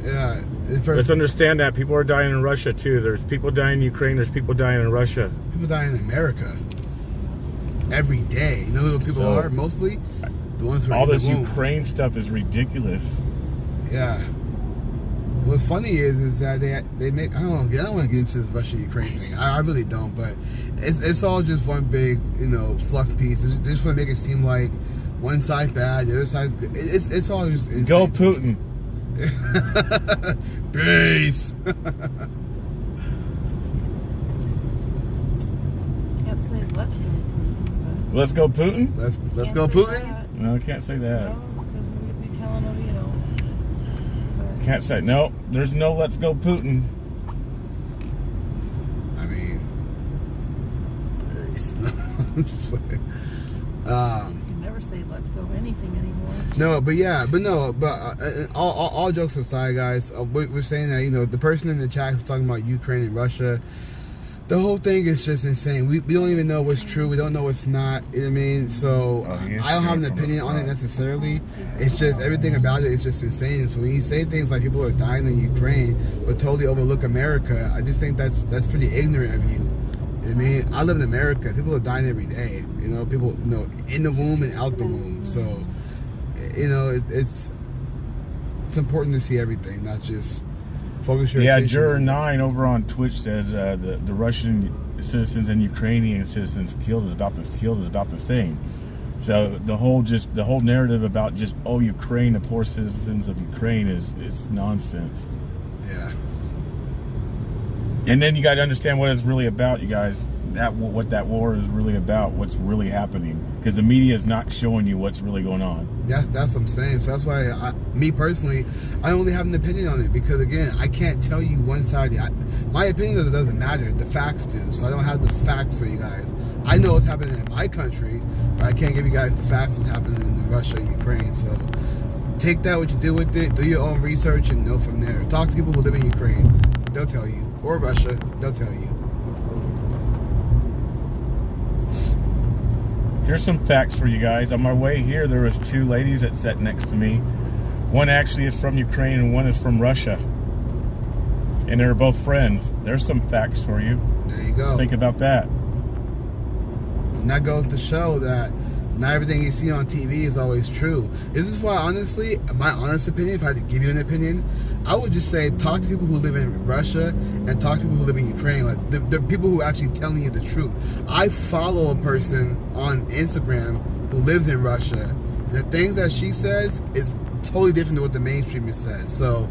A: Yeah,
K: let's understand that people are dying in Russia too. There's people dying in Ukraine. There's people dying in Russia.
A: People dying in America every day. You know who people are mostly? The ones who are
K: all
A: in
K: this
A: the womb.
K: Ukraine stuff is ridiculous.
A: Yeah. What's funny is that they make, I don't want to get into this Russia-Ukraine thing. I really don't, but it's all just one big, you know, fluff piece. They just want to make it seem like one side's bad, the other side's good. It's all just insane.
K: Go Putin.
A: Peace.
C: Can't say let's go.
K: Let's go Putin?
A: Let's go Putin?
K: No, I can't say that.
C: No, because we'd be telling them, you know.
K: Can't say no. There's no let's go Putin.
A: I mean, just like,
C: you never say let's go anything anymore.
A: No, but all jokes aside, guys, we're saying that, you know, the person in the chat who's talking about Ukraine and Russia, the whole thing is just insane. We don't even know what's true. We don't know what's not. You know what I mean? So I don't have an opinion on it necessarily. It's just everything about it is just insane. So when you say things like people are dying in Ukraine but totally overlook America, I just think that's pretty ignorant of you. You know what I mean? I live in America. People are dying every day. You know, people, you know, in the womb and out the womb. So, you know, it's important to see everything, not just focus your attention.
K: Juror 9 over on Twitch says the Russian citizens and Ukrainian citizens killed is about the same. So the whole narrative about just Ukraine, the poor citizens of Ukraine is nonsense.
A: Yeah.
K: And then you got to understand what it's really about, you guys. What that war is really about, what's really happening, because the media is not showing you what's really going on.
A: That's what I'm saying. So that's why me personally, I only have an opinion on it, because again, I can't tell you one side. My opinion doesn't matter. The facts do. So I don't have the facts for you guys. I know what's happening in my country, but I can't give you guys the facts of what's happening in Russia and Ukraine. So take that what you do with it. Do your own research and know from there. Talk to people who live in Ukraine. They'll tell you. Or Russia. They'll tell you.
K: Here's some facts for you guys. On my way here, there was 2 ladies that sat next to me. One actually is from Ukraine and one is from Russia. And they're both friends. There's some facts for you.
A: There you go.
K: Think about that.
A: And that goes to show that Not everything you see on TV is always true. This is why, honestly, my honest opinion, if I had to give you an opinion, I would just say talk to people who live in Russia and talk to people who live in Ukraine. Like the people who are actually telling you the truth. I follow a person on Instagram who lives in Russia. The things that she says is totally different than what the mainstream says. So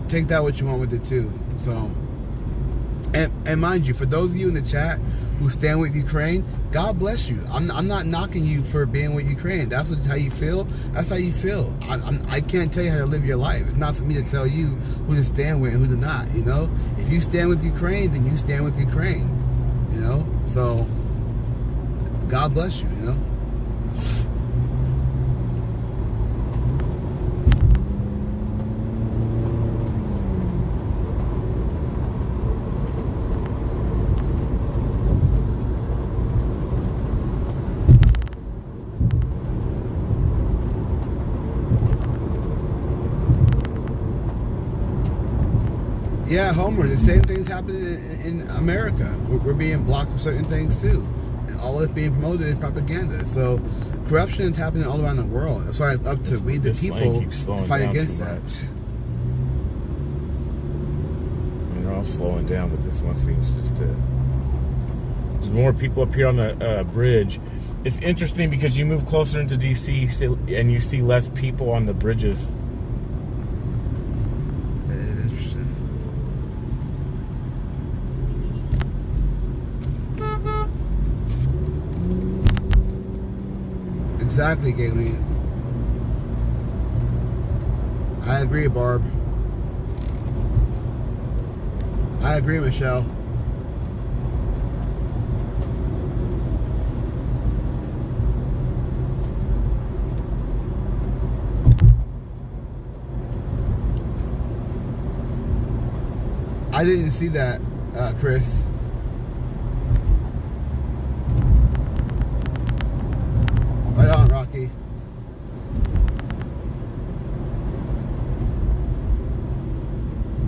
A: take that what you want with it too. So, and mind you, for those of you in the chat who stand with Ukraine, God bless you. I'm not knocking you for being with Ukraine. That's how you feel. That's how you feel. I can't tell you how to live your life. It's not for me to tell you who to stand with and who to not. You know, if you stand with Ukraine, then you stand with Ukraine. You know, so God bless you. You know. Yeah, Homer, the same thing's happening in America. We're being blocked from certain things too. And all that's being promoted is propaganda. So corruption is happening all around the world. That's why it's up to we, the people, to fight against that.
K: They're all slowing down, but this one seems just to... There's more people up here on the bridge. It's interesting because you move closer into DC and you see less people on the bridges.
A: Exactly, Galen. I agree, Barb. I agree, Michelle. I didn't see that, Chris. Right on, Rocky.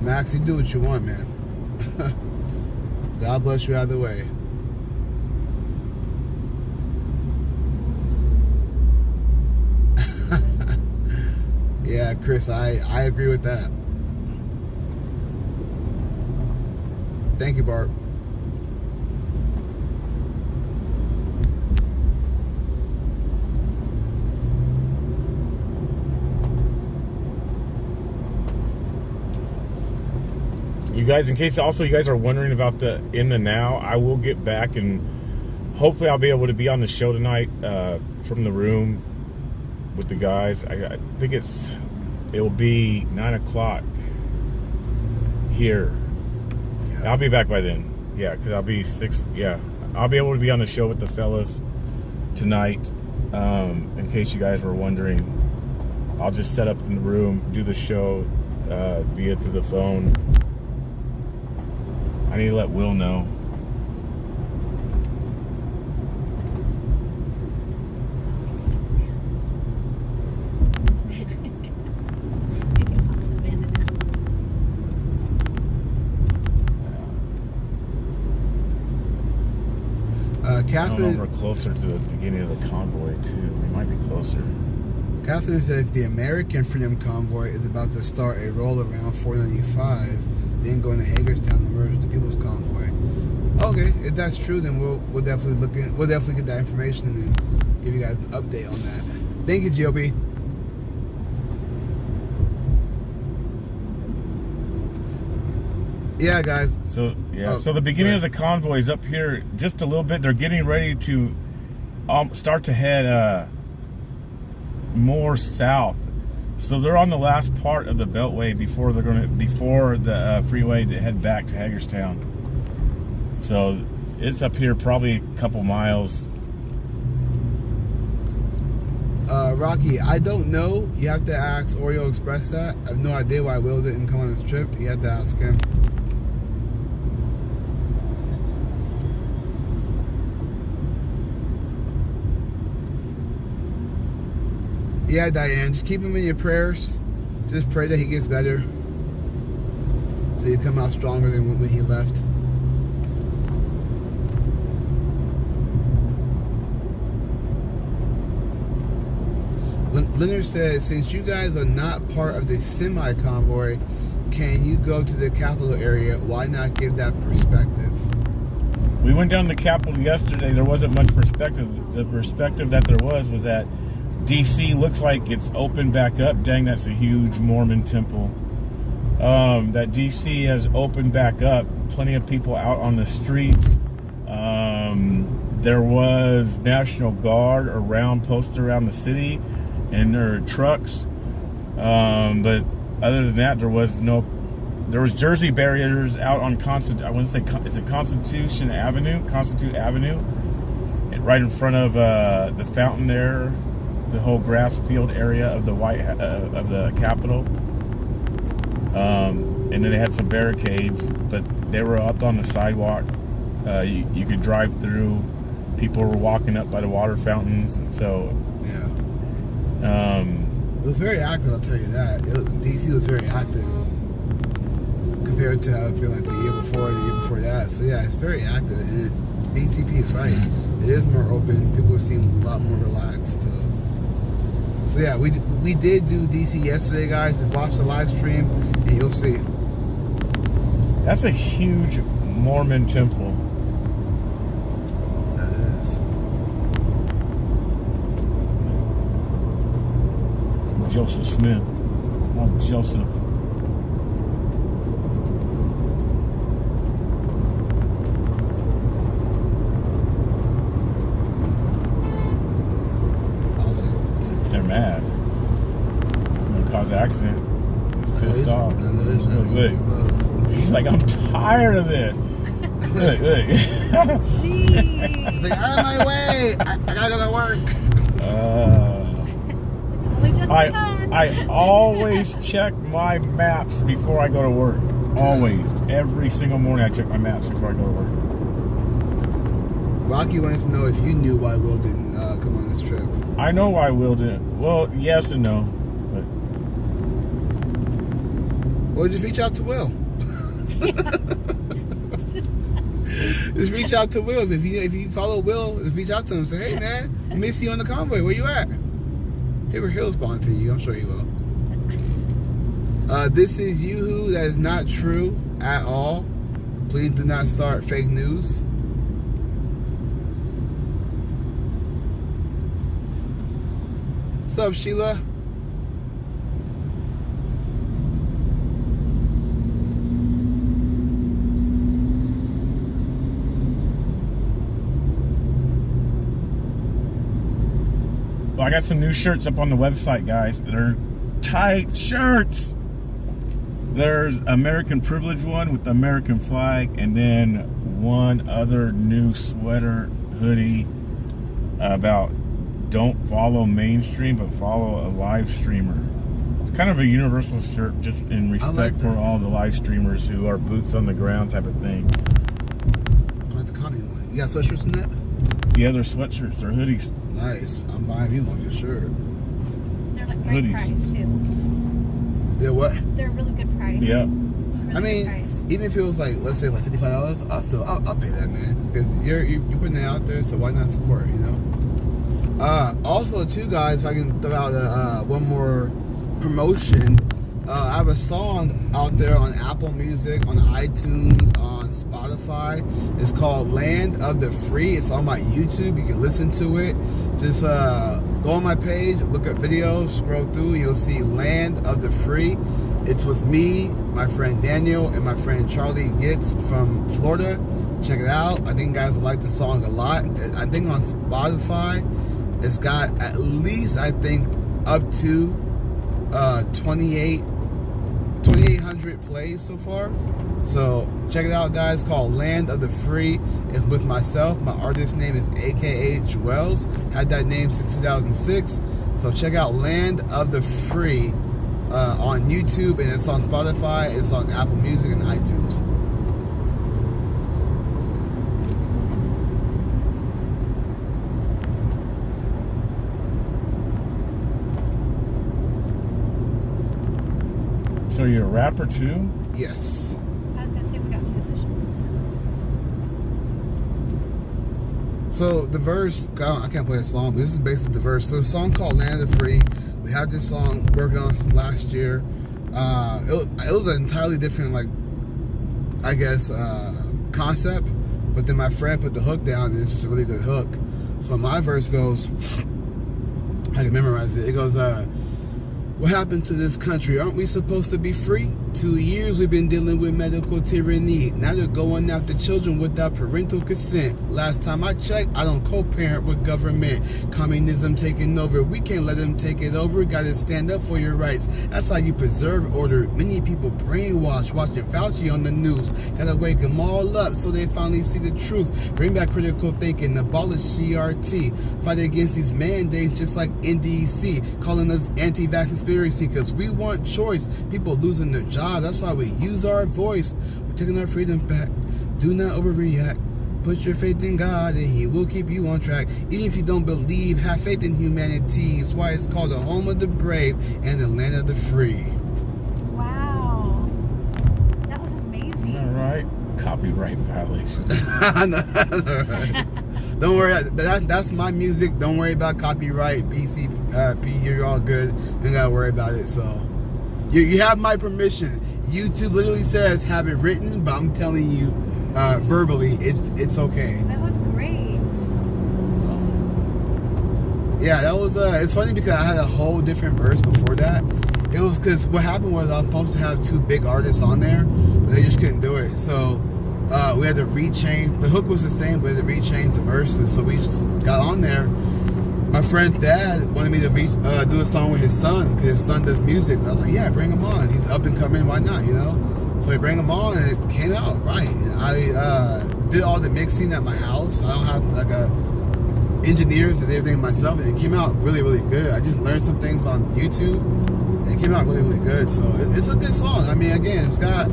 A: Max, you do what you want, man. God bless you either way. Yeah, Chris, I agree with that. Thank you, Bart.
K: You guys, in case also you guys are wondering about the In the Now, I will get back and hopefully I'll be able to be on the show tonight from the room with the guys. I think it'll be 9 o'clock here. I'll be back by then. Yeah, because I'll be 6. Yeah, I'll be able to be on the show with the fellas tonight. In case you guys were wondering, I'll just set up in the room, do the show via through the phone. I need to let Will know.
A: Catherine,
K: I don't know if we're closer to the beginning of the convoy too. We might be closer.
A: Catherine said the American Freedom Convoy is about to start a roll around 495, then going to Hagerstown to merge with the People's Convoy. Okay, if that's true, then we'll definitely we'll definitely get that information and give you guys an update on that. Thank you, GOB. Yeah, guys.
K: So so the beginning of the convoy is up here just a little bit. They're getting ready to start to head more south. So they're on the last part of the Beltway before the freeway to head back to Hagerstown. So it's up here probably a couple miles.
A: Rocky, I don't know. You have to ask Oreo Express that. I have no idea why Will didn't come on this trip. You have to ask him. Yeah, Diane, just keep him in your prayers. Just pray that he gets better, so he come out stronger than when he left. Leonard says, since you guys are not part of the semi-convoy, can you go to the Capitol area? Why not give that perspective?
K: We went down to the Capitol yesterday. There wasn't much perspective. The perspective that there was that DC looks like it's opened back up. Dang, that's a huge Mormon temple. That DC has opened back up. Plenty of people out on the streets. There was National Guard posted around the city in their trucks. But other than that, there was Jersey barriers out on Constitute Avenue, right in front of the fountain there, the whole grass field area of the Capitol. And then they had some barricades, but they were up on the sidewalk. You could drive through. People were walking up by the water fountains. So
A: yeah, it was very active. I'll tell you that. DC was very active compared to how it felt like the year before that. So yeah, it's very active. And BCP is right. It is more open. People seem a lot more relaxed. So yeah, we did do DC yesterday, guys. Just watch the live stream and you'll see.
K: That's a huge Mormon temple.
A: That is.
K: Joseph Smith. Oh, Joseph. They're mad. They're gonna cause an accident. He's pissed off. Look. He's like, I'm tired of this. Look.
A: Jeez. He's like, out of my way. I gotta go to work.
G: It's only just begun.
K: I always check my maps before I go to work. Always. Every single morning I check my maps before I go to work.
A: Rocky wants to know if you knew why Will didn't come on this trip.
K: I know why Will didn't. Well, yes and no. But...
A: Well, just reach out to Will. Just reach out to Will. If you follow Will, just reach out to him and say, hey man, let me see you on the convoy. Where you at? He'll respond to you. I'm sure he will. This is Yoo-hoo. That is not true at all. Please do not start fake news. What's up, Sheila?
K: Well, I got some new shirts up on the website, guys. They're tight shirts. There's American Privilege one with the American flag, and then one other new sweater hoodie about don't follow mainstream, but follow a live streamer. It's kind of a universal shirt, just in respect for all the live streamers who are boots on the ground type of thing.
A: I like the Connie one. You got sweatshirts in that?
K: Yeah, they're sweatshirts. They're hoodies.
A: Nice. I'm buying you one for sure.
G: They're like great
K: Hoodies.
G: price too.
A: Yeah, what?
G: They're really good price.
K: Yeah.
G: Really
A: I mean,
G: good price.
A: even if it was like, let's say like $55, I'll pay that, man. Because you're putting it out there, so why not support, you know? Also, too, guys, if I can throw out one more promotion. I have a song out there on Apple Music, on iTunes, on Spotify. It's called Land of the Free. It's on my YouTube. You can listen to it. Just go on my page, look at videos, scroll through, you'll see Land of the Free. It's with me, my friend Daniel, and my friend Charlie Gitz from Florida. Check it out. I think guys will like the song a lot. I think on Spotify, it's got at least, I think, up to 2,800 plays so far. So check it out, guys. It's called Land of the Free. It's with myself. My artist name is AKA Wells. Had that name since 2006. So check out Land of the Free on YouTube, and it's on Spotify. It's on Apple Music and iTunes.
K: So you're a rapper too?
A: Yes.
G: I was gonna say we got musicians.
A: So the verse, I can't play the song, but this is basically the verse. So the song called Land of the Free. We had this song working on since last year. It was an entirely different, like, I guess, concept. But then my friend put the hook down, and it's just a really good hook. So my verse goes, I can memorize it. It goes, what happened to this country? Aren't we supposed to be free? 2 years we've been dealing with medical tyranny. Now they're going after children without parental consent. Last time I checked, I don't co-parent with government. Communism taking over. We can't let them take it over. Gotta stand up for your rights. That's how you preserve order. Many people brainwashed, watching Fauci on the news. Gotta wake them all up so they finally see the truth. Bring back critical thinking. Abolish CRT. Fight against these mandates just like NDC. Calling us anti-vax conspiracy because we want choice. People losing their job. That's why we use our voice. We're taking our freedom back. Do not overreact. Put your faith in God and He will keep you on track. Even if you don't believe, have faith in humanity. That's why it's called the home of the brave and the land of the free.
D: Wow. That was amazing.
K: All right. Copyright violation.
A: Don't worry. That's my music. Don't worry about copyright. BCP, you're all good. You ain't gotta worry about it. So you have my permission. YouTube literally says have it written, but I'm telling you verbally, it's okay.
D: That was great.
A: So yeah, that was it's funny because I had a whole different verse before that. It was because what happened was I was supposed to have 2 big artists on there, but they just couldn't do it. So we had to rechange. The hook was the same, but we had to rechange the verses. So we just got on there. My friend's dad wanted me to do a song with his son because his son does music. I was like, yeah, bring him on. He's up and coming. Why not? You know. So we bring him on, and it came out right. And I did all the mixing at my house. I don't have like engineers and everything myself, and it came out really, really good. I just learned some things on YouTube, and it came out really, really good. So it's a good song. I mean, again, it's got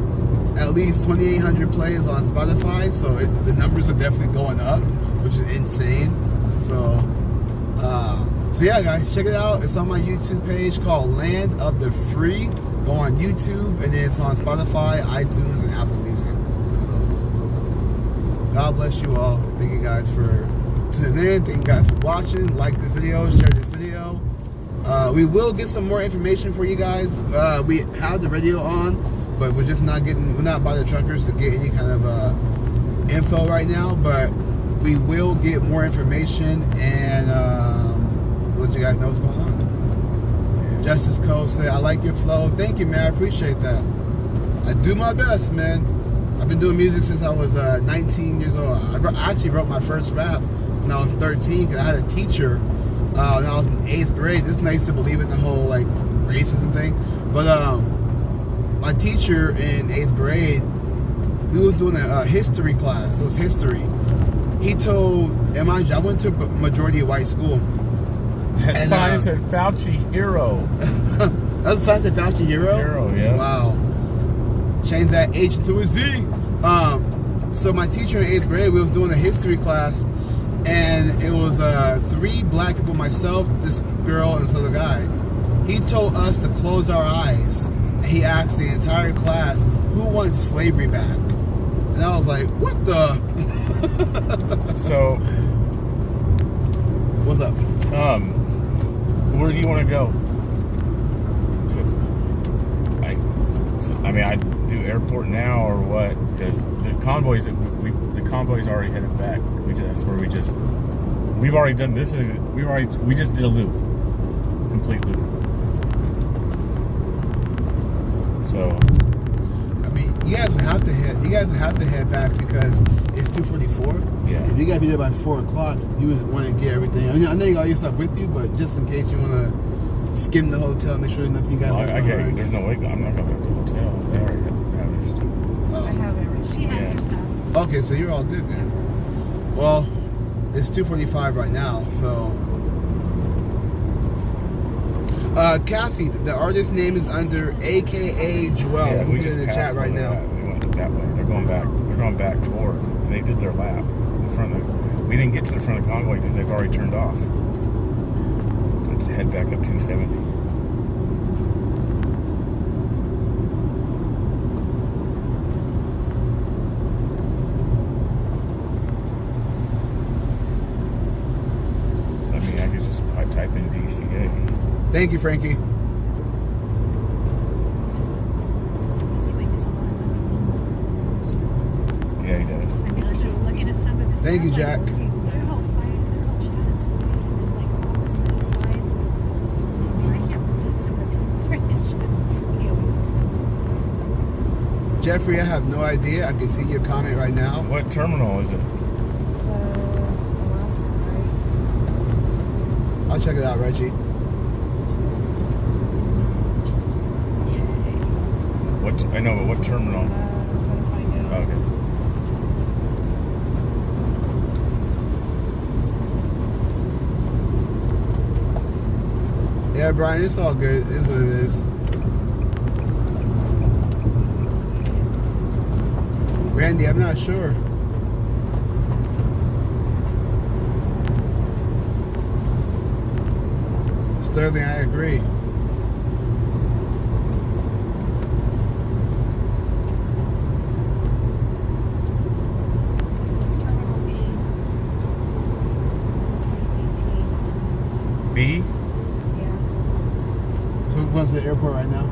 A: at least 2,800 plays on Spotify, so the numbers are definitely going up, which is insane. So yeah, guys, check it out. It's on my YouTube page called Land of the Free. Go on YouTube, and then it's on Spotify, iTunes, and Apple Music. So, God bless you all. Thank you guys for tuning in. Thank you guys for watching. Like this video, share this video. We will get some more information for you guys. We have the radio on, but we're not by the truckers to get any kind of info right now. But we will get more information and let you guys know what's going on. Justice Cole said, I like your flow. Thank you, man. I appreciate that. I do my best, man. I've been doing music since I was 19 years old. I actually wrote my first rap when I was 13 because I had a teacher when I was in 8th grade. This is nice to believe in the whole like racism thing. But my teacher in 8th grade, we was doing a history class. So it was history. He told, and mind you, I went to a majority white school.
K: That sign said Fauci hero.
A: That's a sign said Fauci hero?
K: Hero, yeah.
A: Wow. Change that H into a Z. So my teacher in 8th grade, we was doing a history class, and it was 3 black people, myself, this girl, and this other guy. He told us to close our eyes, and he asked the entire class, who wants slavery back? And I was like, what the?
K: So,
A: what's up?
K: Where do you want to go? I mean, I do airport now or what? Because the convoys already headed back. We've already done this. We just did a loop, complete loop. So,
A: I mean, you guys would have to head back because it's 2:44.
K: Yeah.
A: If you gotta be there by 4 o'clock, you would want to get everything. I mean, I know you got your stuff with you, but just in case you want to skim the hotel, make sure there's nothing you got left behind.
K: There's no way. I'm not going to the hotel. They already have their stuff.
D: I have everything. She has her stuff.
A: Okay, so you're all good then. Well, it's 2:45 right now, so. Kathy, the artist name is under AKA Joel.
K: Yeah, we just
A: in the chat right now.
K: We went that way. They're going back. They're going back toward. And they did their lap in front of. We didn't get to the front of the convoy because they've already turned off. To head back up 270. I mean, I could just type in DCA.
A: Thank you, Frankie.
K: Yeah, he does.
D: I mean, I was just looking at some of his
A: Thank you,
D: stuff,
A: Jack.
D: like, their whole fight, their whole chat is fighting and like opposite sides. I mean, I can't believe some of the people for his shit. He always says.
A: Jeffrey, I have no idea. I can see your comment right now.
K: What terminal is it?
A: I'll check it out, Reggie.
K: What? I know, but what terminal? Okay.
A: Yeah, Brian, it's all good. It is what it is. Randy, I'm not sure. Sterling, I agree.
K: B?
A: Who wants to the airport right now?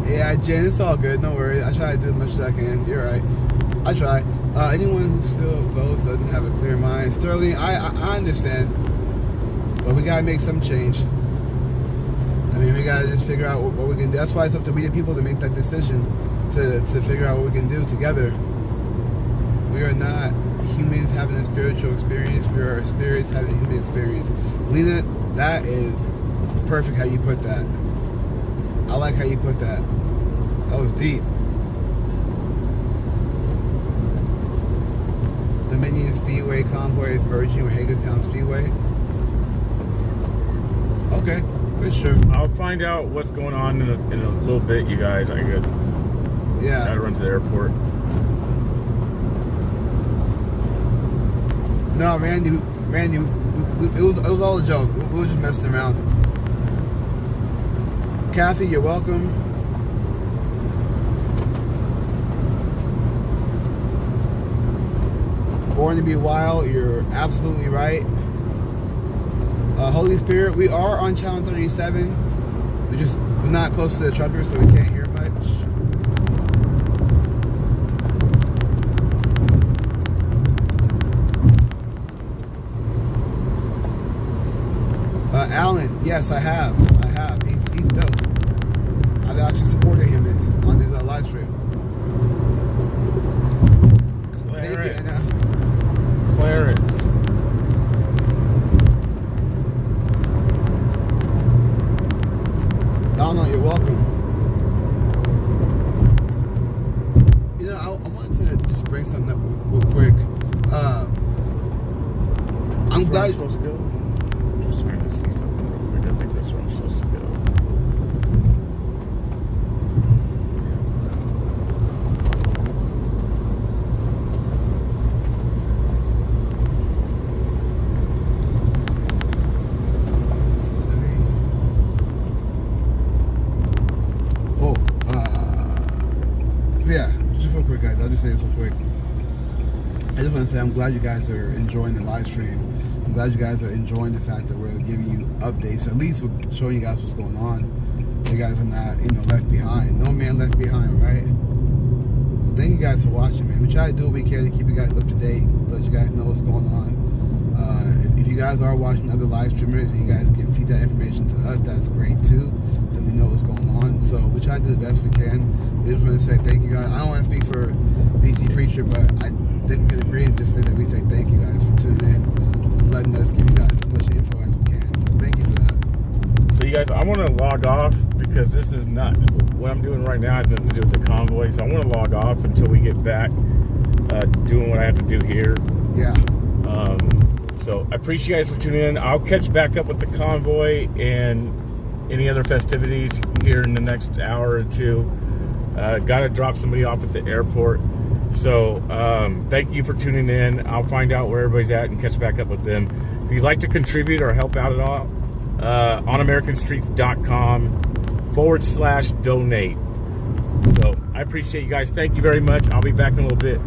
A: Yeah, Jen, it's all good. No worries. I try to do as much as I can. You're right. I try. Anyone who still votes doesn't have a clear mind. Sterling, I understand. But we got to make some change. I mean, we got to just figure out what we can do. That's why it's up to we the people to make that decision to figure out what we can do together. We are not humans having a spiritual experience. We are spirits having a human experience. Lena, that is perfect how you put that. I like how you put that. That was deep. Dominion Speedway convoy is merging with Hagerstown Speedway. Okay, for sure.
K: I'll find out what's going on in a little bit, you guys. I gotta run to the airport.
A: No, Randy, it was all a joke. We were just messing around. Kathy, you're welcome. Born to be wild, you're absolutely right. Holy Spirit, we are on channel 37. We're not close to the trucker, so we can't hear much. Alan, yes, I have. He's dope. I've actually supported him on his live stream.
K: Clarence.
A: Donald, you're welcome. You know, I wanted to just bring something up real quick. I'm glad.
K: I'm supposed to go. I'm just trying to see something real quick. I think that's where I'm supposed to go.
A: I'll just say this real quick. I just want to say I'm glad you guys are enjoying the live stream. I'm glad you guys are enjoying the fact that we're giving you updates. At least we're showing you guys what's going on. You guys are not, left behind. No man left behind, right? So thank you guys for watching, man. We try to do what we can to keep you guys up to date, let you guys know what's going on. If you guys are watching other live streamers and you guys can feed that information to us, that's great too. So we know what's going on. So we try to do the best we can. We just want to say thank you guys. I don't want to speak for BC Preacher, but I think we can agree and just say that we say thank you guys for tuning in and letting us give you guys as much info as we can. So thank you for that.
K: So you guys, I want to log off because this is not what I'm doing right now. Has nothing to do with the convoy. So I want to log off until we get back doing what I have to do here.
A: Yeah.
K: So I appreciate you guys for tuning in. I'll catch back up with the convoy and any other festivities here in the next hour or two. Got to drop somebody off at the airport. So thank you for tuning in. I'll find out where everybody's at and catch back up with them. If you'd like to contribute or help out at all, onamericanstreets.com/donate. So I appreciate you guys. Thank you very much. I'll be back in a little bit.